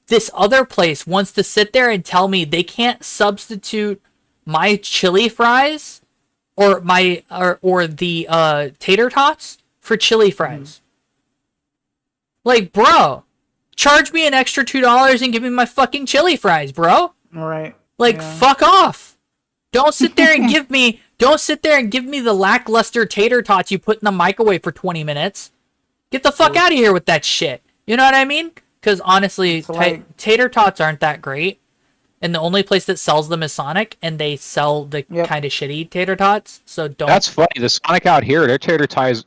S2: this other place wants to sit there and tell me they can't substitute my chili fries or the tater tots for chili fries. Like, bro, charge me an extra $2 and give me my fucking chili fries, bro.
S6: All right.
S2: Like, fuck off. Don't sit there and give me the lackluster tater tots you put in the microwave for 20 minutes. Get the fuck out of here with that shit. You know what I mean? Because honestly, tater tots aren't that great. And the only place that sells them is Sonic, and they sell the kind of shitty tater tots. So don't.
S7: That's funny. The Sonic out here, their tater tots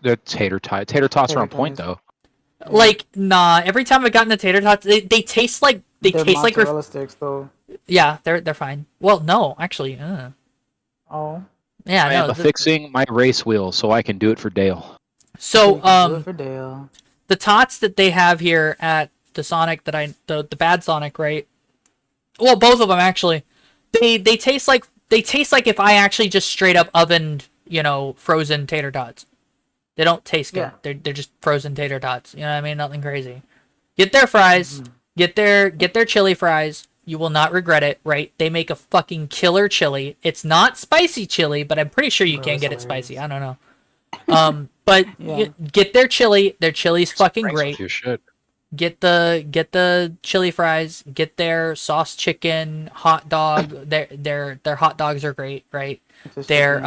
S7: are on point though.
S2: Like, nah. Every time I've gotten the tater tots, they taste like
S6: mozzarella sticks though.
S2: Yeah, they're fine. Well, no, actually.
S6: Oh.
S2: Yeah,
S7: I am fixing my race wheel so I can do it for Dale.
S2: So
S6: For Dale.
S2: the tots that they have here at the Sonic the bad Sonic, right? Well, both of them actually. They taste like if I actually just straight up ovened, frozen tater tots. They don't taste good.
S6: Yeah.
S2: They're just frozen tater tots. You know what I mean? Nothing crazy. Get their fries. Get their chili fries. You will not regret it, right? They make a fucking killer chili. It's not spicy chili, but I'm pretty sure you can get it spicy. I don't know. But get their chili. Their chili's fucking great.
S7: You should.
S2: Get the chili fries. Get their sauce chicken, hot dog. Their hot dogs are great, right? Their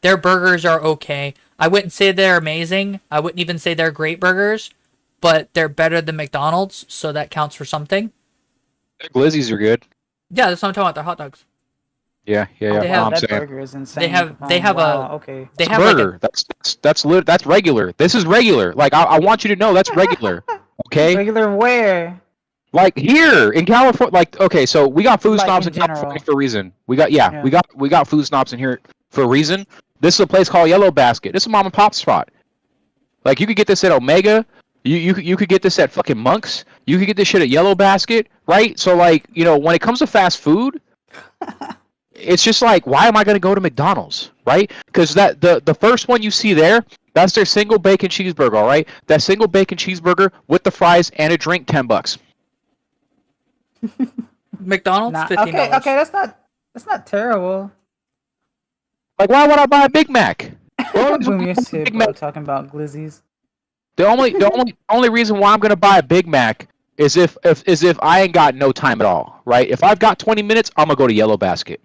S2: burgers are okay. I wouldn't say they're amazing. I wouldn't even say they're great burgers, but they're better than McDonald's, so that counts for something.
S7: Their glizzies are good.
S2: Yeah, that's what I'm talking about. Their hot dogs.
S7: Yeah.
S6: That burger is insane.
S2: They have
S6: okay.
S2: They
S7: It's
S2: have
S7: a burger. That's regular. This is regular. Like I want you to know that's regular. Okay.
S6: Regular where?
S7: Like here in California. Like okay, so we got food snobs in
S6: general.
S7: California for a reason. We got food snobs in here for a reason. This is a place called Yellow Basket. This is a mom and pop spot. Like you could get this at Omega. You could get this at fucking Monk's. You could get this shit at Yellow Basket, right? So like when it comes to fast food. It's just like, why am I going to go to McDonald's, right? Because the first one you see there, that's their single bacon cheeseburger, all right? That single bacon cheeseburger with the fries and a drink, $10.
S2: McDonald's, $15.
S6: Okay, that's not terrible.
S7: Like, why would I buy a Big Mac?
S6: Boom, you're sick, bro, talking about glizzies.
S7: The only reason why I'm going to buy a Big Mac is if I ain't got no time at all, right? If I've got 20 minutes, I'm going to go to Yellow Basket.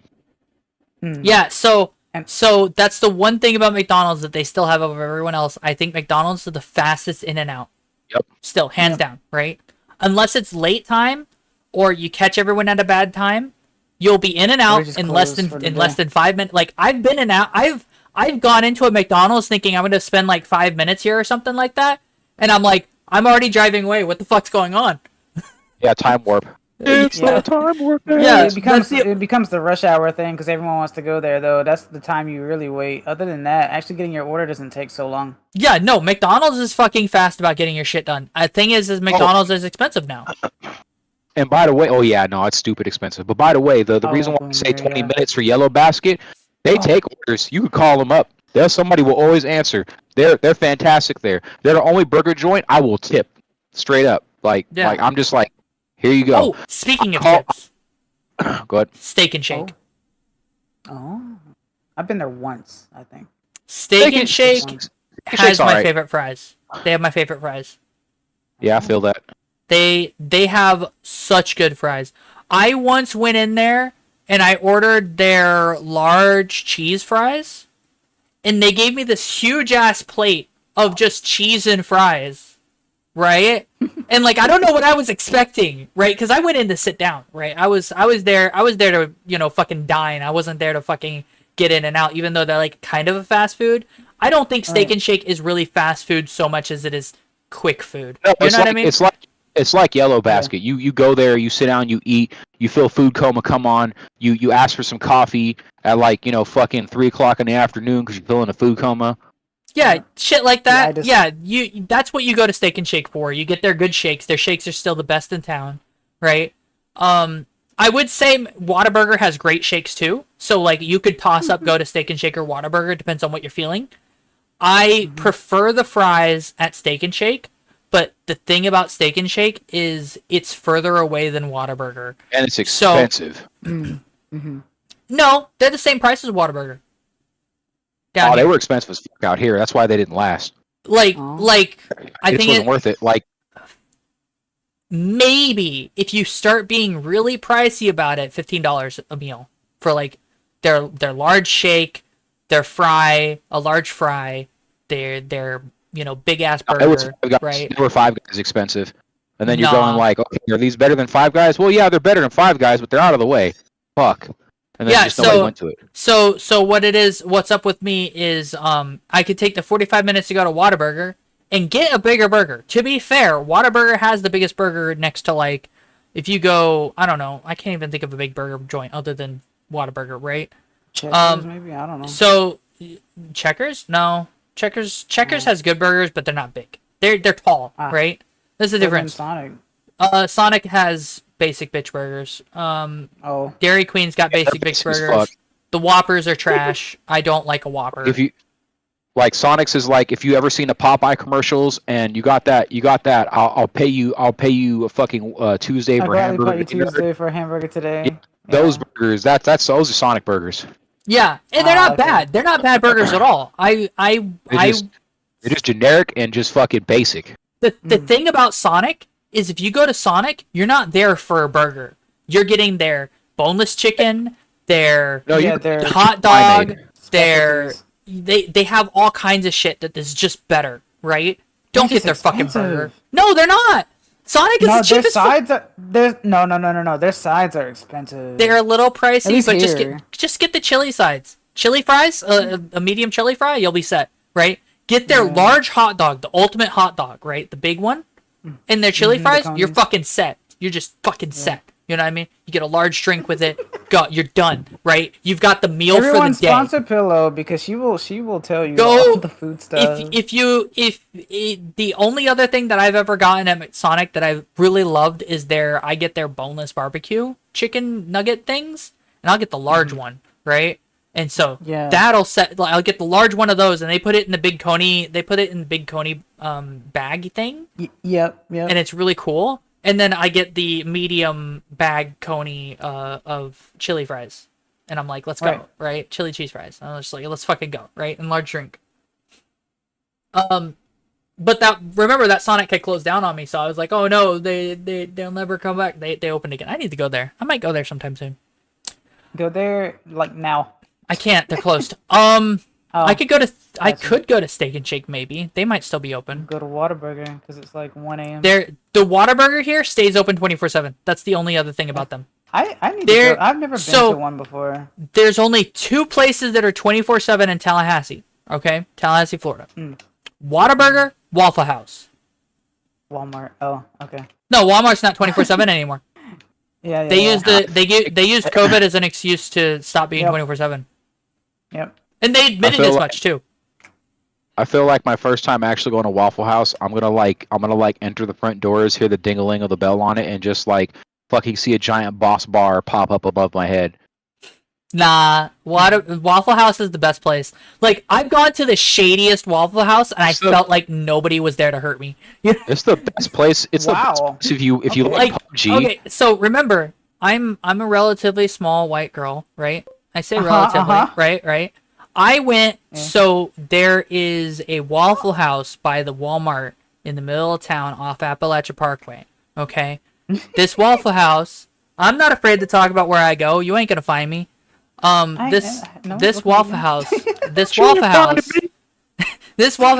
S2: Yeah, so
S6: And-
S2: so that's the one thing about McDonald's that they still have over everyone else. I think McDonald's is the fastest in and out.
S7: Yep.
S2: Still, hands down, right? Unless it's late time or you catch everyone at a bad time, you'll be in and out
S6: just
S2: in less
S6: closed
S2: than
S6: for the
S2: in less
S6: day.
S2: than 5 minutes. Like I've been in and out. I've gone into a McDonald's thinking I'm gonna spend like 5 minutes here or something like that, and I'm like, I'm already driving away. What the fuck's going on?
S7: Yeah, time warp. It's
S6: Yeah.
S7: the time warp.
S2: Yeah,
S6: it becomes
S2: that's the-
S6: it becomes the rush hour thing because everyone wants to go there though. That's the time you really wait. Other than that, actually getting your order doesn't take so long.
S2: Yeah, no, McDonald's is fucking fast about getting your shit done. The thing is McDonald's is expensive now.
S7: And by the way, oh yeah, no, it's stupid expensive. But by the way, the
S6: Oh,
S7: reason why I
S6: boom,
S7: say
S6: there,
S7: 20
S6: yeah.
S7: minutes for Yellow Basket, they take orders. You could call them up. There's somebody will always answer. They're fantastic there. They're the only burger joint I will tip straight up. Like
S2: Yeah.
S7: I'm just like, here you go.
S2: Oh, speaking of
S7: Call-
S2: tips,
S7: Go ahead.
S2: Steak and Shake.
S6: Oh, I've been there once, I think.
S2: Steak and Shake
S6: Shake's
S2: has my
S7: alright.
S2: favorite fries. They have my favorite fries.
S7: Yeah, I feel that.
S2: They have such good fries. I once went in there and I ordered their large cheese fries, and they gave me this huge ass plate of just cheese and fries, right? And like I don't know what I was expecting, right? Because I went in to sit down, right? I was there to fucking dine. I wasn't there to fucking get in and out, even though they're like kind of a fast food. I don't think Steak and Shake is really fast food so much as it is quick food.
S7: No,
S2: You
S7: it's
S2: know
S7: like,
S2: what I mean?
S7: It's like Yellow Basket. You go there, you sit down, you eat, you feel food coma come on, you ask for some coffee at like fucking 3 o'clock in the afternoon because you're feeling a food coma.
S2: Yeah, shit like
S6: Yeah, I
S2: that.
S6: just-
S2: Yeah, you that's what you go to Steak and Shake for. You get their good shakes. Their shakes are still the best in town, right? I would say Whataburger has great shakes too. So like you could toss up go to Steak and Shake or Whataburger, depends on what you're feeling. I prefer the fries at Steak and Shake, but the thing about Steak and Shake is it's further away than Whataburger.
S7: And it's
S2: So-
S7: expensive.
S2: No, they're the same price as Whataburger. Down
S7: Oh, they
S2: here.
S7: were expensive as fuck out here. That's why they didn't last.
S2: Like
S6: Oh.
S2: I
S7: It
S2: think
S7: wasn't worth it. Like,
S2: maybe if you start being really pricey about it, $15 a meal for like their large shake, their fry, a large fry, their big ass
S7: it was
S2: burger,
S7: Five Guys.
S2: right?
S7: They were Five Guys expensive. And then you're
S2: Nah.
S7: going like, okay, are these better than Five Guys? Well, yeah, they're better than Five Guys, but they're out of the way. Fuck. And then
S2: Yeah,
S7: just nobody
S2: so-
S7: went to it.
S2: So what it is, what's up with me is I could take the 45 minutes to go to Whataburger and get a bigger burger. To be fair, Whataburger has the biggest burger next to like if you go, I don't know, I can't even think of a big burger joint other than Whataburger, right?
S6: Checkers, maybe, I don't know.
S2: So Checkers? No. Checkers has good burgers, but they're not big. They're tall,
S6: Ah.
S2: right? There's a
S6: Other than
S2: difference.
S6: Sonic.
S2: Sonic has basic bitch burgers.
S6: Oh,
S2: Dairy Queen's got basic bitch
S7: basic as
S2: burgers.
S7: fuck.
S2: The Whoppers are trash. I don't like a Whopper.
S7: If you like Sonic's is like if you ever seen the Popeye commercials and you got that, I'll pay you a fucking Tuesday
S6: I
S7: for
S6: gladly
S7: hamburger.
S6: put you Tuesday for a hamburger today.
S7: Those
S6: Yeah.
S7: burgers, those are Sonic burgers.
S2: Yeah, and they're not
S6: okay.
S2: bad. They're not bad burgers at all.
S7: They're just generic and just fucking basic.
S2: The thing about Sonic is if you go to Sonic, you're not there for a burger. You're getting their boneless chicken, their
S7: No,
S6: Yeah,
S7: you
S6: they're
S2: hot dog,
S7: Limeade.
S2: their
S6: Specialties.
S2: they have all kinds of shit that is just better, right? Don't
S6: They're
S2: get their
S6: just
S2: fucking
S6: expensive.
S2: burger. No, they're not. Sonic is
S6: No,
S2: the
S6: their
S2: cheapest.
S6: sides are no. Their sides are expensive.
S2: They're a little
S6: At
S2: pricey,
S6: least
S2: but
S6: here.
S2: just get the chili sides. Chili fries, a medium chili fry, you'll be set, right? Get their large hot dog, the ultimate hot dog, right? The big one, and their chili
S6: the
S2: fries, you're
S6: conies.
S2: fucking set. You're just fucking set. You know what I mean? You get a large drink with it. You're done, right? You've got the meal
S6: Everyone
S2: for the day.
S6: sponsor Pillow because she will tell you
S2: Go-
S6: all the food stuff.
S2: The only other thing that I've ever gotten at Sonic that I've really loved is I get their boneless barbecue chicken nugget things, and I'll get the large one, right? And so
S6: Yeah.
S2: that'll set. I'll get the large one of those, and they put it in the big coney. They put it in the big coney bag thing,
S6: Yep.
S2: and it's really cool. And then I get the medium bag coney of chili fries, and I'm like, let's go, right? Chili cheese fries. And I'm just like, let's fucking go, right? And large drink. But remember that Sonic had closed down on me, so I was like, oh no, they'll never come back. They opened again. I need to go there. I might go there sometime soon.
S6: Go there like now.
S2: I can't. They're closed.
S6: Oh,
S2: I could go to I
S6: gotcha.
S2: could go to Steak and Shake maybe. They might still be open.
S6: Go to Whataburger because it's like 1 a.m.
S2: The Whataburger here stays open 24/7. That's the only other thing about them.
S6: I need to go. I've never been
S2: so-
S6: to one before.
S2: There's only 2 places that are 24/7 in Tallahassee. Okay, Tallahassee, Florida. Whataburger, Waffle House.
S6: Walmart. Oh, okay.
S2: No, Walmart's not 24/7 anymore.
S6: Yeah, yeah.
S2: They
S6: yeah.
S2: used they used COVID as an excuse to stop being
S6: Yep.
S2: 24/7.
S6: Yep.
S2: And they admitted
S7: feel
S2: as
S7: like-
S2: much too.
S7: I feel like my first time actually going to Waffle House, I'm gonna enter the front doors, hear the ding-a-ling of the bell on it, and just like fucking see a giant Boss bar pop up above my head.
S2: Nah, Waffle House is the best place. Like, I've gone to the shadiest Waffle House, and I
S7: So-
S2: felt like nobody was there to hurt me.
S7: It's the best place. It's the best
S6: Wow.
S7: place if you
S6: Okay.
S7: like
S2: Like,
S7: PUBG.
S2: okay, so remember, I'm a relatively small white girl, right? I say relatively, right? I went, so there is a Waffle House by the Walmart in the middle of town off Appalachia Parkway, okay? This Waffle House, I'm not afraid to talk about where I go. You ain't gonna find me. This Waffle House, this Waffle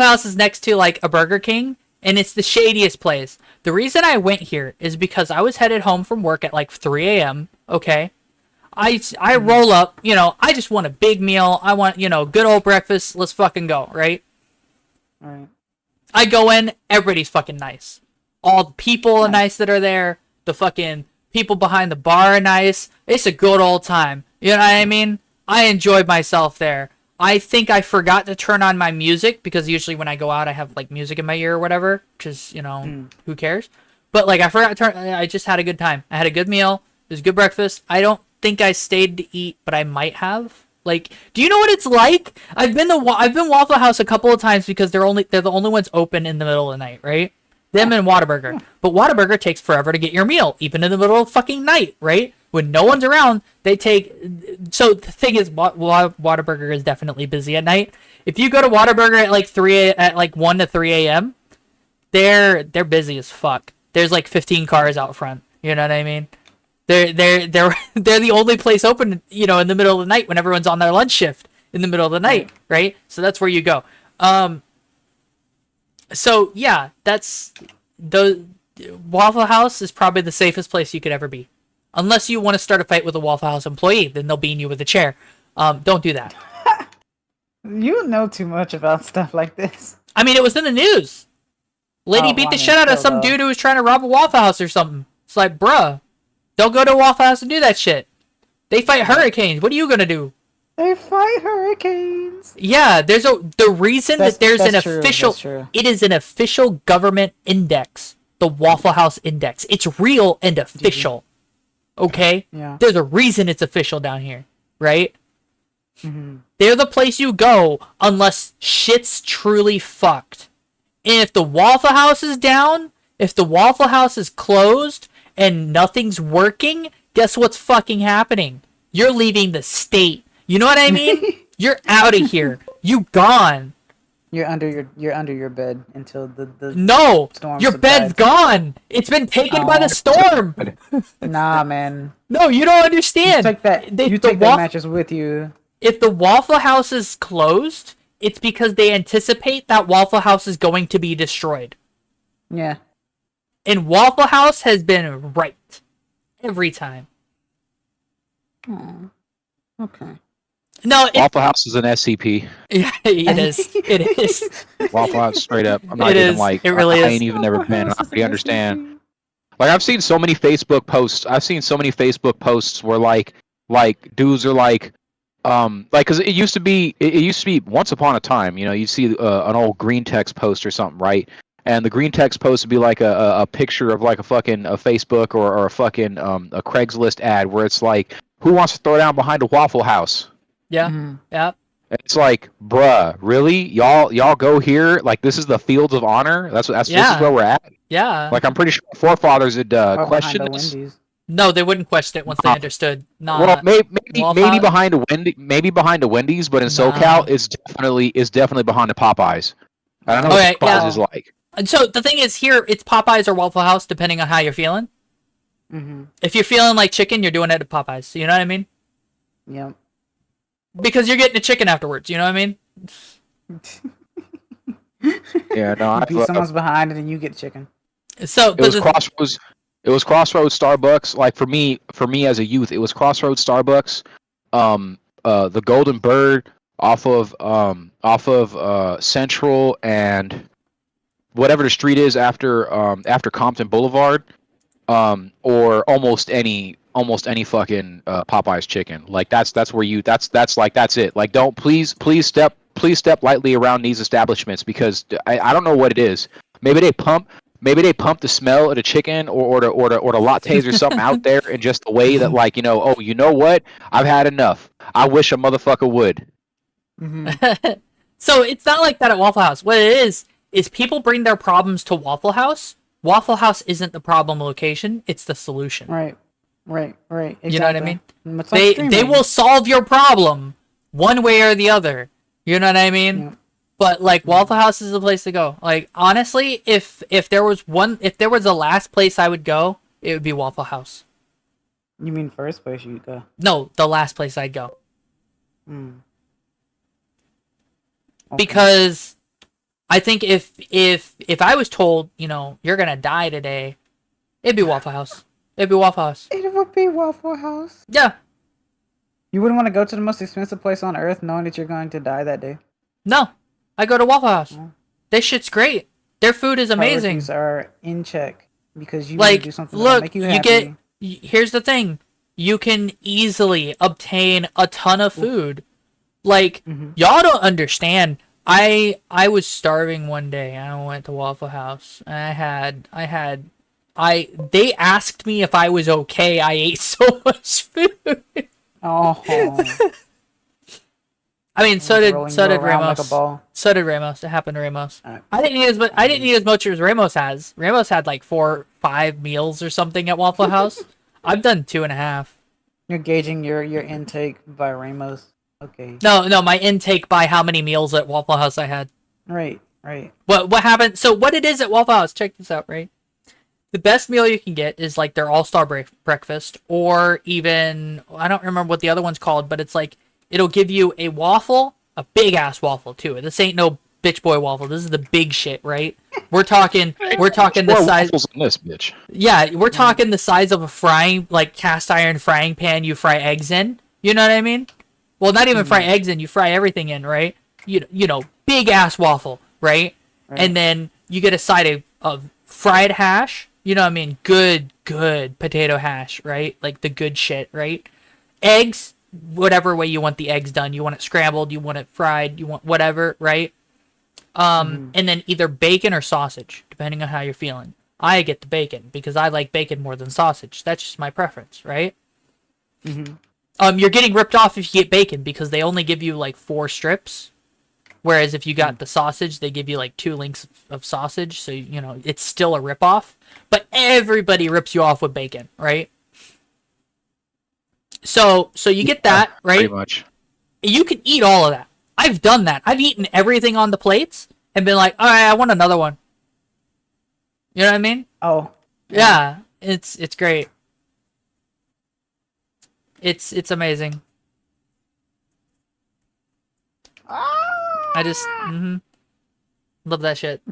S2: House is next to like a Burger King, and it's the shadiest place. The reason I went here is because I was headed home from work at like 3 a.m. Okay, I roll up, I just want a big meal. I want, good old breakfast. Let's fucking go, right?
S6: All right.
S2: I go in, everybody's fucking nice. All the people are nice that are there. The fucking people behind the bar are nice. It's a good old time. You know what I mean? I enjoyed myself there. I think I forgot to turn on my music because usually when I go out I have like music in my ear or whatever, because, who cares? But like I forgot to turn, I just had a good time. I had a good meal. It was a good breakfast. I don't think I stayed to eat, but I might have. Like, do you know what it's like? I've been Waffle House a couple of times because they're the only ones open in the middle of the night, right? Them and Whataburger. But Whataburger takes forever to get your meal, even in the middle of fucking night, right? When no one's around, they take. So the thing is, Whataburger is definitely busy at night. If you go to Whataburger at like 1 to 3 a.m., they're busy as fuck. There's like 15 cars out front. You know what I mean? They're the only place open, in the middle of the night when everyone's on their lunch shift in the middle of the night, right? So that's where you go. So yeah, that's the Waffle House is probably the safest place you could ever be, unless you want to start a fight with a Waffle House employee. Then they'll bean you with a chair. Don't do that.
S6: You know too much about stuff like this.
S2: I mean, it was in the news. Lady beat the shit out of some dude who was trying to rob a Waffle House or something. It's like, bruh, don't go to a Waffle House and do that shit. They fight hurricanes. What are you gonna do?
S6: They fight hurricanes.
S2: Yeah, the reason that there's an official, it is an official government index, the Waffle House Index. It's real and official. Okay?
S6: Yeah.
S2: There's a reason it's official down here, right?
S6: Mm-hmm.
S2: They're the place you go unless shit's truly fucked. And if the Waffle House is down, if the Waffle House is closed and nothing's working, guess what's fucking happening? You're leaving the state. You know what I mean? You're out of here. You gone.
S6: You're under your bed until the
S2: No,
S6: storm
S2: your bed's
S6: subsides.
S2: gone. It's been taken by the storm.
S6: Nah, man.
S2: No, you don't understand.
S6: You take that.
S2: They-
S6: You
S2: the
S6: take that mattress with you.
S2: If the Waffle House is closed, it's because they anticipate that Waffle House is going to be destroyed.
S6: Yeah.
S2: And Waffle House has been right every time.
S6: Okay.
S2: No,
S7: Waffle House is an SCP.
S2: yeah, it is. It is.
S7: Waffle House, straight up. I'm not
S2: It
S7: even
S2: is.
S7: like.
S2: It really
S7: I
S2: is.
S7: ain't even never been. I understand. Like I've seen so many Facebook posts. Where like dudes are like because it used to be once upon a time. You'd see an old green text post or something, right? And the green text post would be like a picture of like a Facebook or a fucking a Craigslist ad where it's like, who wants to throw down behind a Waffle House?
S2: Yeah.
S6: Mm-hmm.
S2: Yeah.
S7: It's like, bruh, really? Y'all go here? Like this is the fields of honor? This is where we're at?
S2: Yeah.
S7: Like I'm pretty sure our forefathers had
S6: Or
S7: questioned
S6: behind the
S7: this.
S6: Wendy's.
S2: No, they wouldn't question it once they understood. Nah.
S7: Well, maybe
S2: Waffle-
S7: behind a Wendy's, but in SoCal, it's definitely behind the Popeyes. I don't know
S2: Okay,
S7: what Popeyes
S2: yeah.
S7: is like.
S2: And so the thing is, here it's Popeyes or Waffle House, depending on how you're feeling.
S6: Mm-hmm.
S2: If you're feeling like chicken, you're doing it at Popeyes. You know what I mean?
S6: Yep.
S2: Because you're getting a chicken afterwards. You know what I mean?
S7: Yeah, no,
S6: You beat someone's behind and then you get chicken.
S2: So,
S7: it
S2: but
S7: was Crossroads. It was Crossroads Starbucks. Like for me as a youth, it was Crossroads Starbucks. The Golden Bird off of Central and whatever the street is after Compton Boulevard. Or almost any fucking Popeye's chicken. Like that's where you that's it. Like don't please step lightly around these establishments because I don't know what it is. Maybe they pump the smell of the chicken or the lattes or something out there in just a way that like oh you know what, I've had enough. I wish a motherfucker would.
S2: So it's not like that at Waffle House. What it is people bring their problems to Waffle House. Waffle House isn't the problem location; it's the solution.
S6: Right. Exactly.
S2: You know what I mean?
S6: It's like
S2: They will solve your problem one way or the other. You know what I mean?
S6: Yeah.
S2: But like Waffle House is the place to go. Like honestly, if there was the last place I would go, it would be Waffle House.
S6: You mean first place you'd go?
S2: No, the last place I'd go.
S6: Okay.
S2: Because I think if I was told, you're gonna die today, it'd be Waffle House. It'd be Waffle House.
S6: It would be Waffle House.
S2: Yeah.
S6: You wouldn't want to go to the most expensive place on earth knowing that you're going to die that day.
S2: No, I go to Waffle House.
S6: Yeah.
S2: This shit's great. Their food is amazing.
S6: Priorities are in check because you want to do something that'll
S2: look,
S6: make you happy.
S2: Here's the thing. You can easily obtain a ton of food. Like, y'all don't understand. I was starving one day and I went to Waffle House and they asked me if I was okay. I ate so much food.
S6: Oh.
S2: I mean, so did
S6: Ramos.
S2: Ramos. So did Ramos. It happened to Ramos. I didn't eat as much as Ramos has. Ramos had like 4-5 meals or something at Waffle House. I've done 2.5.
S6: You're gauging your intake by Ramos. Okay.
S2: No, my intake by how many meals at Waffle House I had.
S6: Right.
S2: What happened? So what it is at Waffle House? Check this out, right? The best meal you can get is like their all-star breakfast, or even I don't remember what the other one's called, but it's like it'll give you a waffle, a big ass waffle too. This ain't no bitch boy waffle. This is the big shit, right? We're talking the size.
S7: In this bitch.
S2: Yeah, we're talking the size of a cast iron frying pan you fry eggs in. You know what I mean? Well, not even fry eggs in. You fry everything in, right? You know, big ass waffle, right? And then you get a side of fried hash. You know what I mean? Good potato hash, right? Like the good shit, right? Eggs, whatever way you want the eggs done. You want it scrambled, you want it fried, you want whatever, right? And then either bacon or sausage, depending on how you're feeling. I get the bacon because I like bacon more than sausage. That's just my preference, right? You're getting ripped off if you get bacon because they only give you like 4 strips. Whereas if you got the sausage, they give you like 2 links of sausage. So, it's still a ripoff. But everybody rips you off with bacon, right? So you get that, right?
S7: Pretty much.
S2: You can eat all of that. I've done that. I've eaten everything on the plates and been like, all right, I want another one. You know what I mean?
S6: Oh.
S2: Yeah, it's great. It's amazing. I just love that shit.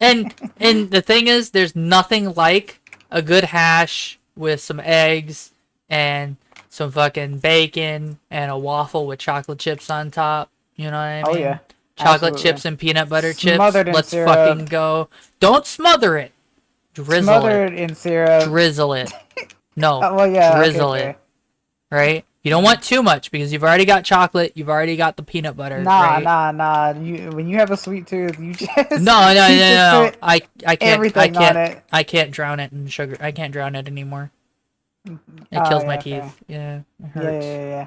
S2: And the thing is, there's nothing like a good hash with some eggs and some fucking bacon and a waffle with chocolate chips on top. You know what I mean?
S6: Oh yeah.
S2: Chocolate
S6: Absolutely.
S2: chips and peanut butter
S6: Smothered
S2: chips.
S6: in
S2: Let's
S6: syrup.
S2: fucking go. Don't smother it. Drizzle
S6: Smothered
S2: it.
S6: in syrup.
S2: Drizzle it. No.
S6: Oh, well, yeah.
S2: Drizzle
S6: okay,
S2: it. Right? You don't want too much because you've already got chocolate. You've already got the peanut butter.
S6: Nah,
S2: right?
S6: nah. When you have a sweet tooth, you just
S2: No.
S6: you just put
S2: I can't.
S6: everything on it.
S2: I can't drown it in sugar. I can't drown it anymore. It
S6: Oh,
S2: kills my
S6: yeah,
S2: teeth.
S6: fair.
S2: Yeah, it hurts.
S6: Yeah.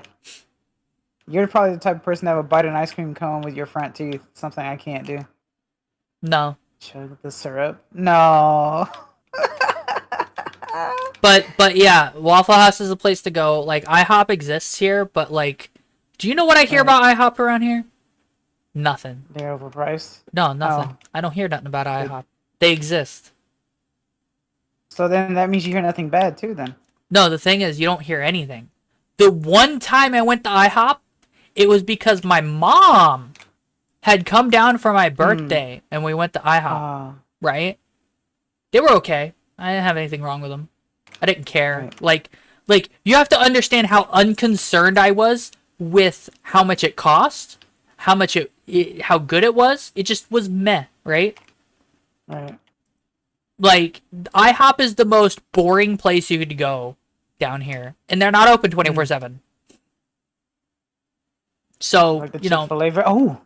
S6: You're probably the type of person that would bite an ice cream cone with your front teeth. Something I can't do.
S2: No,
S6: Chug the syrup. No.
S2: but yeah, Waffle House is a place to go. Like IHOP exists here, but like, do you know what I hear about IHOP around here? Nothing.
S6: They're overpriced.
S2: No, nothing.
S6: Oh.
S2: I don't hear nothing about IHOP. They exist.
S6: So then that means you hear nothing bad too. Then.
S2: No, the thing is, you don't hear anything. The one time I went to IHOP, it was because my mom had come down for my birthday and we went to IHOP, right? They were okay. I didn't have anything wrong with them. I didn't care.
S6: Right.
S2: Like you have to understand how unconcerned I was with how much it cost, how good it was. It just was meh, right?
S6: Right.
S2: Like IHOP is the most boring place you could go down here, and they're not open 24/7. So
S6: Like the
S2: you know,
S6: Chick-fil-A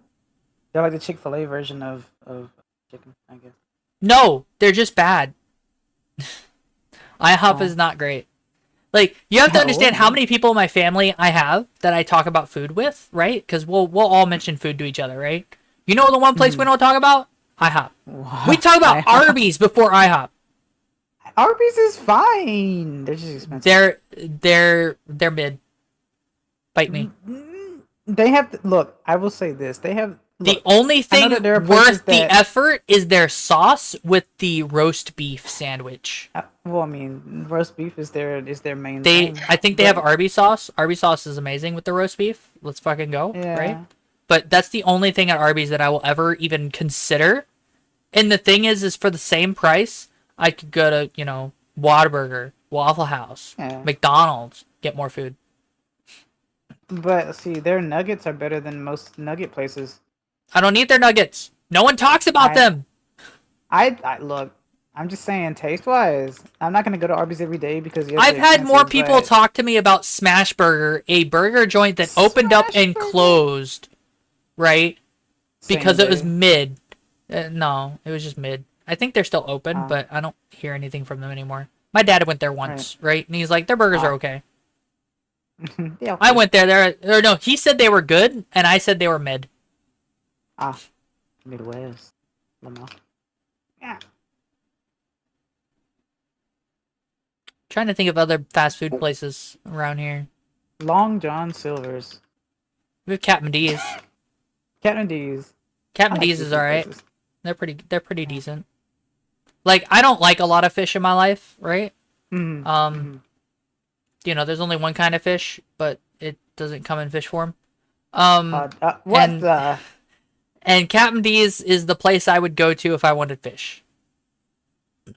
S6: they're like the Chick-fil-A version of chicken, I guess.
S2: no, they're just bad. IHOP is not great. Like you have to understand how many people in my family I have that I talk about food with, right? Because we'll all mention food to each other, right? You know the one place we don't talk about? IHOP. We talk about Arby's before IHOP.
S6: Arby's is fine. They're just expensive.
S2: They're mid. Bite me.
S6: They have look. I will say this. They have
S2: the only thing worth the
S6: that,
S2: effort is their sauce with the roast beef sandwich.
S6: Well, I mean, roast beef is their main thing.
S2: I think they have Arby's sauce. Arby's sauce is amazing with the roast beef. Let's fucking go, right? But that's the only thing at Arby's that I will ever even consider. And the thing is for the same price, I could go to, you know, Whataburger, Waffle House, McDonald's, get more food.
S6: But see, their nuggets are better than most nugget places.
S2: I don't need their nuggets. No one talks about them.
S6: I look. I'm just saying, taste wise, I'm not gonna go to Arby's every day because
S2: I've had more people talk to me about Smash Burger, a burger joint that opened up and closed, right? Because it was mid. No, it was just mid. I think they're still open, but I don't hear anything from them anymore. My dad went there once, right? And he's like, their burgers are okay.
S6: Yeah,
S2: I went there. Or no, he said they were good, and I said they were mid.
S6: Midwest. Mama. Yeah.
S2: Trying to think of other fast food places around here.
S6: Long John Silver's.
S2: We have Captain D's.
S6: Captain D's.
S2: Captain D's is alright. They're pretty decent. Like, I don't like a lot of fish in my life, right? You know, there's only one kind of fish, but it doesn't come in fish form. And Captain D's is the place I would go to if I wanted fish.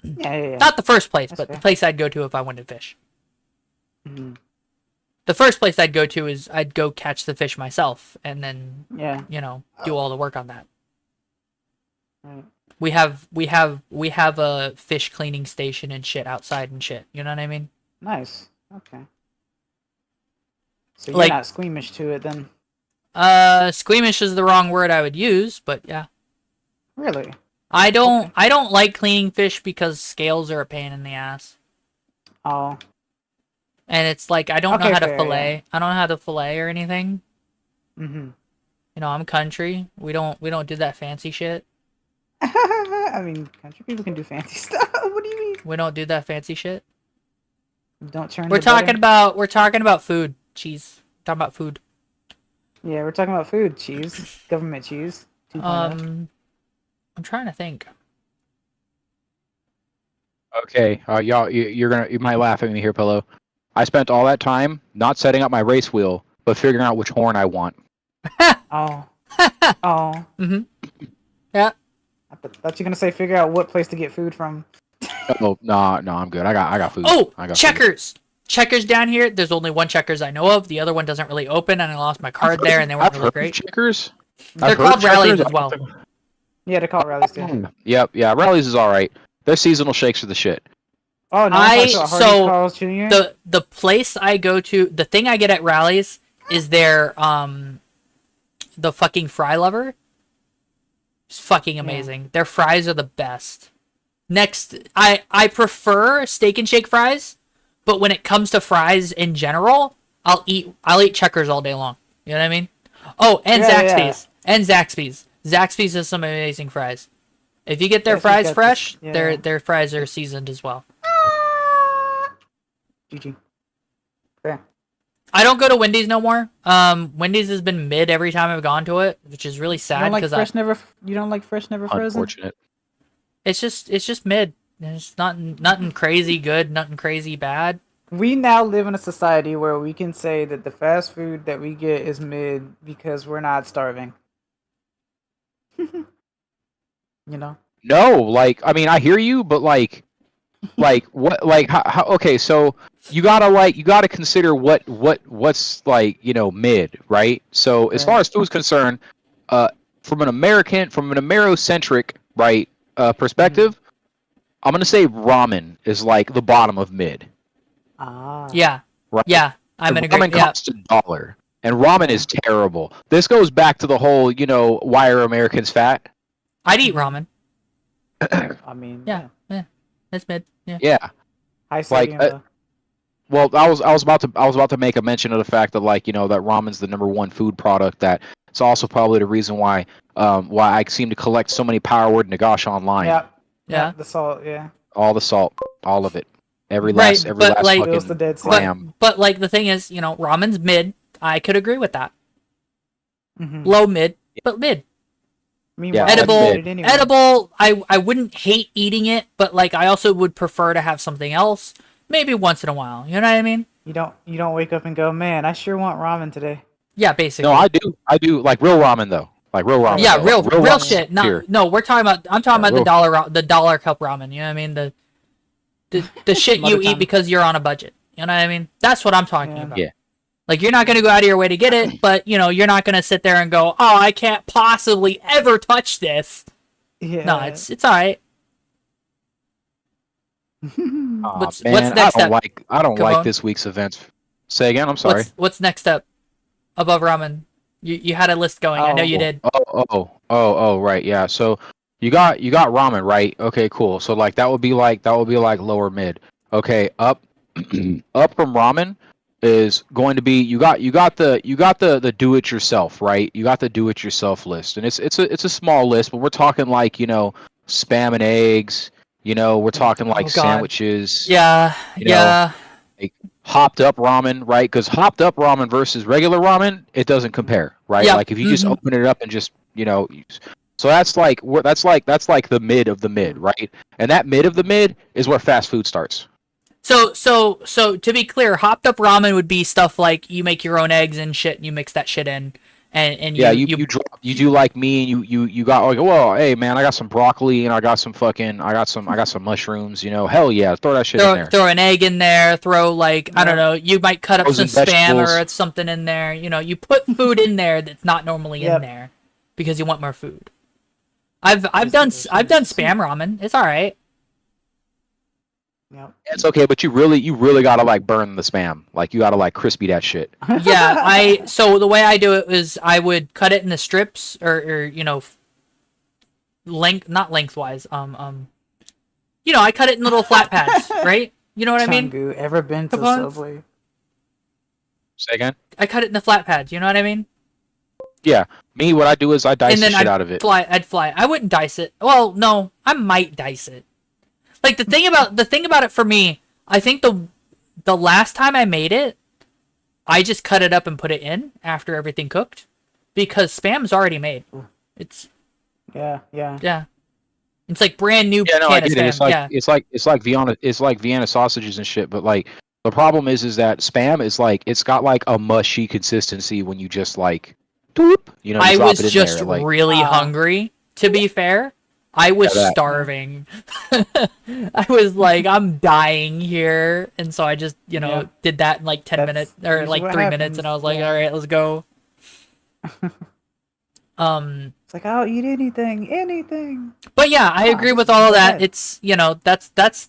S6: Yeah.
S2: Not the first place, but the place I'd go to if I wanted fish. The first place I'd go to is I'd go catch the fish myself, and then you know, do all the work on that.
S6: Right.
S2: We have a fish cleaning station and shit outside and shit. You know what I mean?
S6: Nice. Okay. So you're not squeamish to it then?
S2: Squeamish is the wrong word I would use, but yeah.
S6: Really?
S2: I don't like cleaning fish because scales are a pain in the ass.
S6: Oh.
S2: And it's like I don't know how to fillet. Yeah. I don't know how to fillet or anything. You know, I'm country. We don't do that fancy shit.
S6: I mean, country people can do fancy stuff. What do you mean?
S2: We don't do that fancy shit.
S6: Don't turn.
S2: We're talking about food. Cheese. Talking about food.
S6: Yeah, we're talking about food. Cheese. Government cheese. 2.0.
S2: I'm trying to think.
S7: Okay, y'all, you might laugh at me here, Pillow. I spent all that time not setting up my race wheel, but figuring out which horn I want.
S6: Oh.
S2: Yeah.
S6: I thought you were gonna say figure out what place to get food from.
S7: Oh no, I'm good. I got food.
S2: Oh,
S7: I got
S2: Checkers. Food. Checkers down here. There's only one Checkers I know of. The other one doesn't really open, and I lost my card there, and they weren't really great.
S7: Checkers.
S2: They're called Rallies as well.
S6: Yeah, they're called Rallies too.
S7: Yep, yeah, Rallies is all right. Their seasonal shakes are the shit.
S6: Oh no!
S2: The place I go to, the thing I get at Rallies is their the fucking fry lover. It's fucking amazing. Yeah. Their fries are the best. Next, I prefer Steak and Shake fries, but when it comes to fries in general, I'll eat Checkers all day long. You know what I mean? Oh, and Zaxby's. Yeah. And Zaxby's. Zaxby's has some amazing fries. If you get their fries fresh, their fries are seasoned as well.
S6: GG. Yeah.
S2: I don't go to Wendy's no more. Wendy's has been mid every time I've gone to it, which is really sad because
S6: you don't like fresh never frozen.
S7: Unfortunate.
S2: It's just mid. It's nothing crazy good, nothing crazy bad.
S6: We now live in a society where we can say that the fast food that we get is mid because we're not starving. You know?
S7: No, like I mean, I hear you, but like what, like how okay, so you gotta consider what's like mid, right? So as far
S6: Right.
S7: as food's concerned, from an Amerocentric right perspective, I'm gonna say ramen is like the bottom of mid,
S6: Ah.
S2: Yeah.
S7: right?
S2: Yeah. I'm
S7: And
S2: in agree.
S7: ramen
S2: Yeah.
S7: costs $1, and ramen is terrible. This goes back to the whole why are Americans fat?
S2: I'd eat ramen.
S6: I mean,
S2: Yeah. Yeah. That's mid. Yeah.
S7: Yeah,
S6: high
S7: like
S6: sodium though.
S7: well, I was about to make a mention of the fact that that ramen's the #1 food product. That it's also probably the reason why I seem to collect so many Power Word Nagash online.
S6: Yeah.
S2: Yeah.
S6: The salt. Yeah.
S7: All the salt, all of it, every
S2: Right,
S7: last
S2: but, like-
S6: Fills the
S7: fucking
S6: Dead Sea.
S7: gram.
S2: But like the thing is, ramen's mid. I could agree with that.
S6: Mm-hmm.
S2: Low mid, but mid.
S6: Meanwhile,
S7: that's
S2: Edible,
S7: mid.
S6: anyway.
S2: edible. I wouldn't hate eating it, but like I also would prefer to have something else, maybe once in a while. You know what I mean?
S6: You don't wake up and go, man, I sure want ramen today.
S2: Yeah, basically.
S7: No, I do like real ramen though, like real ramen.
S2: Yeah,
S7: though.
S2: real
S7: Like, ramen
S2: shit.
S7: is here.
S2: No, I'm talking about
S7: real-
S2: the dollar cup ramen. You know what I mean? The shit
S6: Mother
S2: you eat
S6: tongue.
S2: because you're on a budget. You know what I mean? That's what I'm talking
S6: Yeah.
S2: about.
S7: Yeah.
S2: Like you're not gonna go out of your way to get it, but you're not gonna sit there and go, oh, I can't possibly ever touch this.
S6: Yeah.
S2: No, it's alright.
S7: Aw,
S2: What's
S7: man,
S2: next
S7: I
S2: up?
S7: don't
S2: Come
S7: like
S2: on.
S7: this week's events. Say again. I'm sorry.
S2: What's next up above ramen? You had a list going. I know you did.
S7: Oh, right, yeah. So you got ramen, right? Okay, cool. So like that would be like lower mid. Okay, up up from ramen is going to be you got the do it yourself, right? You got the do it yourself list, and it's a small list, but we're talking like spam and eggs. We're talking like
S2: God.
S7: sandwiches.
S2: Yeah,
S7: you know,
S2: yeah.
S7: Hopped up ramen, right? Because hopped up ramen versus regular ramen, it doesn't compare, right?
S2: Yeah,
S7: Like if you just
S2: mhm.
S7: open it up and just so that's like the mid of the mid, right? And that mid of the mid is where fast food starts.
S2: So to be clear, hopped up ramen would be stuff like you make your own eggs and shit, and you mix that shit in, and
S7: Yeah, you do like me, and you got like, well, hey man, I got some broccoli and I got some mushrooms, hell yeah, throw that shit in there.
S2: throw an egg in there, throw like I don't know, you might cut up
S7: Frozen
S2: some spam
S7: vegetables.
S2: or something in there. You put food in there that's not normally in
S6: Yep.
S2: there because you want more food. I've done spam ramen. It's all right.
S6: Yep.
S7: It's okay, but you really gotta like burn the spam, like you gotta like crispy that shit.
S2: Yeah, so the way I do it is I would cut it into strips or not lengthwise. I cut it in little flat pads, right? You know what I mean?
S6: Chungu, ever been to
S2: Come on.
S6: Subway?
S7: Say again?
S2: I cut it into flat pads. You know what I mean?
S7: Yeah, me, what I do is I dice
S2: And
S7: the
S2: then
S7: shit
S2: I'd
S7: out of it.
S2: I'd fly. I wouldn't dice it. Well, no, I might dice it. Like the thing about it for me, I think the last time I made it, I just cut it up and put it in after everything cooked, because spam's already made. It's
S6: Yeah.
S2: it's like brand new
S7: Yeah, no, I
S2: can of
S7: get it.
S2: spam.
S7: It's like Vienna sausages and shit. But like the problem is that spam is like it's got like a mushy consistency when you just like, doop, you
S2: I
S7: drop
S2: was
S7: it in
S2: just
S7: there, like,
S2: really hungry. To be fair, I was
S7: Yeah, that.
S2: starving. I was like, I'm dying here, and so I just
S6: Yeah.
S2: did that in like 10
S6: That's
S2: minutes or
S6: usually
S2: like
S6: what
S2: 3 minutes, and I was like,
S6: happens,
S2: all right, let's go.
S6: It's like I'll eat anything.
S2: But yeah, I agree
S6: just
S2: with all of
S6: go
S2: that.
S6: ahead.
S2: It's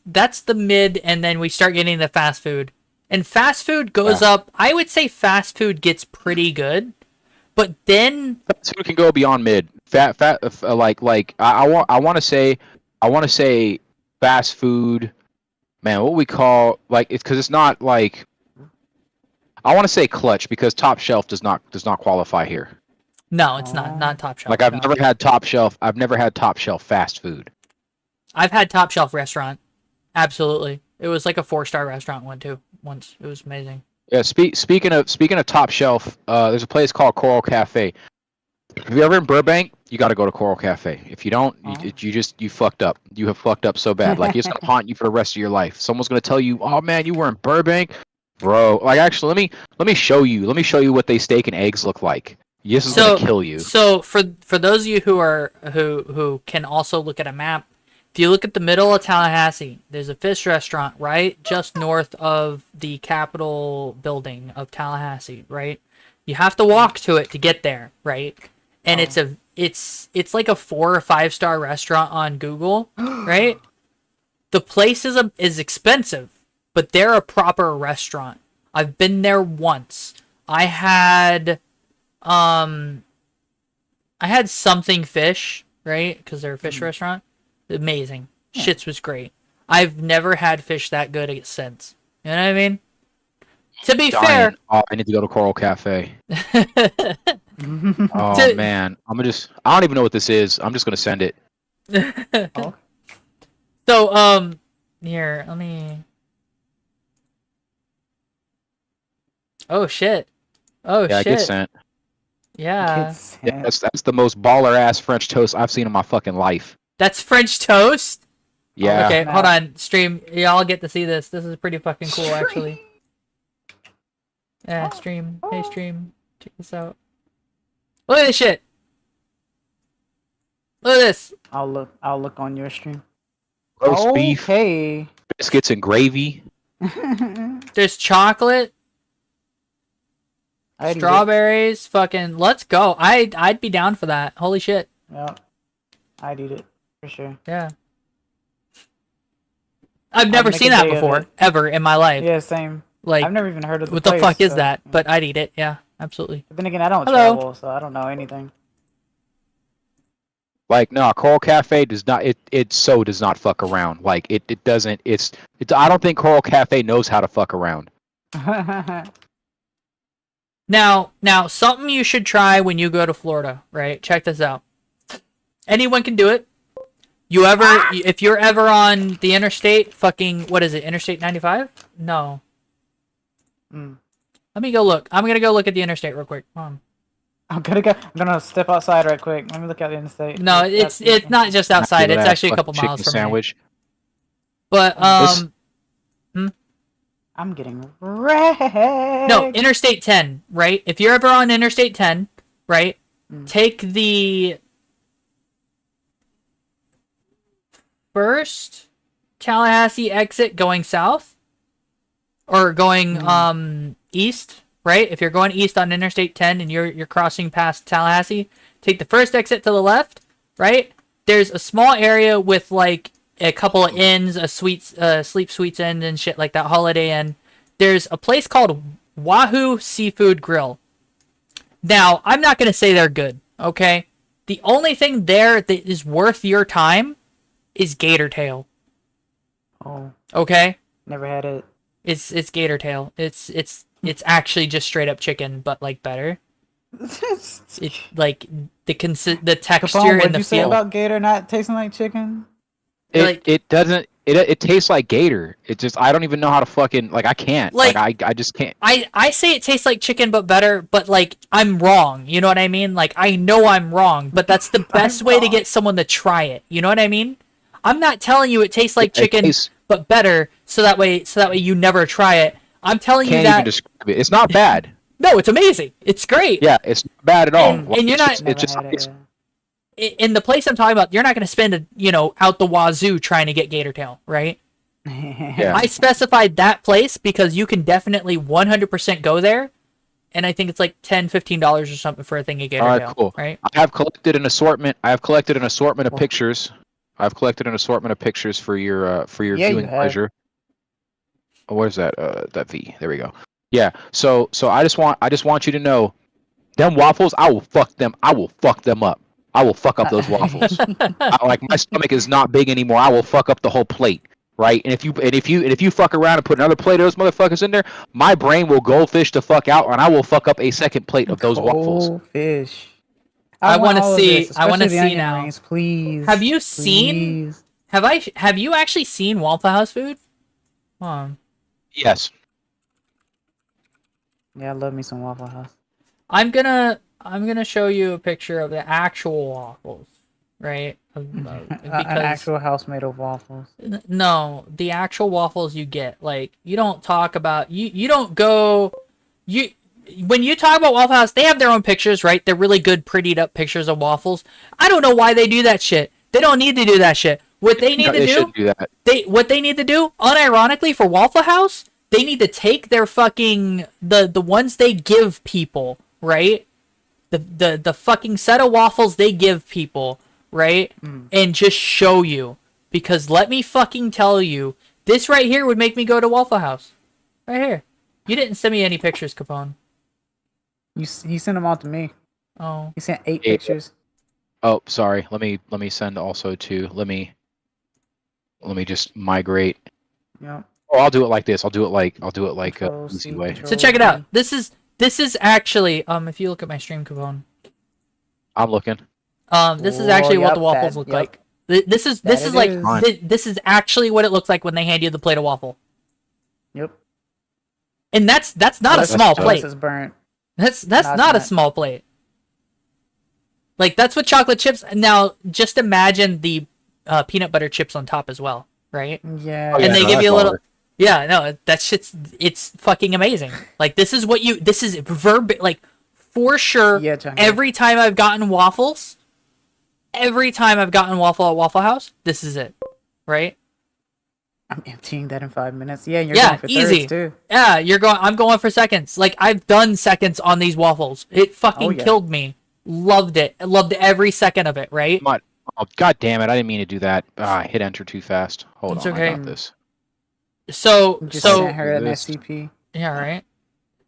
S2: that's the mid, and then we start getting the fast food, and fast food goes up. I would say fast food gets pretty good, but then
S7: fast food can go beyond mid. I want to say fast food. Man, what we call like it's because it's not like. I want to say clutch because top shelf does not qualify here.
S2: no, it's not top shelf.
S7: Like I've
S2: no.
S7: never had top shelf. I've never had top shelf fast food.
S2: I've had top shelf restaurant. Absolutely. It was like a 4-star restaurant once. It was amazing.
S7: Yeah. Speaking of top shelf, there's a place called Coral Cafe. If you're ever in Burbank, you got to go to Coral Cafe. If you don't, you fucked up. You have fucked up so bad. Like it's gonna haunt you for the rest of your life. Someone's gonna tell you, "Oh man, you were in Burbank, bro." Like actually, let me show you. Let me show you what they steak and eggs look like. This is gonna kill you.
S2: So for those of you who can also look at a map, if you look at the middle of Tallahassee, there's a fish restaurant right just north of the Capitol building of Tallahassee, right? You have to walk to it to get there, right? And it's like a 4 or 5 star restaurant on Google, right? The place is expensive, but they're a proper restaurant. I've been there once. I had something fish, right? Because they're a fish restaurant. Amazing. Yeah. Shits was great. I've never had fish that good since. You know what I mean? To be fair,
S7: I need to go to Coral Cafe. Oh man, I don't even know what this is. I'm just gonna send it.
S2: So here, let me. Oh shit. Oh
S7: yeah,
S2: shit.
S7: get sent.
S2: Yeah.
S7: Yeah, that's the most baller ass French toast I've seen in my fucking life.
S2: That's French toast?
S7: Yeah.
S2: Okay, hold on. Stream. Y'all get to see this. This is pretty fucking cool, actually. Yeah, stream. Hey, stream. Check this out. Look at this shit. Look at this.
S6: I'll look on your stream.
S7: Roast beef,
S6: Okay.
S7: biscuits and gravy.
S2: There's chocolate. Strawberries. Fucking, let's go. I'd be down for that. Holy shit.
S6: Yeah. I'd eat it. For sure.
S2: Yeah. I've never seen that before, ever in my life.
S6: Yeah, same.
S2: Like,
S6: I've never even heard of the
S2: what
S6: place,
S2: the fuck is
S6: so,
S2: that?
S6: yeah.
S2: But I'd eat it. Yeah, absolutely.
S6: But then again, I don't
S2: Hello.
S6: travel, so I don't know anything.
S7: Like no, Coral Cafe does not. It so does not fuck around. Like it doesn't. It's. I don't think Coral Cafe knows how to fuck around.
S2: Now, something you should try when you go to Florida, right? Check this out. Anyone can do it. If you're ever on the interstate, fucking, what is it, Interstate 95? No. Let me go look. I'm gonna go look at the interstate real quick. Come on.
S6: I'm gonna step outside right quick. Let me look at the interstate.
S2: No, it's not just outside. It's actually a couple miles from
S7: sandwich.
S2: me. But
S6: I'm getting wrecked.
S2: No, Interstate 10, right? If you're ever on Interstate 10, right? Take the first Tallahassee exit going south or going east, right? If you're going east on Interstate 10 and you're crossing past Tallahassee, take the first exit to the left, right? There's a small area with like a couple of inns, a Sleep Sweets Inn and shit like that, Holiday Inn. There's a place called Wahoo Seafood Grill. Now, I'm not going to say they're good, okay? The only thing there that is worth your time is gator tail.
S6: Oh.
S2: Okay?
S6: Never had it.
S2: It's gator tail. It's actually just straight up chicken, but like better. It's like the texture
S6: Capone,
S2: and the
S6: you say
S2: feel.
S6: about gator not tasting like chicken?
S7: It doesn't. It tastes like gator. It just I don't even know how to fucking like I can't. Like I just can't.
S2: I say it tastes like chicken but better, but like I'm wrong. You know what I mean? Like I know I'm wrong, but that's the best way to get someone to try it. You know what I mean? I'm not telling you it tastes like chicken but better, so that way you never try it. I'm telling you that.
S7: Can't even describe it. It's not bad.
S2: No, it's amazing. It's great.
S7: Yeah, it's not bad at all.
S2: And you're not. In the place I'm talking about, you're not going to spend out the wazoo trying to get gator tail, right?
S7: Yeah.
S2: I specified that place because you can definitely 100% go there, and I think it's like $10-15 or something for a thing of gator tail.
S7: All right, cool.
S2: Right?
S7: I have collected an assortment. Of pictures. I've collected an assortment of pictures for your viewing pleasure. Oh, where's that? That V. There we go. Yeah. So I just want you to know, them waffles. I will fuck them up. I will fuck up those waffles. Like my stomach is not big anymore. I will fuck up the whole plate, right? And if you fuck around and put another plate of those motherfuckers in there, my brain will goldfish the fuck out, and I will fuck up a second plate of those waffles.
S6: Goldfish.
S2: I want to see. I want to
S6: the
S2: see
S6: onion
S2: now.
S6: rings, please.
S2: Have you seen? Have you actually seen Waffle House food?
S7: Yes.
S6: Yeah, I love me some Waffle House.
S2: I'm gonna I'm gonna show you a picture of the actual waffles, right?
S6: An actual house made of waffles.
S2: No, the actual waffles you get. Like, you don't talk about you don't go you when you talk about Waffle House, they have their own pictures, right? They're really good, prettied up pictures of waffles. I don't know why they do that shit. They don't need to do that shit. What they need to
S7: They
S2: do,
S7: shouldn't do that.
S2: what they need to do, unironically for Waffle House, they need to take their fucking the ones they give people, right? The fucking set of waffles they give people, right? And just show you. Because let me fucking tell you, this right here would make me go to Waffle House. Right here. You didn't send me any pictures, Capone.
S6: You sent them all to me.
S2: Oh.
S6: You sent 8
S7: Yeah.
S6: pictures.
S7: Oh, sorry. Let me send also to. Let me just migrate.
S6: Yeah.
S7: Oh, I'll do it like this. I'll do it like
S6: Control
S7: easy
S6: C,
S7: way.
S6: Control
S2: So check it out.
S6: V.
S2: This is actually if you look at my stream, Capone.
S7: I'm looking.
S2: This is actually what
S6: yep,
S2: the waffles
S6: that-
S2: look
S6: yep.
S2: like. This is
S6: That it
S2: like
S6: is.
S2: this is actually what it looks like when they hand you the plate of waffle.
S6: Yep.
S2: And that's not a
S6: Unless-
S2: small
S7: That's
S2: plate.
S6: unless it's burnt.
S2: That's
S6: No, it's
S2: not a
S6: not.
S2: small plate. Like, that's with chocolate chips. Now, just imagine the peanut butter chips on top as well, right?
S6: Yeah.
S7: Oh, yeah,
S2: And they
S7: no,
S2: give
S7: that's
S2: you a little.
S7: baller.
S2: Yeah, no, that shit's it's fucking amazing. Like, this is like for sure.
S6: Yeah, John.
S2: Every time I've gotten waffles, every time I've gotten waffle at Waffle House, this is it, right?
S6: I'm emptying that in 5 minutes. Yeah, you're
S2: Yeah,
S6: going for
S2: easy.
S6: thirds too.
S2: Yeah, I'm going for seconds. Like, I've done seconds on these waffles. It fucking
S6: Oh, yeah.
S2: killed me. Loved it. I loved every second of it, right?
S7: Oh, god damn it! I didn't mean to do that. I hit enter too fast. Hold
S2: It's
S7: on,
S2: okay.
S7: I got this.
S2: So
S6: You just
S2: so
S6: sent her an
S7: This-
S6: SCP.
S2: yeah, right.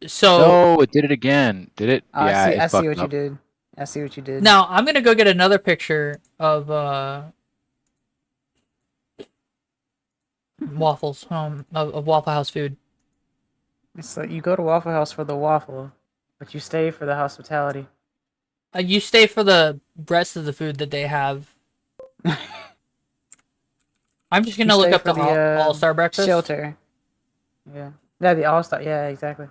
S2: So
S7: Oh, it did it again. Did it?
S6: Oh,
S7: yeah,
S6: I see.
S7: it
S6: I see
S7: fucked
S6: what you
S7: up.
S6: did. I see what you did.
S2: now I'm gonna go get another picture of waffles, of Waffle House food.
S6: It's like you go to Waffle House for the waffle, but you stay for the hospitality.
S2: You stay for the rest of the food that they have. I'm just gonna
S6: You
S2: look
S6: stay
S2: up
S6: for
S2: the All-Star breakfast.
S6: Shelter. Yeah. Yeah, the All-Star. Yeah, exactly.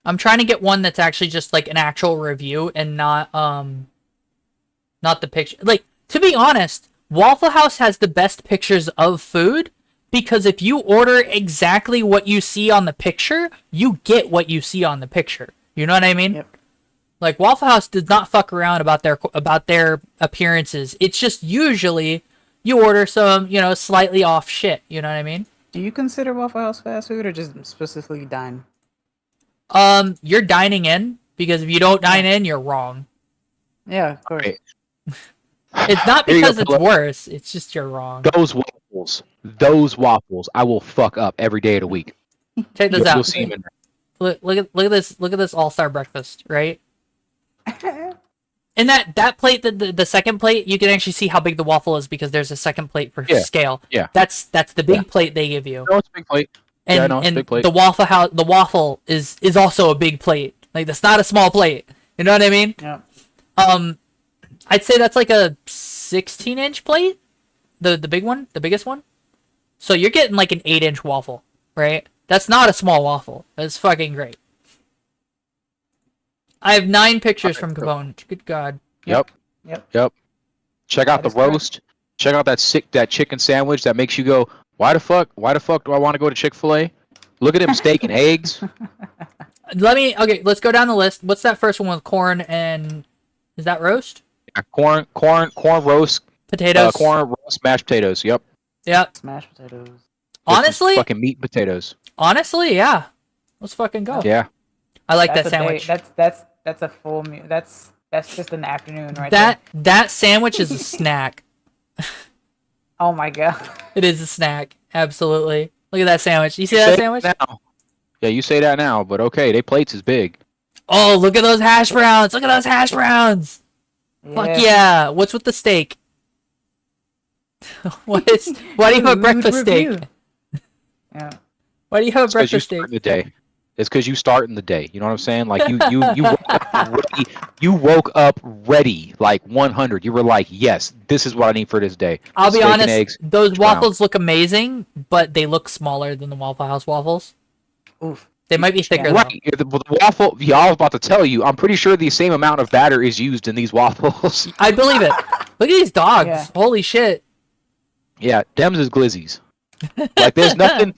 S2: I'm trying to get one that's actually just like an actual review and not the picture. Like, to be honest, Waffle House has the best pictures of food because if you order exactly what you see on the picture, you get what you see on the picture. You know what I mean?
S6: Yep.
S2: Like, Waffle House does not fuck around about their appearances. It's just usually you order some, slightly off shit. You know what I mean?
S6: Do you consider Waffle House fast food or just specifically dine?
S2: You're dining in because if you don't dine in, you're wrong.
S6: Yeah, of course.
S7: Right.
S2: It's not
S7: Here you go,
S2: because it's
S7: Philip.
S2: worse. It's just you're wrong.
S7: Those waffles, I will fuck up every day of the week.
S2: Check this
S7: You'll
S2: out.
S7: see 'em in there.
S2: Look at this All-Star breakfast, right? And that plate, the second plate, you can actually see how big the waffle is because there's a second plate for
S7: Yeah,
S2: scale.
S7: yeah.
S2: That's the big
S7: Yeah.
S2: plate they give you.
S7: No, it's a big plate.
S2: And
S7: Yeah, I know, it's a
S2: and
S7: big plate.
S2: the waffle is also a big plate. Like, that's not a small plate. You know what I mean?
S6: Yeah.
S2: I'd say that's like a 16-inch plate. The big one, the biggest one. So you're getting like an 8-inch waffle, right? That's not a small waffle. That's fucking great. I have 9 pictures from Capone. Good God.
S7: Yep.
S6: Yep.
S7: Check out
S6: That
S7: the
S6: is correct.
S7: roast. Check out that chicken sandwich that makes you go, why the fuck do I want to go to Chick-fil-A? Look at them steak and eggs.
S2: Let's go down the list. What's that first one with corn and is that roast?
S7: Yeah, corn roast,
S2: Potatoes.
S7: corn roast, mashed potatoes. Yep.
S2: Yep.
S6: Smashed potatoes.
S2: Honestly,
S7: fucking meat and potatoes.
S2: yeah. Let's fucking go.
S7: Yeah.
S2: I like that
S6: That's a day-
S2: sandwich.
S6: That's a full meal. That's just an afternoon right
S2: That sandwich is a snack.
S6: there. Oh my god.
S2: It is a snack. Absolutely. Look at that sandwich. You see
S7: You
S2: that
S7: say
S2: sandwich?
S7: that now. Yeah, you say that now, but okay, they plates is big.
S2: Oh, look at those hash browns. Look at those hash browns. Fuck yeah. What's with the steak? Why do you have a
S6: Rude
S2: breakfast
S6: review.
S2: steak?
S6: Yeah.
S2: Why do you have a
S7: It's because you
S2: breakfast steak?
S7: start in the day. It's because you start in the day. You know what I'm saying? Like you woke up ready. You woke up ready, like 100. You were like, yes, this is what I need for this day.
S2: I'll be
S7: Steak and
S2: honest,
S7: eggs,
S2: those
S7: brown.
S2: waffles look amazing, but they look smaller than the Waffle House waffles.
S6: Oof.
S2: They might be thicker though.
S7: Right. The waffle. Yeah, I was about to tell you. I'm pretty sure the same amount of batter is used in these waffles.
S2: I believe it. Look at these dogs.
S6: Yeah.
S2: Holy shit.
S7: Yeah, Dems is glizzies. Like there's nothing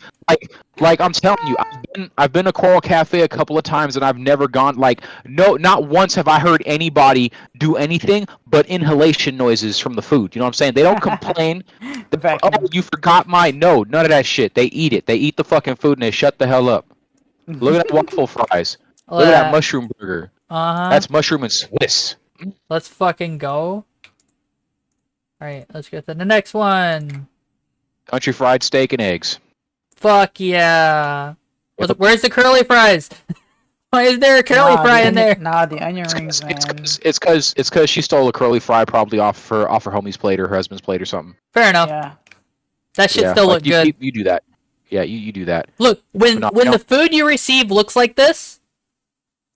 S7: like I'm telling you, I've been to Coral Cafe a couple of times and I've never gone not once have I heard anybody do anything but inhalation noises from the food. You know what I'm saying? They don't complain. Oh, you forgot none of that shit. They eat it. They eat the fucking food and they shut the hell up. Look at that waffle fries. Look at that mushroom burger. That's mushroom and Swiss.
S2: Let's fucking go. Alright, let's get to the next one.
S7: Country fried steak and eggs.
S2: Fuck yeah. Where's the curly fries? Why is there a curly fry in there?
S6: Nah, the onion rings, man.
S7: It's because she stole a curly fry probably off her homie's plate or her husband's plate or something.
S2: Fair enough.
S6: Yeah.
S2: That shit still look good.
S7: You do that. Yeah, you do that.
S2: Look, when the food you receive looks like this,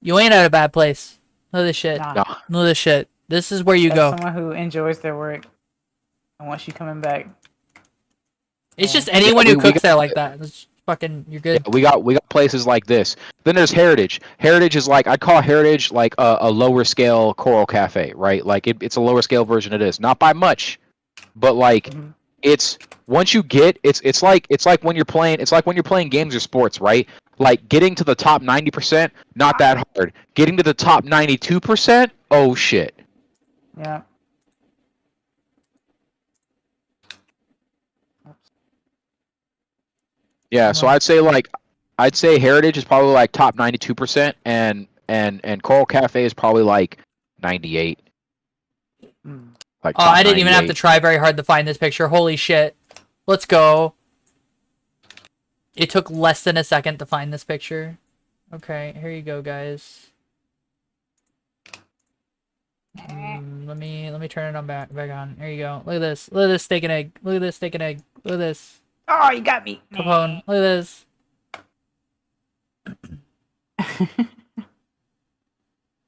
S2: you ain't at a bad place. Look at this shit.
S6: Nah.
S7: No.
S2: Look at this shit. This is where you go.
S6: Someone who enjoys their work and wants you coming back.
S2: It's just anyone who cooks there like that. It's fucking, you're good.
S7: Yeah, we got places like this. Then there's Heritage. Heritage is like, I call Heritage like a lower scale Coral Cafe, right? Like it's a lower scale version of this. Not by much, but like it's once you get it's like when you're playing games or sports, right? Like getting to the top 90%, not that hard. Getting to the top 92%, oh shit.
S6: Yeah.
S7: Yeah, so I'd say Heritage is probably like top 92% and Coral Cafe is probably like 98. Like
S2: Oh, I didn't even have
S7: 98.
S2: to try very hard to find this picture. Holy shit. Let's go. It took less than a second to find this picture. Okay, here you go, guys. Let me turn it on back on. There you go. Look at this. Look at this steak and egg. Look at this steak and egg. Look at this.
S6: Oh, you got me.
S2: Capone. Look at this.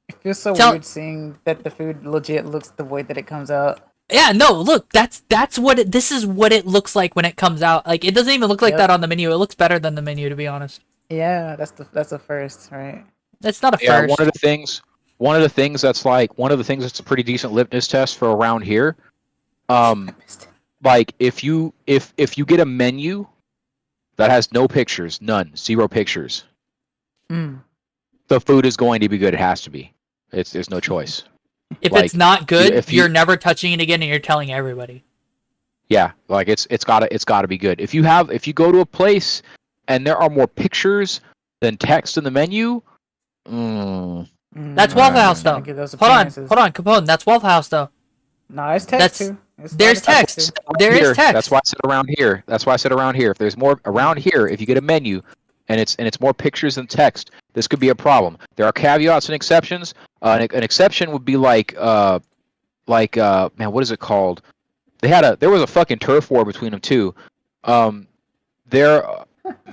S6: It feels so weird seeing that the food legit looks the way that it comes out.
S2: Yeah, no, look, this is what it looks like when it comes out. Like, it doesn't even look like that on the menu. It looks better than the menu, to be honest.
S6: Yeah, that's a first, right?
S2: It's not a first.
S7: Yeah, one of the things that's a pretty decent litmus test for around here. Like if you get a menu that has no pictures, zero pictures, the food is going to be good. It has to be. There's no choice.
S2: If it's not good, you're never touching it again, and you're telling everybody.
S7: Yeah, like it's gotta be good. If you go to a place and there are more pictures than text in the menu,
S2: that's Waffle House though. Hold on, Capone. That's Waffle House though.
S6: No, it's text too.
S2: There's text. There is text.
S7: That's why I said around here. If there's more around here, if you get a menu, and it's more pictures than text, this could be a problem. There are caveats and exceptions. An exception would be like man, what is it called? There was a fucking turf war between them too.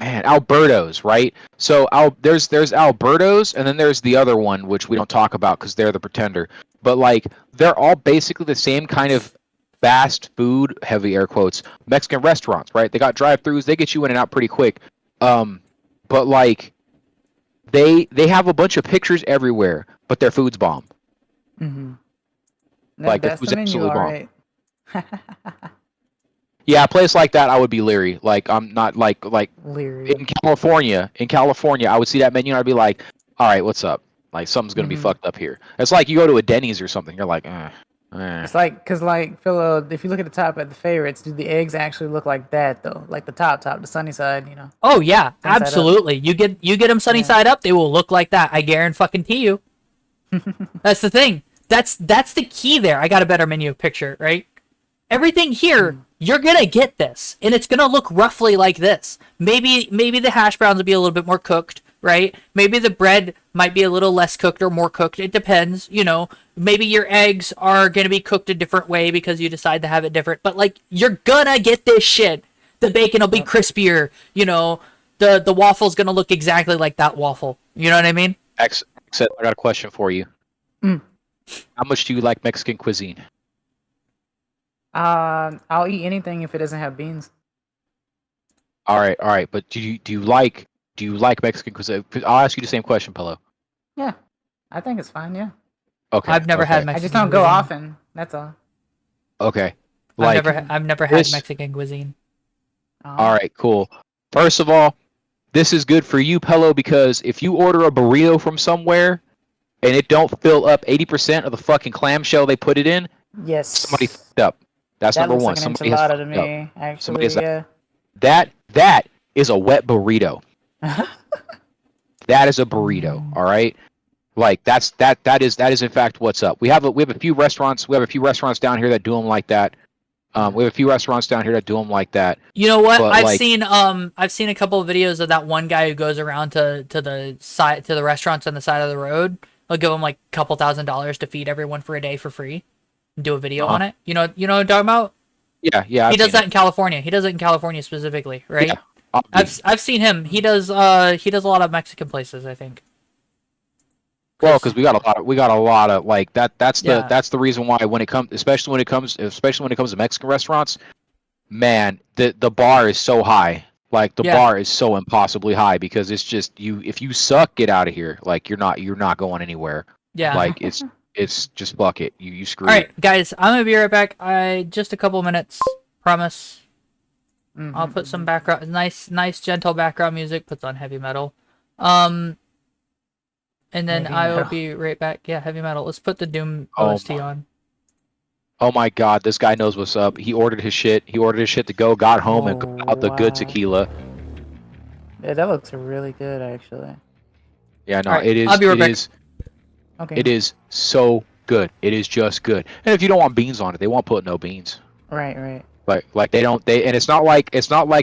S7: Alberto's, right? So there's Alberto's, and then there's the other one which we don't talk about because they're the pretender. But like they're all basically the same kind of fast food, heavy air quotes, Mexican restaurants, right? They got drive-throughs, they get you in and out pretty quick. But like they have a bunch of pictures everywhere, but their food's bomb.
S6: Mm-hmm.
S7: Like their food's absolutely bomb.
S6: Right.
S7: Yeah, a place like that I would be leery. Like I'm not like
S6: leery.
S7: In California, I would see that menu and I'd be like, all right, what's up? Like something's gonna be fucked up here. It's like you go to a Denny's or something. You're like,
S6: It's like, cause like Phil, if you look at the top at the favorites, do the eggs actually look like that though? Like the top, the sunny side, you know?
S2: Oh yeah, absolutely. You get them sunny side up, they will look like that. I guarantee you. That's the thing. That's the key there. I got a better menu picture, right? Everything here, you're gonna get this, and it's gonna look roughly like this. Maybe the hash browns will be a little bit more cooked, right? Maybe the bread might be a little less cooked or more cooked. It depends, you know. Maybe your eggs are gonna be cooked a different way because you decide to have it different. But like, you're gonna get this shit. The bacon will be crispier, you know. The waffle's gonna look exactly like that waffle. You know what I mean?
S7: Except I got a question for you. How much do you like Mexican cuisine?
S6: I'll eat anything if it doesn't have beans.
S7: All right. But do you like do you like Mexican cuisine? I'll ask you the same question, Pillow.
S6: Yeah, I think it's fine. Yeah,
S7: Okay.
S2: I've never had
S6: I
S2: Mexican
S6: just don't go
S2: cuisine.
S6: often. That's all.
S7: Okay. Like,
S2: I've never had
S7: this-
S2: Mexican cuisine.
S7: all right, cool. First of all, this is good for you, Pello, because if you order a burrito from somewhere and it don't fill up 80% of the fucking clamshell they put it in,
S6: Yes.
S7: somebody fucked up. That's
S6: that
S7: number
S6: looks
S7: one.
S6: like an
S7: Somebody has
S6: enchilada to
S7: fucked up.
S6: me. Actually,
S7: Somebody has-
S6: yeah.
S7: That is a wet burrito. That is a burrito. All right. Like that is in fact what's up. We have a few restaurants. We have a few restaurants down here that do them like that. We have a few restaurants down here that do them like that.
S2: You know what?
S7: But,
S2: I've
S7: like-
S2: seen a couple of videos of that one guy who goes around to the restaurants on the side of the road. He'll give them like a couple $1,000s to feed everyone for a day for free, and do a video on it. You know what I'm talking about?
S7: Yeah.
S2: He does that in California. He does it in California specifically, right?
S7: Yeah,
S2: I've seen him. He does a lot of Mexican places, I think.
S7: well, because we got a lot of like that. That's
S2: Yeah.
S7: the reason why especially when it comes to Mexican restaurants, man, the bar is so high. Like the
S2: Yeah.
S7: bar is so impossibly high because it's just if you suck, get out of here. Like you're not going anywhere.
S2: Yeah.
S7: Like it's just fuck it. You screw
S2: All right,
S7: it.
S2: guys, I'm gonna be right back. Just a couple minutes, promise. I'll put some background, nice, gentle background music. Puts on heavy metal, and then
S6: Heavy
S2: I will
S6: metal.
S2: be right back. Yeah, heavy metal. Let's put the Doom
S7: Oh
S2: OST
S7: my-
S2: on.
S7: Oh my god, this guy knows what's up. He ordered his shit. He ordered his shit to go. Got home and got out the good
S6: wow.
S7: tequila.
S6: Yeah, that looks really good, actually.
S7: Yeah, no,
S2: All right,
S7: it is.
S2: I'll be right
S7: It
S2: back.
S7: is.
S6: Okay.
S7: It is so good. It is just good. And if you don't want beans on it, they won't put no beans.
S6: Right.
S7: Like they don't and it's not like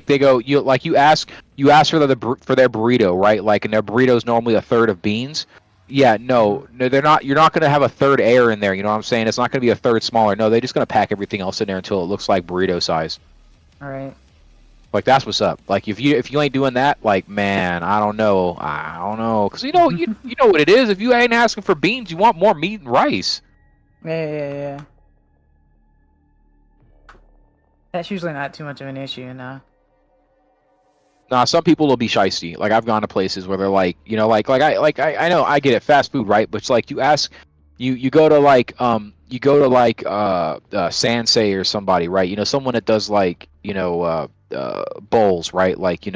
S7: they go you ask for their burrito, right? Like, and their burrito is normally a third of beans. Yeah, no, they're not. You're not gonna have a third air in there. You know what I'm saying? It's not gonna be a third smaller. No, they're just gonna pack everything else in there until it looks like burrito size.
S6: All right.
S7: Like that's what's up. Like if you ain't doing that, like man, I don't know, because you know what it is. If you ain't asking for beans, you want more meat and rice.
S6: Yeah. That's usually not too much of an issue, no.
S7: Nah, some people will be shiesty. Like I've gone to places where they're like, you know, like I know I get it, fast food, right? But it's like you ask, you go to Sansei or somebody, right? You know, someone that does like bowls, right? Like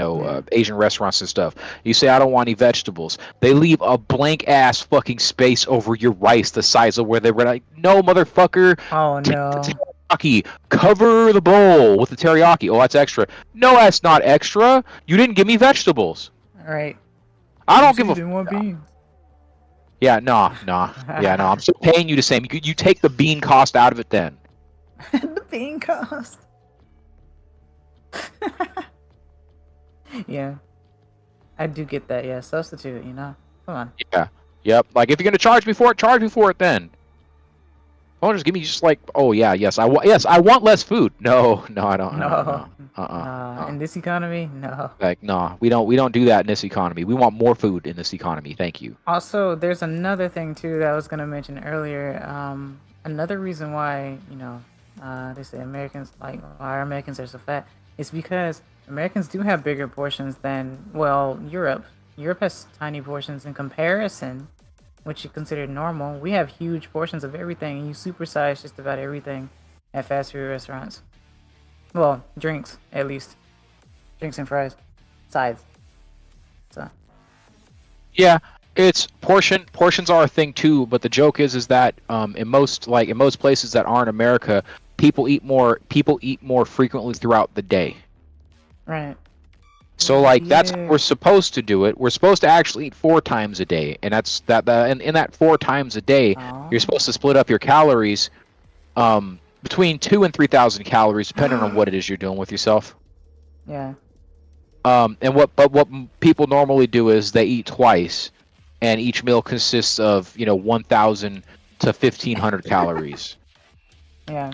S7: Asian restaurants and stuff. You say I don't want any vegetables. They leave a blank ass fucking space over your rice, the size of where they were like, no motherfucker.
S6: Oh,
S7: Take
S6: no.
S7: the teriyaki. Cover the bowl with the teriyaki. Oh, that's extra. No, that's not extra. You didn't give me vegetables.
S6: All right.
S7: I don't give
S6: You
S7: a.
S6: didn't want beans.
S7: Yeah, nah. Yeah, no. I'm still paying you the same. You take the bean cost out of it then.
S6: The bean cost. Yeah. I do get that, yeah. Substitute, Come on.
S7: Yeah. Yep. Like if you're gonna charge me for it then. Don't just give me just like, oh yeah, yes, I want less food. No, I don't. No.
S6: In this economy, no.
S7: Like, no, we don't do that in this economy. We want more food in this economy. Thank you.
S6: Also, there's another thing too that I was gonna mention earlier. Another reason why they say Americans why Americans are so fat is because Americans do have bigger portions than Europe. Europe has tiny portions in comparison, which you consider normal. We have huge portions of everything, and you supersize just about everything at fast food restaurants. Well, drinks at least, drinks and fries, sides. So.
S7: Yeah, it's portions are a thing too, but the joke is that in most places that aren't America, people eat more frequently throughout the day.
S6: Right.
S7: So like that's how
S6: Yeah.
S7: we're supposed to do it. We're supposed to actually eat 4 times a day, and that's and in that 4 times a day, you're supposed to split up your calories between 2,000 and 3,000 calories, depending on what it is you're doing with yourself.
S6: Yeah.
S7: And what people normally do is they eat twice, and each meal consists of 1,000 to 1,500 calories.
S6: Yeah.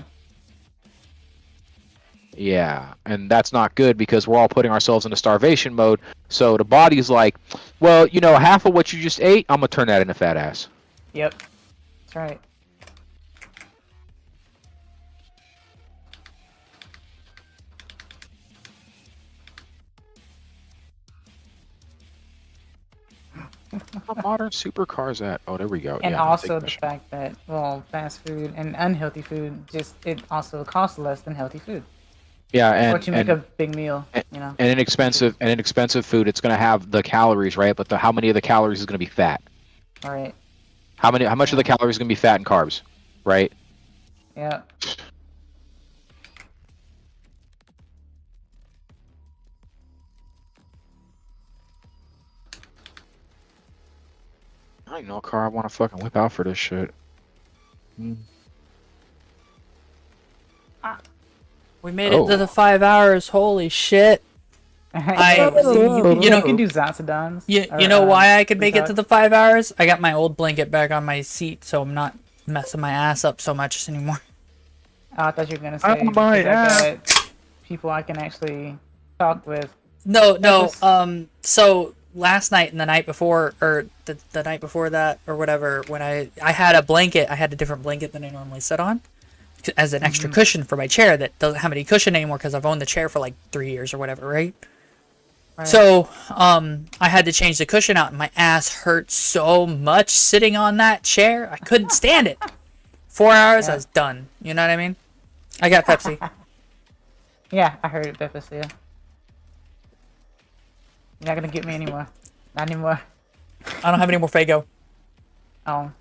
S7: Yeah, and that's not good because we're all putting ourselves into starvation mode. So the body's like, well, half of what you just ate, I'm gonna turn that into fat ass.
S6: Yep. That's right.
S7: How modern supercars at? Oh, there we go.
S6: And
S7: yeah, I'll
S6: also
S7: take
S6: the
S7: that shit.
S6: fact that, well, fast food and unhealthy food, it also costs less than healthy food.
S7: Yeah,
S6: Or to make a big meal, you know.
S7: and inexpensive food. It's gonna have the calories, right? But how many of the calories is gonna be fat?
S6: All right.
S7: How much of the calories is gonna be fat and carbs, right?
S6: Yeah.
S7: I ain't no car I want to fucking whip out for this shit.
S2: We made it to the 5 hours. Holy shit!
S6: You can do Zatzadons.
S2: You know why I could make it to the 5 hours? I got my old blanket back on my seat, so I'm not messing my ass up so much anymore.
S6: Oh, I thought you were gonna say I got people I can actually talk with.
S2: No. So last night and the night before, or the night before that, or whatever, when I had a blanket, I had a different blanket than I normally sit on, as an extra cushion for my chair that doesn't have any cushion anymore because I've owned the chair for like 3 years or whatever, right? So, I had to change the cushion out, and my ass hurt so much sitting on that chair. I couldn't stand it. 4 hours, I was done. You know what I mean? I got Pepsi.
S6: Yeah, I heard it, Pepsi. Yeah. You're not gonna get me anymore. Not anymore.
S2: I don't have any more Faygo.
S6: Oh,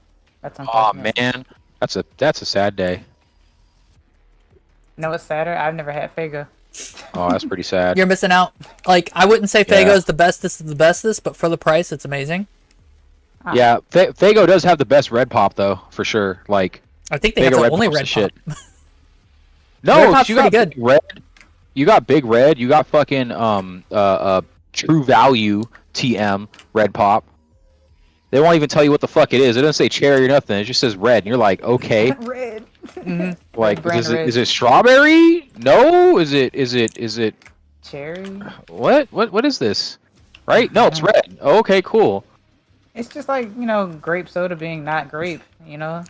S6: that's
S7: Oh
S6: unfortunate.
S7: man, that's a sad day.
S6: No, it's sadder. I've never had Faygo.
S7: Oh, that's pretty sad.
S2: You're missing out. Like, I wouldn't say Faygo
S7: Yeah.
S2: is the bestest of the bestest, but for the price, it's amazing.
S7: Yeah, Faygo does have the best red pop though, for sure. Like,
S2: I think they have the only
S7: Pop's
S2: red
S7: the
S2: pop.
S7: No,
S2: Red Pop's
S7: you got
S2: pretty good.
S7: Big Red. You got Big Red. You got fucking True Value TM Red Pop. They won't even tell you what the fuck it is. It doesn't say cherry or nothing. It just says red, and you're like, okay.
S6: Red.
S7: Like,
S6: Brand red.
S7: is it strawberry? No. Is it
S6: Cherry.
S7: what is this? Right? No, it's red. Oh, okay, cool.
S6: It's just like, grape soda being not grape,
S7: Yeah,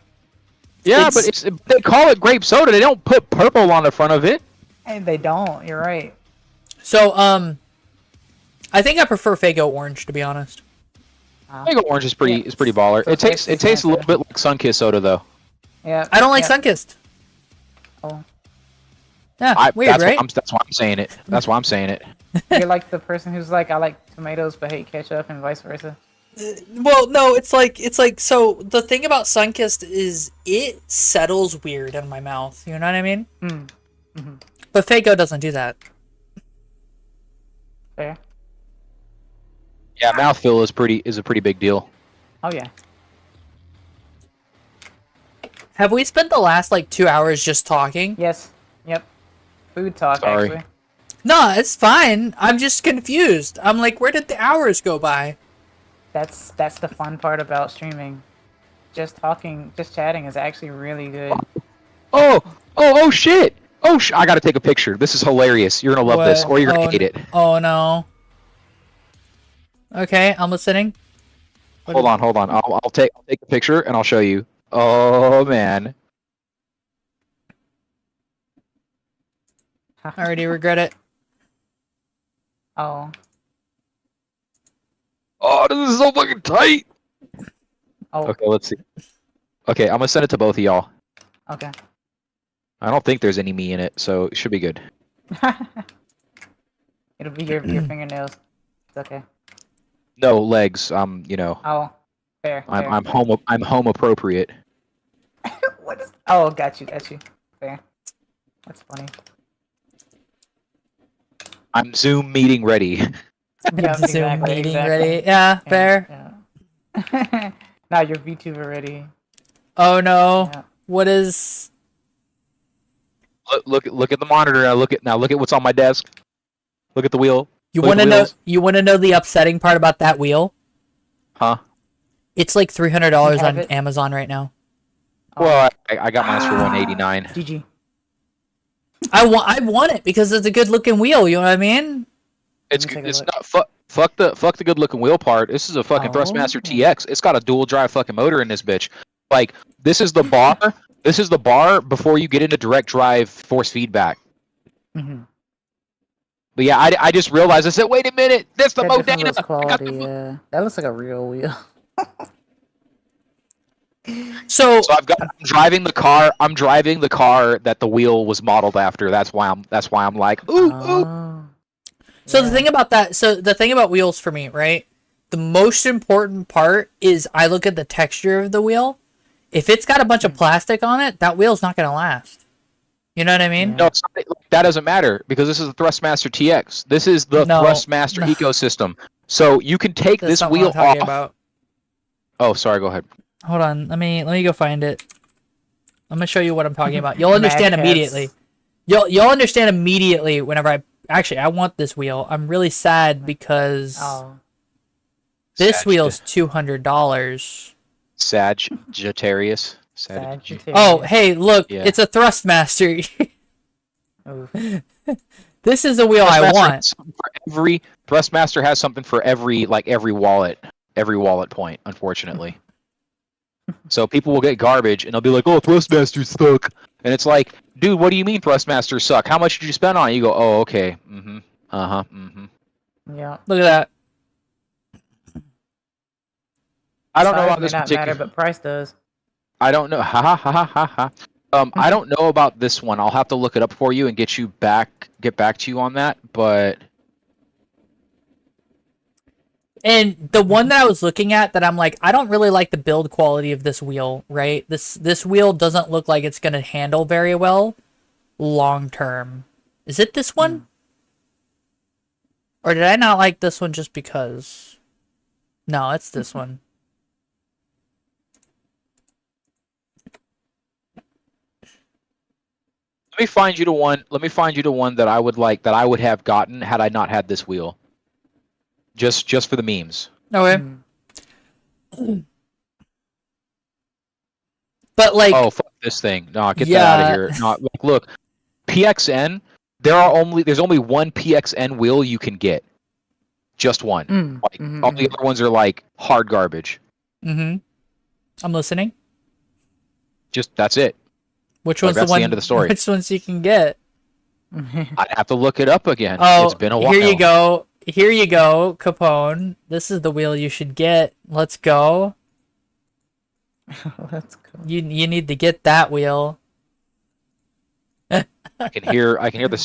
S2: It's-
S7: but they call it grape soda. They don't put purple on the front of it.
S6: And they don't. You're right.
S2: So, I think I prefer Faygo Orange, to be honest.
S7: Faygo Orange is pretty baller.
S6: So
S7: It tastes a little bit like Sunkist soda though.
S6: Yeah.
S2: I don't like
S6: yeah.
S2: Sunkist.
S6: Oh.
S2: Yeah, weird, right?
S7: That's why I'm saying it. That's why I'm saying it.
S6: You're like the person who's like, I like tomatoes but hate ketchup, and vice versa.
S2: Well, no, it's like so the thing about Sunkist is it settles weird in my mouth. You know what I mean? But Faygo doesn't do that.
S6: Fair.
S7: Yeah, mouthfeel is a pretty big deal.
S6: Oh yeah.
S2: Have we spent the last like 2 hours just talking?
S6: Yes. Yep. Food talk.
S7: Sorry.
S6: Actually.
S2: No, it's fine. I'm just confused. I'm like, where did the hours go by?
S6: That's the fun part about streaming. Just talking, just chatting is actually really good.
S7: Oh shit! I gotta take a picture. This is hilarious. You're gonna love this,
S2: What?
S7: or you're gonna
S2: Oh,
S7: hate it.
S2: Oh no. Okay, I'm listening.
S7: Hold on. I'll take a picture and I'll show you. Oh man.
S2: I already regret it.
S6: Oh.
S7: Oh, this is so fucking tight.
S6: Oh.
S7: Okay, let's see. Okay, I'm gonna send it to both of y'all.
S6: Okay.
S7: I don't think there's any me in it, so it should be good.
S6: It'll be your fingernails. It's okay.
S7: No legs.
S6: Oh. Fair.
S7: I'm home appropriate.
S6: What is? Oh, got you. Fair. That's funny.
S7: I'm Zoom meeting ready.
S6: Yeah,
S2: Zoom meeting ready. Yeah, fair.
S6: Yeah. Now you're VTuber ready.
S2: Oh no.
S6: Yeah.
S2: What is?
S7: Look at the monitor. Look at what's on my desk. Look at the wheel.
S2: You
S7: Look at
S2: want
S7: the
S2: to know?
S7: wheels.
S2: You want to know the upsetting part about that wheel?
S7: Huh?
S2: It's like $300
S6: You have
S2: on
S6: it?
S2: Amazon right now.
S7: Well, I got mine for 189.
S6: GG.
S2: I want it because it's a good looking wheel. You know what I mean?
S7: It's
S6: Let me take a
S7: it's
S6: look.
S7: not fuck the good looking wheel part. This is a fucking Thrustmaster TX. It's got a dual drive fucking motor in this bitch. Like, this is the bar. This is the bar before you get into direct drive force feedback.
S6: Mm-hmm.
S7: But yeah, I just realized. I said, wait a minute, that's the
S6: That definitely
S7: Modena.
S6: looks quality. Yeah, that looks like a real wheel.
S2: So
S7: So I'm driving the car. I'm driving the car that the wheel was modeled after. That's why I'm like, ooh, ooh.
S6: Oh.
S2: So
S6: Yeah.
S2: the thing about that, so the thing about wheels for me, right? The most important part is I look at the texture of the wheel. If it's got a bunch of plastic on it, that wheel's not gonna last. You know what I mean?
S6: Yeah.
S7: No, it's not, that doesn't matter because this is the Thrustmaster TX. This is the
S2: No,
S7: Thrustmaster
S2: no.
S7: ecosystem. So you can take
S2: That's
S7: this
S2: not what
S7: wheel
S2: I'm talking
S7: off.
S2: about.
S7: Oh, sorry. Go ahead.
S2: Hold on, let me go find it. I'm gonna show you what I'm talking about. You'll understand
S6: Mad
S2: immediately.
S6: cats.
S2: You'll understand immediately whenever I want this wheel. I'm really sad because
S6: Oh.
S2: this wheel's $200.
S7: Sagittarius.
S6: Sagittarius.
S2: Oh, hey, look,
S7: Yeah.
S2: it's a Thrustmaster.
S6: Oof.
S2: This is the wheel I want.
S7: Thrustmaster has something for every wallet point. Unfortunately, so people will get garbage and they'll be like, "Oh, Thrustmasters suck," and it's like, dude, what do you mean Thrustmasters suck? How much did you spend on it? You go, "Oh, okay,
S6: Yeah.
S2: Look at that.
S7: I don't know
S6: Size
S7: about
S6: may
S7: this
S6: not
S7: particular.
S6: matter, but price does.
S7: I don't know. Ha ha ha ha ha ha. I don't know about this one. I'll have to look it up for you and get back to you on that. But
S2: And the one that I was looking at that I'm like, I don't really like the build quality of this wheel, right? This wheel doesn't look like it's gonna handle very well long term. Is it this one? Or did I not like this one just because? No, it's this one.
S7: let me find you the one. Let me find you the one that I would like, that I would have gotten had I not had this wheel. Just for the memes.
S2: Okay. But like,
S7: Oh, fuck this thing. No, get that
S2: Yeah.
S7: out of here. No, like, look, PXN. There's only one PXN wheel you can get. Just one. Like all the other ones are like hard garbage.
S2: I'm listening.
S7: Just that's it.
S2: Which
S7: Like,
S2: one's the
S7: that's
S2: one?
S7: the end of the story.
S2: Which ones you can get?
S7: I'd have to look it up again.
S2: Oh,
S7: It's been a while.
S2: here you go. Here you go, Capone. This is the wheel you should get. Let's go.
S6: Let's go.
S2: You need to get that wheel.
S7: I can hear the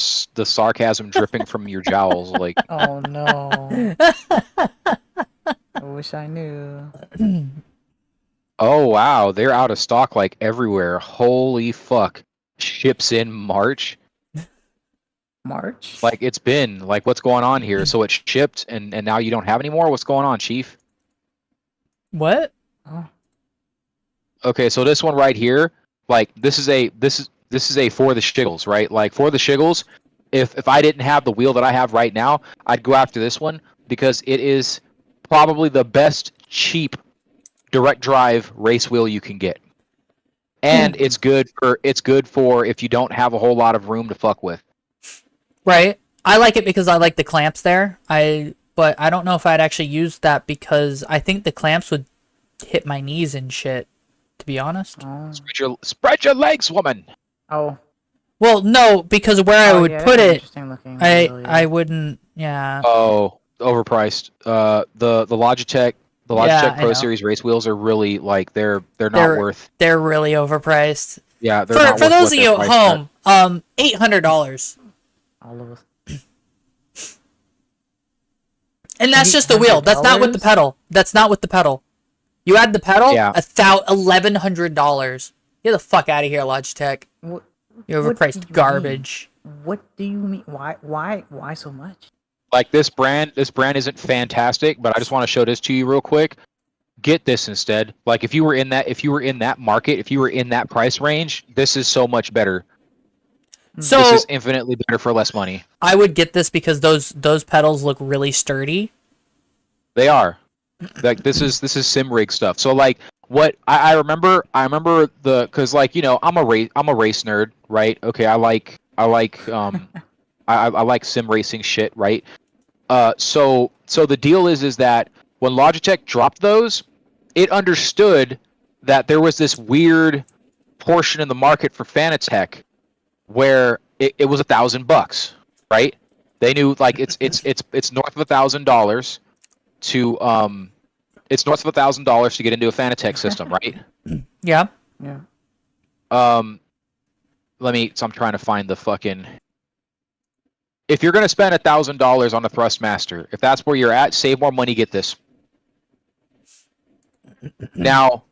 S7: sarcasm dripping from your jowls. Like,
S6: Oh no. I wish I knew.
S7: oh wow, they're out of stock like everywhere. Holy fuck! Ships in March.
S6: March?
S7: Like, it's been like, what's going on here? So it shipped and now you don't have any more. What's going on, Chief?
S2: What?
S6: Oh.
S7: Okay, so this one right here, like this is a for the shiggles, right? Like, for the shiggles, if I didn't have the wheel that I have right now, I'd go after this one because it is probably the best cheap direct drive race wheel you can get. And it's good for if you don't have a whole lot of room to fuck with.
S2: Right. I like it because I like the clamps there. But I don't know if I'd actually use that because I think the clamps would hit my knees and shit, to be honest.
S6: Oh.
S7: Spread your legs, woman.
S6: Oh.
S2: Well, no, because where I would
S6: yeah,
S2: put
S6: that's
S2: it,
S6: interesting looking wheel, yeah.
S2: I wouldn't. Yeah.
S7: Oh, overpriced. The Logitech
S2: Yeah, I
S7: Pro
S2: know.
S7: Series race wheels are really like they're not worth.
S2: They're really overpriced.
S7: Yeah, they're not
S2: For
S7: worth
S2: those
S7: what
S2: of
S7: they're
S2: you at
S7: priced at.
S2: home, $800.
S6: All of us.
S2: And that's just the wheel. That's not with the
S6: $800?
S2: pedal. That's not with the pedal. You add the pedal,
S7: Yeah.
S2: $1,100. Get the fuck out of here, Logitech.
S6: What,
S2: You
S6: what
S2: overpriced
S6: do you
S2: garbage.
S6: mean? What do you mean? Why so much?
S7: Like, this brand isn't fantastic, but I just want to show this to you real quick. Get this instead. Like, if you were in that market, if you were in that price range, this is so much better.
S2: So
S7: This is infinitely better for less money.
S2: I would get this because those pedals look really sturdy.
S7: They are. Like, this is sim rig stuff. So like, what I remember because, like, you know, I'm a race nerd, right? Okay, I like I like sim racing shit, right? So the deal is that when Logitech dropped those, it understood that there was this weird portion in the market for Fanatec where it was $1,000, right? They knew like it's north of $1,000 to it's north of $1,000 to get into a Fanatec system, right?
S2: Yeah.
S6: Yeah.
S7: So I'm trying to find the fucking. If you're gonna spend $1,000 on a Thrustmaster, if that's where you're at, save more money. Get this. Now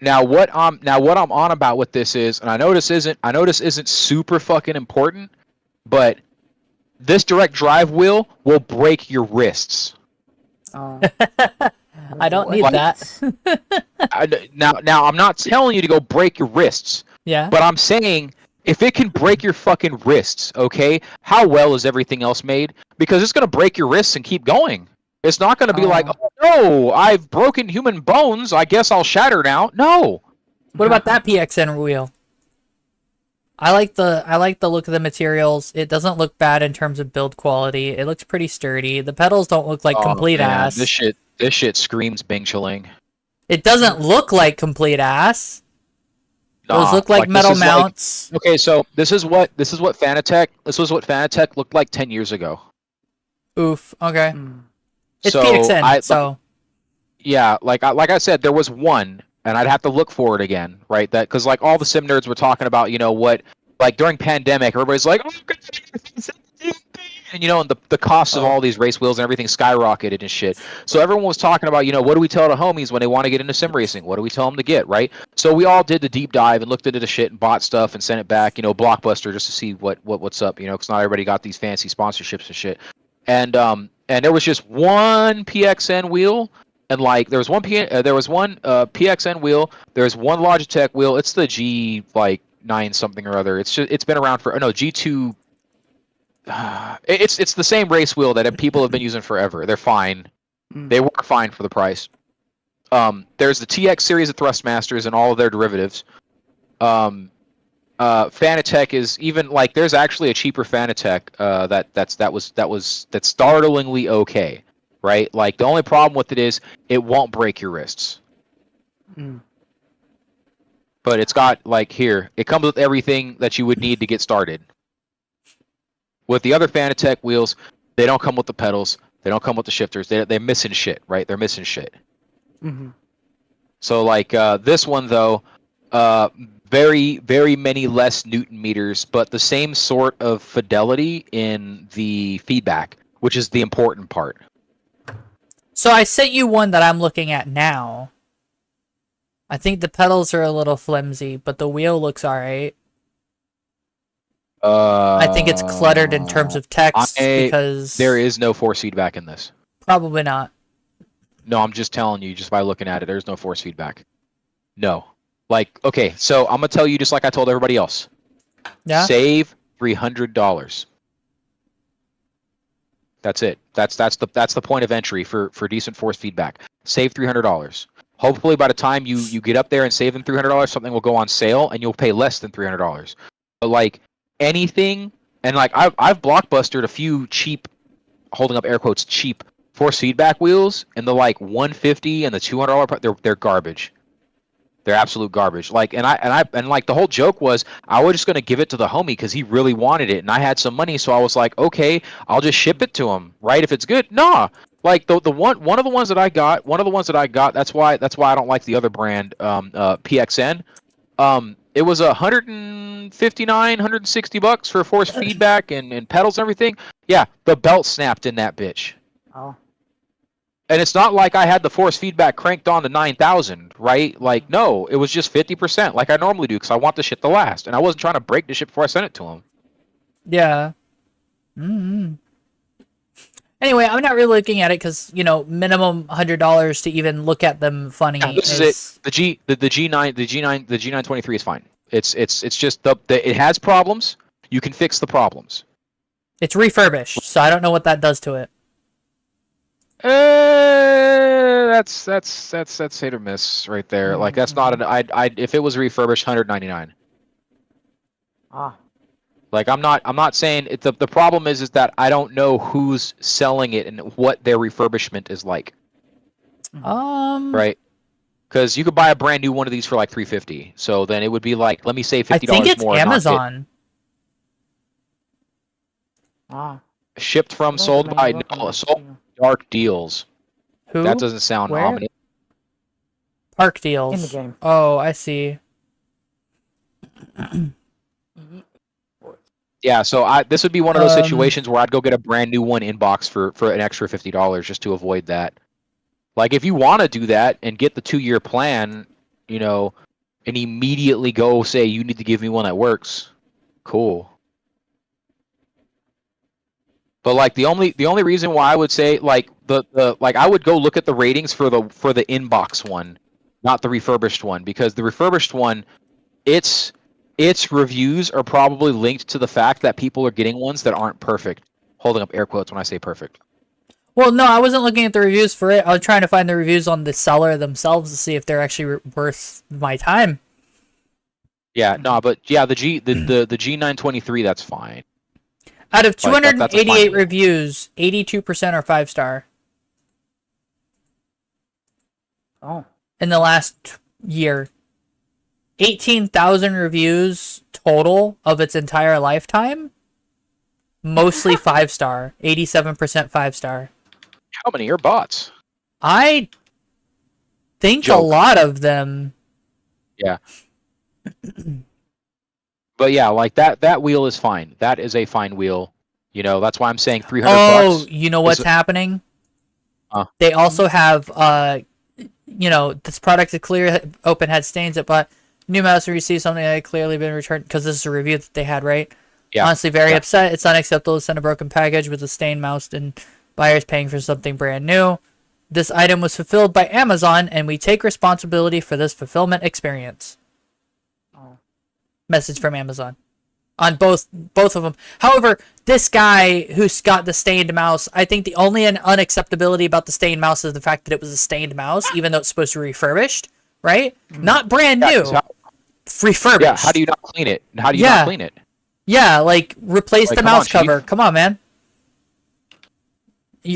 S7: what I'm on about with this is, and I know this isn't super fucking important, but this direct drive wheel will break your wrists.
S6: Oh.
S2: I don't need
S6: What?
S2: that.
S7: Now I'm not telling you to go break your wrists,
S2: Yeah.
S7: but I'm saying if it can break your fucking wrists, okay, how well is everything else made? Because it's gonna break your wrists and keep going. It's not gonna be like, oh no, I've broken human bones. I guess I'll shatter now. No.
S2: What about that PXN wheel? I like the look of the materials. It doesn't look bad in terms of build quality. It looks pretty sturdy. The pedals don't look like complete
S7: Man,
S2: ass.
S7: This shit screams Bing Chilling.
S2: It doesn't look like complete ass. Those
S7: Nah,
S2: look like metal
S7: this is
S2: mounts.
S7: Okay, so this is what Fanatec looked like 10 years ago.
S2: Oof. Okay.
S6: Mm.
S2: It's
S7: So
S2: PXN. So
S7: yeah, like I said, there was one, and I'd have to look for it again, right? That because like all the sim nerds were talking about, you know what? Like during pandemic, everybody's like, oh, and and the cost of all these race wheels and everything skyrocketed and shit. So everyone was talking about, what do we tell the homies when they want to get into sim racing? What do we tell them to get, right? So we all did the deep dive and looked into the shit and bought stuff and sent it back, Blockbuster, just to see what's up, because not everybody got these fancy sponsorships and shit. And there was just one PXN wheel. And like there was one PXN wheel, there's one Logitech wheel. It's the G like 9 something or other. It's been around for G2. It's the same race wheel that people have been using forever. They're fine. They were fine for the price. There's the TX series of Thrustmasters and all of their derivatives. Fanatec is even like there's actually a cheaper Fanatec that's startlingly okay. Right? Like, the only problem with it is it won't break your wrists. But it's got, like, it comes with everything that you would need to get started. With the other Fanatec wheels, they don't come with the pedals. They don't come with the shifters. They're missing shit, right? They're missing shit.
S6: Mm-hmm.
S7: So, like, this one, though, very, very many less Newton meters, but the same sort of fidelity in the feedback, which is the important part.
S2: So I sent you one that I'm looking at now. I think the pedals are a little flimsy, but the wheel looks alright. I think it's cluttered in terms of text because
S7: there is no force feedback in this.
S2: Probably not.
S7: No, I'm just telling you, just by looking at it, there's no force feedback. No. Like, okay, so I'm gonna tell you just like I told everybody else.
S2: Yeah.
S7: Save $300. That's it. That's the point of entry for decent force feedback. Save $300. Hopefully, by the time you get up there and save them $300, something will go on sale and you'll pay less than $300. But like anything, and like I've blockbustered a few cheap, holding up air quotes, cheap force feedback wheels, and the like $150 and the $200 they're garbage. They're absolute garbage. Like, and like the whole joke was I was just gonna give it to the homie because he really wanted it, and I had some money, so I was like, okay, I'll just ship it to him, right? If it's good, nah. Like one of the ones that I got, That's why I don't like the other brand, PXN. It was $159, $160 for force feedback and pedals and everything. Yeah, the belt snapped in that bitch.
S6: Oh.
S7: And it's not like I had the force feedback cranked on to 9,000, right? Like, no, it was just 50%, like I normally do, because I want the shit to last. And I wasn't trying to break the shit before I sent it to him.
S2: Yeah. Mm-hmm. Anyway, I'm not really looking at it because, minimum $100 to even look at them funny.
S7: Yeah, this is it. The G923 is fine. It's just it has problems. You can fix the problems.
S2: It's refurbished, so I don't know what that does to it.
S7: That's hit or miss right there. Like that's not an I'd if it was refurbished, $199.
S6: Ah.
S7: Like I'm not saying it, the problem is that I don't know who's selling it and what their refurbishment is like. Right? Because you could buy a brand new one of these for like $350. So then it would be like, let me save $50 more.
S2: I think it's Amazon.
S6: Ah.
S7: Shipped from,
S6: Well,
S7: sold
S6: then
S7: by,
S6: you're welcome
S7: no,
S6: to
S7: sold
S6: see
S7: Dark Deals.
S2: Who?
S7: That doesn't sound
S2: Where?
S7: ominous.
S2: Park deals.
S6: in the game.
S2: Oh, I see.
S7: Yeah, so this would be one of those
S2: Um,
S7: situations where I'd go get a brand new one in box for an extra $50 just to avoid that. Like, if you want to do that and get the 2-year plan, you know, and immediately go say you need to give me one that works, cool. But like the only reason why I would say like the like I would go look at the ratings for the inbox one, not the refurbished one, because the refurbished one, its reviews are probably linked to the fact that people are getting ones that aren't perfect. Holding up air quotes when I say perfect.
S2: well, no, I wasn't looking at the reviews for it. I was trying to find the reviews on the seller themselves to see if they're actually worth my time.
S7: Yeah, no, but yeah, the G923, that's fine.
S2: Out of
S7: Like, that's a fine
S2: 288
S7: deal.
S2: reviews, 82% are 5-star
S6: Oh,
S2: in the last year. 18,000 reviews total of its entire lifetime. Mostly 5-star. 87% 5-star.
S7: How many are bots?
S2: I think a
S7: Joke.
S2: lot of them.
S7: Yeah. But yeah, like that wheel is fine. That is a fine wheel. You know, that's why I'm saying 300
S2: Oh,
S7: bucks.
S2: you know what's happening? They
S7: Hmm?
S2: also have, you know, this product is clear, open, had stains it, but new mouse received something that had clearly been returned, because this is a review that they had, right?
S7: Yeah.
S2: Honestly, very
S7: Yeah.
S2: upset. It's unacceptable to send a broken package with a stained mouse and buyers paying for something brand new. This item was fulfilled by Amazon, and we take responsibility for this fulfillment experience.
S6: oh.
S2: Message from Amazon. On both of them. However, this guy who's got the stained mouse, I think the only unacceptability about the stained mouse is the fact that it was a stained mouse, even though it's supposed to be refurbished, right? Not brand
S7: Yeah,
S2: new.
S7: 'cause
S2: Refurbished.
S7: yeah, how do you not clean it? How do you
S2: Yeah.
S7: not clean it?
S2: Yeah, like replace
S7: Like,
S2: the
S7: come on,
S2: mouse cover.
S7: Chief.
S2: Come on, man.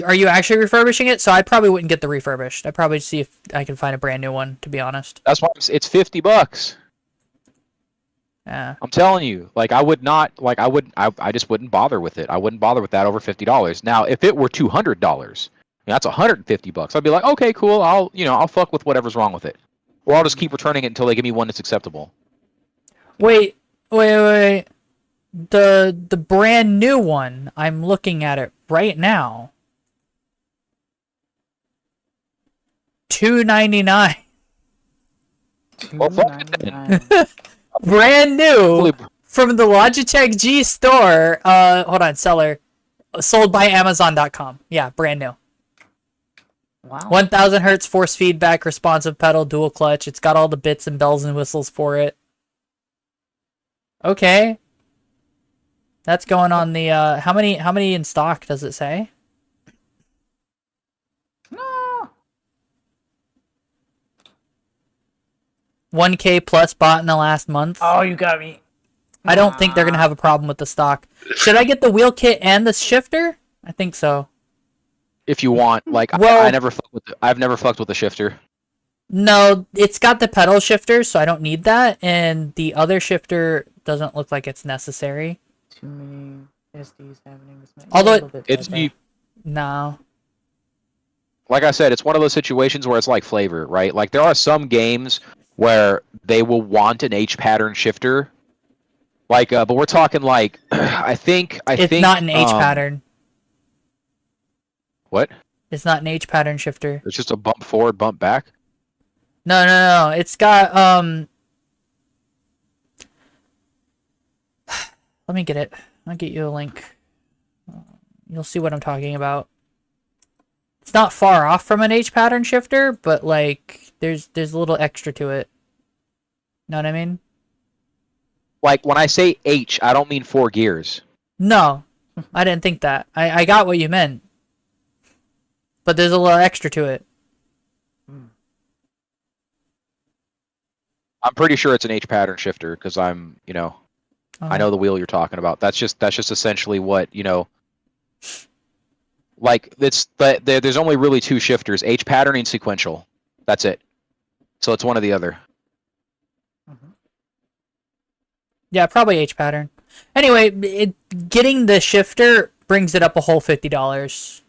S2: Are you actually refurbishing it? So I probably wouldn't get the refurbished. I'd probably see if I can find a brand new one, to be honest.
S7: That's why it's $50.
S2: Yeah.
S7: I'm telling you, like I would not, like I just wouldn't bother with it. I wouldn't bother with that over $50. Now, if it were $200, that's $150. I'd be like, okay, cool. I'll fuck with whatever's wrong with it, or I'll just keep returning it until they give me one that's acceptable.
S2: Wait. The brand new one, I'm looking at it right now. $299.
S7: Well, fuck it then.
S6: $2.99.
S2: Brand new
S7: Holy-
S2: from the Logitech G store. Hold on, seller. Sold by Amazon.com. Yeah, brand new.
S6: Wow.
S2: 1000 hertz force feedback, responsive pedal, dual clutch. It's got all the bits and bells and whistles for it. Okay. That's going on the how many in stock does it say?
S6: No.
S2: 1K plus bought in the last month.
S6: Oh, you got me.
S2: I don't think they're gonna have a problem with the stock. Should I get the wheel kit and the shifter? I think so.
S7: If you want, like
S2: Well-
S7: I've never fucked with the shifter.
S2: No, it's got the pedal shifter, so I don't need that, and the other shifter doesn't look like it's necessary.
S6: Too many SDs happening. This might be
S2: Although
S6: a little bit
S7: It's
S6: better.
S2: No.
S7: Like I said, it's one of those situations where it's like flavor, right? Like there are some games where they will want an H pattern shifter. Like, but we're talking like, I think
S2: It's not an H pattern.
S7: What?
S2: It's not an H pattern shifter.
S7: It's just a bump forward, bump back.
S2: No. It's got let me get it. I'll get you a link. You'll see what I'm talking about. It's not far off from an H pattern shifter, but like there's a little extra to it. Know what I mean?
S7: Like when I say H, I don't mean 4 gears.
S2: No, I didn't think that. I got what you meant. But there's a little extra to it.
S7: I'm pretty sure it's an H pattern shifter because I know the wheel you're talking about. That's just essentially what, like there's only really 2 shifters, H pattern and sequential. That's it. So it's one or the other.
S2: Yeah, probably H pattern. Anyway, getting the shifter brings it up a whole $50.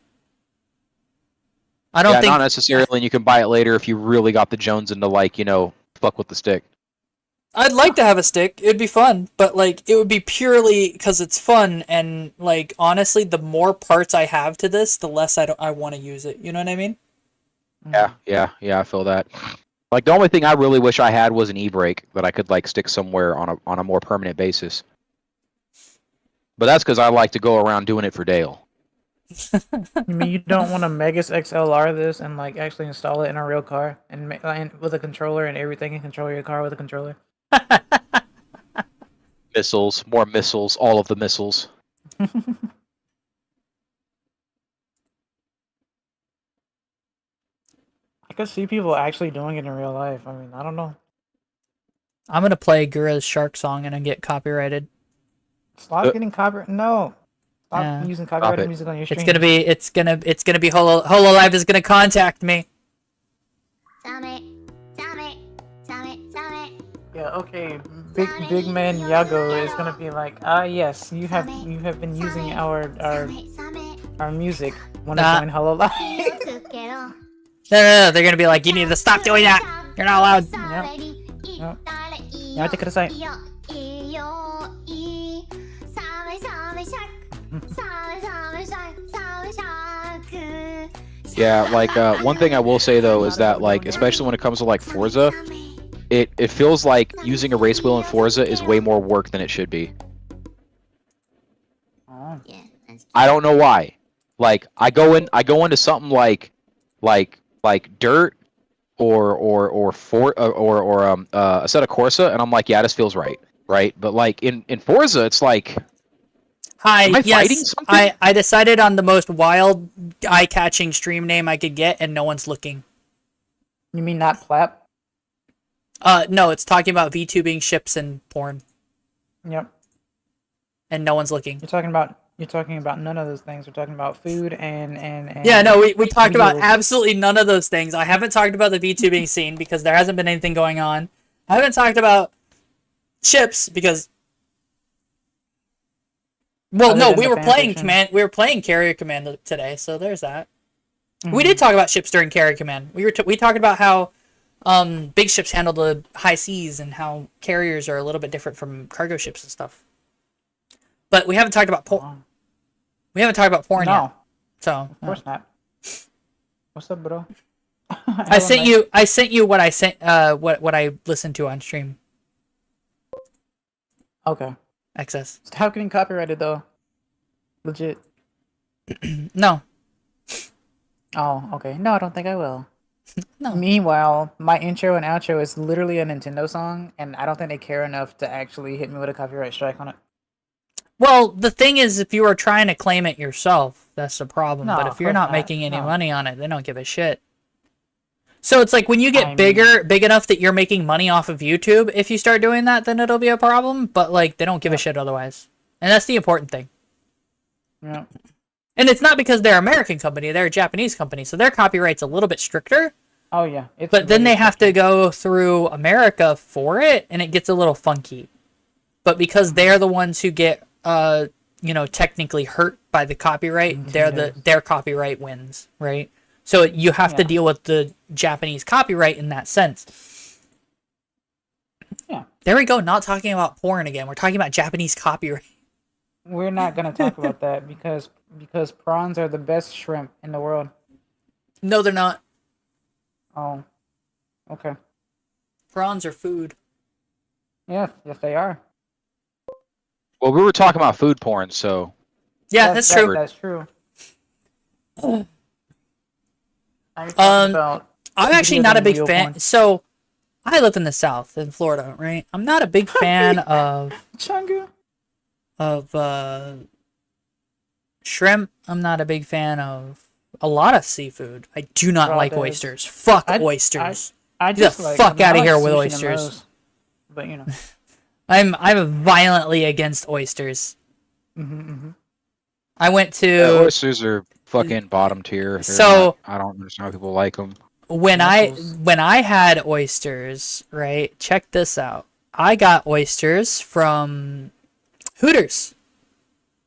S2: I don't
S7: Yeah,
S2: think
S7: not necessarily, and you can buy it later if you really got the Jones into, like, fuck with the stick.
S2: I'd like to have a stick. It'd be fun, but like it would be purely because it's fun, and like honestly, the more parts I have to this, the less I want to use it. You know what I mean?
S7: Yeah, I feel that. Like, the only thing I really wish I had was an e-brake that I could, like, stick somewhere on a more permanent basis. But that's because I like to go around doing it for Dale.
S6: You mean you don't want to Megas XLR this and like actually install it in a real car and with a controller and everything, and control your car with a controller?
S7: Missiles, more missiles, all of the missiles.
S6: I could see people actually doing it in real life. I mean, I don't know.
S2: I'm gonna play Gura's Shark Song and I get copyrighted.
S6: Stop getting copyright. No. Stop
S2: Yeah.
S6: using copyrighted
S7: it.
S6: music on your stream.
S2: It's gonna be Hololive is gonna contact me.
S6: Yeah, okay. Big man Yago is gonna be like, yes, you have been using our music. Wanna join Hololive?
S2: No, they're gonna be like, you need to stop doing that. You're not allowed.
S6: Yep. Yeah, take it aside.
S7: Yeah, like, one thing I will say, though, is that, like, especially when it comes to, like, Forza, it feels like using a race wheel in Forza is way more work than it should be.
S6: Oh.
S7: I don't know why. Like, I go into something like dirt or a set of Corsa, and I'm like, yeah, this feels right, But like in Forza, it's like,
S2: Hi,
S7: am I fighting
S2: yes,
S7: something?
S2: I decided on the most wild, eye-catching stream name I could get, and no one's looking.
S6: You mean not Plap?
S2: No, it's talking about VTubing, ships, and porn,
S6: Yep.
S2: and no one's looking.
S6: You're talking about none of those things. We're talking about food and
S2: Yeah, no, we talked about
S6: wheels.
S2: absolutely none of those things. I haven't talked about the VTubing scene because there hasn't been anything going on. I haven't talked about ships because, well,
S6: Other
S2: no,
S6: than
S2: we
S6: the
S2: were
S6: fan
S2: playing
S6: fiction.
S2: command. We were playing Carrier Command today, so there's that. We
S6: Mm-hmm.
S2: did talk about ships during Carrier Command. We talked about how big ships handle the high seas and how carriers are a little bit different from cargo ships and stuff. But we haven't talked about porn. We haven't talked about porn
S6: No,
S2: yet. So
S6: of course not. What's up, bro?
S2: I sent you what I sent what I listened to on stream.
S6: Okay.
S2: Excess.
S6: Stop getting copyrighted though. Legit.
S2: No.
S6: Oh, okay. No, I don't think I will.
S2: No.
S6: Meanwhile, my intro and outro is literally a Nintendo song, and I don't think they care enough to actually hit me with a copyright strike on it.
S2: Well, the thing is, if you are trying to claim it yourself, that's the problem.
S6: No,
S2: But
S6: of
S2: if you're
S6: course
S2: not
S6: not.
S2: making any
S6: No.
S2: money on it, they don't give a shit. So it's like when you get
S6: I
S2: big enough that you're making money off of YouTube, if you start doing that, then it'll be a problem. But like, they don't give a shit otherwise. And that's the important thing.
S6: Yeah.
S2: And it's not because they're an American company, they're a Japanese company, so their copyright's a little bit stricter.
S6: Oh yeah. It's
S2: But then
S6: very
S2: they have to
S6: tricky.
S2: go through America for it, and it gets a little funky. But because they're the ones who get, technically hurt by the copyright, their copyright wins, right? So you have to
S6: Yeah.
S2: deal with the Japanese copyright in that sense.
S6: Yeah.
S2: There we go. Not talking about porn again. We're talking about Japanese copyright.
S6: We're not gonna talk about that because prawns are the best shrimp in the world.
S2: No, they're not.
S6: Oh. Okay.
S2: Prawns are food.
S6: Yeah, yes they are.
S7: Well, we were talking about food porn, so
S2: Yeah, that's true.
S6: That's true. I'm talking about
S2: I'm actually
S6: videos
S2: not a
S6: and
S2: big
S6: real
S2: fan.
S6: porn.
S2: So, I live in the South, in Florida, right? I'm not a big fan of
S6: Chungu.
S2: shrimp. I'm not a big fan of a lot of seafood. I do not
S6: Raw
S2: like
S6: does.
S2: oysters. Fuck
S6: I-
S2: oysters.
S6: I
S2: Get
S6: just
S2: the
S6: like,
S2: fuck
S6: I
S2: outta
S6: like
S2: here with
S6: sushi and
S2: oysters.
S6: roast, but you know.
S2: I'm violently against oysters. I went
S7: yeah,
S2: to
S7: oysters are fucking bottom tier. They're
S2: So-
S7: not- I don't understand how people like them.
S2: when
S6: Mussels.
S2: I had oysters, right? Check this out. I got oysters from Hooters.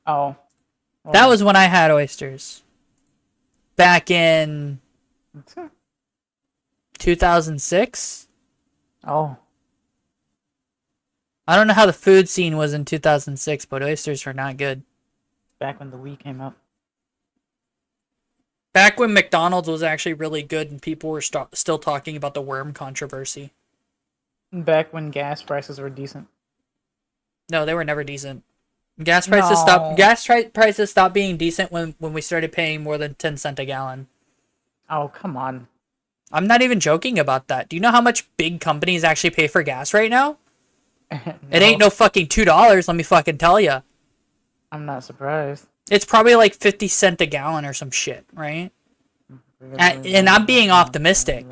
S6: Oh,
S2: That was when I had oysters. Back in 2006.
S6: Oh,
S2: I don't know how the food scene was in 2006, but oysters were not good.
S6: back when the Wii came out.
S2: Back when McDonald's was actually really good and people were still talking about the worm controversy.
S6: Back when gas prices were decent.
S2: No, they were never decent. Gas prices stopped being decent when we started paying more than 10 cents a gallon.
S6: Oh, come on.
S2: I'm not even joking about that. Do you know how much big companies actually pay for gas right now? It ain't no fucking $2, let me fucking tell you.
S6: I'm not surprised.
S2: It's probably like 50 cents a gallon or some shit, right? And I'm being optimistic.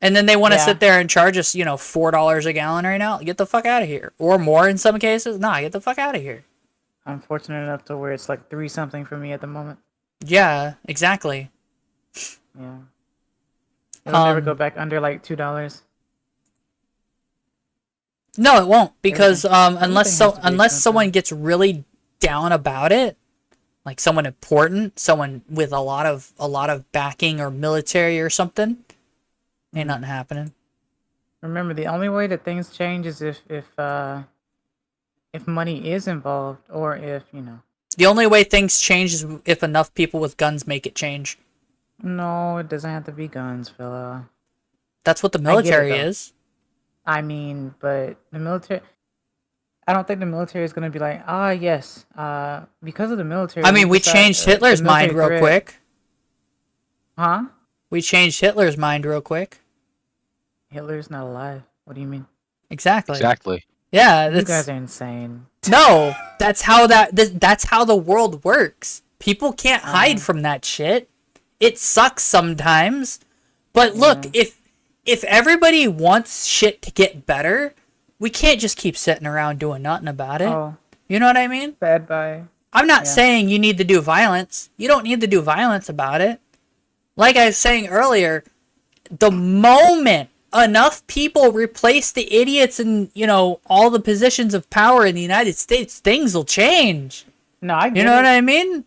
S2: And then they want to sit there and charge us, $4 a gallon right now? Get the fuck out of here. Or more in some cases? Nah, get the fuck out of here.
S6: I'm fortunate enough to where it's like 3 something for me at the moment.
S2: Yeah, exactly.
S6: Yeah. It'll never go back under like $2.
S2: No, it won't, because unless
S6: has to be expensive.
S2: someone gets really down about it, like someone important, someone with a lot of backing or military or something, ain't nothing happening.
S6: Remember, the only way that things change is if money is involved, or if
S2: The only way things change is if enough people with guns make it change.
S6: No, it doesn't have to be guns, fella.
S2: That's what the military is.
S6: I mean, but the military. I don't think the military is going to be like, yes, because of the military.
S2: I mean, we changed Hitler's mind real quick.
S6: Huh?
S2: We changed Hitler's mind real quick.
S6: Hitler's not alive. What do you mean?
S2: Exactly.
S7: Exactly.
S2: Yeah,
S6: You guys are insane.
S2: No, that's how that's how the world works. People can't hide from that shit. It sucks sometimes, but look, if everybody wants shit to get better, we can't just keep sitting around doing nothing about it.
S6: Oh,
S2: you know what I mean?
S6: bad bye.
S2: I'm not saying you need to do violence. You don't need to do violence about it. Like I was saying earlier, the moment enough people replace the idiots in, all the positions of power in the United States, things will change.
S6: No, I get
S2: You know
S6: it.
S2: what I mean?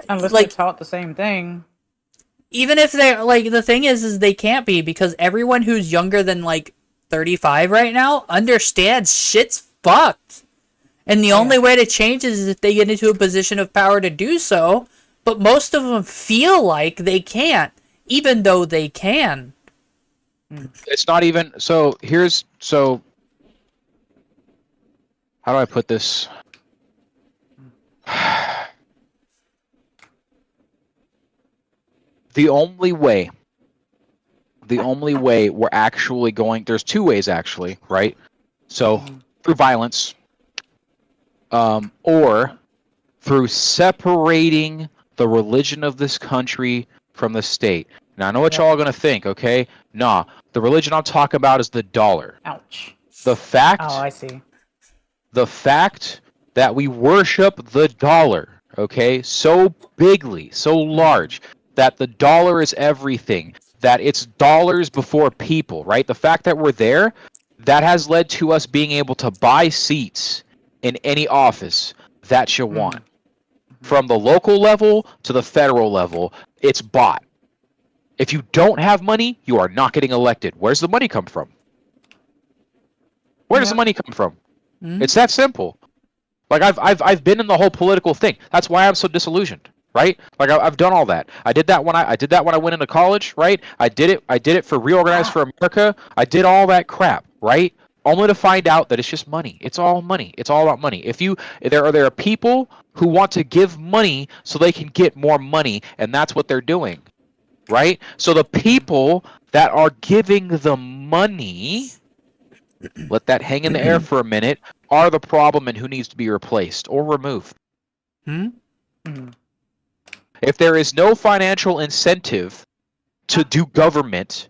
S6: Unless they're taught the same thing.
S2: Even if they're, the thing is they can't be, because everyone who's younger than, 35 right now understands shit's fucked. And the only way to change it is if they get into a position of power to do so, but most of them feel like they can't, even though they can.
S7: It's not even so. How do I put this? The only way we're actually going, there's 2 ways actually, right? So through violence, or through separating the religion of this country from the state. Now I know what y'all are gonna think, okay? Nah, the religion I'm talking about is the dollar.
S6: Ouch.
S7: The fact.
S6: Oh, I see.
S7: The fact that we worship the dollar, okay, so bigly, so large, that the dollar is everything, that it's dollars before people, right? The fact that we're there, that has led to us being able to buy seats in any office that you want. From the local level to the federal level, it's bought. If you don't have money, you are not getting elected. Where's the money come from? Where does the money come from? It's that simple. Like I've been in the whole political thing. That's why I'm so disillusioned, right? Like I've done all that. I did that when I went into college, right? I did it for Reorganize for America. I did all that crap, right? Only to find out that it's just money. It's all money. It's all about money. There are people who want to give money so they can get more money, and that's what they're doing, right? So the people that are giving the money, let that hang in the air for a minute, are the problem and who needs to be replaced or removed. If there is no financial incentive to do government,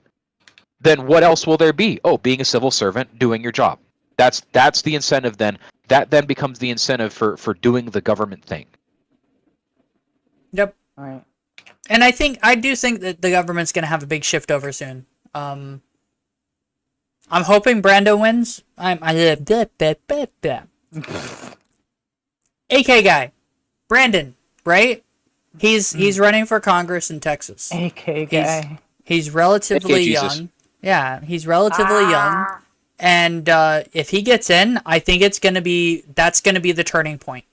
S7: then what else will there be? Oh, being a civil servant, doing your job. That's the incentive then. That then becomes the incentive for doing the government thing.
S2: Yep.
S6: All right.
S2: And I do think that the government's going to have a big shift over soon. I'm hoping Brando wins. AK guy. Brandon, right? He's running for Congress in Texas.
S6: AK guy.
S2: He's relatively
S7: AK Jesus.
S2: young. Yeah, he's relatively young. And if he gets in, I think that's gonna be the turning point,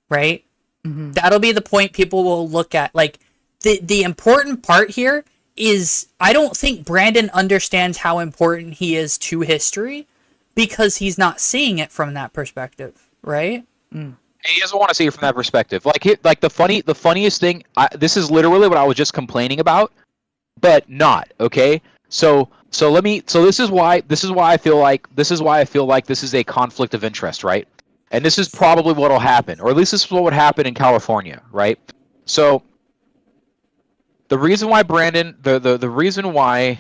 S2: right? That'll be the point people will look at. Like the important part here is I don't think Brandon understands how important he is to history because he's not seeing it from that perspective, right?
S7: He doesn't want to see it from that perspective. Like the funniest thing. This is literally what I was just complaining about, but not okay. So this is why I feel like this is a conflict of interest, right? And this is probably what'll happen, or at least this is what would happen in California, right? So the reason why the reason why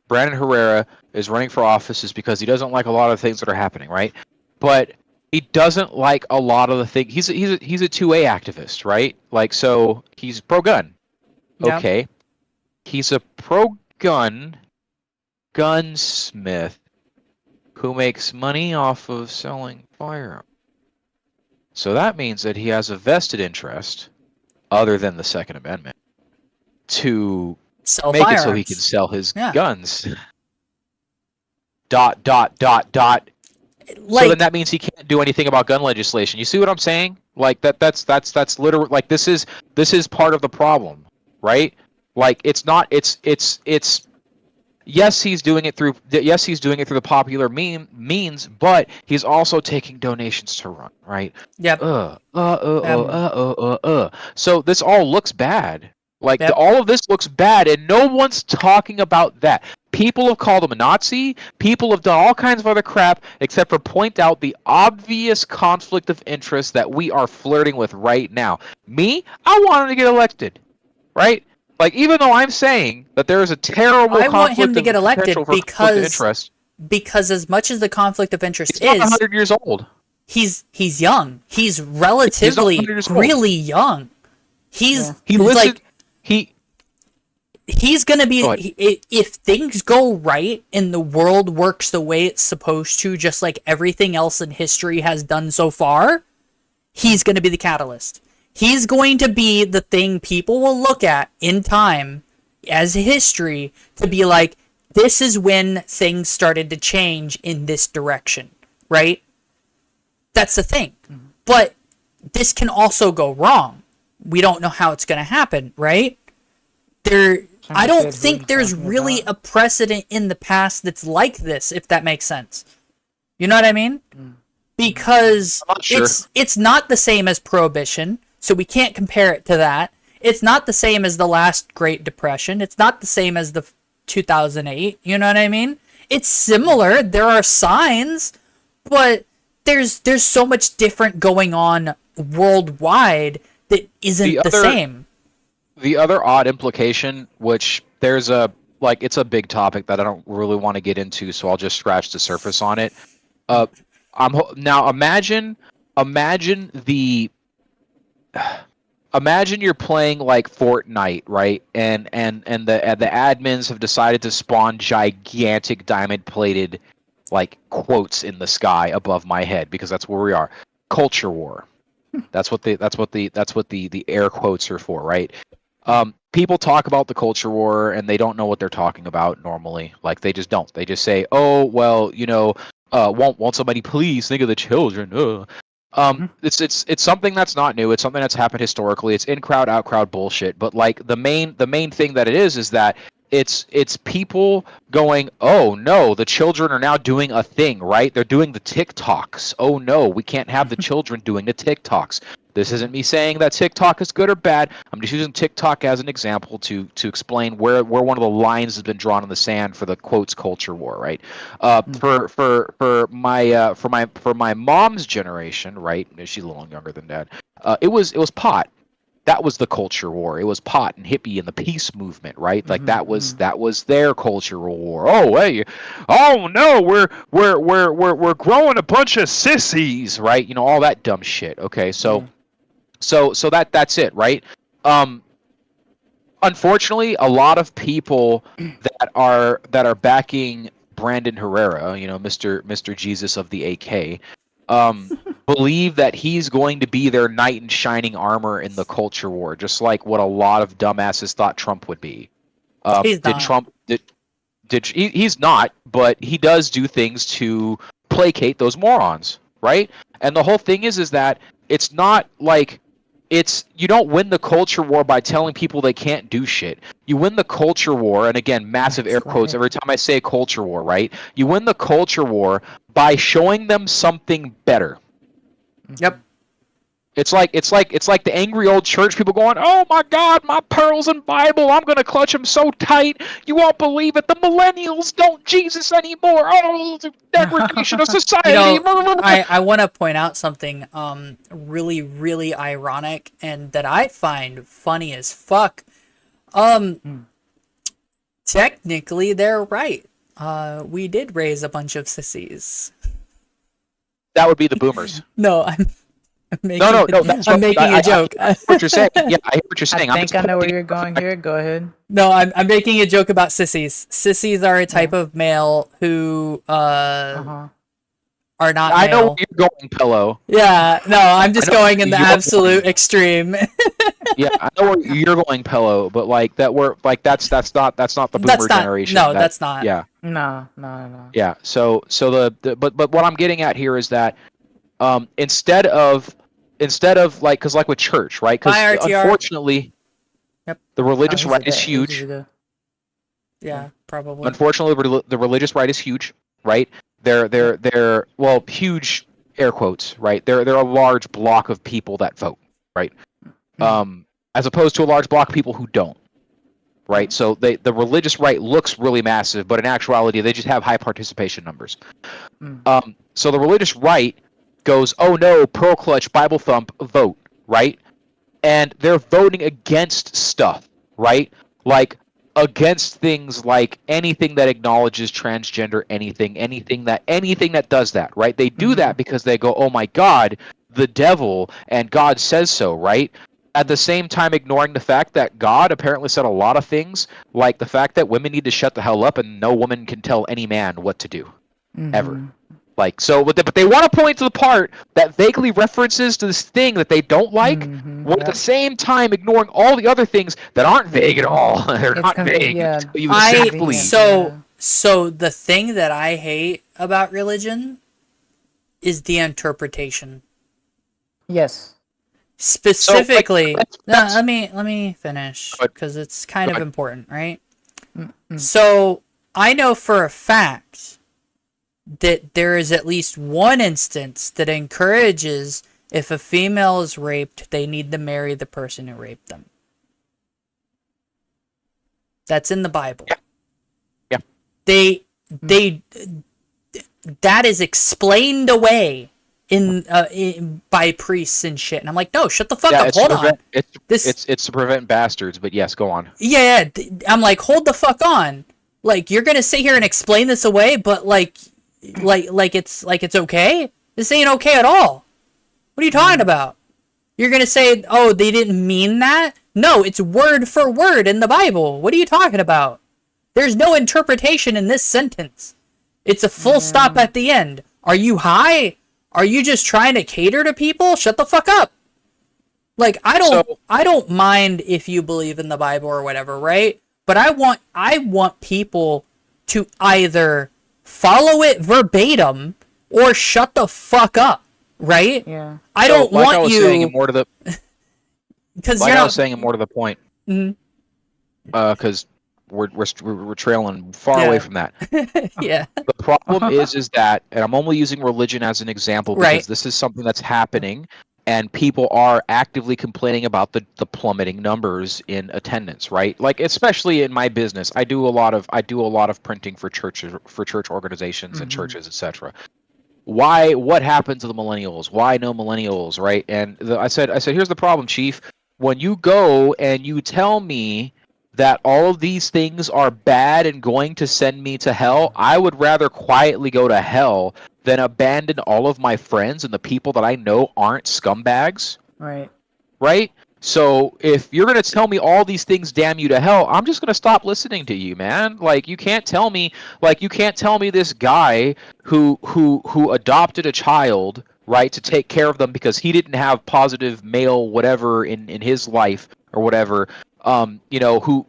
S7: Brandon Herrera is running for office is because he doesn't like a lot of things that are happening, right? But he doesn't like a lot of the things. He's a 2A activist, right? Like, so he's pro-gun.
S2: Yeah.
S7: Okay. He's a pro-gun gunsmith who makes money off of selling firearms. So that means that he has a vested interest, other than the Second Amendment, to
S2: Sell
S7: make
S2: firearms.
S7: it so he can sell his
S2: Yeah.
S7: guns. Dot, dot, dot, dot.
S2: Like,
S7: So then that means he can't do anything about gun legislation. You see what I'm saying? Like that's literally, like, this is part of the problem, right? Like, it's yes, he's doing it through the popular means, but he's also taking donations to run, right?
S2: Yep.
S7: So this all looks bad. Like,
S2: Yep.
S7: all of this looks bad, and no one's talking about that. People have called him a Nazi. People have done all kinds of other crap, except for point out the obvious conflict of interest that we are flirting with right now. Me, I want him to get elected, right? Like, even though I'm saying that there is a terrible
S2: I want him
S7: conflict
S2: to get
S7: of
S2: elected
S7: potential for conflict of interest,
S2: because as much as the conflict of interest
S7: he's not
S2: is,
S7: 100 years old.
S2: he's young. He's relatively
S7: 100 years old.
S2: really young. He's
S7: He
S2: like
S7: listened.
S2: he's gonna
S7: Go
S2: be
S7: ahead.
S2: if things go right and the world works the way it's supposed to, just like everything else in history has done so far, he's gonna be the catalyst. He's going to be the thing people will look at in time as history to be like, this is when things started to change in this direction, right? That's the thing. But this can also go wrong. We don't know how it's going to happen, right? I don't think there's really a precedent in the past that's like this, if that makes sense. You know what I mean? Because
S7: I'm not sure.
S2: it's not the same as Prohibition, so we can't compare it to that. It's not the same as the last Great Depression. It's not the same as the 2008. You know what I mean? It's similar. There are signs, but there's so much different going on worldwide that isn't the same.
S7: The other odd implication, which there's it's a big topic that I don't really want to get into, so I'll just scratch the surface on it. Now imagine you're playing like Fortnite, right? And the admins have decided to spawn gigantic diamond-plated like quotes in the sky above my head, because that's where we are. Culture war. That's what the air quotes are for, right? People talk about the culture war and they don't know what they're talking about normally. Like, they just don't. They just say, "Oh, well, won't somebody please think of the children?" It's something that's not new. It's something that's happened historically. It's in crowd, out crowd bullshit. But like the main thing that it is that it's people going, "Oh no, the children are now doing a thing, right? They're doing the TikToks. Oh no, we can't have the children doing the TikToks." This isn't me saying that TikTok is good or bad. I'm just using TikTok as an example to explain where one of the lines has been drawn in the sand for the quotes culture war, right? For my mom's generation, right? She's a little younger than Dad. It was pot. That was the culture war. It was pot and hippie and the peace movement, right? Like that was their cultural war. Oh hey, oh no, we're growing a bunch of sissies, right? All that dumb shit. Okay, so that's it, right? Unfortunately, a lot of people that are backing Brandon Herrera, Mr. Jesus of the AK, believe that he's going to be their knight in shining armor in the culture war, just like what a lot of dumbasses thought Trump would be.
S2: He's
S7: Did
S2: not.
S7: Trump? He's not, but he does do things to placate those morons, right? And the whole thing is that it's not like you don't win the culture war by telling people they can't do shit. You win the culture war, and again, massive air quotes every time I say culture war, right? You win the culture war by showing them something better.
S2: Yep.
S7: It's like the angry old church people going, "Oh my God, my pearls and Bible! I'm gonna clutch them so tight, you won't believe it. The millennials don't Jesus anymore. Oh, the degradation of society."
S2: I want to point out something really, really ironic and that I find funny as fuck. Technically, they're right. We did raise a bunch of sissies.
S7: That would be the boomers.
S2: No, I'm making,
S7: No.
S2: I'm making a joke.
S7: I hear what you're saying. Yeah, I hear what you're saying.
S6: I think I know where you're going here. Go ahead.
S2: No, I'm making a joke about sissies. Sissies are a type of male who are not
S7: I know
S2: male.
S7: where you're going, Pillow.
S2: Yeah, no, I'm just going in the
S7: you're
S2: absolute extreme.
S7: Yeah, I know where you're going, Pillow, but like that's not the boomer
S2: That's not.
S7: generation.
S2: No, that's not.
S7: Yeah.
S6: No.
S7: Yeah. So but what I'm getting at here is that instead of like, because like with church, right? Because
S2: Bye, RTR.
S7: unfortunately,
S2: Yep.
S7: the religious
S6: Oh,
S7: right is
S6: he's
S7: huge.
S2: Yeah, probably.
S7: Unfortunately, the religious right is huge, right? They're well, huge air quotes, right? They're a large block of people that vote, right? As opposed to a large block of people who don't, right? So the religious right looks really massive, but in actuality, they just have high participation numbers. So the religious right goes, "Oh no, pearl clutch, Bible thump, vote," right? And they're voting against stuff, right? Like against things like anything that acknowledges transgender, anything that does that, right? They do that because they go, "Oh my God, the devil, and God says so," right? At the same time, ignoring the fact that God apparently said a lot of things, like the fact that women need to shut the hell up and no woman can tell any man what to do, ever. Like, so, but they want to point to the part that vaguely references to this thing that they don't like, while at the same time ignoring all the other things that aren't vague at all. They're not vague.
S6: yeah.
S7: Tell you exactly.
S2: So the thing that I hate about religion is the interpretation.
S6: Yes.
S2: Specifically,
S7: So, like,
S2: let me finish because it's kind of important, right?
S6: Mm-hmm.
S2: So I know for a fact that there is at least one instance that encourages if a female is raped, they need to marry the person who raped them. That's in the Bible.
S7: Yeah.
S2: That is explained away in by priests and shit, and I'm like, no, shut the fuck up. Hold on.
S7: It's to prevent bastards, but yes, go on.
S2: Yeah, I'm like, hold the fuck on. Like, you're gonna sit here and explain this away, but like it's okay. This ain't okay at all. What are you talking about? You're gonna say, oh, they didn't mean that? No, it's word for word in the Bible. What are you talking about? There's no interpretation in this sentence. It's a full stop at the end. Are you high? Are you just trying to cater to people? Shut the fuck up. Like, I don't mind if you believe in the Bible or whatever, right? But I want people to either follow it verbatim or shut the fuck up, right?
S6: Yeah.
S2: I don't
S7: like
S2: want
S7: I was
S2: you
S7: saying it more to the
S2: because
S7: like
S2: you're
S7: I
S2: not
S7: was saying it more to the point. Because we're trailing far
S2: Yeah.
S7: away from that.
S2: yeah.
S7: The problem is that, and I'm only using religion as an example because
S2: Right.
S7: this is something that's happening, and people are actively complaining about the plummeting numbers in attendance, right? Like, especially in my business, I do a lot of printing for churches, for church organizations and churches, etc. What happened to the millennials? Why no millennials, right? And I said, here's the problem, Chief. When you go and you tell me that all of these things are bad and going to send me to hell, I would rather quietly go to hell than abandon all of my friends and the people that I know aren't scumbags.
S6: Right.
S7: Right? So if you're going to tell me all these things damn you to hell, I'm just going to stop listening to you, man. Like, you can't tell me this guy who adopted a child, right, to take care of them because he didn't have positive male whatever in his life or whatever, you know, who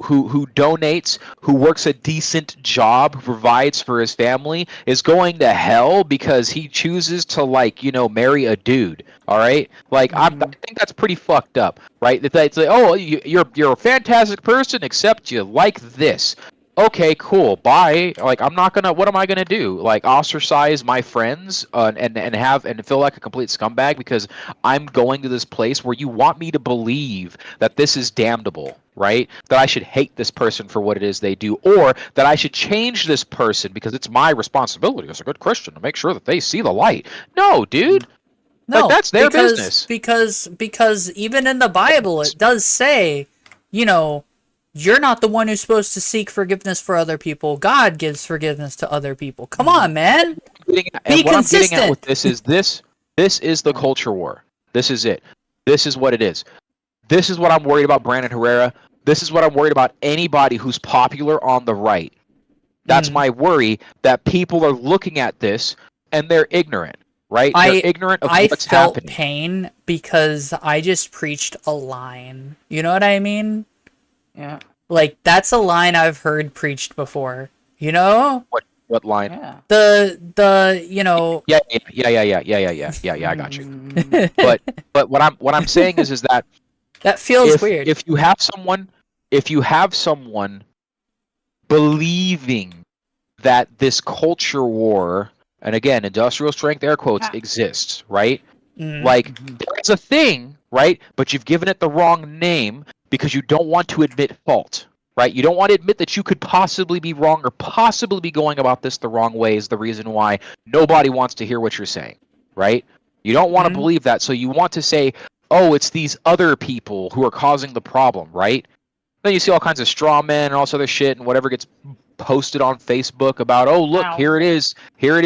S7: donates, who works a decent job, who provides for his family, is going to hell because he chooses to, like, you know, marry a dude. All right, like I think that's pretty fucked up, right? It's like, oh, you're a fantastic person, except you like this. Okay, cool. Bye. Like, I'm not gonna. What am I gonna do? Like, ostracize my friends and feel like a complete scumbag because I'm going to this place where you want me to believe that this is damnable, right? That I should hate this person for what it is they do, or that I should change this person because it's my responsibility as a good Christian to make sure that they see the light. No, dude.
S2: No,
S7: Like, that's their business.
S2: Because even in the Bible it does say, you know, you're not the one who's supposed to seek forgiveness for other people. God gives forgiveness to other people. Come on, man.
S7: And
S2: Be
S7: what I'm
S2: consistent.
S7: getting at with this is the culture war. This is it. This is what it is. This is what I'm worried about Brandon Herrera. This is what I'm worried about anybody who's popular on the right. That's my worry, that people are looking at this and they're ignorant, right? They're ignorant of what's
S2: felt
S7: happening.
S2: pain because I just preached a line. You know what I mean?
S6: Yeah.
S2: Like, that's a line I've heard preached before. You know?
S7: What line?
S6: Yeah.
S2: The you know.
S7: Yeah. I got you. But what I'm saying is that
S2: that feels weird.
S7: If you have someone believing that this culture war, and again, industrial strength air quotes, exists, right? Like, it's a thing, right? But you've given it the wrong name because you don't want to admit fault, right? You don't want to admit that you could possibly be wrong or possibly be going about this the wrong way is the reason why nobody wants to hear what you're saying, right? You don't want to believe that, so you want to say, oh, it's these other people who are causing the problem, right? Then you see all kinds of straw men and all this other shit and whatever gets posted on Facebook about, oh, look, here it is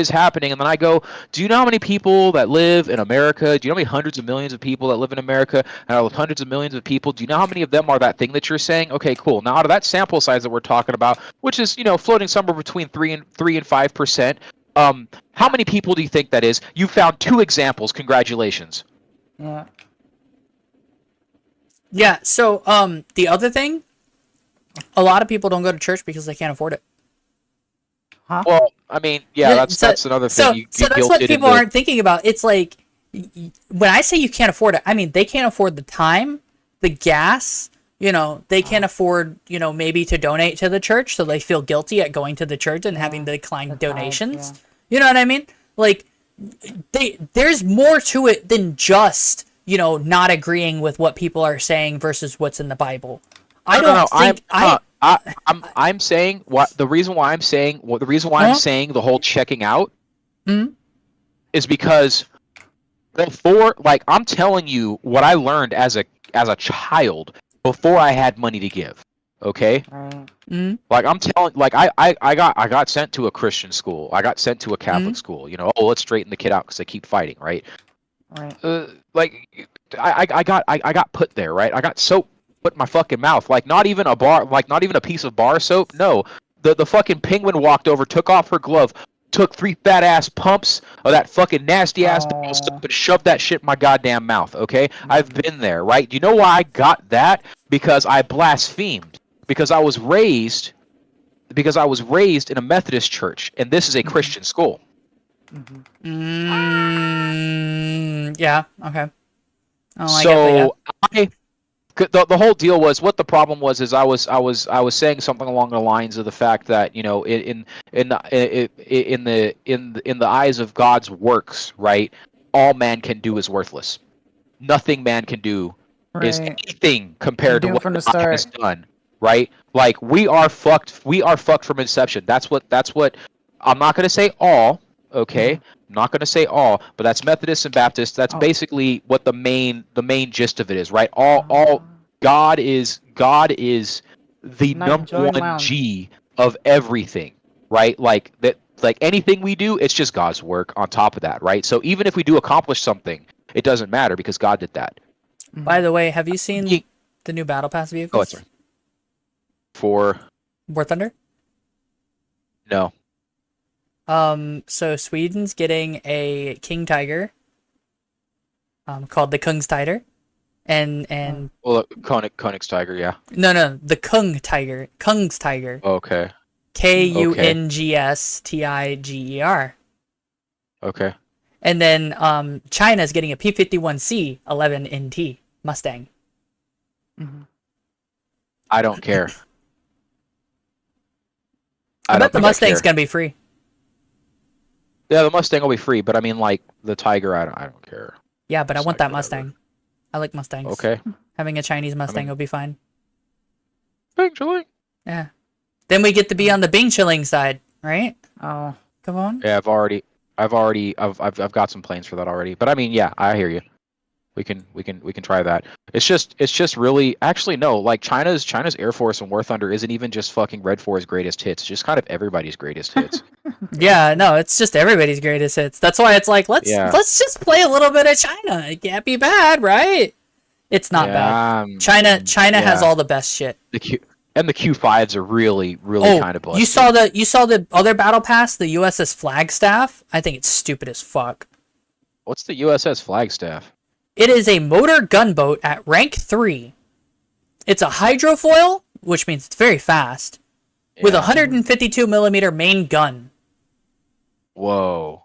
S7: happening. And then I go, do you know how many people that live in America? Do you know how many hundreds of millions of people that live in America? And out of hundreds of millions of people, do you know how many of them are that thing that you're saying? Okay, cool. Now, out of that sample size that we're talking about, which is, you know, floating somewhere between 3 and 5%, how many people do you think that is? You found 2 examples. Congratulations.
S6: Yeah.
S2: Yeah, so the other thing, a lot of people don't go to church because they can't afford it.
S6: Huh?
S7: Well, I mean, yeah, that's another thing.
S2: So that's what people aren't thinking about. It's like, when I say you can't afford it, I mean they can't afford the time, the gas, you know, they can't afford, you know, maybe to donate to the church, so they feel guilty at going to the church and having to decline donations. You know what I mean? Like, there's more to it than just, you know, not agreeing with what people are saying versus what's in the Bible.
S7: I'm saying the reason why I'm saying the whole checking out is because before, like, I'm telling you what I learned as a child before I had money to give. Okay? Like, I'm telling, like, I got sent to a Christian school. I got sent to a Catholic school. You know, oh, let's straighten the kid out because they keep fighting, right? Like, I got put there, right? I got soap put in my fucking mouth, like not even a piece of bar soap. No, the fucking penguin walked over, took off her glove, took 3 fat ass pumps of that fucking nasty ass soap and shoved that shit in my goddamn mouth. Okay, I've been there, right? You know why I got that? Because I blasphemed. Because I was raised in a Methodist church, and this is a Christian school.
S2: Yeah. Okay.
S7: So the whole deal was, what the problem was is I was saying something along the lines of the fact that, you know, in the eyes of God's works, right, all man can do is worthless. Nothing man can do is anything compared to what God has done, right? Like, we are fucked from inception. That's what I'm not going to say all, okay? I'm not going to say all, but that's Methodist and Baptist. That's basically what the main gist of it is, right? All God is the number one G of everything, right? Like that, like anything we do, it's just God's work on top of that, right? So even if we do accomplish something, it doesn't matter because God did that.
S2: By the way, have you seen the new Battle Pass vehicles?
S7: Oh, sorry. For
S2: War Thunder?
S7: No.
S2: So Sweden's getting a King Tiger, called the Kungstiger, and
S7: Well, Koenigsegger, yeah.
S2: no, the Kungstiger,
S7: Okay.
S2: Kungstiger,
S7: Okay.
S2: and then China's getting a P51C 11 NT Mustang.
S7: I don't care.
S2: I bet the
S7: think I
S2: Mustang's
S7: care.
S2: gonna be free.
S7: Yeah, the Mustang will be free, but I mean, like the Tiger, I don't care.
S2: Yeah, but I
S7: It's
S2: want
S7: like
S2: that
S7: whatever.
S2: Mustang. I like Mustangs.
S7: Okay.
S2: Having a Chinese Mustang will be fine.
S7: Actually.
S2: Yeah. Then we get to be on the Bing Chilling side, right?
S6: Oh.
S2: Come on.
S7: Yeah, I've got some plans for that already. But I mean, yeah, I hear you. We can try that. It's just really actually no, like China's Air Force and War Thunder isn't even just fucking Red 4's greatest hits. It's just kind of everybody's greatest hits.
S2: Yeah, no, it's just everybody's greatest hits. That's why it's like let's just play a little bit of China. It can't be bad, right? It's not bad. China has all the best shit.
S7: The Q5s are really kind of busted.
S2: You saw the other battle pass, the USS Flagstaff? I think it's stupid as fuck.
S7: What's the USS Flagstaff?
S2: It is a motor gunboat at rank 3. It's a hydrofoil, which means it's very fast, with a 152 millimeter main gun.
S7: Whoa.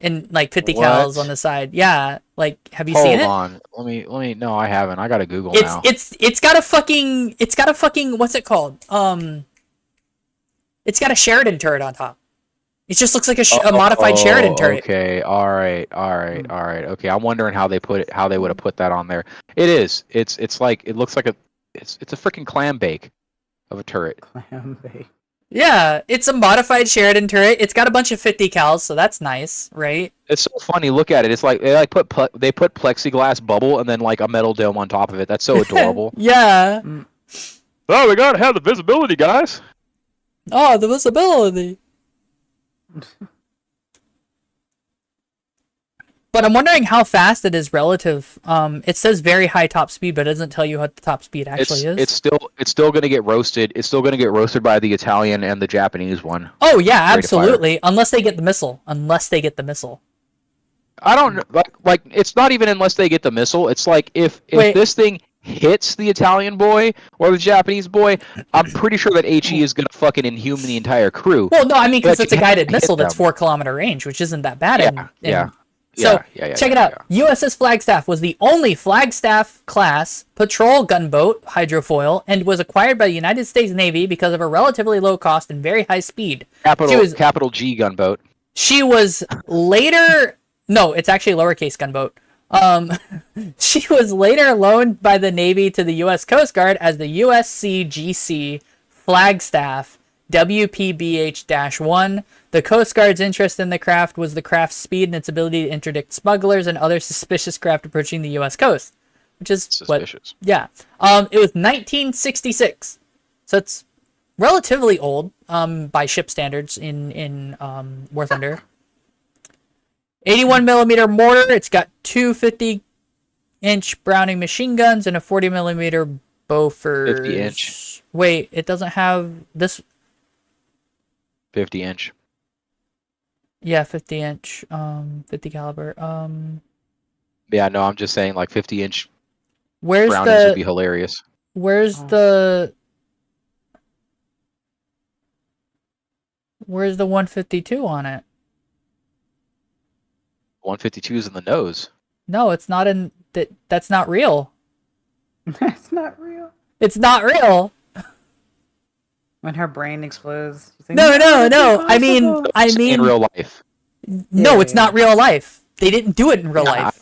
S2: And like 50 cals on the side. Yeah, like have you seen it?
S7: Hold on. Let me no, I haven't. I gotta Google now.
S2: It's got a fucking what's it called? It's got a Sheridan turret on top. It just looks like a modified Sheridan turret.
S7: Okay, all right. Okay, I'm wondering how they would have put that on there. It is. It's like it looks like it's a freaking clam bake of a turret.
S6: Clam bake.
S2: Yeah, it's a modified Sheridan turret. It's got a bunch of 50 cals, so that's nice, right?
S7: It's so funny. Look at it. It's like they put plexiglass bubble and then like a metal dome on top of it. That's so adorable.
S2: Yeah.
S7: Oh, we gotta have the visibility, guys.
S2: Oh, the visibility. But I'm wondering how fast it is relative. It says very high top speed, but it doesn't tell you what the top speed actually is.
S7: It's still gonna get roasted. It's still gonna get roasted by the Italian and the Japanese one.
S2: Oh yeah, absolutely. Unless they get the missile.
S7: I don't like. It's not even unless they get the missile. It's like if this thing hits the Italian boy or the Japanese boy, I'm pretty sure that HE is gonna fucking inhume the entire crew.
S2: Well, no, I mean because it's a guided missile
S7: them.
S2: that's 4-kilometer range, which isn't that bad. Check it out. USS Flagstaff was the only Flagstaff class patrol gunboat hydrofoil and was acquired by the United States Navy because of her relatively low cost and very high speed.
S7: Capital G gunboat.
S2: She was later. No, it's actually a lowercase gunboat. She was later loaned by the Navy to the U.S. Coast Guard as the USCGC Flagstaff WPBH-1. The Coast Guard's interest in the craft was the craft's speed and its ability to interdict smugglers and other suspicious craft approaching the U.S. coast, which is
S7: suspicious.
S2: It was 1966, so it's relatively old by ship standards in War Thunder. 81 millimeter mortar. It's got two 50-inch Browning machine guns and a 40 millimeter Bofors.
S7: 50-inch.
S2: Wait, it doesn't have this.
S7: 50-inch.
S2: Yeah, 50-inch. 50 caliber.
S7: Yeah, no, I'm just saying like 50-inch.
S2: Where's
S7: Brownings would be hilarious.
S2: Where's the 152 on it?
S7: 152 is in the nose.
S2: No, it's not in that. That's not real.
S6: That's not real.
S2: It's not real.
S6: When her brain explodes.
S2: No. I mean,
S7: in real life.
S2: No, it's not real life. They didn't do it in real life.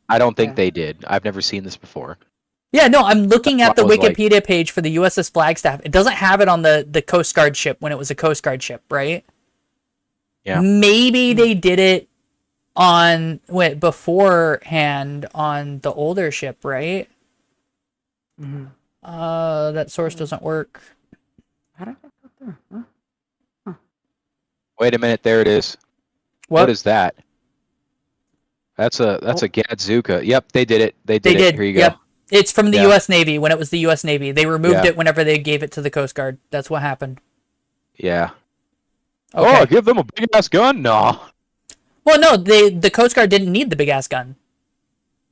S7: I don't think they did. I've never seen this before.
S2: Yeah, no, I'm looking at the Wikipedia page for the USS Flagstaff. It doesn't have it on the Coast Guard ship when it was a Coast Guard ship, right?
S7: Yeah.
S2: Maybe they did it beforehand on the older ship, right?
S6: Mm-hmm.
S2: That source doesn't work.
S6: How did I go through? Huh?
S7: Wait a minute, there it is. What is that? That's a Gadzuka. Yep, they did it. They did it. Here you go.
S2: Yep. It's from the U.S. Navy when it was the U.S. Navy. They removed it whenever they gave it to the Coast Guard. That's what happened.
S7: Yeah.
S2: Okay.
S7: Oh, give them a big ass gun? No.
S2: Well, no, the Coast Guard didn't need the big ass gun.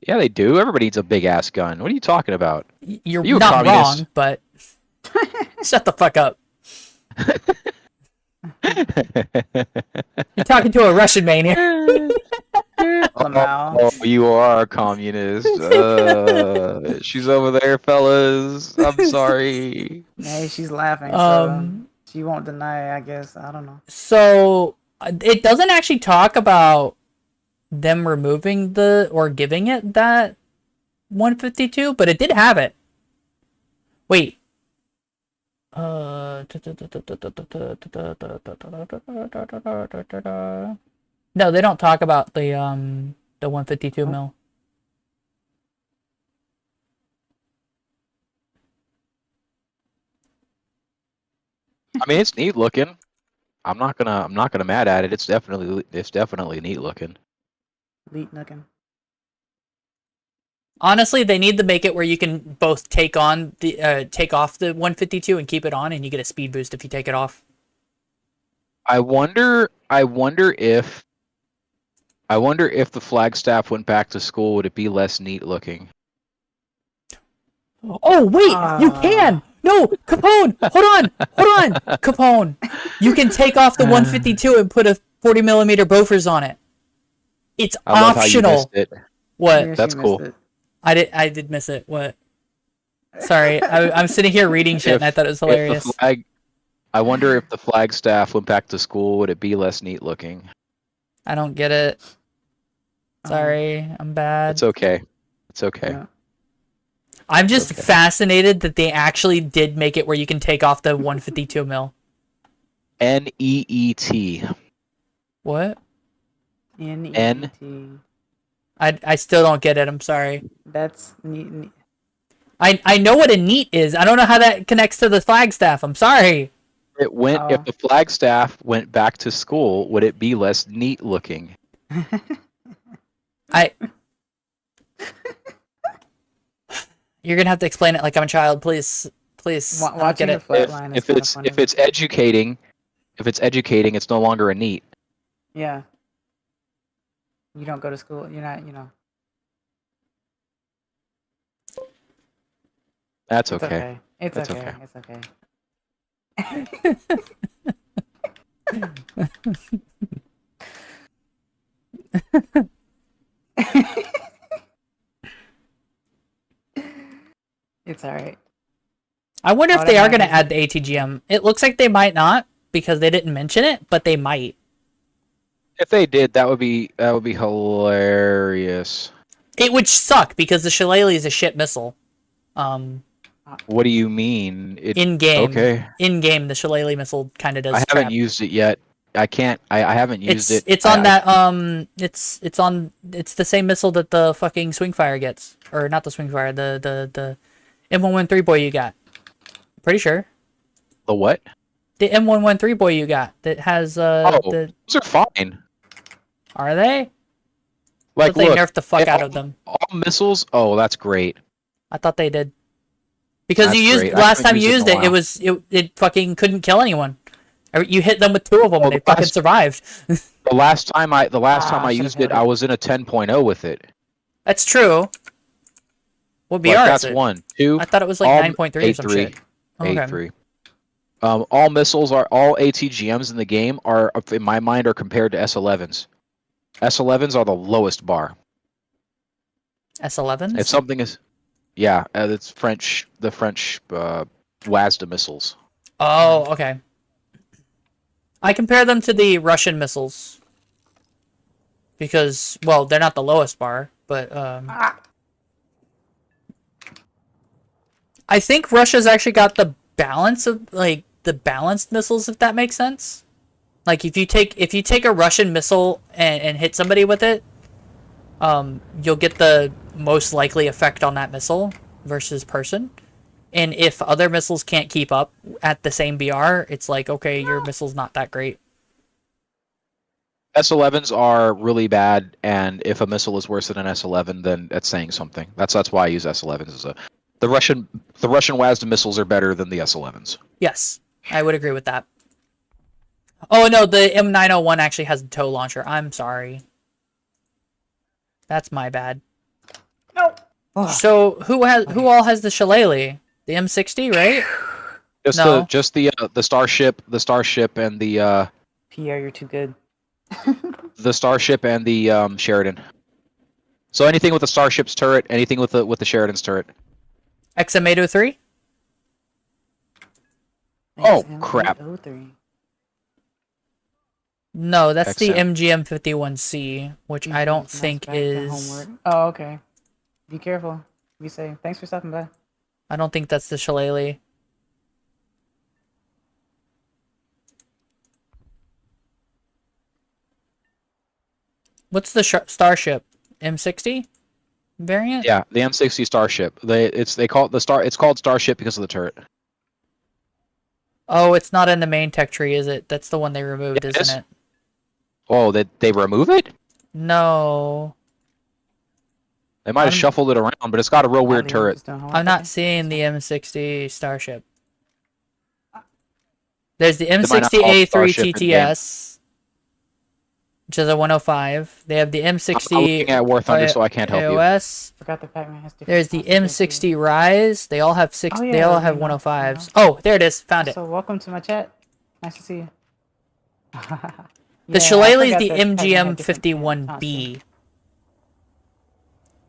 S7: Yeah, they do. Everybody needs a big ass gun. What are you talking about?
S2: You're
S7: You a
S2: not
S7: communist?
S2: wrong, but shut the fuck up. You're talking to a Russian man here.
S6: Lamau.
S7: Oh, you are a communist. She's over there, fellas. I'm sorry.
S6: Hey, she's laughing, so
S2: Um,
S6: she won't deny. I guess I don't know.
S2: So it doesn't actually talk about them removing the or giving it that 152, but it did have it. Wait. No, they don't talk about the 152 mil.
S7: I mean, it's neat looking. I'm not gonna mad at it. It's definitely neat looking.
S6: Leet nookin.
S2: Honestly, they need to make it where you can both take off the 152 and keep it on, and you get a speed boost if you take it off.
S7: I wonder if the Flagstaff went back to school, would it be less neat looking?
S2: Oh wait, you can. No, Capone, hold on, Capone. You can take off the 152 and put a 40 millimeter Bofors on it. It's
S7: I love how you
S2: optional.
S7: missed it.
S2: What?
S6: Yes,
S7: That's
S6: you
S7: cool.
S6: missed it.
S2: I did miss it. What? Sorry, I'm sitting here reading shit and I thought it was hilarious.
S7: I wonder if the Flagstaff went back to school, would it be less neat looking?
S2: I don't get it. Sorry, I'm bad.
S7: It's okay. It's okay.
S6: Yeah.
S2: I'm just fascinated that they actually did make it where you can take off the 152 mil.
S7: NEET.
S2: What?
S6: NET.
S2: I still don't get it. I'm sorry.
S6: That's neat.
S2: I know what a neat is. I don't know how that connects to the Flagstaff. I'm sorry.
S7: It went. If the Flagstaff went back to school, would it be less neat looking?
S2: You're gonna have to explain it like I'm a child, please. Please. I don't
S6: Watching
S2: get
S6: the
S2: it.
S6: flatline
S7: If
S6: is kinda funny.
S7: it's educating, it's no longer a neat.
S6: Yeah. You don't go to school. You're not.
S7: That's
S6: It's
S7: okay.
S6: okay. It's
S7: That's
S6: okay.
S7: okay.
S6: It's okay. It's alright.
S2: I wonder if they are gonna
S6: Automatic.
S2: add the ATGM. It looks like they might not because they didn't mention it, but they might.
S7: If they did, that would be hilarious.
S2: It would suck because the Shillelagh is a shit missile.
S7: What do you mean?
S2: In game.
S7: Okay.
S2: In game, the Shillelagh missile kind of does.
S7: I haven't
S2: trap.
S7: used it yet. I can't. I haven't used it.
S2: It's on that. It's the same missile that the fucking Swingfire gets, or not the Swingfire. The M113 boy you got. Pretty sure.
S7: The what?
S2: The M113 boy you got that has the.
S7: Those are fine.
S2: Are they?
S7: Like,
S2: They
S7: look,
S2: nerfed the fuck out of them.
S7: all missiles. Oh, that's great.
S2: I thought they did. Because
S7: That's
S2: you used
S7: great. I
S2: last
S7: haven't
S2: time you
S7: used
S2: used
S7: it in a
S2: it, it fucking couldn't kill anyone. You hit them with 2 of them and they fucking survived.
S7: The last time I
S6: should've
S7: used
S6: held
S7: it, I was in a 10.0 with it.
S2: That's true. What BR
S7: Like,
S2: is
S7: that's
S2: it?
S7: 1, 2.
S2: I thought it was like
S7: all
S2: 9.3 or some
S7: 8.3.
S2: shit. Okay.
S7: 8.3. All missiles are all ATGMs in the game are, in my mind, are compared to S11s. S11s are the lowest bar.
S2: S11s?
S7: If something is, yeah, it's French. The French WASDA missiles.
S2: Oh, okay. I compare them to the Russian missiles. Because, well, they're not the lowest bar, but I think Russia's actually got the balance of, like, the balanced missiles, if that makes sense. Like, if you take a Russian missile and hit somebody with it, you'll get the most likely effect on that missile versus person. And if other missiles can't keep up at the same BR, it's like, okay, your missile's not that great.
S7: S11s are really bad, and if a missile is worse than an S11, then that's saying something. That's why I use S11s. The Russian WASDA missiles are better than the S11s.
S2: Yes, I would agree with that. Oh no, the M901 actually has a tow launcher. I'm sorry. That's my bad.
S6: No. Oh,
S2: So who all has the shillelagh? The M60, right?
S7: Just
S2: No.
S7: the starship and the
S6: Pierre, you're too good.
S7: starship and the Sheridan. So anything with the starship's turret, anything with the Sheridan's turret.
S2: XM803?
S7: Oh, crap.
S6: XM803.
S2: No, that's the
S7: XM.
S2: MGM51C, which I don't
S6: That's
S2: think
S6: back to
S2: is.
S6: homework. Oh, okay. Be careful. Be safe. Thanks for stopping by.
S2: I don't think that's the shillelagh. What's the starship? M60 variant?
S7: Yeah, the M60 starship. They call it the star. It's called starship because of the turret.
S2: Oh, it's not in the main tech tree, is it? That's the one they removed,
S7: It
S2: isn't
S7: is?
S2: it?
S7: Oh, they remove it?
S2: No.
S7: They might have shuffled it around, but it's got a real weird turret.
S2: I'm not seeing the M60 starship. There's the
S7: might not call it
S2: M60A3
S7: starship in game.
S2: TTS, which is a 105. They have the
S7: I'm
S2: M60
S7: not looking at War Thunder, so I can't help you.
S2: AOS.
S6: Forgot the Pac-Man has different
S2: There's the M60 Rise. They all have
S6: Oh, yeah,
S2: They all have
S6: you know,
S2: 105s. Oh, there it is. Found it.
S6: So welcome to my chat. Nice to see you.
S2: The shillelagh is the MGM51B.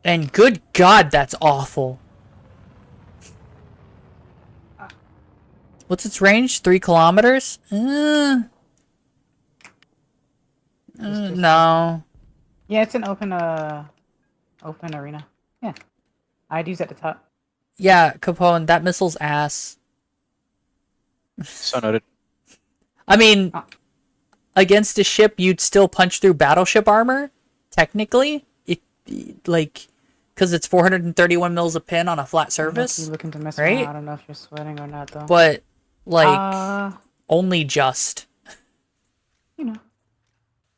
S2: And good God, that's awful. What's its range? 3 kilometers? No.
S6: Yeah, it's an open arena. Yeah. ID's at the top.
S2: Yeah, Capone, that missile's ass.
S7: So noted.
S2: I mean, against a ship, you'd still punch through battleship armor, technically. Because it's 431 mils a pin on a flat surface.
S6: You looking to mess
S2: right?
S6: around. I don't know if you're sweating or not, though.
S2: But, only just.
S6: You know,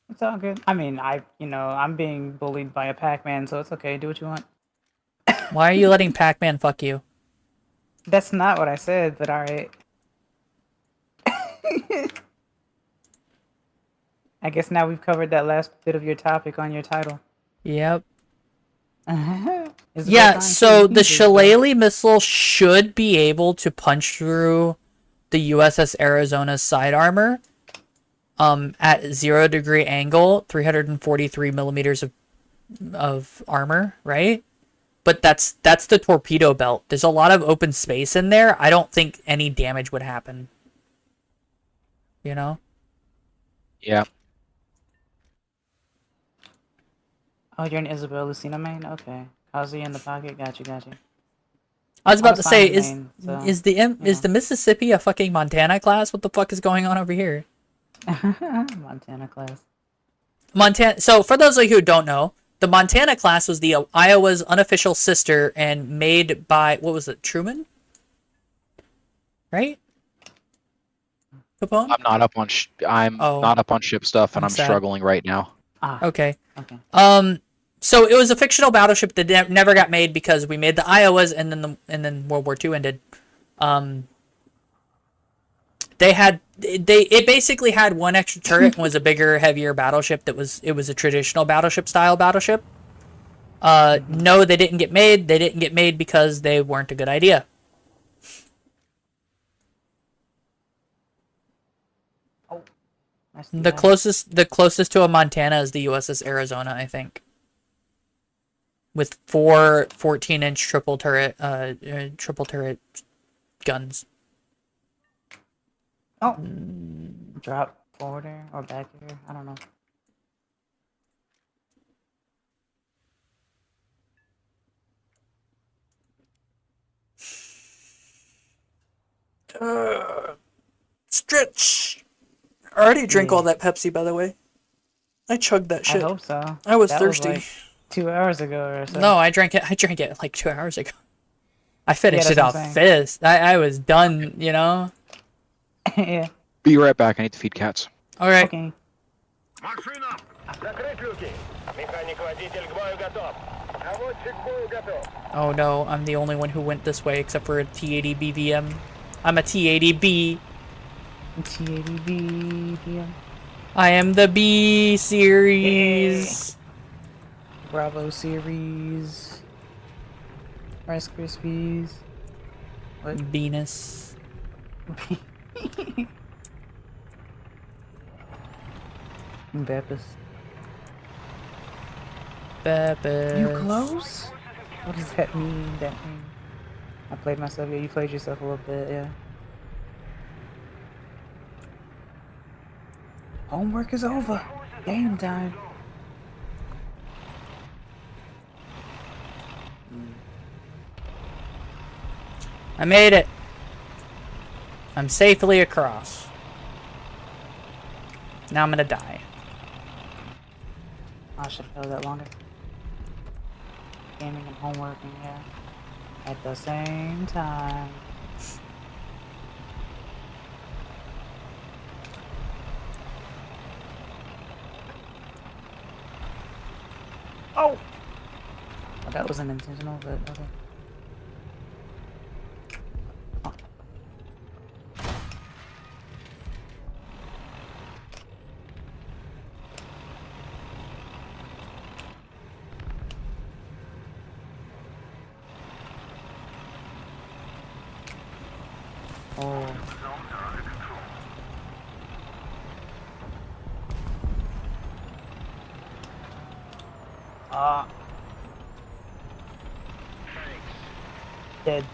S6: it's all good. I mean, I'm being bullied by a Pac-Man, so it's okay. Do what you want.
S2: Why are you letting Pac-Man fuck you?
S6: That's not what I said, but alright. I guess now we've covered that last bit of your topic on your title.
S2: Yep.
S6: It's
S2: Yeah,
S6: about time
S2: so
S6: to
S2: the
S6: use it,
S2: shillelagh missile should be able to punch through the USS Arizona's side armor at 0° angle, 343 millimeters of armor, right? But that's the torpedo belt. There's a lot of open space in there. I don't think any damage would happen. You know?
S7: Yeah.
S6: Oh, you're an Isabel Lucina main? Okay. Kazi in the pocket? Got you.
S2: I was about to say,
S6: Simon main, so,
S2: is the Mississippi a fucking Montana class? What the fuck is going on over here?
S6: Montana class.
S2: So for those of you who don't know, the Montana class was the Iowa's unofficial sister and made by, what was it, Truman? Right? Capone?
S7: I'm not up on not up on ship stuff, and I'm
S2: sad.
S7: struggling right now.
S2: Okay.
S6: Okay.
S2: So it was a fictional battleship that never got made because we made the Iowas, and then World War II ended. It basically had one extra turret and was a bigger, heavier battleship. It was a traditional battleship style battleship. No, they didn't get made. They didn't get made because they weren't a good idea. The closest to a Montana is the USS Arizona, I think. With 4 14-inch triple turret guns.
S6: Oh. Drop forward here or back here. I don't know.
S2: Stretch. I already drank all that Pepsi, by the way. I chugged that shit.
S6: I hope so.
S2: I was
S6: That
S2: thirsty.
S6: like 2 hours ago or so.
S2: No, I drank it like 2 hours ago. I finished it
S6: that's
S2: off
S6: what I'm
S2: fist. I was done, you know?
S6: Yeah.
S7: Be right back. I need to feed cats.
S2: Alright.
S6: Okay.
S4: Машина!
S8: Закрыть люки. Механик-водитель к бою готов. Наводчик к бою готов.
S2: Oh no, I'm the only one who went this way except for a T80 BVM. I'm a T80B.
S6: T80B. Yeah.
S2: I am the B series.
S6: Bravo series. Rice Krispies. What?
S2: Venus.
S6: Beppis.
S2: Beppis.
S6: You close? What does that mean? I played myself. Yeah, you played yourself a little bit. Yeah. Homework is over. Game time.
S2: I made it. I'm safely across. Now I'm gonna die.
S6: I should have held that longer. Gaming and homework, and yeah. At the same time. Oh! Well, that wasn't intentional, but okay. Oh. Oh. Ah. Dead.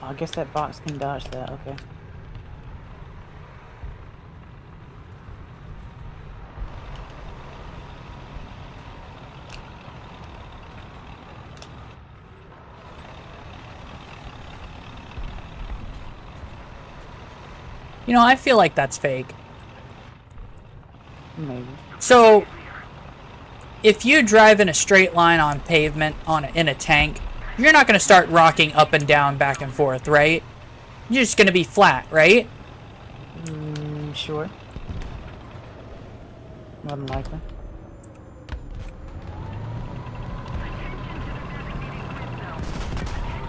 S6: I guess that box can dodge that, okay.
S2: You know, I feel like that's fake.
S6: Maybe.
S2: So, if you drive in a straight line on pavement in a tank, you're not going to start rocking up and down, back and forth, right? You're just going to be flat, right?
S6: Sure. More than likely.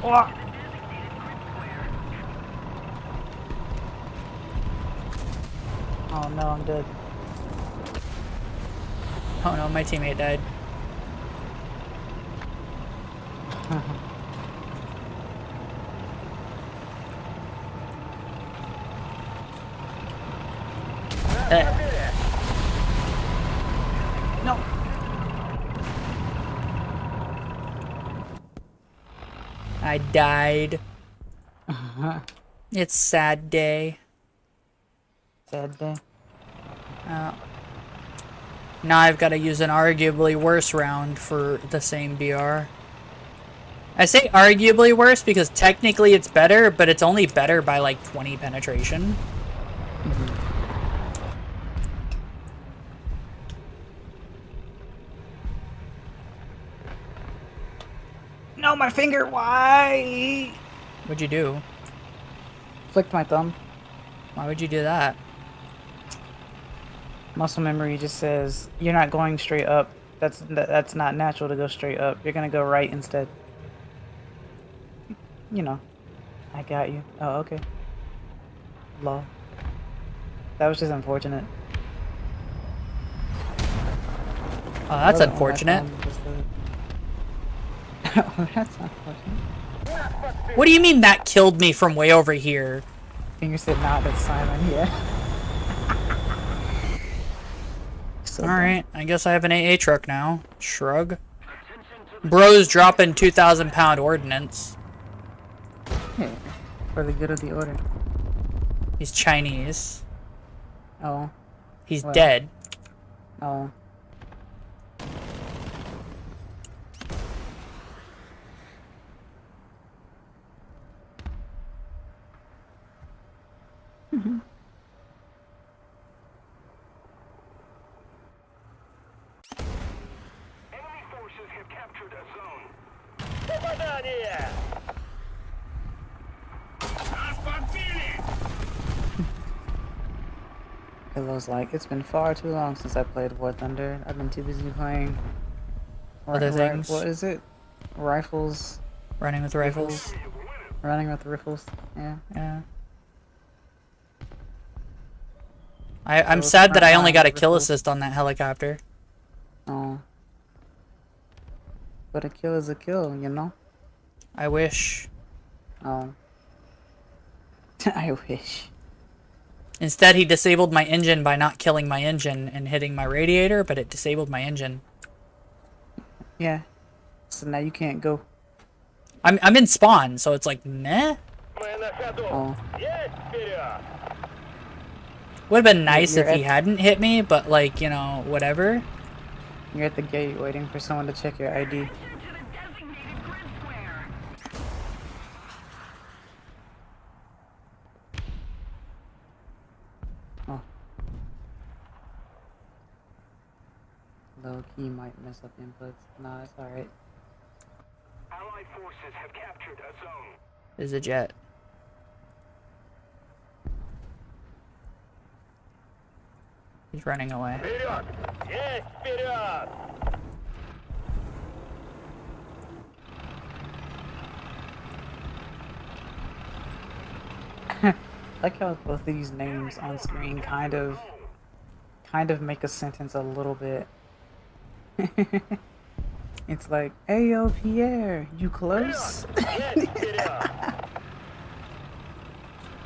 S6: Oh. Oh no, I'm dead.
S2: Oh no, my teammate died.
S6: No.
S2: I died. It's sad day.
S6: Sad day.
S2: Now I've got to use an arguably worse round for the same BR. I say arguably worse because technically it's better, but it's only better by like 20 penetration.
S6: No, my finger! Why?
S2: What'd you do?
S6: Flicked my thumb.
S2: Why would you do that?
S6: Muscle memory just says you're not going straight up. That's not natural to go straight up. You're gonna go right instead. You know. I got you. Oh, okay. Lol. That was just unfortunate.
S2: Oh, that's unfortunate.
S6: Oh, that's unfortunate.
S2: What do you mean that killed me from way over here?
S6: Finger said, "Nah, that's Simon." Yeah. So
S2: Alright, I guess I have an AA truck now. Shrug. Bro's dropping 2,000-pound ordnance.
S6: Yeah, for the good of the order.
S2: He's Chinese.
S6: Oh.
S2: He's
S6: Well.
S2: dead.
S6: Oh.
S8: Enemy forces have captured a zone. Попадание! Нас подбили!
S6: Pillows like, it's been far too long since I played War Thunder. I've been too busy playing
S2: Other things.
S6: What is it? Rifles.
S2: Running with rifles.
S6: Running with riffles. Yeah.
S2: Yeah. I'm
S6: Those
S2: sad that I only
S6: frontline
S2: got a kill
S6: riffles.
S2: assist on that helicopter.
S6: Oh. But a kill is a kill, you know?
S2: I wish.
S6: Oh. I wish.
S2: Instead, he disabled my engine by not killing my engine and hitting my radiator, but it disabled my engine.
S6: Yeah. So now you can't go.
S2: I'm in spawn, so it's like, meh?
S8: Мы на ходу.
S6: Oh.
S8: Есть вперед!
S2: Would have been nice
S6: You're
S2: if he
S6: at-
S2: hadn't hit me, but like, you know, whatever.
S6: You're at the gate waiting for someone to check your ID. Oh. Low key might mess up inputs. Nah, it's alright.
S8: Allied forces have captured a zone.
S2: Is a jet. He's running away.
S8: Вперед! Есть вперед!
S6: Like how both of these names on screen kind of make a sentence a little bit. It's like, "Ayo, Pierre, you close?"
S8: Есть вперед!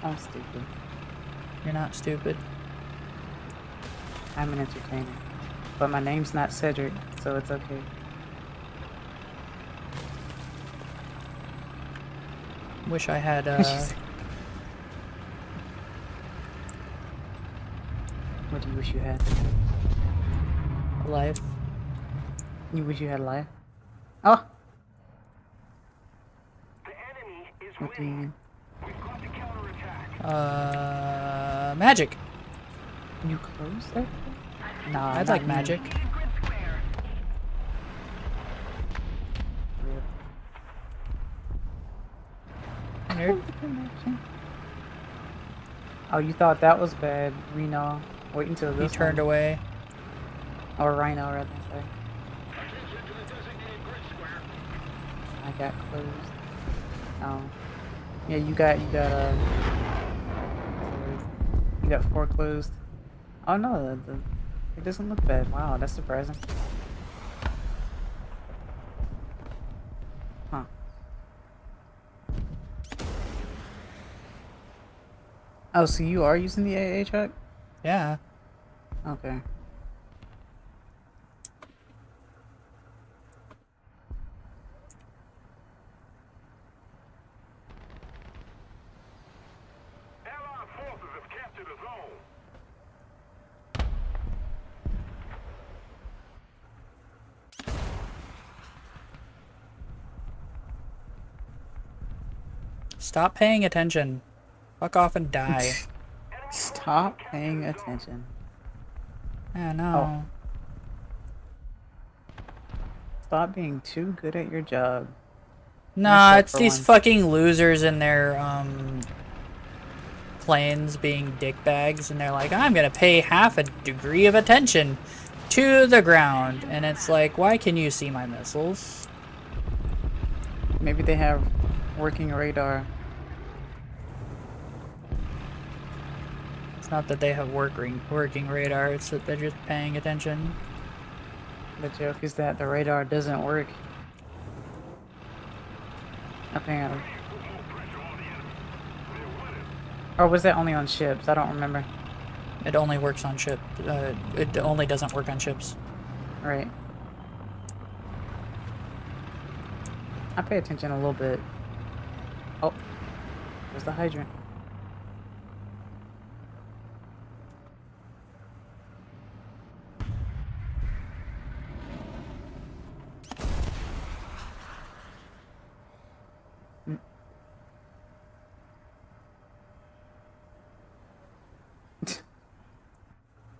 S6: I'm stupid.
S2: You're not stupid.
S6: I'm an entertainer. But my name's not Cedric, so it's okay.
S2: Wish I had,
S6: What do you wish you had?
S2: life.
S6: You wish you had life? Oh!
S8: The enemy is
S6: What do you
S8: winning.
S6: mean?
S8: We've got to counterattack.
S2: Magic.
S6: You close there? Nah,
S2: I'd
S6: not
S2: like
S6: you.
S2: magic.
S6: Rip.
S2: Nerd.
S6: Oh, you thought that was bad, Reno. Wait until
S2: He
S6: this
S2: turned
S6: one.
S2: away.
S6: Or Rhino, rather, sorry. I got closed. Oh. Yeah, you got, foreclosed. Oh no, it doesn't look bad. Wow, that's surprising. Huh. Oh, so you are using the AA truck?
S2: Yeah.
S6: Okay.
S8: Allied forces have captured a zone.
S2: Stop paying attention. Fuck off and die.
S6: Stop paying attention.
S2: I know.
S6: Stop being too good at your job.
S2: Nah,
S6: Except
S2: it's
S6: for
S2: these
S6: one.
S2: fucking losers in their, planes being dickbags, and they're like, I'm gonna pay half a degree of attention to the ground. And it's like, why can you see my missiles?
S6: Maybe they have working radar.
S2: It's not that they have working radar, it's that they're just paying attention.
S6: The joke is that the radar doesn't work. Apparently. Or was that only on ships? I don't remember.
S2: It only works on ship. It only doesn't work on ships.
S6: Right. I pay attention a little bit. Oh. There's the hydrant.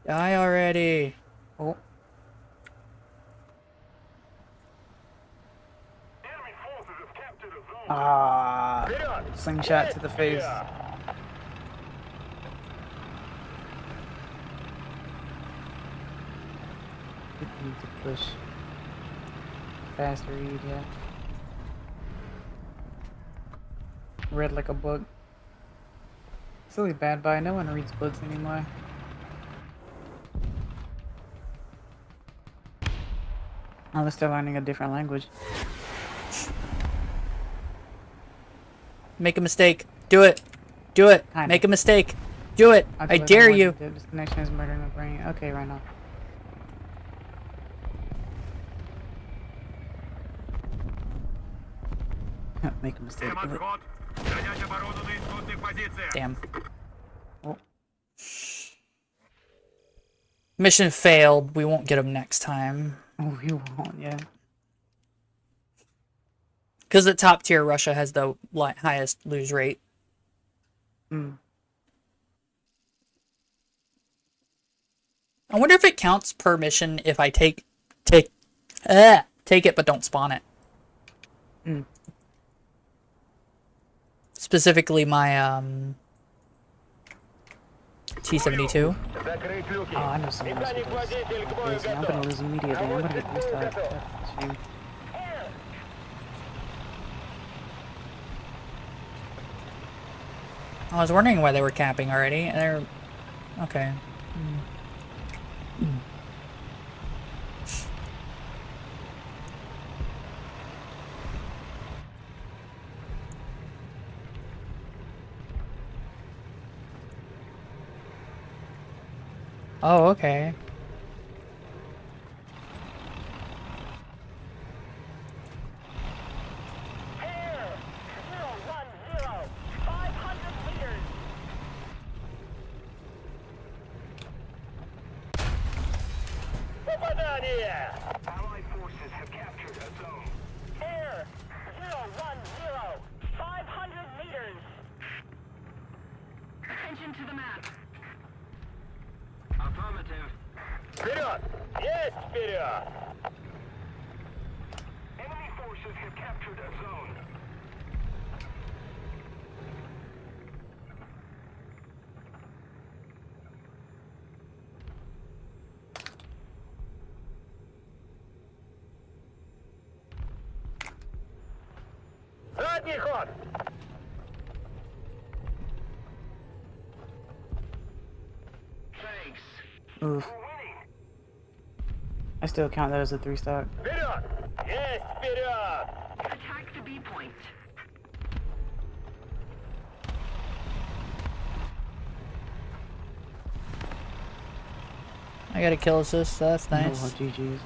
S2: Die already.
S6: Oh.
S8: Enemy forces have captured a zone.
S6: Ah.
S8: Вперед!
S6: Slingshot to the face.
S8: Вперед!
S6: Need to push. Faster read, yeah. Read like a book. Silly bad boy. No one reads books anymore. Unless they're learning a different language.
S2: Make a mistake. Do it. Do it.
S6: Kinda.
S2: Make a mistake. Do it. I dare you.
S6: The destination is murdering my brain. Okay, right now. Make a mistake. Do it.
S8: Занять оборудованные исходных позициях.
S2: Damn.
S6: Oh.
S2: Mission failed. We won't get him next time.
S6: Oh, you won't, yeah.
S2: Because the top tier Russia has the highest lose rate.
S6: Hmm.
S2: I wonder if it counts per mission if I take it but don't spawn it.
S6: Hmm.
S2: Specifically my T-72.
S8: Закрыть люки.
S6: Oh, I know someone else who
S8: Механик-водитель к бою
S6: does. I'm gonna lose immediately. I'm gonna get 3 stars. That's a shame.
S2: I was wondering why they were capping already, and they're okay. Oh, okay.
S8: Air 010, 500 meters. Попадание! Allied forces have captured a zone. Air 010, 500 meters. Attention to the map. Affirmative. Вперед! Есть вперед! Enemy forces have captured a zone. Задний ход! Thanks.
S6: Oof. I still count that as a 3 stock.
S8: Вперед! Есть вперед!
S9: Attack the B point.
S2: I got a kill assist, so that's nice.
S6: Oh, GG's.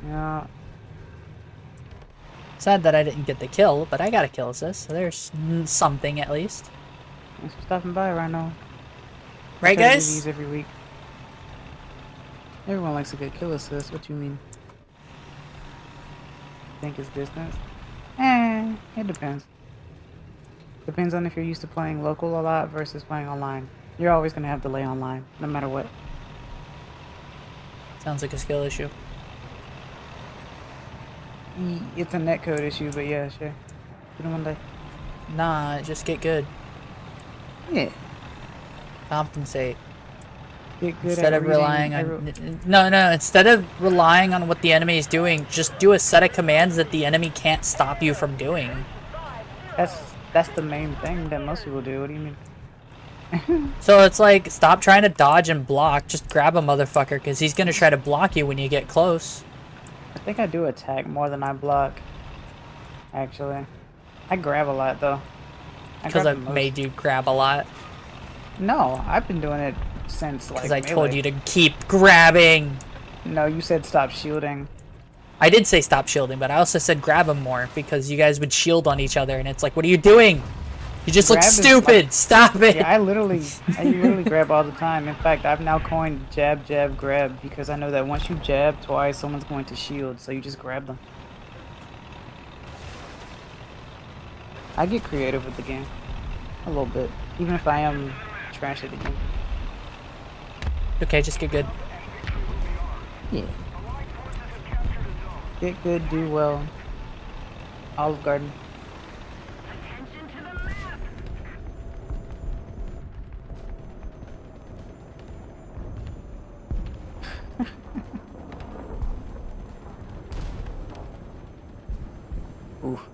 S6: Yeah.
S2: Sad that I didn't get the kill, but I got a kill assist, so there's something at least.
S6: Thanks for stopping by right now.
S2: Right,
S6: I try to do
S2: guys?
S6: these every week. Everyone likes a good kill assist. What you mean? Think it's distance? It depends. Depends on if you're used to playing local a lot versus playing online. You're always gonna have delay online, no matter what.
S2: Sounds like a skill issue.
S6: It's a netcode issue, but yeah, sure. Put them one day.
S2: Nah, just get good.
S6: Yeah.
S2: Compensate.
S6: Get good
S2: Instead
S6: at
S2: of relying
S6: reading.
S2: on... No, instead of relying on what the enemy is doing, just do a set of commands that the enemy can't stop you from doing.
S6: That's the main thing that most people do. What do you mean?
S2: So it's like, stop trying to dodge and block, just grab a motherfucker, because he's gonna try to block you when you get close.
S6: I think I do attack more than I block. Actually. I grab a lot, though.
S2: Because I made you grab a lot.
S6: No, I've been doing it since, like,
S2: Because I
S6: melee.
S2: told you to keep grabbing.
S6: No, you said stop shielding.
S2: I did say stop shielding, but I also said grab him more, because you guys would shield on each other, and it's like, what are you doing? You just look
S6: Grab is
S2: stupid!
S6: like-
S2: Stop it!
S6: Yeah, I literally grab all the time. In fact, I've now coined jab, jab, grab, because I know that once you jab twice, someone's going to shield, so you just grab them. I get creative with the game. A little bit. Even if I am trash at the game.
S2: Okay, just get good.
S6: Yeah. Get good, do well. Olive Garden.
S9: Attention to the map.
S6: Oof.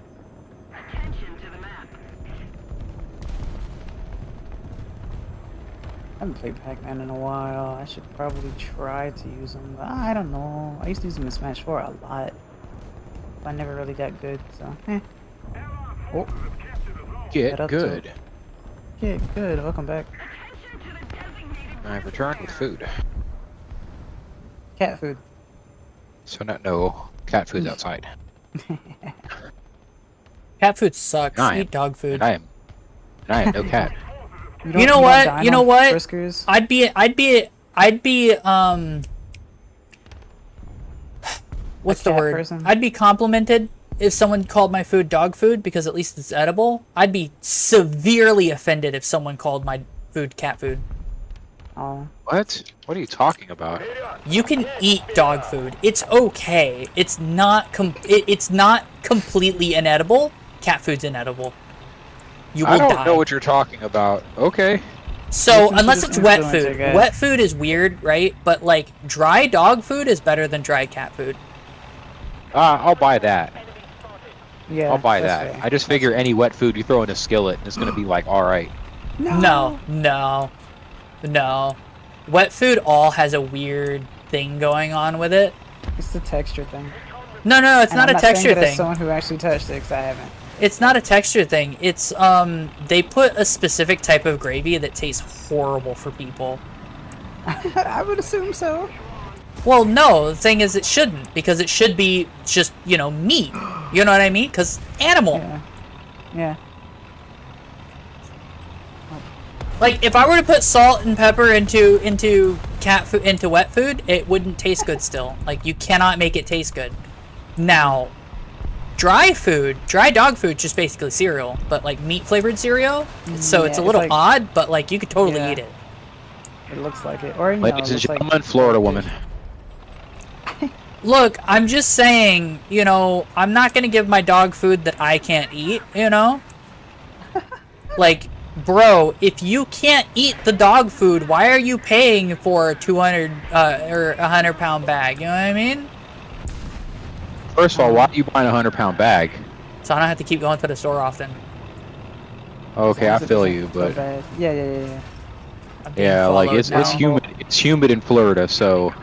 S9: Attention to the map.
S6: haven't played Pac-Man in a while. I should probably try to use them. But I don't know. I used to use them in Smash 4 a lot. But I never really got good, so Oh,
S7: Get
S6: up to
S7: good.
S6: get good. Welcome back.
S7: I've returned with food.
S6: Cat food.
S7: So no cat food's outside.
S2: Cat food sucks.
S7: I am-
S2: Eat dog food.
S7: And I am no cat.
S2: You know what? You know what?
S6: Friskers?
S2: I'd be what's the
S6: cat
S2: word?
S6: person?
S2: I'd be complimented if someone called my food dog food because at least it's edible. I'd be severely offended if someone called my food cat food.
S6: Oh.
S7: What? What are you talking about?
S2: You can eat dog food. It's okay. It's not it's not completely inedible. Cat food's inedible. You will
S7: I don't
S2: die.
S7: know what you're talking about. Okay.
S2: So
S6: Listen to
S2: unless
S6: this
S2: it's wet
S6: influencer
S2: food,
S6: guy.
S2: wet food is weird, right? But like dry dog food is better than dry cat food.
S7: I'll buy that.
S6: Yeah.
S7: I'll buy
S6: that's
S7: that.
S6: fair.
S7: I just figure any wet food you throw in a skillet and it's gonna be like, all right.
S2: No, no, no. Wet food all has a weird thing going on with it.
S6: It's the texture thing.
S2: No, no, it's
S6: And
S2: not
S6: I'm
S2: a
S6: saying
S2: texture
S6: it as
S2: thing.
S6: someone who actually touched it, because I haven't.
S2: It's not a texture thing. It's they put a specific type of gravy that tastes horrible for people.
S6: I would assume so.
S2: Well, no, the thing is it shouldn't, because it should be just, you know, meat. You know what I mean? Because animal.
S6: Yeah. Yeah.
S2: Like, if I were to put salt and pepper into cat food, into wet food, it wouldn't taste good still. Like, you cannot make it taste good. Now, dry food, dry dog food, just basically cereal, but like meat flavored cereal. So
S6: Yeah,
S2: it's a
S6: it's
S2: little
S6: like-
S2: odd, but like you could totally
S6: Yeah.
S2: eat it.
S6: It looks like it. Or, you know,
S7: Ladies and
S6: it's like
S7: gentlemen, Florida woman.
S2: Look, I'm just saying, you know, I'm not gonna give my dog food that I can't eat, you know? Like, bro, if you can't eat the dog food, why are you paying for a 200 or 100-pound bag? You know what I mean?
S7: First of all, why are you buying a 100-pound bag?
S2: So I don't have to keep going to the store often.
S7: Okay, I
S6: As long as it
S7: feel
S6: doesn't
S7: you,
S6: feel
S7: but
S6: bad. Yeah.
S2: I'm being
S7: yeah, like
S2: followed
S7: it's
S2: now.
S7: humid. It's humid in Florida, so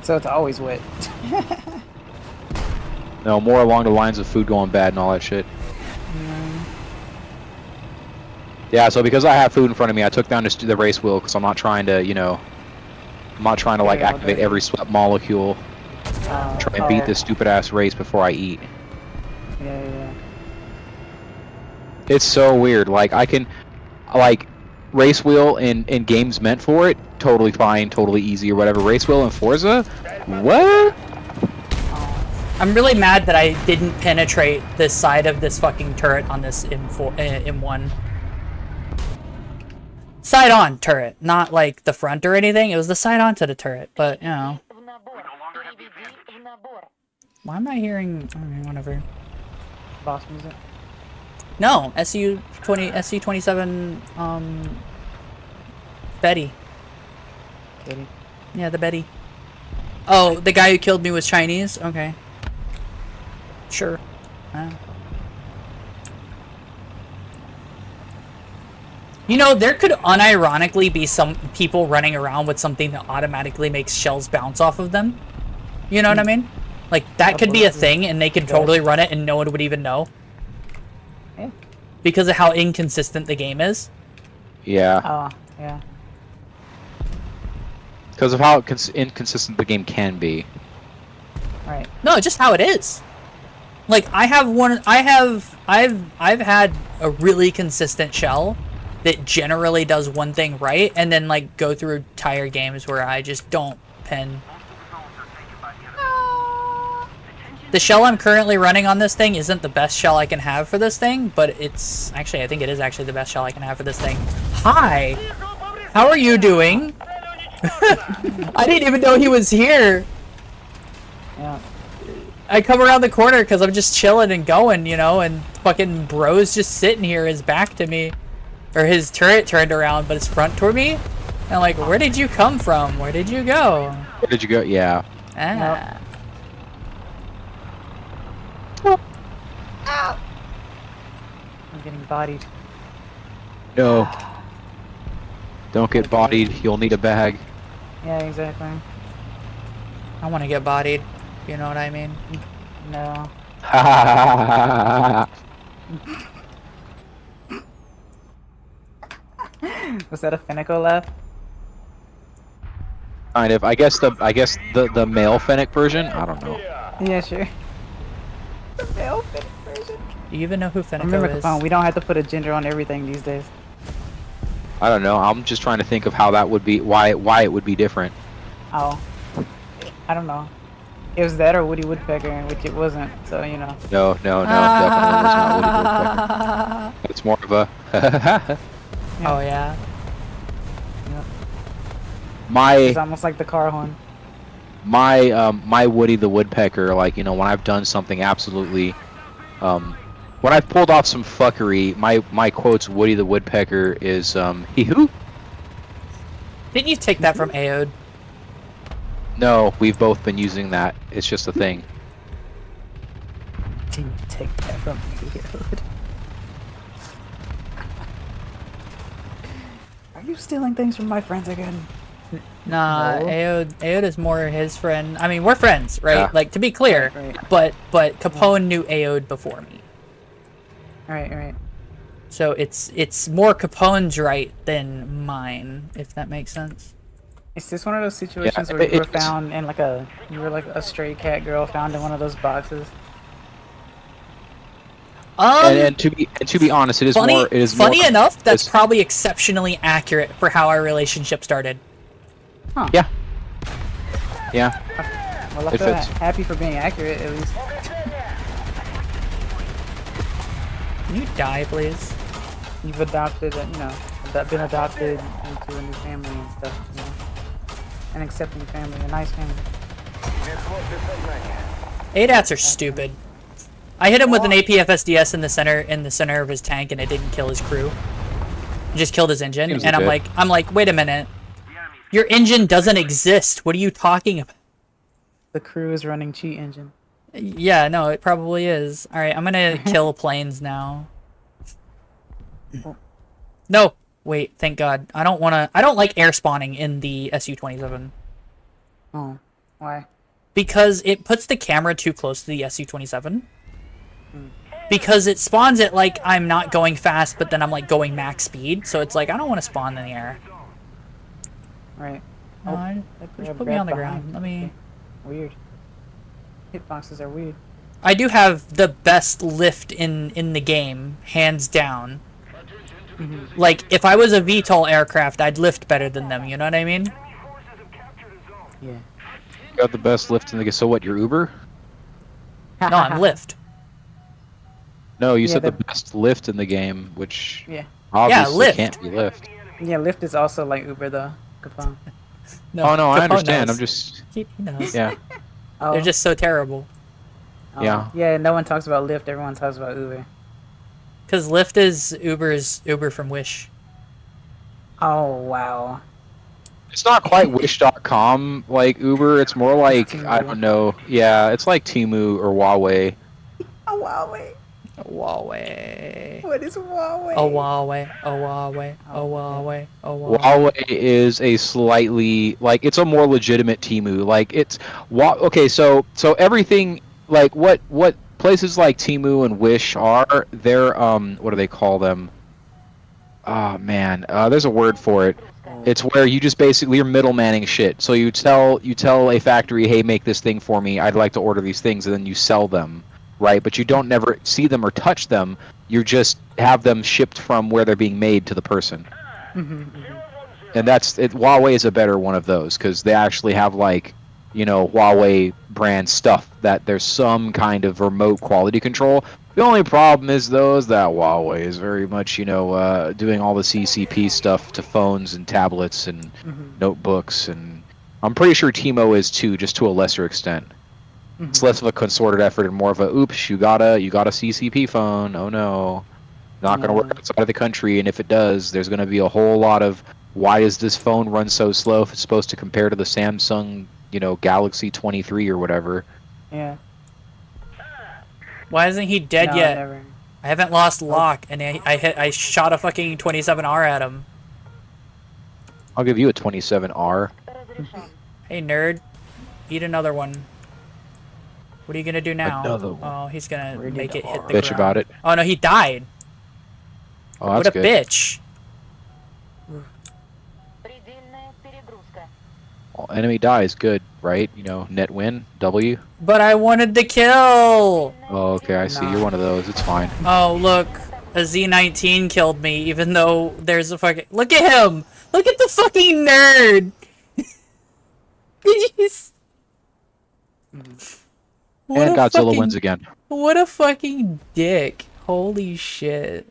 S6: So it's always wet.
S7: no, more along the lines of food going bad and all that shit. Yeah, so because I have food in front of me, I took down the race wheel because I'm not trying to, you know, I'm not trying to like
S6: Yeah,
S7: activate
S6: okay.
S7: every sweat molecule. Try and beat this stupid ass race before I eat.
S6: Yeah.
S7: It's so weird. Like I can, like, race wheel in games meant for it, totally fine, totally easy or whatever. Race wheel in Forza, what?
S2: I'm really mad that I didn't penetrate this side of this fucking turret on this M1. Side on turret, not like the front or anything. It was the side on to the turret, but you know. Why am I hearing? I mean, whatever.
S6: Boss music.
S2: No, SC27. Betty.
S6: Kitty.
S2: Yeah, the Betty. Oh, the guy who killed me was Chinese. Okay. Sure. You know, there could unironically be some people running around with something that automatically makes shells bounce off of them. You know what I mean? Like, that could be a thing, and they could totally run it, and no one would even know.
S6: Yeah.
S2: Because of how inconsistent the game is.
S7: Yeah,
S6: Oh, yeah.
S7: because of how inconsistent the game can be.
S6: Right.
S2: No, just how it is. Like, I've had a really consistent shell that generally does one thing right, and then like go through entire games where I just don't pin. The shell I'm currently running on this thing isn't the best shell I can have for this thing, but it's actually, I think it is actually the best shell I can have for this thing. Hi! How are you doing? I didn't even know he was here!
S6: Yeah.
S2: I come around the corner because I'm just chilling and going, you know, and fucking bro's just sitting here, his back to me. Or his turret turned around, but his front toward me. And I'm like, where did you come from? Where did you go?
S7: Where did you go? Yeah.
S2: Ah.
S6: I'm getting bodied.
S7: No. Don't get bodied. You'll need a bag.
S6: Yeah, exactly.
S2: I want to get bodied. You know what I mean?
S6: No. Was that a Finical laugh?
S7: Kind of. I guess the male Fennec version. I don't know.
S6: Yeah, sure. The male Finic version.
S2: Do you even know who
S6: Remember,
S2: Fenico is?
S6: Capone, we don't have to put a gender on everything these days.
S7: I don't know. I'm just trying to think of how that would be. Why it would be different.
S6: Oh. I don't know. It was that or Woody Woodpecker, which it wasn't, so you know.
S7: No, definitely was not Woody Woodpecker. It's more of a.
S2: Oh yeah.
S7: My
S6: It's almost like the car horn.
S7: my Woody the Woodpecker, like, you know, when I've done something absolutely, when I've pulled off some fuckery, my quotes Woody the Woodpecker is he who?
S2: Didn't you take that from Aod?
S7: No, we've both been using that. It's just a thing.
S6: Didn't you take that from me? Are you stealing things from my friends again?
S2: Nah,
S6: No.
S2: Aod is more his friend. I mean, we're friends, right?
S7: Yeah.
S2: Like, to be clear,
S6: Right.
S2: but Capone knew Aod before me.
S6: Right.
S2: So it's more Capone's right than mine, if that makes sense.
S6: Is this one of those situations
S7: Yeah,
S6: where you were
S7: it's-
S6: found in like you were like a stray cat girl found in one of those boxes?
S7: And to be honest, it is
S2: funny,
S7: more. It is
S2: funny
S7: more,
S2: enough. That's
S7: it's-
S2: probably exceptionally accurate for how our relationship started.
S7: Yeah. Yeah.
S6: Well, I
S7: It
S6: feel
S7: fits.
S6: happy for being accurate at least.
S2: Can you die, please?
S6: You've adopted, been adopted into a new family and stuff, you know. An accepting family, a nice family.
S2: ADATs are stupid. I hit him with an APFSDS in the center of his tank, and it didn't kill his crew. It just killed his engine,
S7: Seems
S2: and
S7: legit.
S2: I'm like, wait a minute. Your engine doesn't exist. What are you talking about?
S6: The crew is running cheat engine.
S2: Yeah, no, it probably is. All right, I'm gonna kill planes now. No, wait. Thank God. I don't like air spawning in the Su-27
S6: Oh, why?
S2: because it puts the camera too close to the Su-27. Because it spawns it like I'm not going fast, but then I'm like going max speed. So it's like I don't want to spawn in the air.
S6: Right.
S2: No, just put me on the ground. Let me.
S6: Weird. Hitboxes are weird.
S2: I do have the best lift in the game, hands down. Like, if I was a VTOL aircraft, I'd lift better than them, you know what I mean?
S6: Yeah.
S7: You got the best lift in the game. So what? You're Uber?
S2: No, I'm lift.
S7: No, you
S6: Yeah,
S7: said the
S6: the-
S7: best lift in the game, which
S6: Yeah.
S7: obviously
S2: lift.
S7: can't be lift.
S6: Yeah, Lyft is also like Uber though. Capone.
S2: No,
S7: Oh no, I
S2: Capone
S7: understand.
S2: knows.
S7: I'm just
S2: He knows.
S7: yeah.
S6: Oh,
S2: They're just so terrible.
S7: yeah.
S6: Yeah, no one talks about Lyft, everyone talks about Uber.
S2: Because Lyft is Uber from Wish.
S6: Oh, wow.
S7: It's not quite Wish.com like Uber. It's more like I don't know. Yeah, it's like Temu or Huawei.
S6: Oh, Huawei.
S2: Huawei.
S6: What is Huawei?
S2: Oh, Huawei. Oh, Huawei. Oh, Huawei. Oh, Huawei.
S7: Huawei is a slightly like it's a more legitimate Temu. Like it's okay. So everything like what places like Temu and Wish are, they're what do they call them? Oh man, there's a word for it. It's where you just basically you're middlemaning shit. So you tell a factory, hey, make this thing for me. I'd like to order these things, and then you sell them, right? But you don't never see them or touch them. You just have them shipped from where they're being made to the person. And that's it. Huawei is a better one of those because they actually have like, you know, Huawei brand stuff that there's some kind of remote quality control. The only problem is though is that Huawei is very much, you know, doing all the CCP stuff to phones and tablets and notebooks, and I'm pretty sure Timo is too, just to a lesser extent. It's less of a concerted effort and more of a oops, you got a CCP phone. Oh no, not gonna work outside of the country, and if it does, there's gonna be a whole lot of why does this phone run so slow if it's supposed to compare to the Samsung, you know, Galaxy 23 or whatever.
S6: Yeah.
S2: Why isn't he dead
S6: No,
S2: yet?
S6: never.
S2: I haven't lost lock, and I shot a fucking 27R at him.
S7: I'll give you a 27R.
S2: Hey, nerd. Eat another one. What are you gonna do now?
S7: Another one.
S2: Oh, he's gonna
S6: Ready
S2: make
S6: to
S2: it hit the
S7: Bitch
S2: ground.
S7: about it.
S2: Oh no, he died.
S7: Oh,
S2: What
S7: that's
S2: a
S7: good.
S2: bitch.
S7: Well, enemy dies, good, right? You know, net win, W.
S2: But I wanted the kill.
S7: Oh, okay, I see. You're one of those. It's fine.
S2: Oh, look. A Z19 killed me, even though there's a fucking... Look at him! Look at the fucking nerd! Jeez. What
S7: And
S2: a
S7: Godzilla
S2: fucking-
S7: wins again.
S2: What a fucking dick. Holy shit.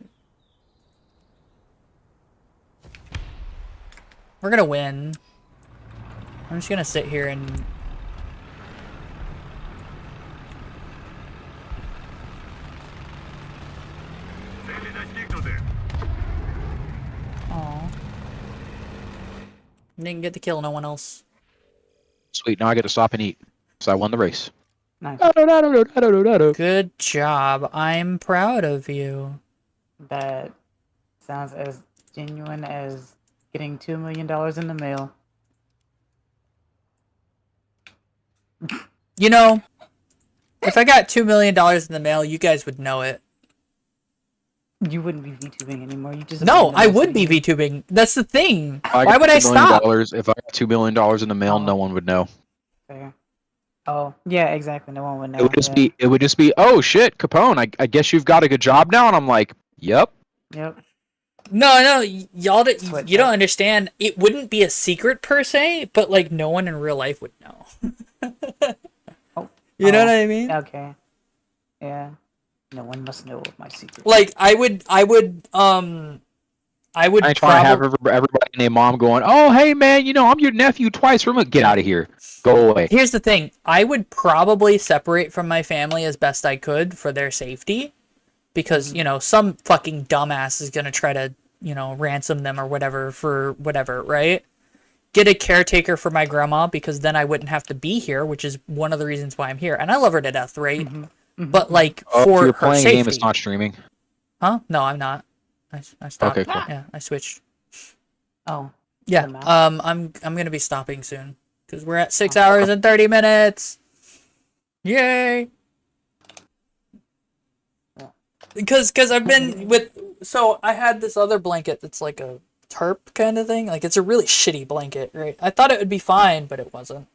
S2: We're gonna win. I'm just gonna sit here and... Aww. Didn't get the kill, no one else.
S7: Sweet, now I get to stop and eat. So I won the race.
S6: Nice.
S2: Good job. I'm proud of you.
S6: That sounds as genuine as getting $2 million in the mail.
S2: You know, if I got $2 million in the mail, you guys would know it.
S6: You wouldn't be VTubing anymore. You just
S2: No, I
S6: abandoned
S2: would
S6: us
S2: be
S6: again.
S2: VTubing. That's the thing.
S7: If I
S2: Why
S7: got
S2: would I
S7: $2 million
S2: stop?
S7: If I got $2 million in the mail, no one would know.
S6: Fair. Oh, yeah, exactly. No one would know.
S7: It would just
S6: yeah.
S7: be, oh shit, Capone, I guess you've got a good job now, and I'm like, yep.
S6: Yep.
S2: No, y'all,
S6: Switch
S2: you don't
S6: up.
S2: understand. It wouldn't be a secret per se, but like no one in real life would know.
S6: Oh,
S2: You know
S6: oh,
S2: what I mean?
S6: Okay. Yeah. No one must know of my secret.
S2: Like I would
S7: I ain't trying to have
S2: probably.
S7: everybody and their mom going, oh hey man, you know I'm your nephew twice removed. Get out of here, go away.
S2: Here's the thing. I would probably separate from my family as best I could for their safety. Because, you know, some fucking dumbass is going to try to, you know, ransom them or whatever for whatever, right? Get a caretaker for my grandma because then I wouldn't have to be here, which is one of the reasons why I'm here. And I love her to death, right? But, like,
S7: Oh, if
S2: for
S7: you're
S2: her
S7: playing a
S2: safety.
S7: game, it's not streaming.
S2: Huh? No, I'm not. I stopped.
S7: Okay, cool.
S2: Yeah, I switched.
S6: Oh.
S2: Yeah,
S6: the map.
S2: I'm going to be stopping soon. Because we're at 6 hours and 30 minutes. Yay! Because I've been with... So, I had this other blanket that's like a tarp kind of thing. Like, it's a really shitty blanket, right? I thought it would be fine, but it wasn't.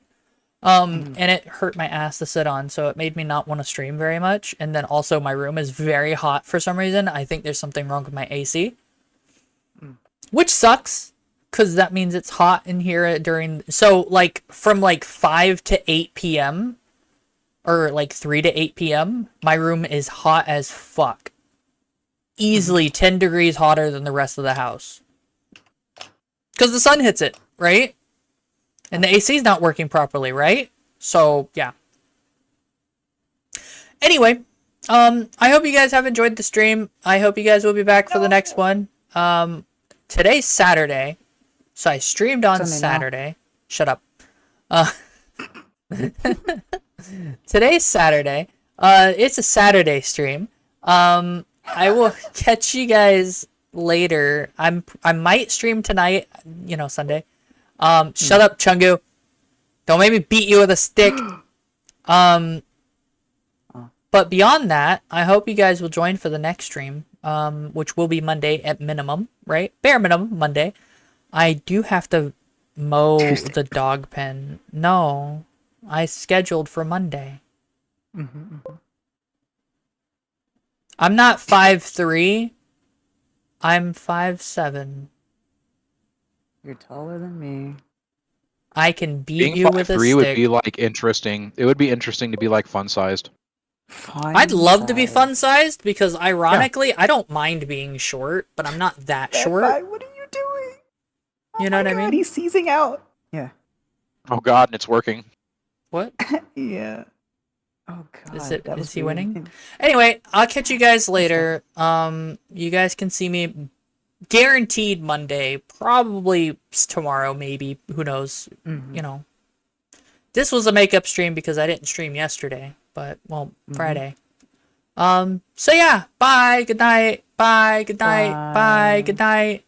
S2: And it hurt my ass to sit on, so it made me not want to stream very much. And then also, my room is very hot for some reason. I think there's something wrong with my AC. Which sucks, because that means it's hot in here during... So, like, from, like, 5 to 8 p.m., or, like, 3 to 8 p.m., my room is hot as fuck. Easily 10 degrees hotter than the rest of the house. Because the sun hits it, right? And the AC is not working properly, right? So, yeah. Anyway, I hope you guys have enjoyed the stream. I hope you guys will be back for the next one. Today's Saturday, so I streamed on Saturday. Shut up. Today's Saturday. It's a Saturday stream. I will catch you guys later. I might stream tonight, you know, Sunday. Shut up, Chungu. Don't make me beat you with a stick. But beyond that, I hope you guys will join for the next stream, which will be Monday at minimum, right? Bare minimum, Monday. I do have to mow the dog pen. No, I scheduled for Monday. I'm not 5'3". I'm 5'7".
S6: You're taller than me.
S2: I can beat
S7: Being
S2: you with a
S7: 5'3"
S2: stick.
S7: would be like interesting. It would be interesting to be like fun sized.
S2: I'd love to be fun sized because ironically, I don't mind being short, but I'm not that short.
S6: What are you doing?
S2: You know what I mean?
S6: He's seizing out. Yeah.
S7: Oh god, and it's working.
S2: What?
S6: Yeah. Oh god.
S2: Is he winning? Anyway, I'll catch you guys later. You guys can see me guaranteed Monday, probably tomorrow, maybe. Who knows? You know. This was a makeup stream because I didn't stream yesterday, but well, Friday. So yeah, bye, good night, bye, good night, bye, good night.